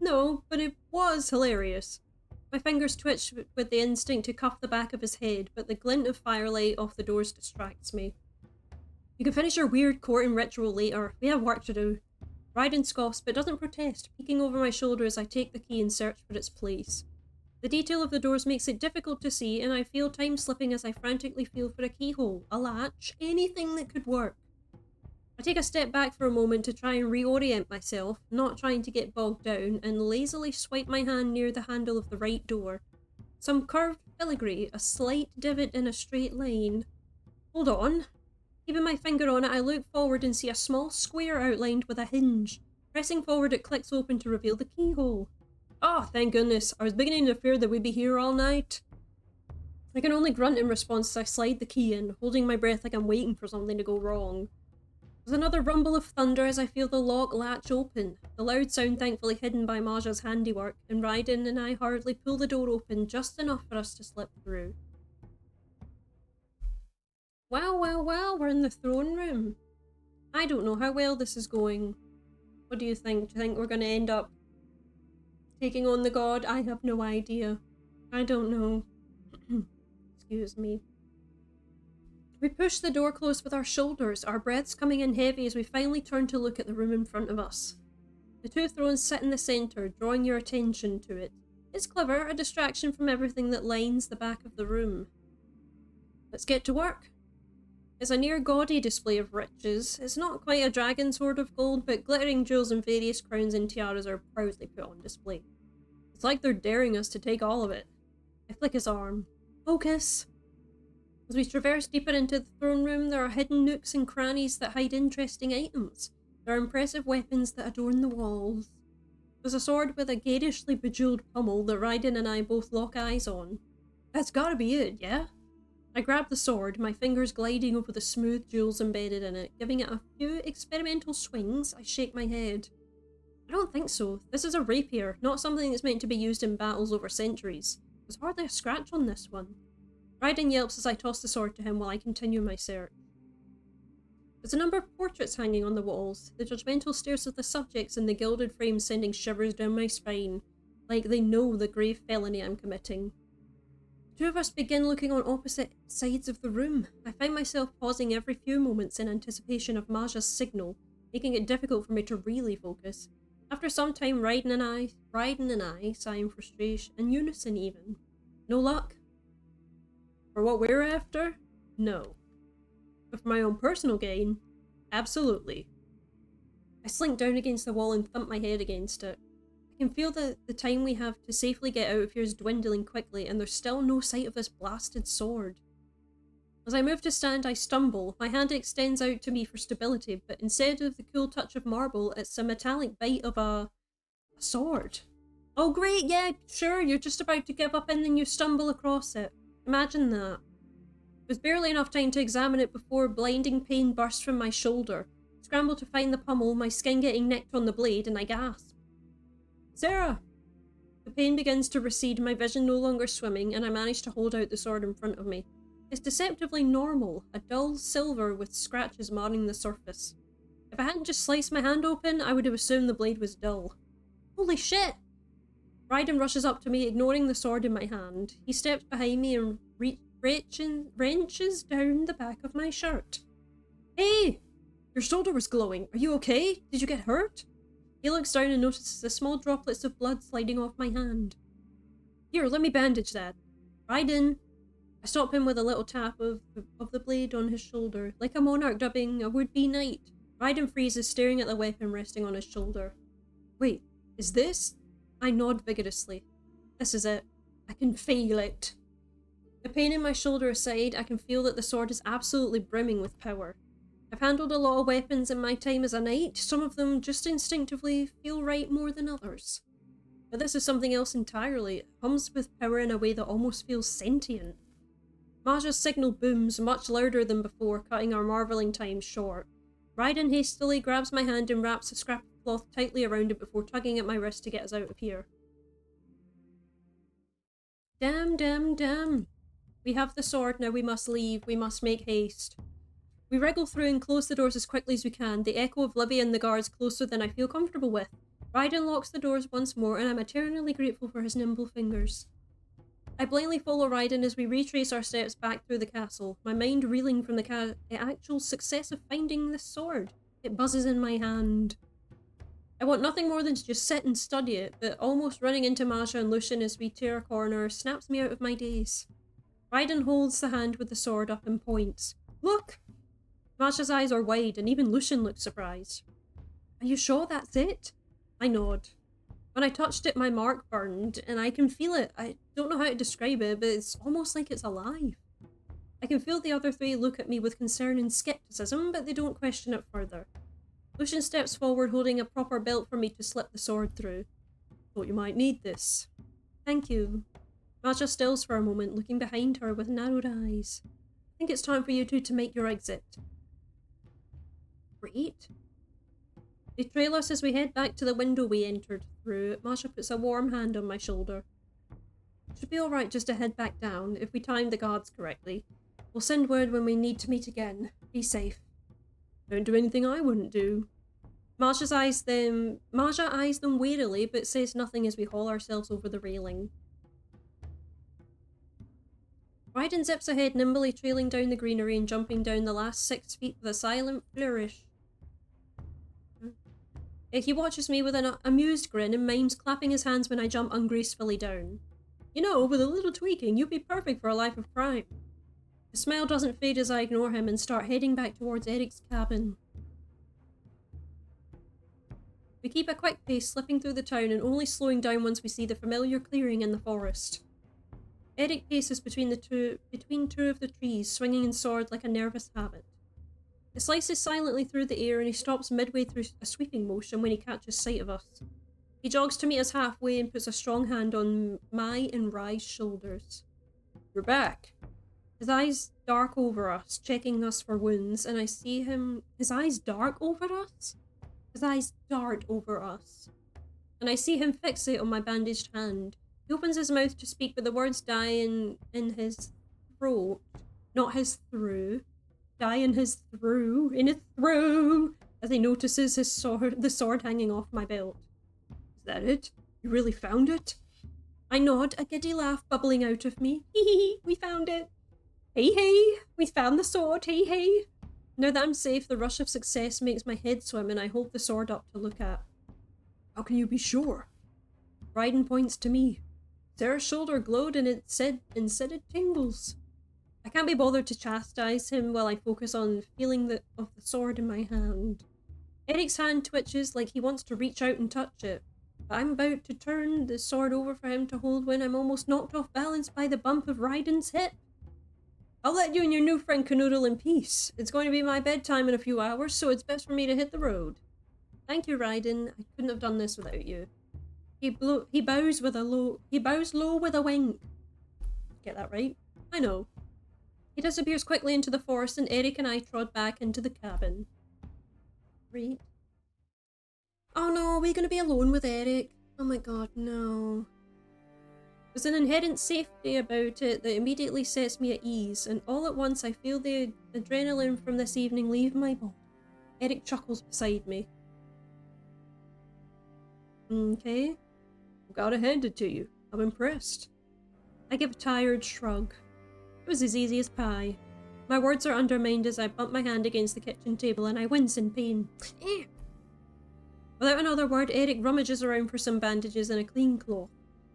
No, but it was hilarious. My fingers twitch with the instinct to cuff the back of his head, but the glint of firelight off the doors distracts me. You can finish your weird courting ritual later. We have work to do. Raiden scoffs, but doesn't protest, peeking over my shoulder as I take the key and search for its place. The detail of the doors makes it difficult to see, and I feel time slipping as I frantically feel for a keyhole, a latch, anything that could work. I take a step back for a moment to try and reorient myself, not trying to get bogged down, and lazily swipe my hand near the handle of the right door. Some curved filigree, a slight divot in a straight line. Hold on. Keeping my finger on it, I look forward and see a small square outlined with a hinge. Pressing forward, it clicks open to reveal the keyhole. Oh, thank goodness. I was beginning to fear that we'd be here all night. I can only grunt in response as I slide the key in, holding my breath like I'm waiting for something to go wrong. There's another rumble of thunder as I feel the lock latch open, the loud sound thankfully hidden by Maja's handiwork, and Raiden and I hurriedly pull the door open just enough for us to slip through. Wow, we're in the throne room. I don't know how well this is going. What do you think? Do you think we're going to end up taking on the god? I have no idea. I don't know. Excuse me. We push the door closed with our shoulders, our breaths coming in heavy as we finally turn to look at the room in front of us. The two thrones sit in the centre, drawing your attention to it. It's clever, a distraction from everything that lines the back of the room. Let's get to work. It's a near gaudy display of riches. It's not quite a dragon sword of gold, but glittering jewels and various crowns and tiaras are proudly put on display. It's like they're daring us to take all of it. I flick his arm. Focus! As we traverse deeper into the throne room, there are hidden nooks and crannies that hide interesting items. There are impressive weapons that adorn the walls. There's a sword with a garishly bejeweled pommel that Raiden and I both lock eyes on. That's gotta be it, yeah? I grab the sword, my fingers gliding over the smooth jewels embedded in it. Giving it a few experimental swings, I shake my head. I don't think so. This is a rapier, not something that's meant to be used in battles over centuries. There's hardly a scratch on this one. Raiden yelps as I toss the sword to him while I continue my search. There's a number of portraits hanging on the walls, the judgmental stares of the subjects in the gilded frames sending shivers down my spine, like they know the grave felony I'm committing. The two of us begin looking on opposite sides of the room. I find myself pausing every few moments in anticipation of Maja's signal, making it difficult for me to really focus. After some time, Raiden and I sigh in frustration, in unison even. No luck? For what we're after? No. But for my own personal gain? Absolutely. I slink down against the wall and thump my head against it. I can feel that the time we have to safely get out of here is dwindling quickly, and there's still no sight of this blasted sword. As I move to stand, I stumble. My hand extends out to me for stability, but instead of the cool touch of marble, it's a metallic bite of a sword. Oh great, yeah, sure, you're just about to give up and then you stumble across it. Imagine that. It was barely enough time to examine it before blinding pain burst from my shoulder. I scramble to find the pommel, my skin getting nicked on the blade, and I gasp. Sarah! The pain begins to recede, my vision no longer swimming, and I manage to hold out the sword in front of me. It's deceptively normal, a dull silver with scratches marring the surface. If I hadn't just sliced my hand open, I would have assumed the blade was dull. Holy shit! Raiden rushes up to me, ignoring the sword in my hand. He steps behind me and wrenches down the back of my shirt. Hey! Your shoulder was glowing. Are you okay? Did you get hurt? He looks down and notices the small droplets of blood sliding off my hand. Here, let me bandage that. Raiden! I stop him with a little tap of the blade on his shoulder, like a monarch dubbing a would-be knight. Raiden freezes, staring at the weapon resting on his shoulder. Wait, is this? I nod vigorously. This is it. I can feel it. The pain in my shoulder aside, I can feel that the sword is absolutely brimming with power. I've handled a lot of weapons in my time as a knight. Some of them just instinctively feel right more than others. But this is something else entirely. It hums with power in a way that almost feels sentient. Maja's signal booms, much louder than before, cutting our marvelling time short. Raiden hastily grabs my hand and wraps a scrap of cloth tightly around it before tugging at my wrist to get us out of here. Damn, damn, damn. We have the sword, now we must leave. We must make haste. We wriggle through and close the doors as quickly as we can, the echo of Livy and the guards closer than I feel comfortable with. Raiden locks the doors once more, and I'm eternally grateful for his nimble fingers. I blindly follow Raiden as we retrace our steps back through the castle, my mind reeling from the actual success of finding this sword. It buzzes in my hand. I want nothing more than to just sit and study it, but almost running into Maja and Lucian as we tear a corner snaps me out of my daze. Raiden holds the hand with the sword up and points. Look! Maja's eyes are wide, and even Lucian looks surprised. Are you sure that's it? I nod. When I touched it, my mark burned, and I can feel it. I don't know how to describe it, but it's almost like it's alive. I can feel the other three look at me with concern and skepticism, but they don't question it further. Lucian steps forward, holding a proper belt for me to slip the sword through. Thought you might need this. Thank you. Maja stills for a moment, looking behind her with narrowed eyes. I think it's time for you two to make your exit. Great. They trail us as we head back to the window we entered through. Maja puts a warm hand on my shoulder. It should be alright just to head back down, if we time the guards correctly. We'll send word when we need to meet again. Be safe. Don't do anything I wouldn't do. Maja eyes them warily, but says nothing as we haul ourselves over the railing. Raiden zips ahead, nimbly trailing down the greenery and jumping down the last 6 feet with a silent flourish. He watches me with an amused grin and mimes clapping his hands when I jump ungracefully down. You know, with a little tweaking, you'd be perfect for a life of crime. The smile doesn't fade as I ignore him and start heading back towards Eric's cabin. We keep a quick pace, slipping through the town and only slowing down once we see the familiar clearing in the forest. Eric paces between two of the trees, swinging his sword like a nervous habit. It slices silently through the air and he stops midway through a sweeping motion when he catches sight of us. He jogs to meet us halfway and puts a strong hand on my and Rye's shoulders. You're back. His eyes dark over us, checking us for wounds, and I see him... His eyes dark over us? His eyes dart over us. And I see him fixate on my bandaged hand. He opens his mouth to speak, but the words die in his throat. Not his through. Die in his through. In his through! As he notices the sword hanging off my belt. Is that it? You really found it? I nod, a giddy laugh bubbling out of me. Hee hee, we found it. Hey hey, we found the sword, hey hey. Now that I'm safe, the rush of success makes my head swim and I hold the sword up to look at. How can you be sure? Raiden points to me. Sarah's shoulder glowed and it said it tingles. I can't be bothered to chastise him while I focus on feeling of the sword in my hand. Eric's hand twitches like he wants to reach out and touch it, but I'm about to turn the sword over for him to hold when I'm almost knocked off balance by the bump of Raiden's hip. I'll let you and your new friend canoodle in peace. It's going to be my bedtime in a few hours, so it's best for me to hit the road. Thank you, Raiden. I couldn't have done this without you. He bows low with a wink. Get that right? I know. He disappears quickly into the forest and Eric and I trod back into the cabin. Right? Oh no, are we going to be alone with Eric? Oh my god, no. There's an inherent safety about it that immediately sets me at ease, and all at once I feel the adrenaline from this evening leave my body. Eric chuckles beside me. Okay. Gotta hand it to you. I'm impressed. I give a tired shrug. It was as easy as pie. My words are undermined as I bump my hand against the kitchen table and I wince in pain. Without another word, Eric rummages around for some bandages and a clean cloth.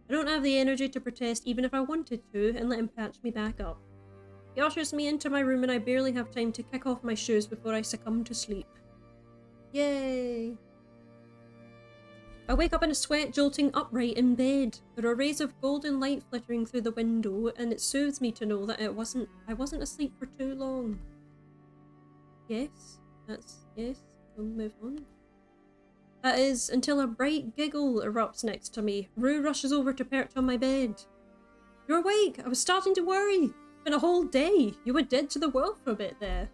I don't have the energy to protest even if I wanted to and let him patch me back up. He ushers me into my room and I barely have time to kick off my shoes before I succumb to sleep. Yay! I wake up in a sweat, jolting upright in bed. There are rays of golden light flittering through the window, and it soothes me to know that I wasn't asleep for too long. Yes, yes, we'll move on. That is, until a bright giggle erupts next to me. Rue rushes over to perch on my bed. You're awake! I was starting to worry! It's been a whole day! You were dead to the world for a bit there.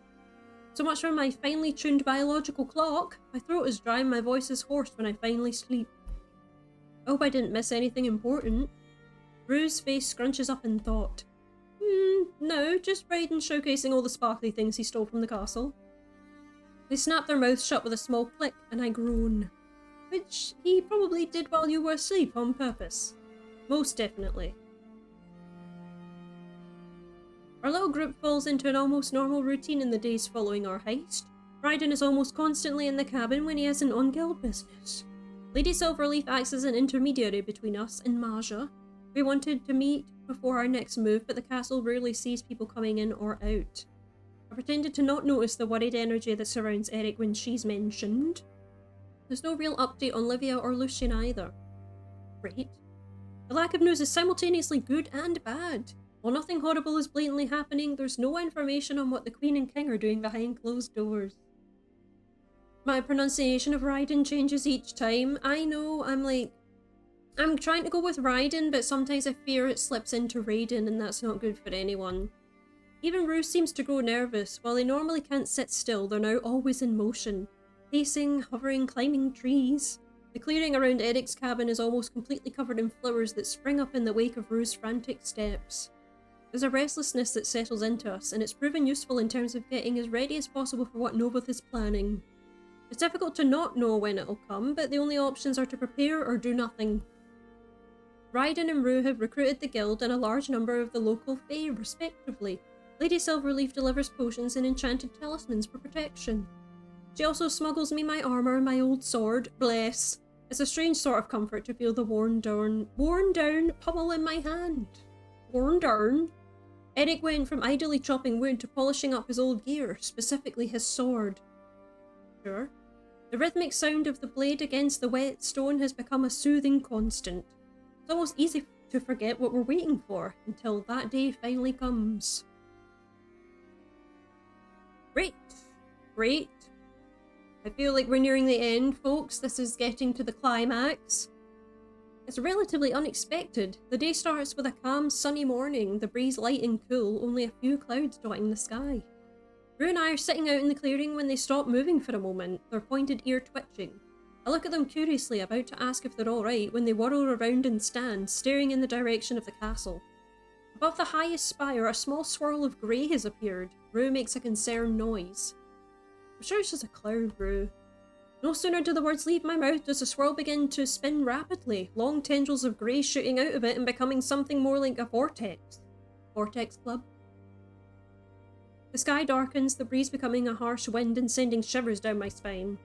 So much for my finely tuned biological clock. My throat is dry and my voice is hoarse when I finally sleep. I hope I didn't miss anything important. Rue's face scrunches up in thought. No, just Raiden showcasing all the sparkly things he stole from the castle. They snap their mouths shut with a small click and I groan. Which he probably did while you were asleep on purpose. Most definitely. Our little group falls into an almost normal routine in the days following our heist. Raiden is almost constantly in the cabin when he isn't on guild business. Lady Silverleaf acts as an intermediary between us and Maja. We wanted to meet before our next move, but the castle rarely sees people coming in or out. I pretended to not notice the worried energy that surrounds Eric when she's mentioned. There's no real update on Livia or Lucian either. Great. The lack of news is simultaneously good and bad. While nothing horrible is blatantly happening, there's no information on what the Queen and King are doing behind closed doors. My pronunciation of Raiden changes each time. I know, I'm trying to go with Raiden, but sometimes I fear it slips into Raiden and that's not good for anyone. Even Rue seems to grow nervous. While they normally can't sit still, they're now always in motion. Pacing, hovering, climbing trees. The clearing around Eric's cabin is almost completely covered in flowers that spring up in the wake of Rue's frantic steps. There's a restlessness that settles into us, and it's proven useful in terms of getting as ready as possible for what Novoth is planning. It's difficult to not know when it'll come, but the only options are to prepare or do nothing. Raiden and Rue have recruited the guild and a large number of the local fae, respectively. Lady Silverleaf delivers potions and enchanted talismans for protection. She also smuggles me my armour and my old sword. Bless. It's a strange sort of comfort to feel the worn down pummel in my hand. Worn down? Eric went from idly chopping wood to polishing up his old gear, specifically his sword. Sure. The rhythmic sound of the blade against the wet stone has become a soothing constant. It's almost easy to forget what we're waiting for, until that day finally comes. Great. Great. I feel like we're nearing the end, folks. This is getting to the climax. It's relatively unexpected. The day starts with a calm, sunny morning, the breeze light and cool, only a few clouds dotting the sky. Rue and I are sitting out in the clearing when they stop moving for a moment, their pointed ear twitching. I look at them curiously, about to ask if they're alright, when they whirl around and stand, staring in the direction of the castle. Above the highest spire, a small swirl of grey has appeared. Rue makes a concerned noise. I'm sure it's just a cloud, Rue. No sooner do the words leave my mouth does the swirl begin to spin rapidly, long tendrils of grey shooting out of it and becoming something more like a vortex. Vortex Club? The sky darkens, the breeze becoming a harsh wind and sending shivers down my spine.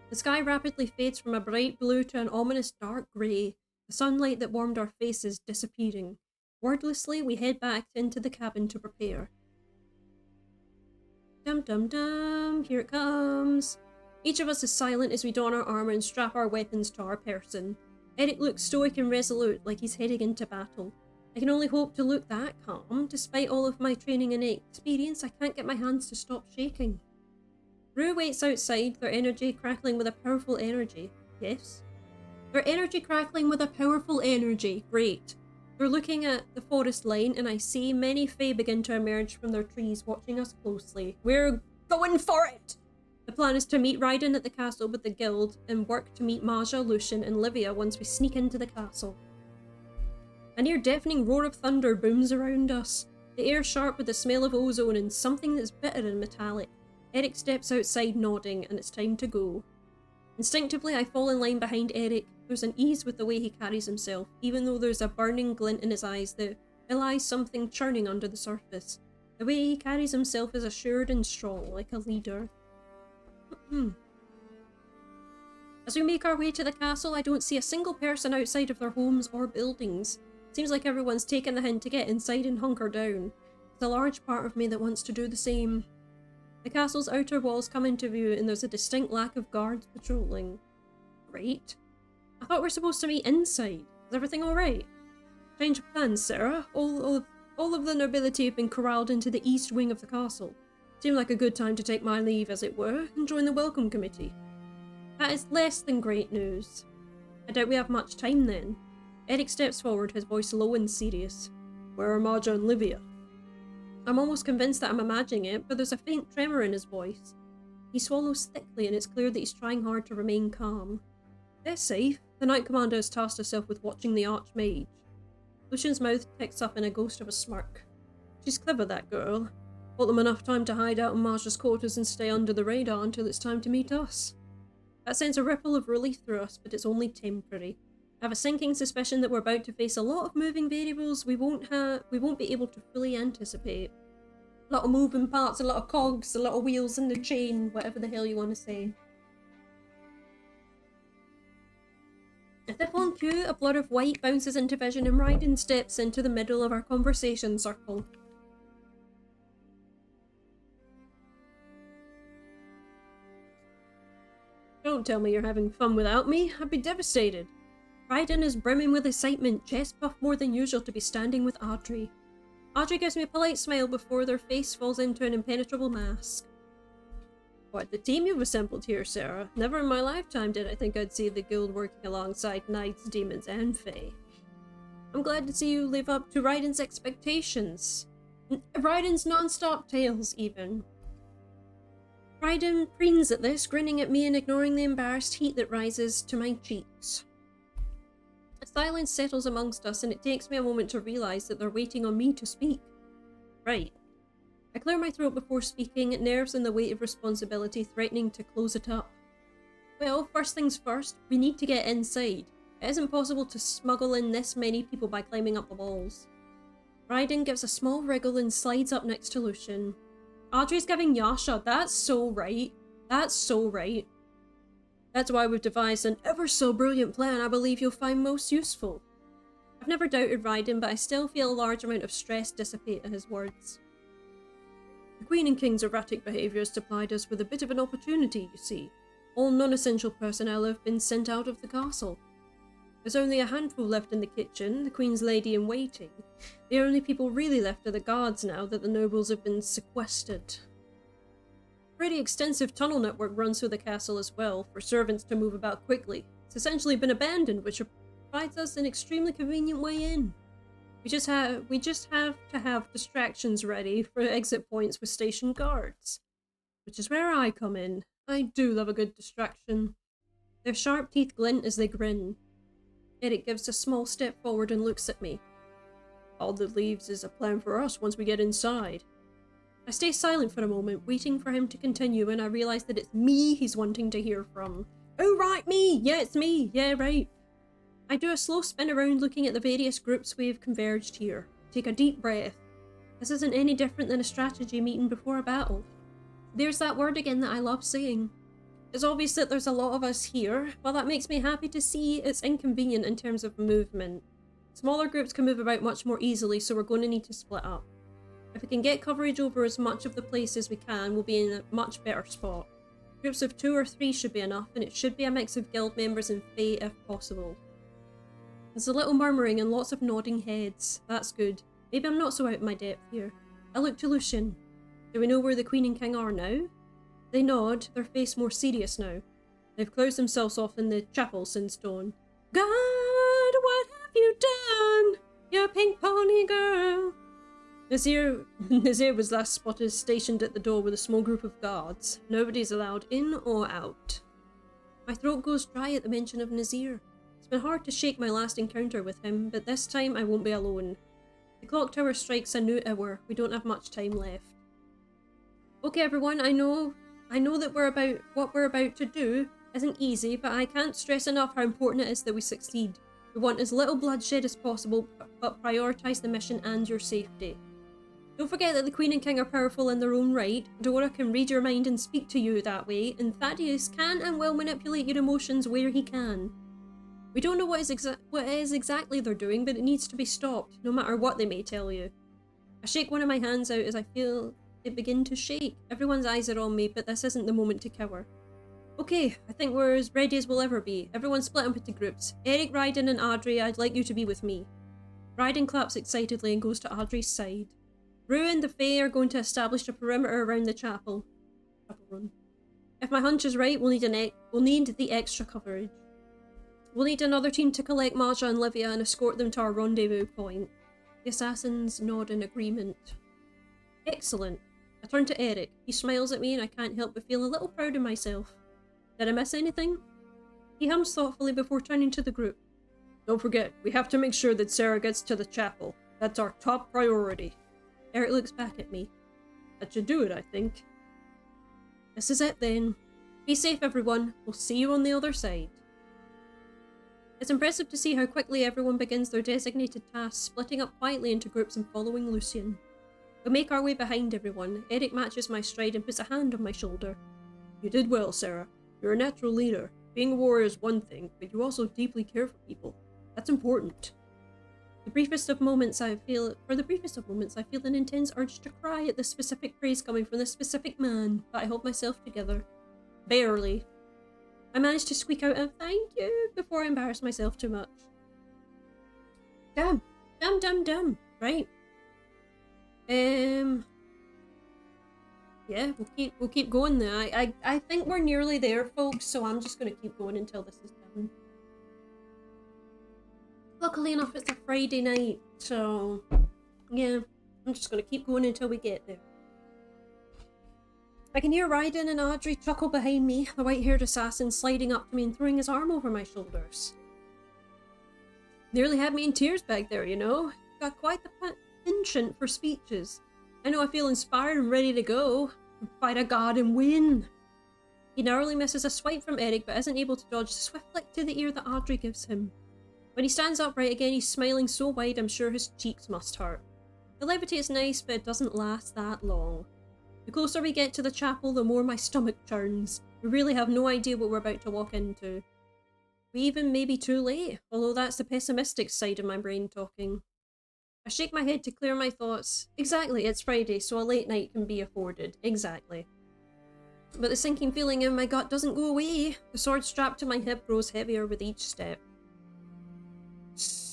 The sky rapidly fades from a bright blue to an ominous dark grey, the sunlight that warmed our faces disappearing. Wordlessly, we head back into the cabin to prepare. Dum dum dum, here it comes. Each of us is silent as we don our armour and strap our weapons to our person. Eric looks stoic and resolute, like he's heading into battle. I can only hope to look that calm. Despite all of my training and experience, I can't get my hands to stop shaking. Rue waits outside, their energy crackling with a powerful energy. Yes? Their energy crackling with a powerful energy. Great. They're looking at the forest line, and I see many Fae begin to emerge from their trees, watching us closely. We're going for it! The plan is to meet Raiden at the castle with the guild, and work to meet Maja, Lucian, and Livia once we sneak into the castle. A near-deafening roar of thunder booms around us, the air sharp with the smell of ozone and something that's bitter and metallic. Eric steps outside nodding, and it's time to go. Instinctively, I fall in line behind Eric. There's an ease with the way he carries himself, even though there's a burning glint in his eyes that belies something churning under the surface. The way he carries himself is assured and strong, like a leader. As we make our way to the castle, I don't see a single person outside of their homes or buildings. Seems like everyone's taken the hint to get inside and hunker down. There's a large part of me that wants to do the same. The castle's outer walls come into view and there's a distinct lack of guards patrolling. Great. I thought we were supposed to meet inside. Is everything alright? Change of plans, Sarah. All of the nobility have been corralled into the east wing of the castle. Seemed like a good time to take my leave, as it were, and join the welcome committee. That is less than great news. I doubt we have much time then. Eric steps forward, his voice low and serious. Where are Maja and Livia? I'm almost convinced that I'm imagining it, but there's a faint tremor in his voice. He swallows thickly, and it's clear that he's trying hard to remain calm. They're safe. The Knight Commander has tasked herself with watching the Archmage. Lucian's mouth ticks up in a ghost of a smirk. She's clever, that girl. Bought them enough time to hide out in Maja's quarters and stay under the radar until it's time to meet us. That sends a ripple of relief through us, but it's only temporary. I have a sinking suspicion that we're about to face a lot of moving variables we won't be able to fully anticipate. A lot of moving parts, a lot of cogs, a lot of wheels in the chain, whatever the hell you want to say. At the on cue, a blur of white bounces into vision and Raiden steps into the middle of our conversation circle. Don't tell me you're having fun without me. I'd be devastated. Raiden is brimming with excitement, chest puffed more than usual to be standing with Audrey. Audrey gives me a polite smile before their face falls into an impenetrable mask. Quite the team you've assembled here, Sarah. Never in my lifetime did I think I'd see the guild working alongside knights, demons, and fae. I'm glad to see you live up to Raiden's expectations. Raiden's non-stop tales, even. Raiden preens at this, grinning at me and ignoring the embarrassed heat that rises to my cheeks. A silence settles amongst us and it takes me a moment to realise that they're waiting on me to speak. Right. I clear my throat before speaking, nerves and the weight of responsibility threatening to close it up. Well, first things first, we need to get inside. It isn't possible to smuggle in this many people by climbing up the walls. Raiden gives a small wriggle and slides up next to Lucian. Audrey's giving Yasha, that's so right. That's so right. That's why we've devised an ever so brilliant plan I believe you'll find most useful. I've never doubted Raiden, but I still feel a large amount of stress dissipate at his words. The Queen and King's erratic behaviour has supplied us with a bit of an opportunity, you see. All non-essential personnel have been sent out of the castle. There's only a handful left in the kitchen, the Queen's lady-in-waiting. The only people really left are the guards now that the nobles have been sequestered. A pretty extensive tunnel network runs through the castle as well, for servants to move about quickly. It's essentially been abandoned, which provides us an extremely convenient way in. We just have to have distractions ready for exit points with stationed guards. Which is where I come in. I do love a good distraction. Their sharp teeth glint as they grin. Eric gives a small step forward and looks at me. All that leaves is a plan for us once we get inside. I stay silent for a moment, waiting for him to continue, and I realise that it's me he's wanting to hear from. Oh right, me! Yeah, it's me! Yeah, right. I do a slow spin around looking at the various groups we've converged here. Take a deep breath. This isn't any different than a strategy meeting before a battle. There's that word again that I love saying. It's obvious that there's a lot of us here. While that makes me happy to see, it's inconvenient in terms of movement. Smaller groups can move about much more easily, so we're going to need to split up. If we can get coverage over as much of the place as we can, we'll be in a much better spot. Groups of 2 or 3 should be enough, and it should be a mix of guild members and Fae if possible. There's a little murmuring and lots of nodding heads. That's good. Maybe I'm not so out of my depth here. I look to Lucian. Do we know where the Queen and King are now? They nod, their face more serious now. They've closed themselves off in the chapel since dawn. God, what have you done? You pink pony girl. Nazir was last spotted stationed at the door with a small group of guards. Nobody's allowed in or out. My throat goes dry at the mention of Nazir. It's been hard to shake my last encounter with him, but this time I won't be alone. The clock tower strikes a new hour. We don't have much time left. Okay everyone, I know that what we're about to do isn't easy, but I can't stress enough how important it is that we succeed. We want as little bloodshed as possible, but prioritise the mission and your safety. Don't forget that the Queen and King are powerful in their own right. Dora can read your mind and speak to you that way, and Thaddeus can and will manipulate your emotions where he can. We don't know what is exactly they're doing, but it needs to be stopped, no matter what they may tell you. I shake one of my hands out as I feel it begin to shake. Everyone's eyes are on me, but this isn't the moment to cower. Okay, I think we're as ready as we'll ever be. Everyone split up into groups. Eric, Raiden and Adri, I'd like you to be with me. Raiden claps excitedly and goes to Adri's side. Rue and the Fae are going to establish a perimeter around the chapel. If my hunch is right, we'll need the extra coverage. We'll need another team to collect Marja and Livia and escort them to our rendezvous point. The assassins nod in agreement. Excellent. I turn to Eric. He smiles at me and I can't help but feel a little proud of myself. Did I miss anything? He hums thoughtfully before turning to the group. Don't forget, we have to make sure that Sarah gets to the chapel. That's our top priority. Eric looks back at me. That should do it, I think. This is it then. Be safe everyone. We'll see you on the other side. It's impressive to see how quickly everyone begins their designated tasks, splitting up quietly into groups and following Lucian. We make our way behind everyone. Eric matches my stride and puts a hand on my shoulder. You did well, Sarah. You're a natural leader. Being a warrior is one thing, but you also deeply care for people. That's important. For the briefest of moments, I feel an intense urge to cry at the specific praise coming from this specific man, but I hold myself together. Barely. I manage to squeak out a thank you before I embarrass myself too much. Damn. Right. Yeah, we'll keep going there. I think we're nearly there, folks, so I'm just gonna keep going until this is done. Luckily enough, it's a Friday night, so yeah, I'm just gonna keep going until we get there. I can hear Raiden and Adri chuckle behind me, the white-haired assassin sliding up to me and throwing his arm over my shoulders. Nearly had me in tears back there, you know? Got quite the penchant for speeches. I know I feel inspired and ready to go. Fight a god and win. He narrowly misses a swipe from Eric, but isn't able to dodge the swift flick to the ear that Adri gives him. When he stands upright again, he's smiling so wide I'm sure his cheeks must hurt. The levity is nice, but it doesn't last that long. The closer we get to the chapel, the more my stomach churns. We really have no idea what we're about to walk into. We even may be too late, although that's the pessimistic side of my brain talking. I shake my head to clear my thoughts. Exactly, it's Friday, so a late night can be afforded. Exactly. But the sinking feeling in my gut doesn't go away. The sword strapped to my hip grows heavier with each step.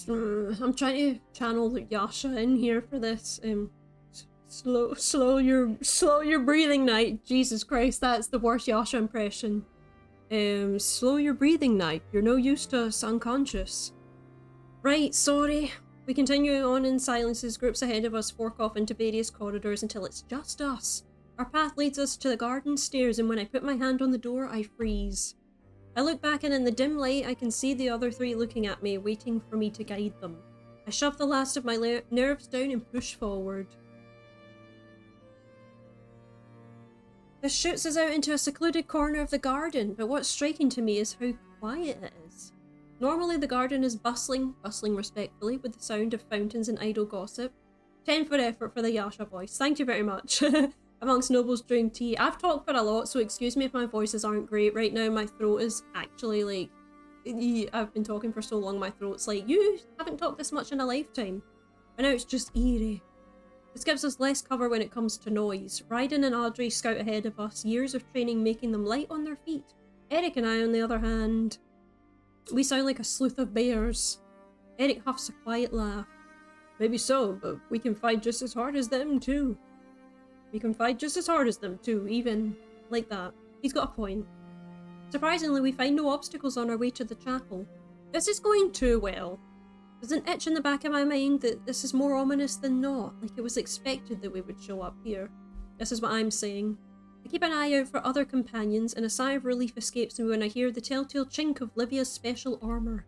I'm trying to channel Yasha in here for this. Slow your breathing, Knight. Jesus Christ, that's the worst Yasha impression. Slow your breathing, Knight. You're no use to us unconscious. Right, sorry. We continue on in silence as groups ahead of us fork off into various corridors until it's just us. Our path leads us to the garden stairs, and when I put my hand on the door, I freeze. I look back, and in the dim light, I can see the other three looking at me, waiting for me to guide them. I shove the last of my nerves down and push forward. This shoots us out into a secluded corner of the garden, but what's striking to me is how quiet it is. Normally the garden is bustling respectfully, with the sound of fountains and idle gossip. 10 for effort for the Yasha voice. Thank you very much. Amongst nobles during tea. I've talked for a lot, so excuse me if my voices aren't great. Right now my throat is actually like... I've been talking for so long, my throat's like, you haven't talked this much in a lifetime. And now it's just eerie. This gives us less cover when it comes to noise. Raiden and Audrey scout ahead of us, years of training making them light on their feet. Eric and I, on the other hand, we sound like a sleuth of bears. Eric huffs a quiet laugh. Maybe so, but we can fight just as hard as them too. Even like that. He's got a point. Surprisingly, we find no obstacles on our way to the chapel. This is going too well. There's an itch in the back of my mind that this is more ominous than not, like it was expected that we would show up here. This is what I'm saying. I keep an eye out for other companions, and a sigh of relief escapes me when I hear the telltale chink of Livia's special armour.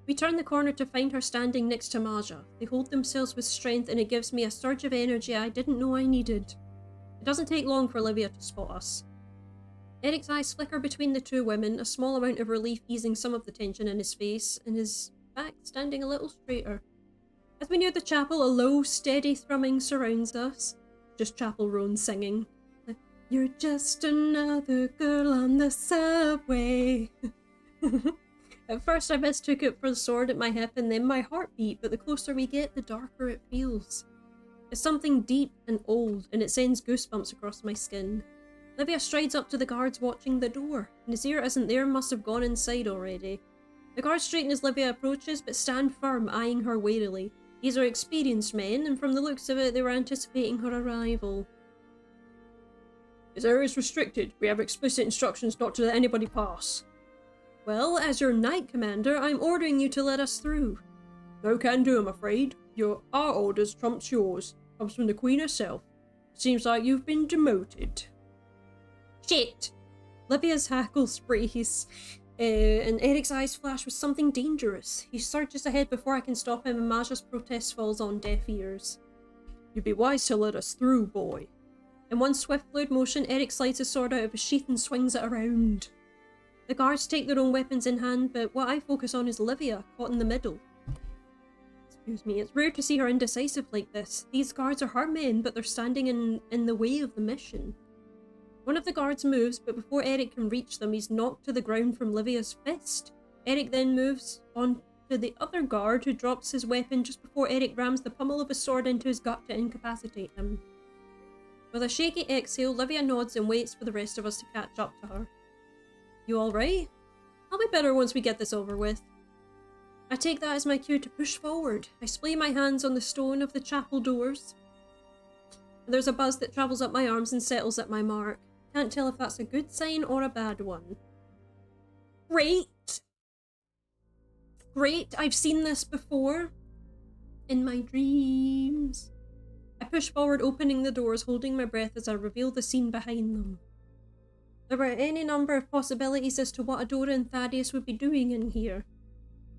We turn the corner to find her standing next to Maja. They hold themselves with strength, and it gives me a surge of energy I didn't know I needed. It doesn't take long for Livia to spot us. Eric's eyes flicker between the two women, a small amount of relief easing some of the tension in his face, and his back standing a little straighter. As we near the chapel, a low, steady thrumming surrounds us. Just Chapel Roan singing. You're just another girl on the subway. At first I mistook it for the sword at my hip and then my heartbeat, but the closer we get, the darker it feels. It's something deep and old, and it sends goosebumps across my skin. Livia strides up to the guards watching the door. Nazir isn't there, must have gone inside already. The guards straighten as Livia approaches, but stand firm, eyeing her warily. These are experienced men, and from the looks of it, they were anticipating her arrival. This area is restricted. We have explicit instructions not to let anybody pass. Well, as your Knight Commander, I'm ordering you to let us through. No can do, I'm afraid. Our orders trumps yours. Comes from the Queen herself. Seems like you've been demoted. Shit! Livia's hackles freeze, and Eric's eyes flash with something dangerous. He surges ahead before I can stop him, and Maja's protest falls on deaf ears. You'd be wise to let us through, boy. In one swift fluid motion, Eric slides his sword out of his sheath and swings it around. The guards take their own weapons in hand, but what I focus on is Livia, caught in the middle. Excuse me, it's rare to see her indecisive like this. These guards are her men, but they're standing in the way of the mission. One of the guards moves, but before Eric can reach them, he's knocked to the ground from Livia's fist. Eric then moves on to the other guard, who drops his weapon just before Eric rams the pommel of his sword into his gut to incapacitate him. With a shaky exhale, Livia nods and waits for the rest of us to catch up to her. You alright? I'll be better once we get this over with. I take that as my cue to push forward. I splay my hands on the stone of the chapel doors. There's a buzz that travels up my arms and settles at my mark. Can't tell if that's a good sign or a bad one. Great! Great, I've seen this before. In my dreams. I push forward, opening the doors, holding my breath as I reveal the scene behind them. There were any number of possibilities as to what Adora and Thaddeus would be doing in here.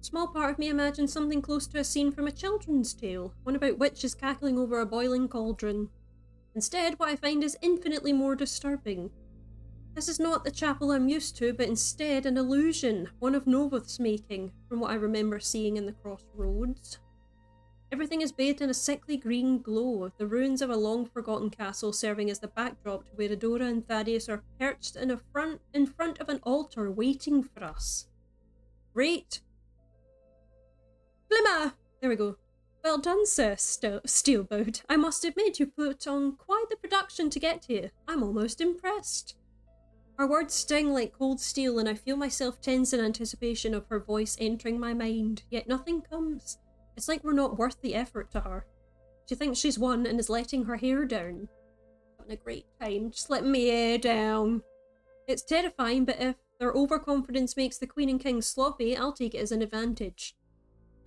A small part of me imagined something close to a scene from a children's tale, one about witches cackling over a boiling cauldron. Instead, what I find is infinitely more disturbing. This is not the chapel I'm used to, but instead an illusion, one of Novoth's making, from what I remember seeing in the crossroads. Everything is bathed in a sickly green glow, the ruins of a long-forgotten castle serving as the backdrop to where Adora and Thaddeus are perched in front of an altar waiting for us. Great. Glimmer! There we go. Well done, Sir Steelboat. I must admit you put on quite the production to get here. I'm almost impressed. Her words sting like cold steel, and I feel myself tense in anticipation of her voice entering my mind, yet nothing comes. It's like we're not worth the effort to her. She thinks she's won and is letting her hair down. Having a great time, just letting me hair down. It's terrifying, but if their overconfidence makes the Queen and King sloppy, I'll take it as an advantage.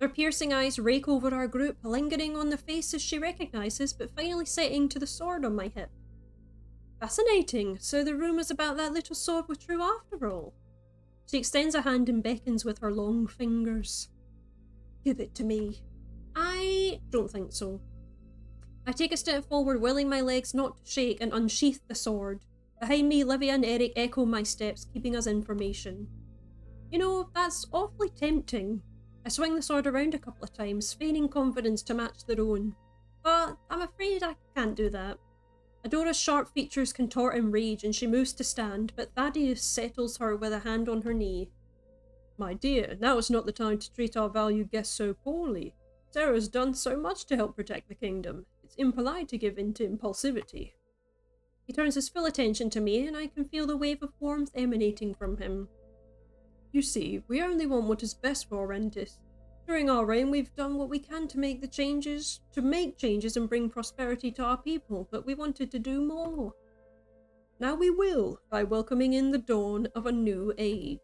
Their piercing eyes rake over our group, lingering on the faces she recognises, but finally setting to the sword on my hip. Fascinating. So the rumours about that little sword were true after all. She extends a hand and beckons with her long fingers. Give it to me. I don't think so. I take a step forward, willing my legs not to shake, and unsheath the sword. Behind me, Livia and Eric echo my steps, keeping us in formation. You know, that's awfully tempting. I swing the sword around a couple of times, feigning confidence to match their own. But I'm afraid I can't do that. Adora's sharp features contort in rage, and she moves to stand, but Thaddeus settles her with a hand on her knee. My dear, now is not the time to treat our valued guest so poorly. Sarah's done so much to help protect the kingdom. It's impolite to give in to impulsivity. He turns his full attention to me, and I can feel the wave of warmth emanating from him. You see, we only want what is best for Errantis. During our reign, we've done what we can to make changes and bring prosperity to our people, but we wanted to do more. Now we will, by welcoming in the dawn of a new age.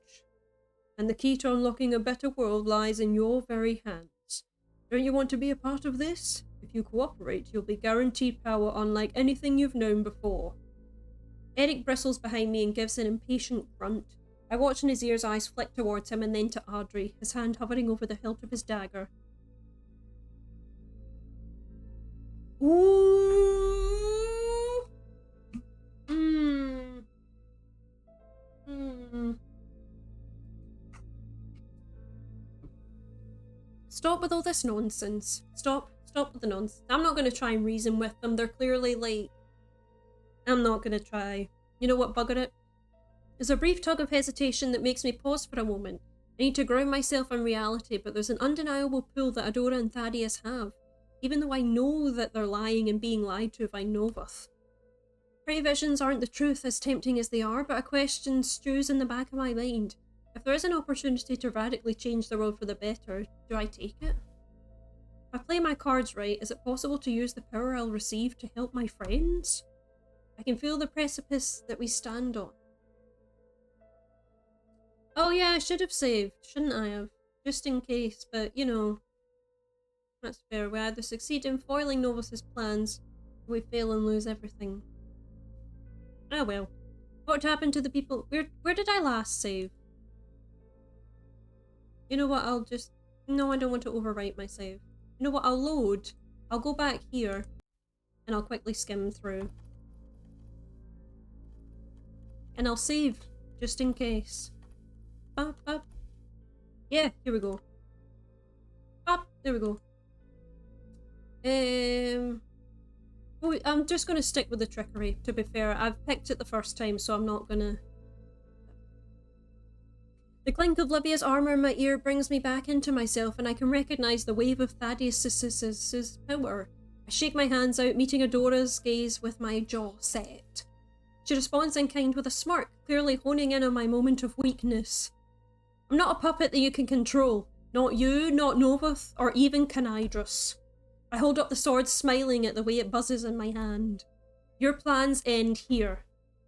And the key to unlocking a better world lies in your very hands. Don't you want to be a part of this? If you cooperate, you'll be guaranteed power unlike anything you've known before. Eric bristles behind me and gives an impatient grunt. I watch Nazir's eyes flick towards him and then to Audrey, his hand hovering over the hilt of his dagger. Ooh. Stop with all this nonsense. Stop with the nonsense. I'm not going to try and reason with them. They're clearly like... I'm not going to try. You know what, bugger it? There's a brief tug of hesitation that makes me pause for a moment. I need to ground myself in reality, but there's an undeniable pull that Adora and Thaddeus have, even though I know that they're lying and being lied to by Novoth. Pretty visions aren't the truth, as tempting as they are, but a question stews in the back of my mind. If there is an opportunity to radically change the world for the better, do I take it? If I play my cards right, is it possible to use the power I'll receive to help my friends? I can feel the precipice that we stand on. Oh yeah, I should have saved, shouldn't I have? Just in case, but you know, that's fair. We either succeed in foiling Novoth's plans, or we fail and lose everything. Oh well. What happened to the people? Where did I last save? You know what, I'll just... No, I don't want to overwrite my save. You know what, I'll load. I'll go back here, and I'll quickly skim through. And I'll save, just in case. Bop, bop. Yeah, here we go. Bop, there we go. Oh, I'm just going to stick with the trickery, to be fair. I've picked it the first time, so I'm not going to... The clink of Livia's armour in my ear brings me back into myself, and I can recognise the wave of Thaddeus' power. I shake my hands out, meeting Adora's gaze with my jaw set. She responds in kind with a smirk, clearly honing in on my moment of weakness. I'm not a puppet that you can control. Not you, not Novoth, or even Canidrus. I hold up the sword, smiling at the way it buzzes in my hand. Your plans end here.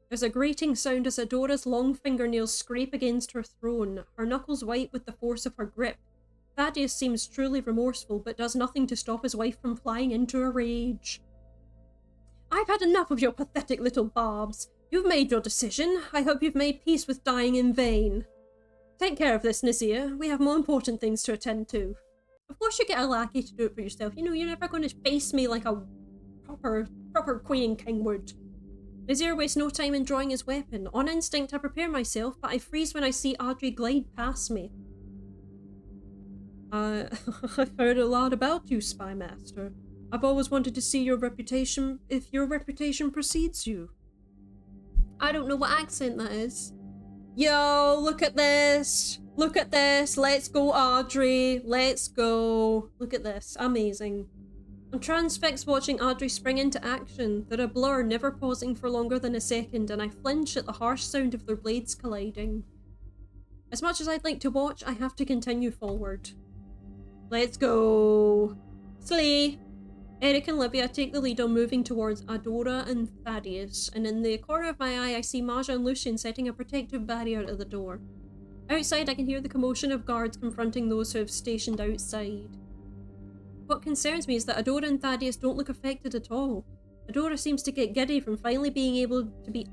There's a grating sound as Adora's long fingernails scrape against her throne, her knuckles white with the force of her grip. Thaddeus seems truly remorseful, but does nothing to stop his wife from flying into a rage. I've had enough of your pathetic little barbs. You've made your decision. I hope you've made peace with dying in vain. Take care of this, Nazir. We have more important things to attend to. Of course you get a lackey to do it for yourself. You know, you're never going to face me like a proper queen and king would. Nazir wastes no time in drawing his weapon. On instinct I prepare myself, but I freeze when I see Audrey glide past me. I've heard a lot about you, Spy Master. I've always wanted to see your reputation, if your reputation precedes you. I don't know what accent that is. Yo, look at this. Look at this. Let's go, Audrey. Let's go. Look at this. Amazing. I'm transfixed watching Audrey spring into action. They're a blur, never pausing for longer than a second, and I flinch at the harsh sound of their blades colliding. As much as I'd like to watch, I have to continue forward. Let's go. Slay. Eric and Livia take the lead on moving towards Adora and Thaddeus, and in the corner of my eye I see Maja and Lucian setting a protective barrier at the door. Outside I can hear the commotion of guards confronting those who have stationed outside. What concerns me is that Adora and Thaddeus don't look affected at all. Adora seems to get giddy from finally being able to be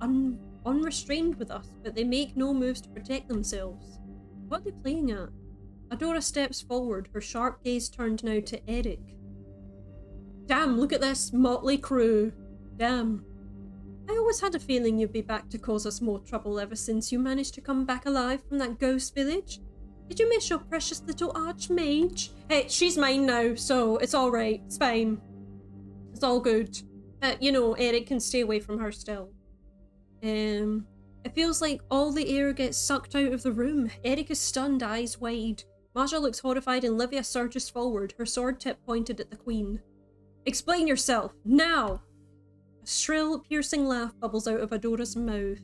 unrestrained with us, but they make no moves to protect themselves. What are they playing at? Adora steps forward, her sharp gaze turned now to Eric. Damn, look at this motley crew. Damn. I always had a feeling you'd be back to cause us more trouble ever since you managed to come back alive from that ghost village. Did you miss your precious little archmage? Hey, she's mine now, so it's alright. It's fine. It's all good. But, you know, Eric can stay away from her still. It feels like all the air gets sucked out of the room. Eric is stunned, eyes wide. Maja looks horrified and Livia surges forward, her sword tip pointed at the Queen. Explain yourself, now! A shrill, piercing laugh bubbles out of Adora's mouth.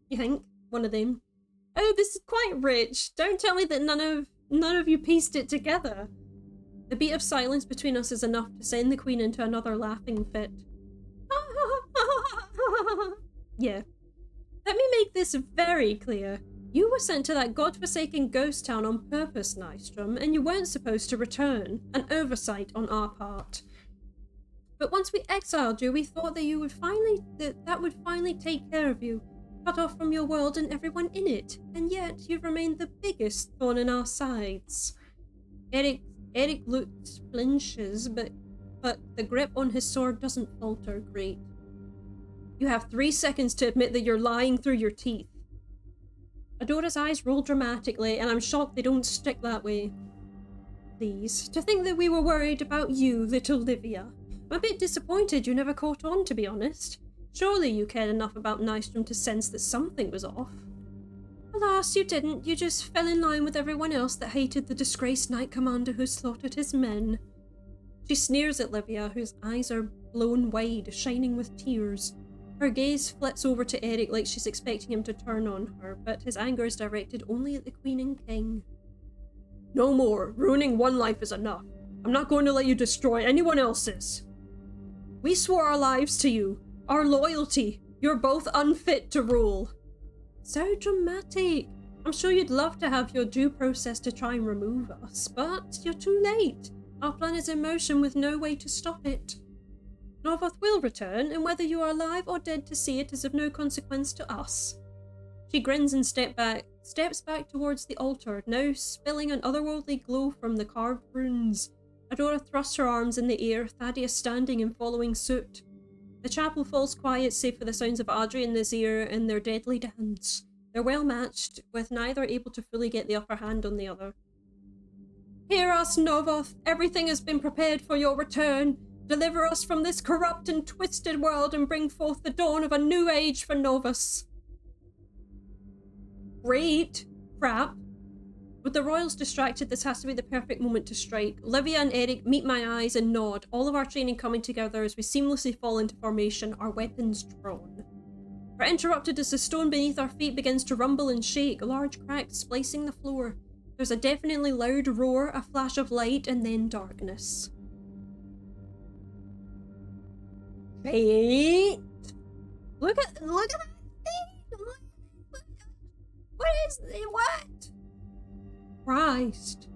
You think? One of them. Oh, this is quite rich. Don't tell me that none of you pieced it together. The beat of silence between us is enough to send the Queen into another laughing fit. Yeah. Let me make this very clear. You were sent to that godforsaken ghost town on purpose, Nystrom, and you weren't supposed to return. An oversight on our part. But once we exiled you, we thought that you would that would finally take care of you, cut off from your world and everyone in it, and yet you've remained the biggest thorn in our sides. Eric flinches, but the grip on his sword doesn't falter. Great. You have 3 seconds to admit that you're lying through your teeth. Adora's eyes roll dramatically, and I'm shocked they don't stick that way. Please, to think that we were worried about you, little Livia. I'm a bit disappointed you never caught on, to be honest. Surely you cared enough about Nystrom to sense that something was off. Alas, you didn't. You just fell in line with everyone else that hated the disgraced Knight Commander who slaughtered his men. She sneers at Livia, whose eyes are blown wide, shining with tears. Her gaze flits over to Eric like she's expecting him to turn on her, but his anger is directed only at the Queen and King. No more. Ruining one life is enough. I'm not going to let you destroy anyone else's. We swore our lives to you. Our loyalty. You're both unfit to rule. So dramatic. I'm sure you'd love to have your due process to try and remove us, but you're too late. Our plan is in motion with no way to stop it. Novoth will return, and whether you are alive or dead to see it is of no consequence to us. She grins and steps back towards the altar, now spilling an otherworldly glow from the carved runes. Adora thrusts her arms in the air, Thaddeus standing and following suit. The chapel falls quiet save for the sounds of Audrey and Nazir in their deadly dance. They're well matched, with neither able to fully get the upper hand on the other. Hear us, Novoth! Everything has been prepared for your return! Deliver us from this corrupt and twisted world and bring forth the dawn of a new age for Novus. Great. Crap. With the royals distracted, this has to be the perfect moment to strike. Livia and Eric meet my eyes and nod, all of our training coming together as we seamlessly fall into formation, our weapons drawn. We're interrupted as the stone beneath our feet begins to rumble and shake, large cracks splicing the floor. There's a deafeningly loud roar, a flash of light, and then darkness. Wait! Look at that thing! What is it? What? Christ.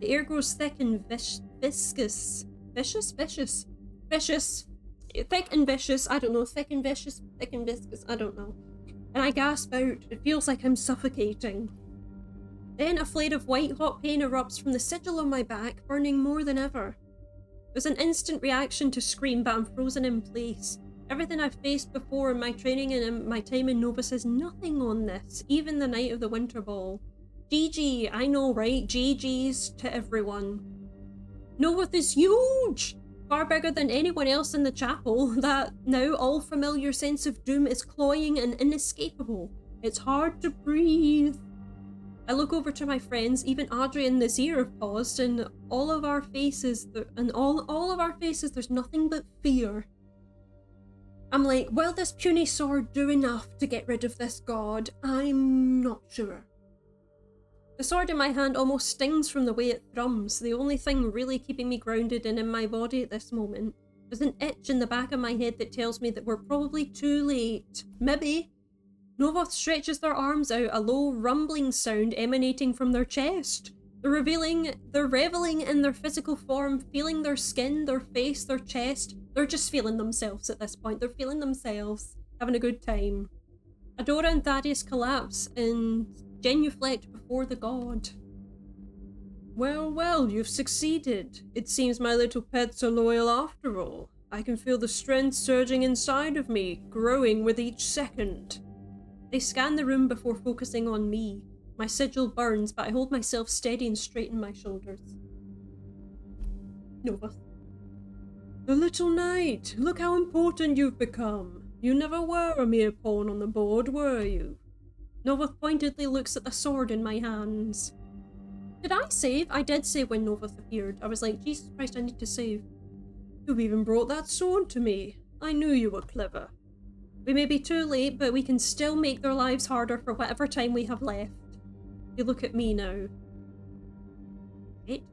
The air grows thick and viscous. Vicious? Thick and vicious. I don't know. Thick and vicious. Thick and viscous. I don't know. And I gasp out. It feels like I'm suffocating. Then a flare of white-hot pain erupts from the sigil on my back, burning more than ever. It was an instant reaction to scream, but I'm frozen in place. Everything I've faced before in my training and in my time in Nova says nothing on this, even the night of the Winter Ball. GG, I know, right? GG's to everyone. Novoth is huge! Far bigger than anyone else in the chapel. That now all-familiar sense of doom is cloying and inescapable. It's hard to breathe. I look over to my friends, even Audrey and Nazir have paused, and all of our faces, there's nothing but fear. I'm like, will this puny sword do enough to get rid of this god? I'm not sure. The sword in my hand almost stings from the way it thrums, the only thing really keeping me grounded and in my body at this moment. There's an itch in the back of my head that tells me that we're probably too late. Maybe. Novoth stretches their arms out, a low rumbling sound emanating from their chest. They're reveling in their physical form, feeling their skin, their face, their chest. They're just feeling themselves at this point. They're feeling themselves, having a good time. Adora and Thaddeus collapse and genuflect before the god. Well, well, you've succeeded. It seems my little pets are loyal after all. I can feel the strength surging inside of me, growing with each second. They scan the room before focusing on me. My sigil burns, but I hold myself steady and straighten my shoulders. Novoth. The little knight, look how important you've become. You never were a mere pawn on the board, were you? Novoth pointedly looks at the sword in my hands. Did I save? I did save when Novoth appeared. I was like, Jesus Christ, I need to save. You've even brought that sword to me. I knew you were clever. We may be too late, but we can still make their lives harder for whatever time we have left. You look at me now. Right?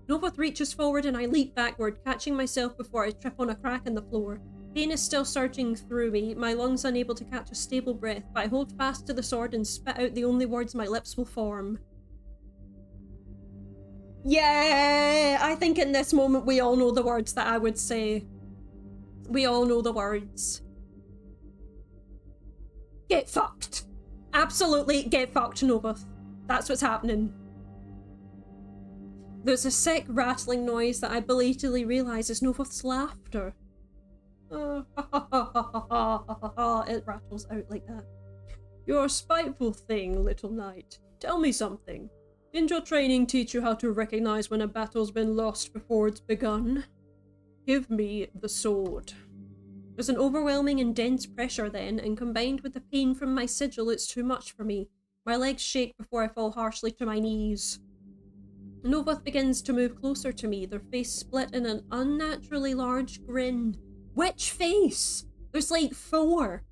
Novoth reaches forward and I leap backward, catching myself before I trip on a crack in the floor. Pain is still surging through me, my lungs unable to catch a stable breath, but I hold fast to the sword and spit out the only words my lips will form. Yeah! I think in this moment we all know the words that I would say. We all know the words. Get fucked. Absolutely get fucked, Novoth. That's what's happening. There's a sick rattling noise that I belatedly realise is Novoth's laughter. It rattles out like that. You're a spiteful thing, little knight. Tell me something. Didn't your training teach you how to recognise when a battle's been lost before it's begun? Give me the sword. There's an overwhelming and dense pressure then, and combined with the pain from my sigil, it's too much for me. My legs shake before I fall harshly to my knees. Novoth begins to move closer to me, their face split in an unnaturally large grin. Which face? There's like 4.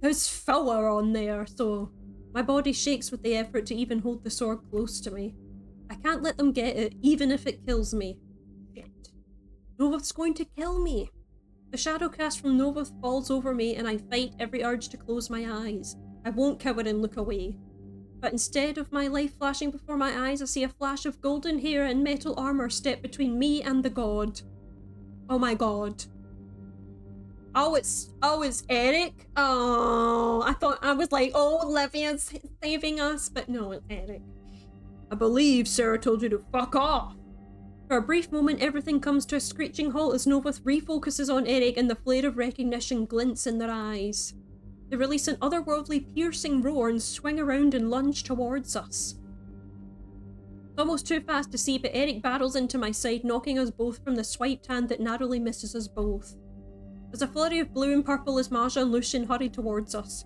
There's 4 on there, so my body shakes with the effort to even hold the sword close to me. I can't let them get it, even if it kills me. Shit. Novoth's going to kill me. The shadow cast from Novoth falls over me and I fight every urge to close my eyes. I won't cower and look away. But instead of my life flashing before my eyes, I see a flash of golden hair and metal armor step between me and the god. Oh my god. Oh, it's Eric? Oh, I was like, oh, Olivia's saving us, but no, it's Eric. I believe Sarah told you to fuck off. For a brief moment, everything comes to a screeching halt as Novoth refocuses on Eric and the flare of recognition glints in their eyes. They release an otherworldly piercing roar and swing around and lunge towards us. It's almost too fast to see, but Eric barrels into my side, knocking us both from the swiped hand that narrowly misses us both. There's a flurry of blue and purple as Maja and Lucian hurry towards us.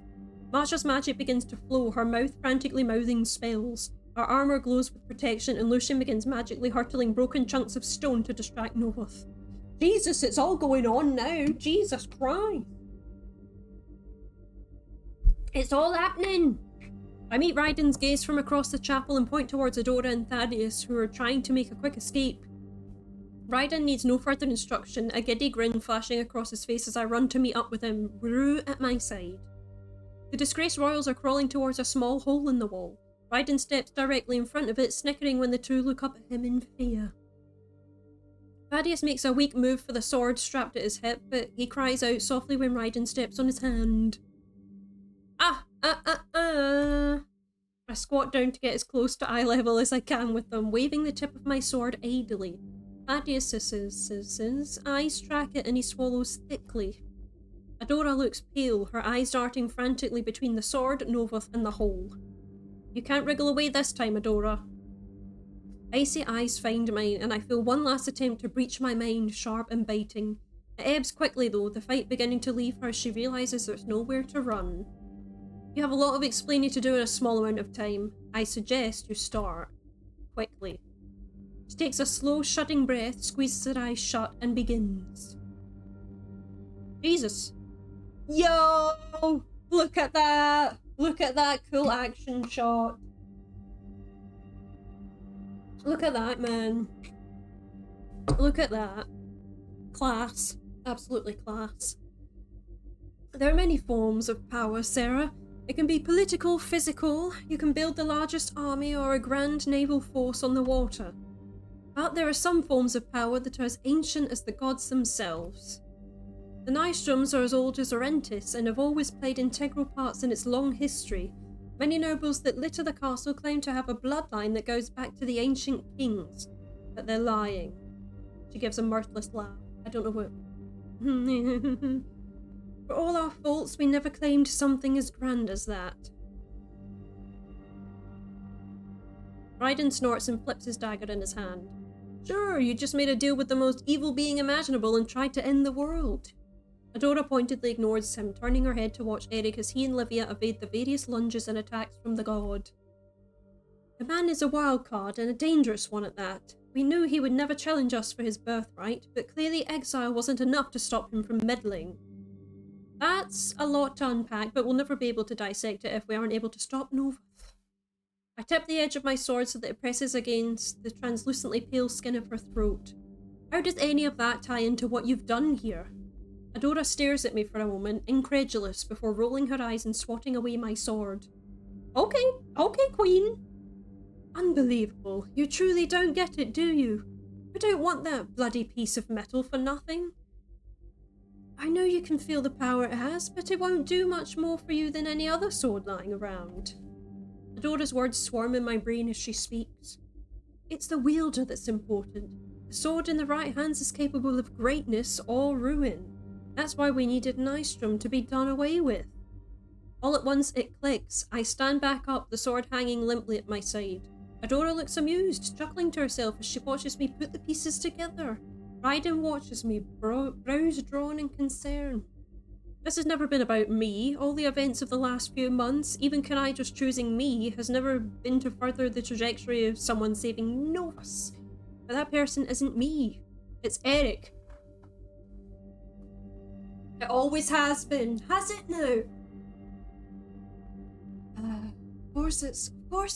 Maja's magic begins to flow, her mouth frantically mouthing spells. Our armour glows with protection and Lucian begins magically hurtling broken chunks of stone to distract Novoth. Jesus, it's all going on now! Jesus Christ! It's all happening! I meet Raiden's gaze from across the chapel and point towards Adora and Thaddeus, who are trying to make a quick escape. Raiden needs no further instruction, a giddy grin flashing across his face as I run to meet up with him, Rue at my side. The disgraced royals are crawling towards a small hole in the wall. Raiden steps directly in front of it, snickering when the two look up at him in fear. Thaddeus makes a weak move for the sword strapped at his hip, but he cries out softly when Raiden steps on his hand. I squat down to get as close to eye level as I can with them, waving the tip of my sword idly. Thaddeus' eyes track it and he swallows thickly. Adora looks pale, her eyes darting frantically between the sword, Novoth, and the hole. You can't wriggle away this time, Adora. Icy eyes find mine, and I feel one last attempt to breach my mind, sharp and biting. It ebbs quickly though, the fight beginning to leave her as she realises there's nowhere to run. You have a lot of explaining to do in a small amount of time. I suggest you start. Quickly. She takes a slow, shutting breath, squeezes her eyes shut, and begins. Jesus. Yo! Look at that! Look at that cool action shot. Look at that, man. Look at that. Class. Absolutely class. There are many forms of power, Sarah. It can be political, physical, you can build the largest army or a grand naval force on the water. But there are some forms of power that are as ancient as the gods themselves. The Nystroms are as old as Errantis and have always played integral parts in its long history. Many nobles that litter the castle claim to have a bloodline that goes back to the ancient kings, but they're lying. She gives a mirthless laugh. I don't know what... For all our faults, we never claimed something as grand as that. Raiden snorts and flips his dagger in his hand. Sure, you just made a deal with the most evil being imaginable and tried to end the world. Adora pointedly ignores him, turning her head to watch Eric as he and Livia evade the various lunges and attacks from the god. The man is a wild card, and a dangerous one at that. We knew he would never challenge us for his birthright, but clearly exile wasn't enough to stop him from meddling. That's a lot to unpack, but we'll never be able to dissect it if we aren't able to stop Novoth. I tap the edge of my sword so that it presses against the translucently pale skin of her throat. How does any of that tie into what you've done here? Adora stares at me for a moment, incredulous, before rolling her eyes and swatting away my sword. Okay, Queen. Unbelievable. You truly don't get it, do you? You don't want that bloody piece of metal for nothing. I know you can feel the power it has, but it won't do much more for you than any other sword lying around. Adora's words swarm in my brain as she speaks. It's the wielder that's important. The sword in the right hands is capable of greatness or ruin. That's why we needed Nystrom to be done away with. All at once it clicks. I stand back up, the sword hanging limply at my side. Adora looks amused, chuckling to herself as she watches me put the pieces together. Raiden watches me, brows drawn in concern. This has never been about me. All the events of the last few months, even Kanai just choosing me, has never been to further the trajectory of someone saving Novoth. But that person isn't me. It's Eric. It always has been. Has it now? Of course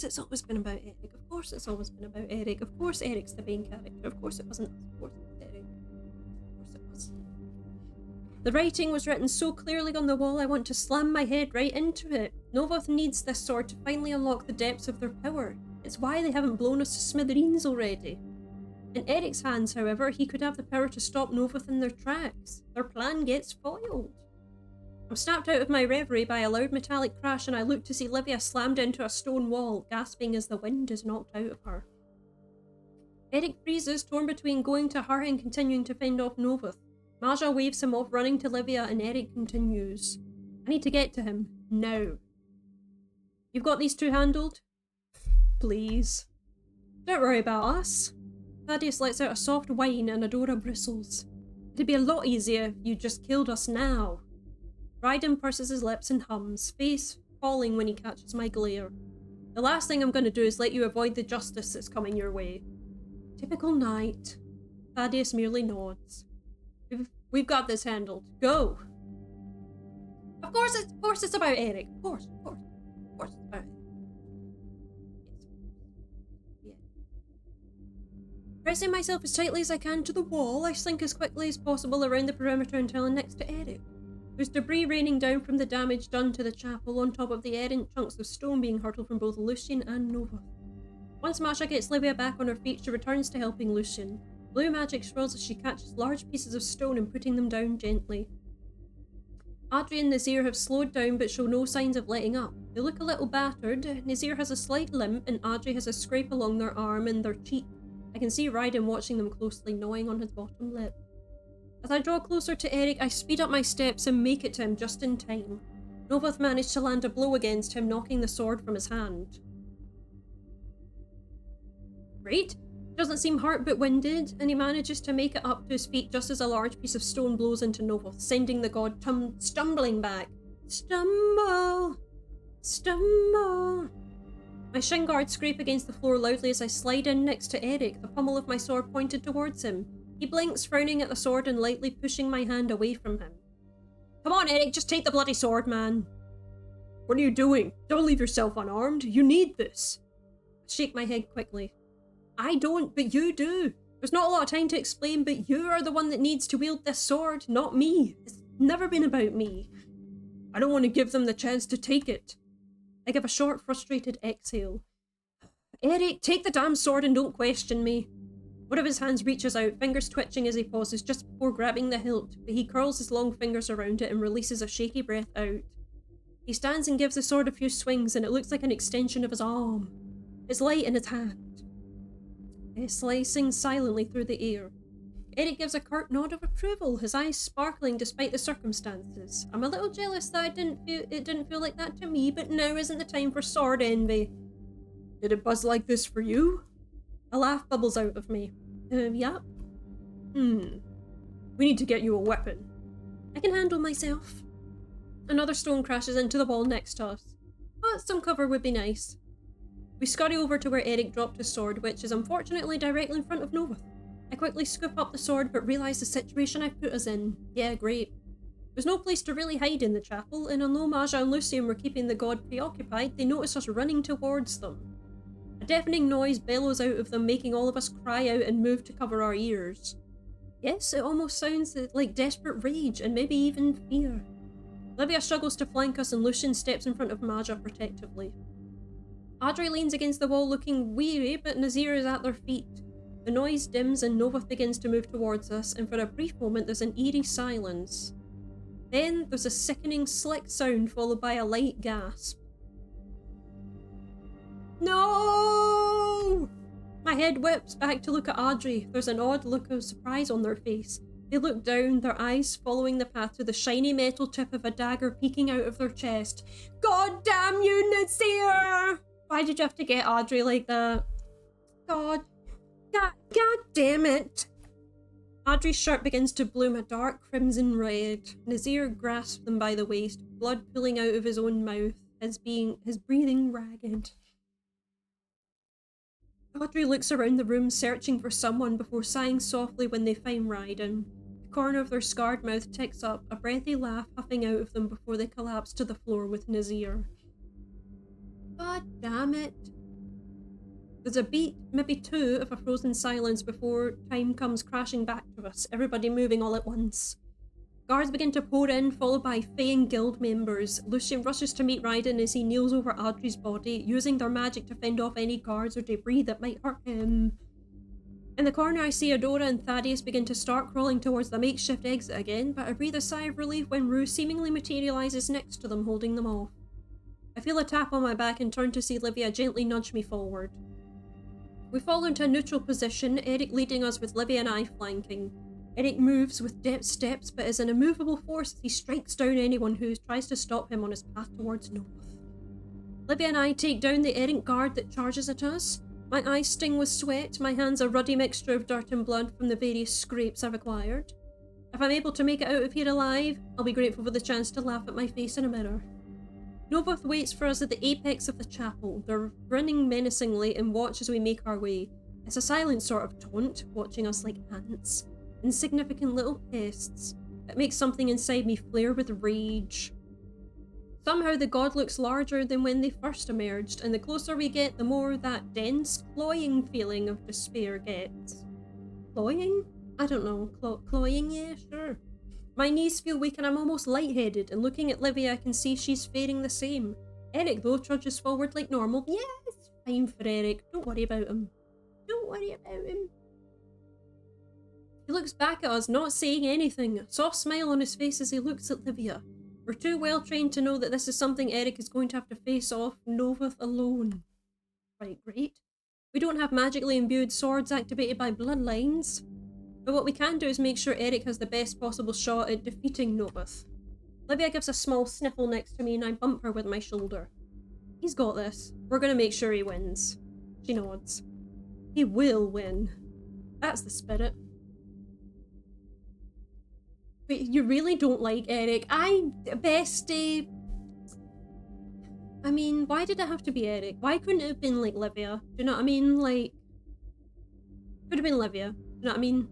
it's always been about Eric. Of course it's always been about Eric. Of course Eric's the main character. Of course it wasn't. Of course it was Eric. Of course it was. The writing was written so clearly on the wall I want to slam my head right into it. Novoth needs this sword to finally unlock the depths of their power. It's why they haven't blown us to smithereens already. In Eric's hands, however, he could have the power to stop Novoth in their tracks. Their plan gets foiled. I'm snapped out of my reverie by a loud metallic crash and I look to see Livia slammed into a stone wall, gasping as the wind is knocked out of her. Eric freezes, torn between going to her and continuing to fend off Novoth. Maja waves him off, running to Livia, and Eric continues. I need to get to him. Now. You've got these two handled? Please. Don't worry about us. Thaddeus lets out a soft whine and Adora bristles. It'd be a lot easier if you just killed us now. Raiden purses his lips and hums, face falling when he catches my glare. The last thing I'm going to do is let you avoid the justice that's coming your way. Typical knight. Thaddeus merely nods. We've got this handled. Go! Of course it's about Eric. Of course it's about Eric. Yes. Pressing myself as tightly as I can to the wall, I slink as quickly as possible around the perimeter until I'm next to Eric. There's debris raining down from the damage done to the chapel on top of the errant chunks of stone being hurtled from both Lucian and Novoth. Once Masha gets Livia back on her feet, she returns to helping Lucian. Blue magic swirls as she catches large pieces of stone and putting them down gently. Adri and Nazir have slowed down but show no signs of letting up. They look a little battered. Nazir has a slight limp and Adri has a scrape along their arm and their cheek. I can see Raiden watching them closely, gnawing on his bottom lip. As I draw closer to Eric, I speed up my steps and make it to him just in time. Novoth managed to land a blow against him, knocking the sword from his hand. Great. He doesn't seem hurt but winded, and he manages to make it up to his feet just as a large piece of stone blows into Novoth, sending the god stumbling back. Stumble! Stumble! My shin guards scrape against the floor loudly as I slide in next to Eric, the pommel of my sword pointed towards him. He blinks, frowning at the sword and lightly pushing my hand away from him. Come on, Eric, just take the bloody sword, man. What are you doing? Don't leave yourself unarmed. You need this. I shake my head quickly. I don't, but you do. There's not a lot of time to explain, but you are the one that needs to wield this sword, not me. It's never been about me. I don't want to give them the chance to take it. I give a short, frustrated exhale. Eric, take the damn sword and don't question me. One of his hands reaches out, fingers twitching as he pauses just before grabbing the hilt, but he curls his long fingers around it and releases a shaky breath out. He stands and gives the sword a few swings, and it looks like an extension of his arm. It's light in his hand, slicing silently through the air. Eric gives a curt nod of approval, his eyes sparkling despite the circumstances. I'm a little jealous that it didn't feel like that to me, but now isn't the time for sword envy. Did it buzz like this for you? A laugh bubbles out of me. Yep. We need to get you a weapon. I can handle myself. Another stone crashes into the wall next to us. But some cover would be nice. We scurry over to where Eric dropped his sword, which is unfortunately directly in front of Novoth. I quickly scoop up the sword, but realise the situation I've put us in. Yeah, great. There's no place to really hide in the chapel, and although Maja and Lucian were keeping the god preoccupied, they notice us running towards them. A deafening noise bellows out of them, making all of us cry out and move to cover our ears. Yes, it almost sounds like desperate rage, and maybe even fear. Livia struggles to flank us, and Lucian steps in front of Maja protectively. Audrey leans against the wall looking weary, but Nazir is at their feet. The noise dims and Novoth begins to move towards us, and for a brief moment there's an eerie silence. Then there's a sickening slick sound followed by a light gasp. No! My head whips back to look at Audrey. There's an odd look of surprise on their face. They look down, their eyes following the path to the shiny metal tip of a dagger peeking out of their chest. God damn you, Nazir! Why did you have to get Audrey like that? God damn it! Audrey's shirt begins to bloom a dark crimson red. Nazir grasps them by the waist, blood pooling out of his own mouth, his breathing ragged. Audrey looks around the room searching for someone before sighing softly when they find Raiden. The corner of their scarred mouth ticks up, a breathy laugh puffing out of them before they collapse to the floor with Nazir. God damn it. There's a beat, maybe two, of a frozen silence before time comes crashing back to us, everybody moving all at once. Guards begin to pour in, followed by Fae and guild members. Lucian rushes to meet Raiden as he kneels over Audrey's body, using their magic to fend off any guards or debris that might hurt him. In the corner I see Adora and Thaddeus begin to start crawling towards the makeshift exit again, but I breathe a sigh of relief when Rue seemingly materialises next to them, holding them off. I feel a tap on my back and turn to see Livia gently nudge me forward. We fall into a neutral position, Eric leading us with Livia and I flanking. Eric moves with deft steps, but is an immovable force as he strikes down anyone who tries to stop him on his path towards Novoth. Livia and I take down the errant guard that charges at us. My eyes sting with sweat, my hands a ruddy mixture of dirt and blood from the various scrapes I've acquired. If I'm able to make it out of here alive, I'll be grateful for the chance to laugh at my face in a mirror. Novoth waits for us at the apex of the chapel. They're grinning menacingly and watch as we make our way. It's a silent sort of taunt, watching us like ants. Insignificant little pests. It makes something inside me flare with rage. Somehow the god looks larger than when they first emerged, and the closer we get, the more that dense, cloying feeling of despair gets. Cloying? I don't know. Cloying? Yeah, sure. My knees feel weak and I'm almost lightheaded, and looking at Livia I can see she's faring the same. Eric, though, trudges forward like normal. Yeah, it's fine for Eric. Don't worry about him. Don't worry about him. He looks back at us, not saying anything, a soft smile on his face as he looks at Livia. We're too well trained to know that this is something Eric is going to have to face off Novoth alone. Right, great. We don't have magically imbued swords activated by bloodlines. But what we can do is make sure Eric has the best possible shot at defeating Novoth. Livia gives a small sniffle next to me and I bump her with my shoulder. He's got this. We're gonna make sure he wins. She nods. He will win. That's the spirit. Wait, you really don't like Eric? Bestie... I mean, why did it have to be Eric? Why couldn't it have been, like, Livia? Do you know what I mean? Like... Could have been Livia. Do you know what I mean?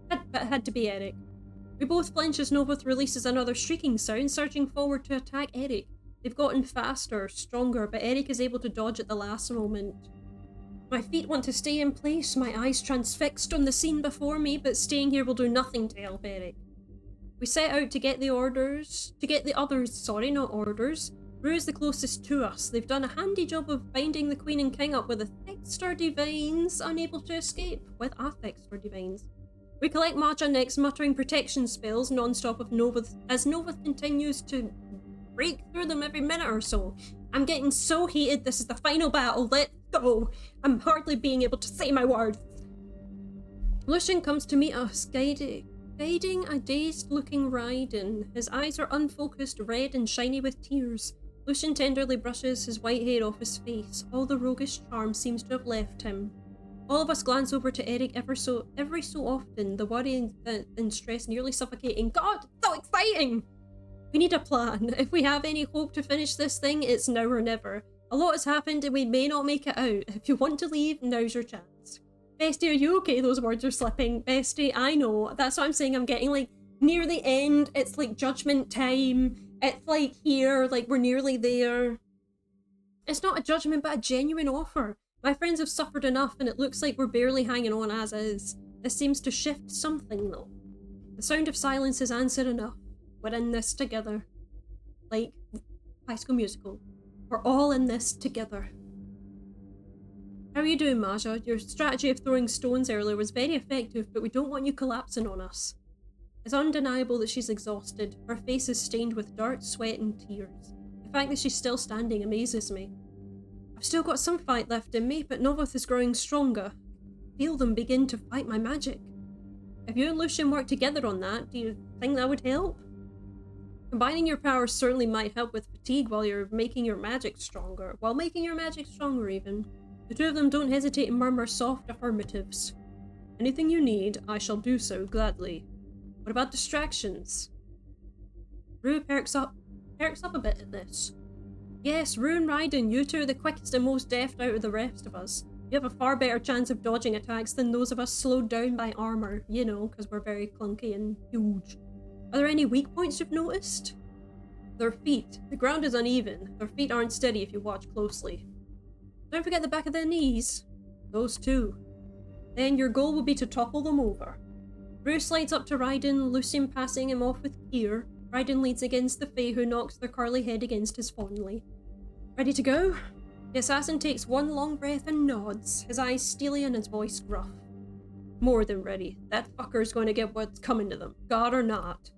But it had to be Eric. We both flinch as Novoth releases another shrieking sound, surging forward to attack Eric. They've gotten faster, stronger, but Eric is able to dodge at the last moment. My feet want to stay in place, my eyes transfixed on the scene before me, but staying here will do nothing to help Eric. We set out to get the others, not orders. Rue's the closest to us. They've done a handy job of binding the Queen and King up with a thick, sturdy vines, unable to escape, with a thick, sturdy vines. We collect Maja next, muttering protection spells non-stop of Novoth, as Novoth continues to break through them every minute or so. I'm getting so heated, this is the final battle, let's go! I'm hardly being able to say my words. Lucian comes to meet us, guiding a dazed-looking Raiden. His eyes are unfocused, red and shiny with tears. Lucian tenderly brushes his white hair off his face. All the roguish charm seems to have left him. All of us glance over to Eric every so often, the worry and stress nearly suffocating. God, it's so exciting! We need a plan. If we have any hope to finish this thing, it's now or never. A lot has happened and we may not make it out. If you want to leave, now's your chance. Bestie, are you okay? Those words are slipping. Bestie, I know. That's what I'm saying. I'm getting like near the end. It's like judgment time. It's like here, like we're nearly there. It's not a judgment, but a genuine offer. My friends have suffered enough and it looks like we're barely hanging on as is. This seems to shift something though. The sound of silence is answer enough. We're in this together. Like High School Musical. We're all in this together. How are you doing, Maja? Your strategy of throwing stones earlier was very effective, but we don't want you collapsing on us. It's undeniable that she's exhausted. Her face is stained with dirt, sweat and tears. The fact that she's still standing amazes me. I've still got some fight left in me, but Novoth is growing stronger. I feel them begin to fight my magic. If you and Lucian work together on that, do you think that would help? Combining your powers certainly might help with fatigue while making your magic stronger even. The two of them don't hesitate and murmur soft affirmatives. Anything you need, I shall do so gladly. What about distractions? Rue perks up a bit at this. Yes, Rue and Raiden, you two are the quickest and most deft out of the rest of us. You have a far better chance of dodging attacks than those of us slowed down by armor, you know, because we're very clunky and huge. Are there any weak points you've noticed? Their feet. The ground is uneven. Their feet aren't steady if you watch closely. Don't forget the back of their knees. Those too. Then your goal will be to topple them over. Rue slides up to Raiden, Lucian passing him off with care. Raiden leans against the Fae, who knocks their curly head against his fondly. Ready to go? The assassin takes one long breath and nods, his eyes steely and his voice gruff. More than ready. That fucker's going to get what's coming to them, God or not.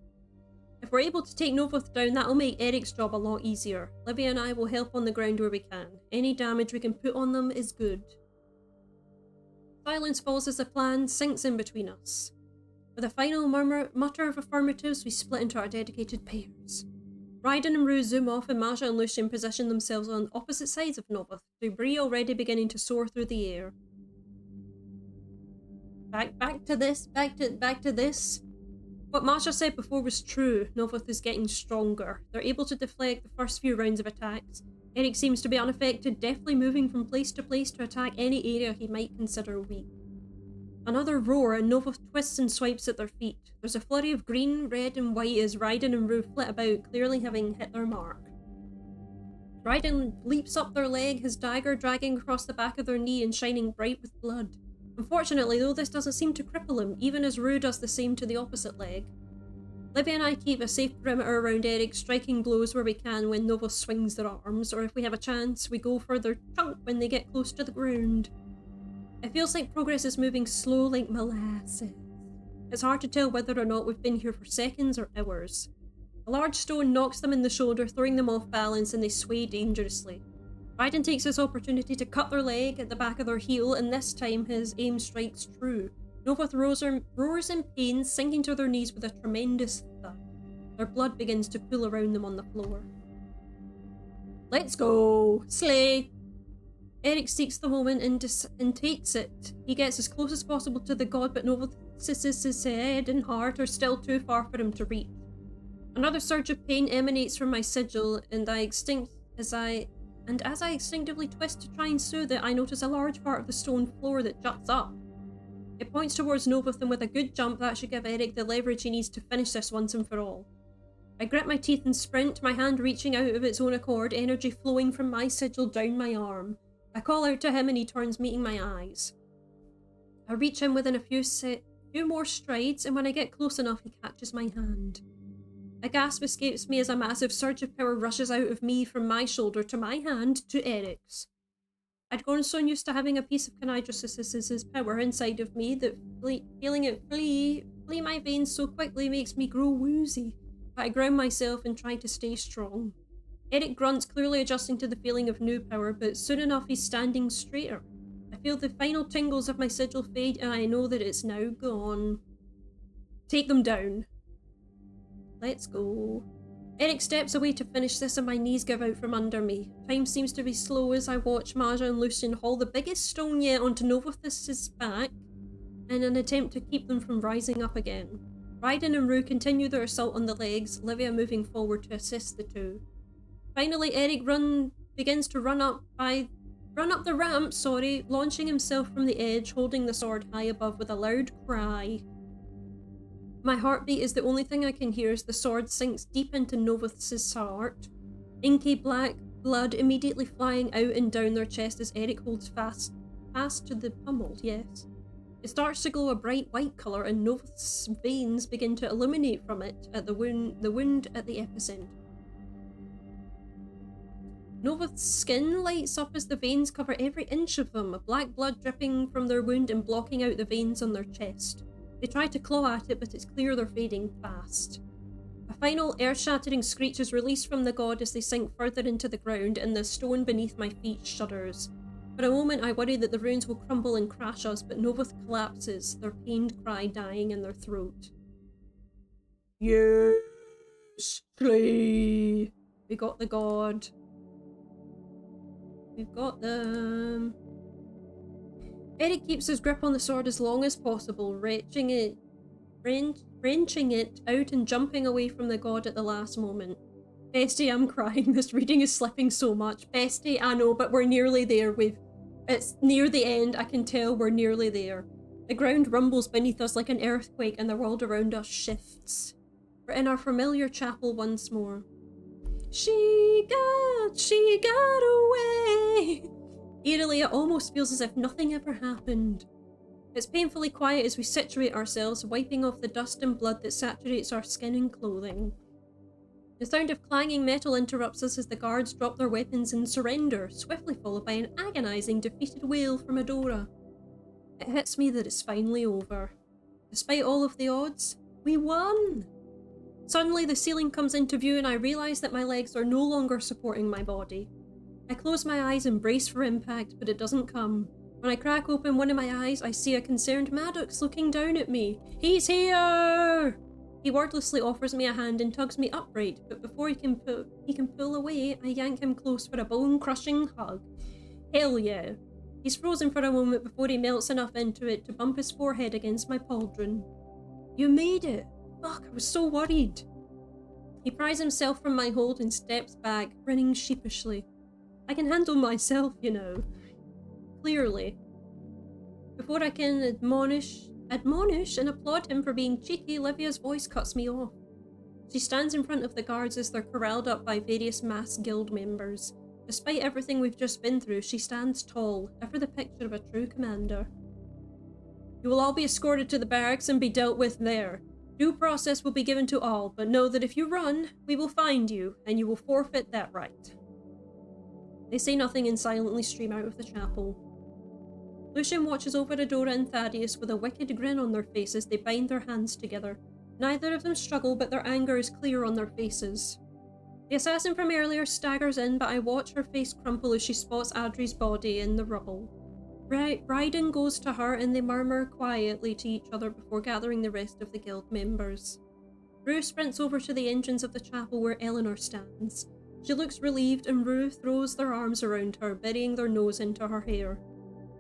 If we're able to take Novoth down, that'll make Eric's job a lot easier. Livia and I will help on the ground where we can. Any damage we can put on them is good. Silence falls as the plan sinks in between us. With a final mutter of affirmatives, we split into our dedicated pairs. Raiden and Rue zoom off and Maja and Lucian position themselves on opposite sides of Novoth, debris already beginning to soar through the air. Back to this. What Maja said before was true. Novoth is getting stronger. They're able to deflect the first few rounds of attacks. Eric seems to be unaffected, deftly moving from place to place to attack any area he might consider weak. Another roar and Novoth twists and swipes at their feet. There's a flurry of green, red and white as Raiden and Rue flit about, clearly having hit their mark. Raiden leaps up their leg, his dagger dragging across the back of their knee and shining bright with blood. Unfortunately though, this doesn't seem to cripple him, even as Rue does the same to the opposite leg. Livia and I keep a safe perimeter around Eric, striking blows where we can when Novoth swings their arms, or if we have a chance, we go for their chunk when they get close to the ground. It feels like progress is moving slow like molasses. It's hard to tell whether or not we've been here for seconds or hours. A large stone knocks them in the shoulder, throwing them off balance, and they sway dangerously. Raiden takes this opportunity to cut their leg at the back of their heel, and this time his aim strikes true. Novoth roars in pain, sinking to their knees with a tremendous thud. Their blood begins to pool around them on the floor. Let's go! Slay! Eric seeks the moment and takes it. He gets as close as possible to the god, but Novoth's head and heart are still too far for him to reach. Another surge of pain emanates from my sigil, and as I instinctively twist to try and soothe it, I notice a large part of the stone floor that juts up. It points towards Novoth, and with a good jump, that should give Eric the leverage he needs to finish this once and for all. I grit my teeth and sprint, my hand reaching out of its own accord, energy flowing from my sigil down my arm. I call out to him and he turns, meeting my eyes. I reach him within a few more strides, and when I get close enough, he catches my hand. A gasp escapes me as a massive surge of power rushes out of me from my shoulder to my hand to Eric's. I'd grown so used to having a piece of Canidrus's power inside of me that feeling it flee my veins so quickly makes me grow woozy, but I ground myself and try to stay strong. Eric grunts, clearly adjusting to the feeling of new power, but soon enough he's standing straighter. I feel the final tingles of my sigil fade, and I know that it's now gone. Take them down. Let's go. Eric steps away to finish this, and my knees give out from under me. Time seems to be slow as I watch Maja and Lucian haul the biggest stone yet onto Novoth's back in an attempt to keep them from rising up again. Raiden and Rue continue their assault on the legs, Livia moving forward to assist the two. Finally, Eric begins to run up the ramp, launching himself from the edge, holding the sword high above with a loud cry. My heartbeat is the only thing I can hear as the sword sinks deep into Novoth's heart. Inky black blood immediately flying out and down their chest as Eric holds fast to the pummel, yes. It starts to glow a bright white colour, and Novoth's veins begin to illuminate from it at the wound at the epicenter. Novoth's skin lights up as the veins cover every inch of them, black blood dripping from their wound and blocking out the veins on their chest. They try to claw at it, but it's clear they're fading fast. A final earth-shattering screech is released from the god as they sink further into the ground, and the stone beneath my feet shudders. For a moment I worry that the ruins will crumble and crash us, but Novoth collapses, their pained cry dying in their throat. Yes, play. We got the god. We've got them. Eric keeps his grip on the sword as long as possible, wrenching it out and jumping away from the god at the last moment. Bestie, I'm crying. This reading is slipping so much. Bestie, I know, but we're nearly there. It's near the end. I can tell we're nearly there. The ground rumbles beneath us like an earthquake, and the world around us shifts. We're in our familiar chapel once more. She got away. Eerily, it almost feels as if nothing ever happened. It's painfully quiet as we situate ourselves, wiping off the dust and blood that saturates our skin and clothing. The sound of clanging metal interrupts us as the guards drop their weapons and surrender, swiftly followed by an agonizing, defeated wail from Adora. It hits me that it's finally over. Despite all of the odds, we won! Suddenly, the ceiling comes into view and I realise that my legs are no longer supporting my body. I close my eyes and brace for impact, but it doesn't come. When I crack open one of my eyes, I see a concerned Maddox looking down at me. He's here! He wordlessly offers me a hand and tugs me upright, but before he can pull away, I yank him close for a bone-crushing hug. Hell yeah. He's frozen for a moment before he melts enough into it to bump his forehead against my pauldron. You made it! Fuck, I was so worried. He pries himself from my hold and steps back, grinning sheepishly. I can handle myself, you know. Clearly. Before I can admonish and applaud him for being cheeky, Livia's voice cuts me off. She stands in front of the guards as they're corralled up by various masked guild members. Despite everything we've just been through, she stands tall, ever the picture of a true commander. You will all be escorted to the barracks and be dealt with there. Due process will be given to all, but know that if you run, we will find you, and you will forfeit that right. They say nothing and silently stream out of the chapel. Lucian watches over Adora and Thaddeus with a wicked grin on their faces. They bind their hands together. Neither of them struggle, but their anger is clear on their faces. The assassin from earlier staggers in, but I watch her face crumple as she spots Adri's body in the rubble. Ryden goes to her and they murmur quietly to each other before gathering the rest of the guild members. Rue sprints over to the entrance of the chapel where Eleanor stands. She looks relieved and Rue throws their arms around her, burying their nose into her hair.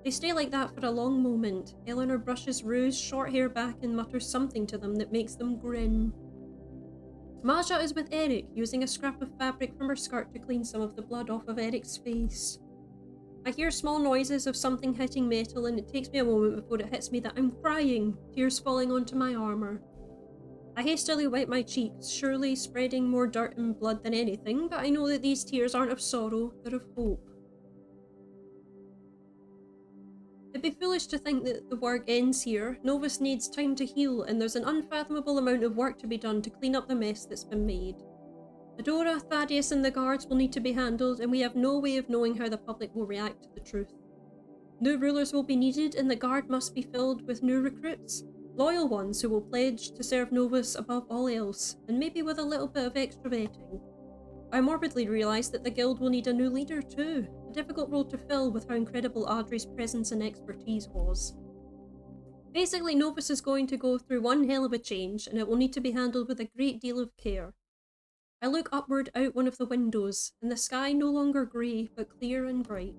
They stay like that for a long moment. Eleanor brushes Rue's short hair back and mutters something to them that makes them grin. Maja is with Eric, using a scrap of fabric from her skirt to clean some of the blood off of Eric's face. I hear small noises of something hitting metal and it takes me a moment before it hits me that I'm crying, tears falling onto my armour. I hastily wipe my cheeks, surely spreading more dirt and blood than anything, but I know that these tears aren't of sorrow, they're of hope. It'd be foolish to think that the work ends here. Novoth needs time to heal, and there's an unfathomable amount of work to be done to clean up the mess that's been made. Adora, Thaddeus and the guards will need to be handled, and we have no way of knowing how the public will react to the truth. New rulers will be needed, and the guard must be filled with new recruits. Loyal ones who will pledge to serve Novoth above all else, and maybe with a little bit of extra vetting. I morbidly realise that the guild will need a new leader too, a difficult role to fill with how incredible Audrey's presence and expertise was. Basically, Novoth is going to go through one hell of a change, and it will need to be handled with a great deal of care. I look upward out one of the windows, and the sky no longer grey, but clear and bright.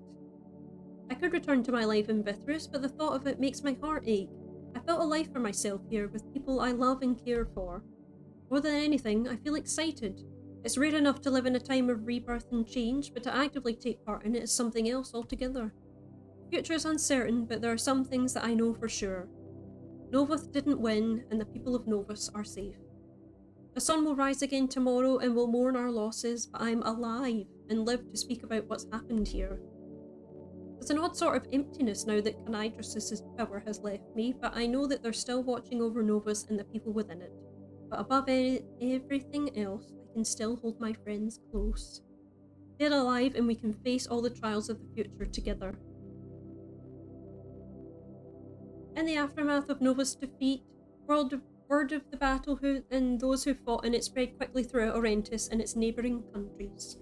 I could return to my life in Vithris, but the thought of it makes my heart ache. I built a life for myself here with people I love and care for. More than anything, I feel excited. It's rare enough to live in a time of rebirth and change, but to actively take part in it is something else altogether. The future is uncertain, but there are some things that I know for sure. Novoth didn't win, and the people of Novoth are safe. The sun will rise again tomorrow and we'll mourn our losses, but I'm alive and live to speak about what's happened here. There's an odd sort of emptiness now that Canidrus' power has left me, but I know that they're still watching over Novoth and the people within it. But above everything else, I can still hold my friends close. They're alive and we can face all the trials of the future together. In the aftermath of Novoth's defeat, word of the battle and those who fought in it spread quickly throughout Errantis and its neighbouring countries.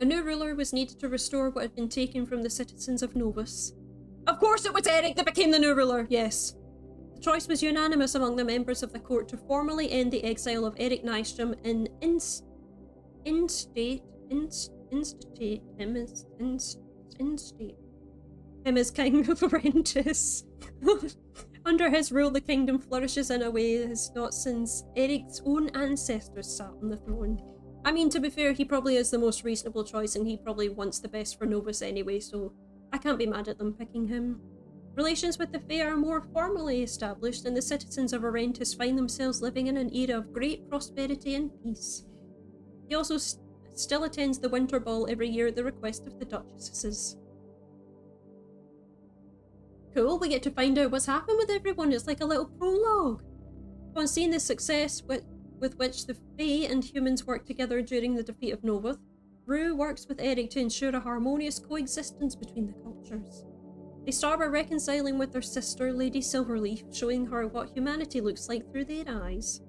A new ruler was needed to restore what had been taken from the citizens of Novoth. Of course it was Eric that became the new ruler, yes. The choice was unanimous among the members of the court to formally end the exile of Eric Nystrom and instate him as king of Errantis. Under his rule, the kingdom flourishes in a way that has not since Eric's own ancestors sat on the throne. I mean, to be fair, he probably is the most reasonable choice and he probably wants the best for Novoth anyway, so I can't be mad at them picking him. Relations with the Fae are more formally established and the citizens of Errantis find themselves living in an era of great prosperity and peace. He also still attends the Winter Ball every year at the request of the Duchesses. Cool, we get to find out what's happened with everyone. It's like a little prologue. Upon seeing the success with which the Fae and humans work together during the defeat of Novoth, Rue works with Eric to ensure a harmonious coexistence between the cultures. They start by reconciling with their sister, Lady Silverleaf, showing her what humanity looks like through their eyes.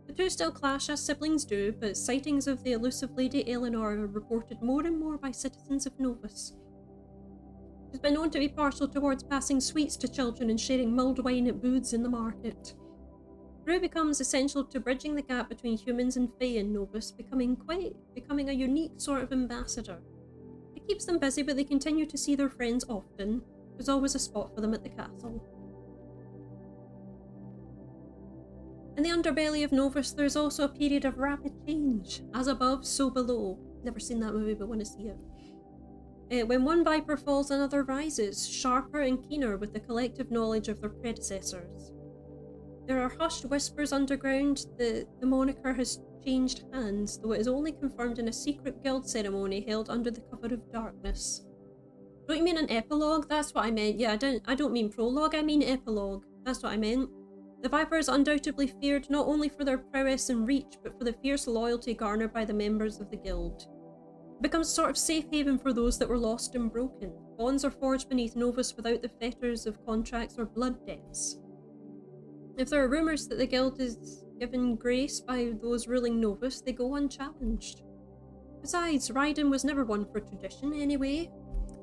The two still clash as siblings do, but sightings of the elusive Lady Eleanor are reported more and more by citizens of Novoth. She's been known to be partial towards passing sweets to children and sharing mulled wine at booths in the market. Rue becomes essential to bridging the gap between humans and Fae in Novoth, becoming a unique sort of ambassador. It keeps them busy, but they continue to see their friends often. There's always a spot for them at the castle. In the underbelly of Novoth, there's also a period of rapid change. As above, so below. Never seen that movie, but want to see it. When one viper falls, another rises, sharper and keener with the collective knowledge of their predecessors. There are hushed whispers underground that the moniker has changed hands, though it is only confirmed in a secret guild ceremony held under the cover of darkness. Don't you mean an epilogue? That's what I meant. Yeah, I don't mean prologue, I mean epilogue. That's what I meant. The Viper is undoubtedly feared not only for their prowess and reach, but for the fierce loyalty garnered by the members of the guild. It becomes a sort of safe haven for those that were lost and broken. Bonds are forged beneath Novoth without the fetters of contracts or blood debts. If there are rumours that the guild is given grace by those ruling Novoth, they go unchallenged. Besides, Ryden was never one for tradition anyway.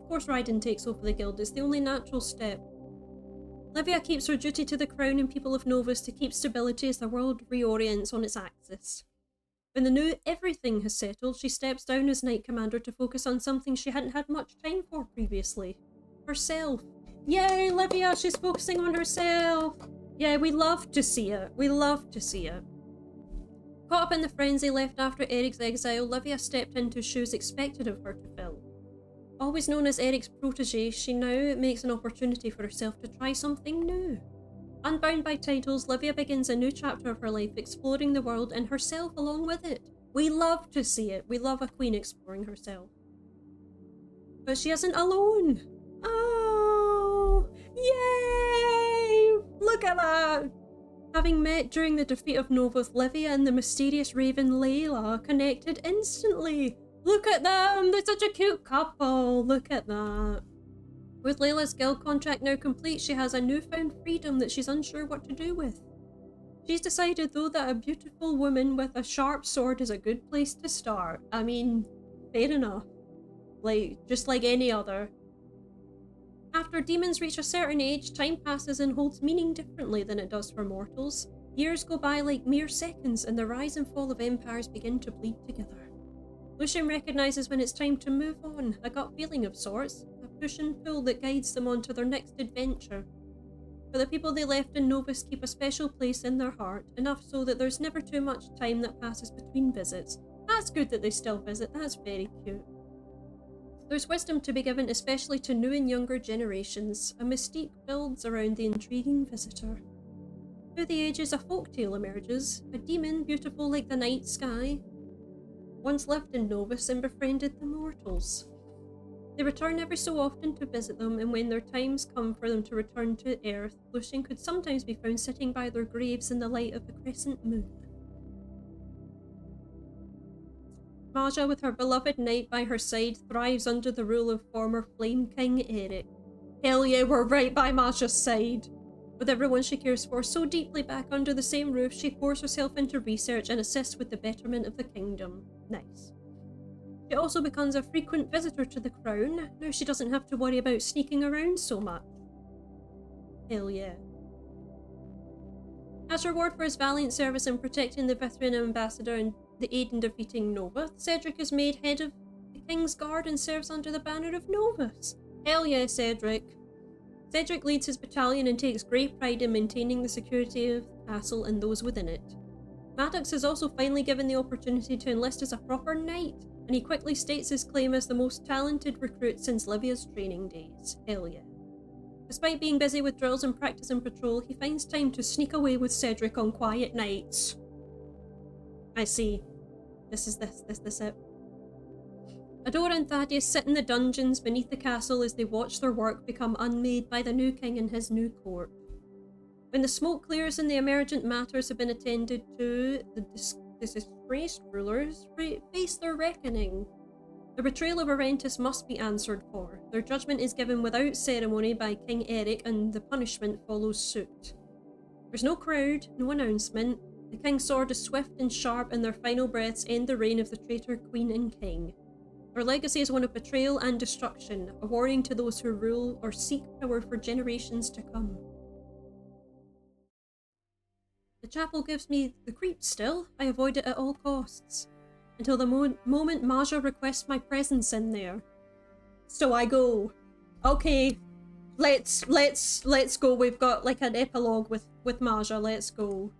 Of course Raiden takes over the guild, it's the only natural step. Livia keeps her duty to the crown and people of Novoth to keep stability as the world reorients on its axis. When the new everything has settled, she steps down as Knight Commander to focus on something she hadn't had much time for previously. Herself. Yay, Livia, she's focusing on herself! Yeah, we love to see it. We love to see it. Caught up in the frenzy left after Eric's exile, Livia stepped into shoes expected of her to fill. Always known as Eric's protege, she now makes an opportunity for herself to try something new. Unbound by titles, Livia begins a new chapter of her life, exploring the world and herself along with it. We love to see it. We love a queen exploring herself. But she isn't alone. Oh! Yay! Look at that! Having met during the defeat of Novoth, Livia and the mysterious raven Layla connected instantly. Look at them! They're such a cute couple! Look at that. With Layla's guild contract now complete, she has a newfound freedom that she's unsure what to do with. She's decided, though, that a beautiful woman with a sharp sword is a good place to start. I mean, fair enough. Just like any other. After demons reach a certain age, time passes and holds meaning differently than it does for mortals. Years go by like mere seconds, and the rise and fall of empires begin to bleed together. Lucian recognises when it's time to move on, a gut feeling of sorts, a push and pull that guides them on to their next adventure. But the people they left in Novoth keep a special place in their heart, enough so that there's never too much time that passes between visits. That's good that they still visit, that's very cute. There's wisdom to be given especially to new and younger generations. A mystique builds around the intriguing visitor. Through the ages, a folktale emerges, a demon beautiful like the night sky. Once lived in Novoth and befriended the mortals. They return every so often to visit them, and when their times come for them to return to Earth, Lucian could sometimes be found sitting by their graves in the light of the crescent moon. Maja, with her beloved knight by her side, thrives under the rule of former Flame King Eric. Hell yeah, we're right by Maja's side! With everyone she cares for so deeply back under the same roof, she pours herself into research and assists with the betterment of the kingdom. Nice. She also becomes a frequent visitor to the crown. Now she doesn't have to worry about sneaking around so much. Hell yeah. As reward for his valiant service in protecting the Vithrian ambassador and the aid in defeating Novoth, Cedric is made head of the King's Guard and serves under the banner of Novoth. Hell yeah, Cedric. Cedric leads his battalion and takes great pride in maintaining the security of the castle and those within it. Maddox is also finally given the opportunity to enlist as a proper knight, and he quickly states his claim as the most talented recruit since Livia's training days. Hell yeah. Despite being busy with drills and practice and patrol, he finds time to sneak away with Cedric on quiet nights. I see. This is it. Adora and Thaddeus sit in the dungeons beneath the castle as they watch their work become unmade by the new king and his new court. When the smoke clears and the emergent matters have been attended to, the disgraced rulers face their reckoning. The betrayal of Errant must be answered for. Their judgment is given without ceremony by King Eric, and the punishment follows suit. There's no crowd, no announcement. The king's sword is swift and sharp, and their final breaths end the reign of the traitor queen and king. Their legacy is one of betrayal and destruction, a warning to those who rule or seek power for generations to come. The chapel gives me the creeps still. I avoid it at all costs. Until the moment Maja requests my presence in there. So I go, okay, let's go. We've got like an epilogue with Maja. Let's go.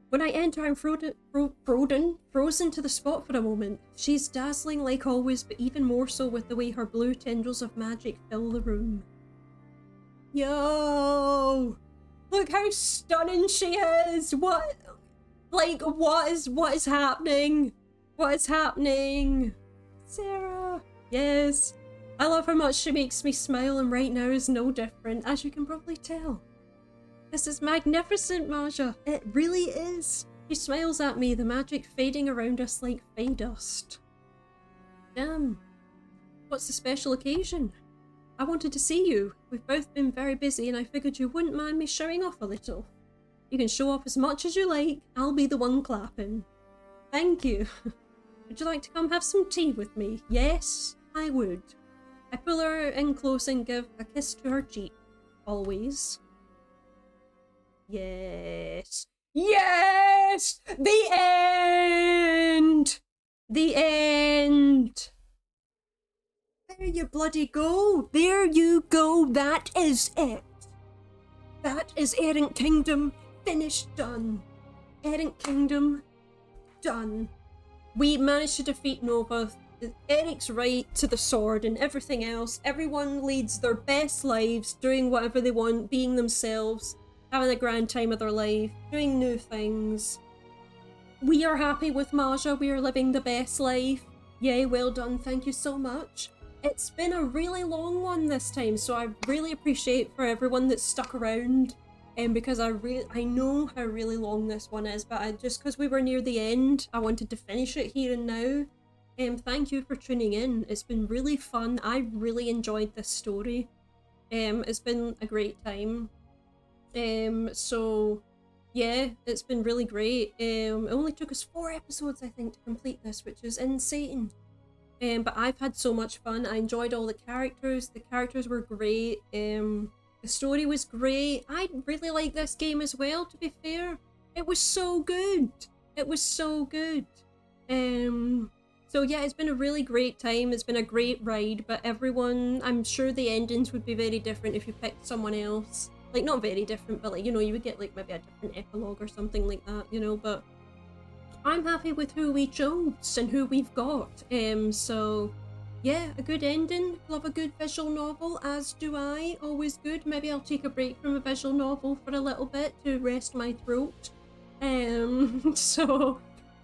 When I enter, I'm frozen to the spot for a moment. She's dazzling like always, but even more so with the way her blue tendrils of magic fill the room. Yo! Look how stunning she is! What is happening? What is happening? Sarah! Yes! I love how much she makes me smile, and right now is no different, as you can probably tell. This is magnificent, Maja. It really is. She smiles at me, the magic fading around us like fey dust. Damn. What's the special occasion? I wanted to see you. We've both been very busy and I figured you wouldn't mind me showing off a little. You can show off as much as you like. I'll be the one clapping. Thank you. Would you like to come have some tea with me? Yes? I would. I pull her in close and give a kiss to her cheek. Always. Yes. Yes! The end! The end! There you bloody go! There you go! That is it! That is Errant Kingdom finished, done. Errant Kingdom done. We managed to defeat Novoth. Eric's right to the sword and everything else. Everyone leads their best lives, doing whatever they want, being themselves, having a grand time of their life, doing new things. We are happy with Maja. We are living the best life. Yay, well done. Thank you so much. It's been a really long one this time, so I really appreciate for everyone that's stuck around. Because I know how really long this one is, but just because we were near the end, I wanted to finish it here and now. Thank you for tuning in. It's been really fun. I really enjoyed this story. It's been a great time. So yeah, it's been really great. It only took us 4 episodes, I think, to complete this, which is insane. But I've had so much fun. I enjoyed all the characters. The characters were great. The story was great. I really like this game as well, to be fair. It was so good. It was so good. So yeah, it's been a really great time. It's been a great ride, but everyone, I'm sure the endings would be very different if you picked someone else. Like, not very different, but like, you know, you would get like maybe a different epilogue or something like that, you know, but I'm happy with who we chose and who we've got. So yeah, a good ending. Love a good visual novel, as do I. Always good. Maybe I'll take a break from a visual novel for a little bit to rest my throat.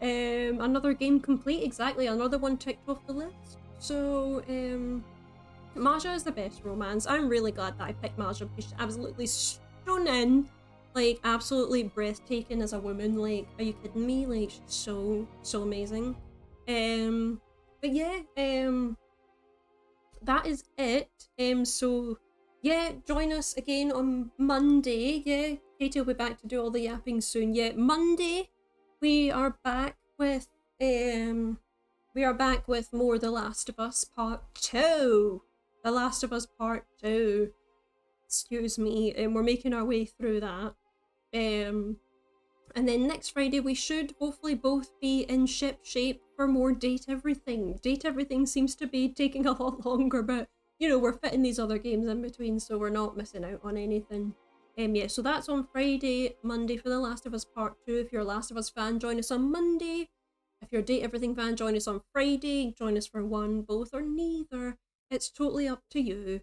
Another game complete, exactly. Another one ticked off the list. So, Maja is the best romance. I'm really glad that I picked Maja because she's absolutely stunning. Like, absolutely breathtaking as a woman. Like, are you kidding me? Like, she's so amazing. But yeah, that is it. So yeah, join us again on Monday. Yeah, Katie will be back to do all the yapping soon. Yeah, Monday we are back with more The Last of Us Part 2. The Last of Us Part 2. Excuse me, and we're making our way through that. And then next Friday we should hopefully both be in ship shape for more Date Everything. Date Everything seems to be taking a lot longer, but you know, we're fitting these other games in between, so we're not missing out on anything. Yeah, so that's on Friday, Monday for The Last of Us Part 2. If you're a Last of Us fan, join us on Monday. If you're a Date Everything fan, join us on Friday. Join us for one, both, or neither. It's totally up to you.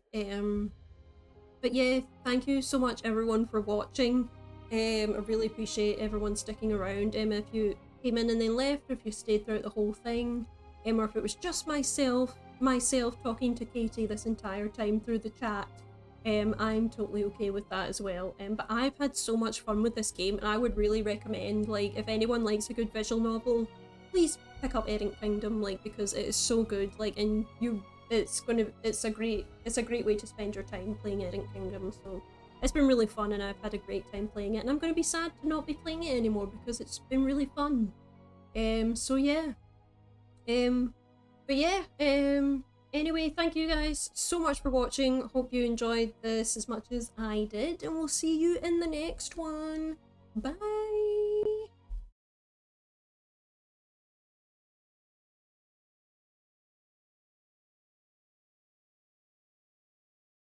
But yeah, thank you so much everyone for watching. I really appreciate everyone sticking around. If you came in and then left, or if you stayed throughout the whole thing, or if it was just myself talking to Katie this entire time through the chat, I'm totally okay with that as well. But I've had so much fun with this game, and I would really recommend, like, if anyone likes a good visual novel, please pick up Errant Kingdom, like, because it is so good, like, and it's a great way to spend your time playing Errant Kingdom. So it's been really fun, and I've had a great time playing it, and I'm going to be sad to not be playing it anymore because it's been really fun. So yeah. But yeah, anyway, thank you guys so much for watching. Hope you enjoyed this as much as I did, and we'll see you in the next one. Bye!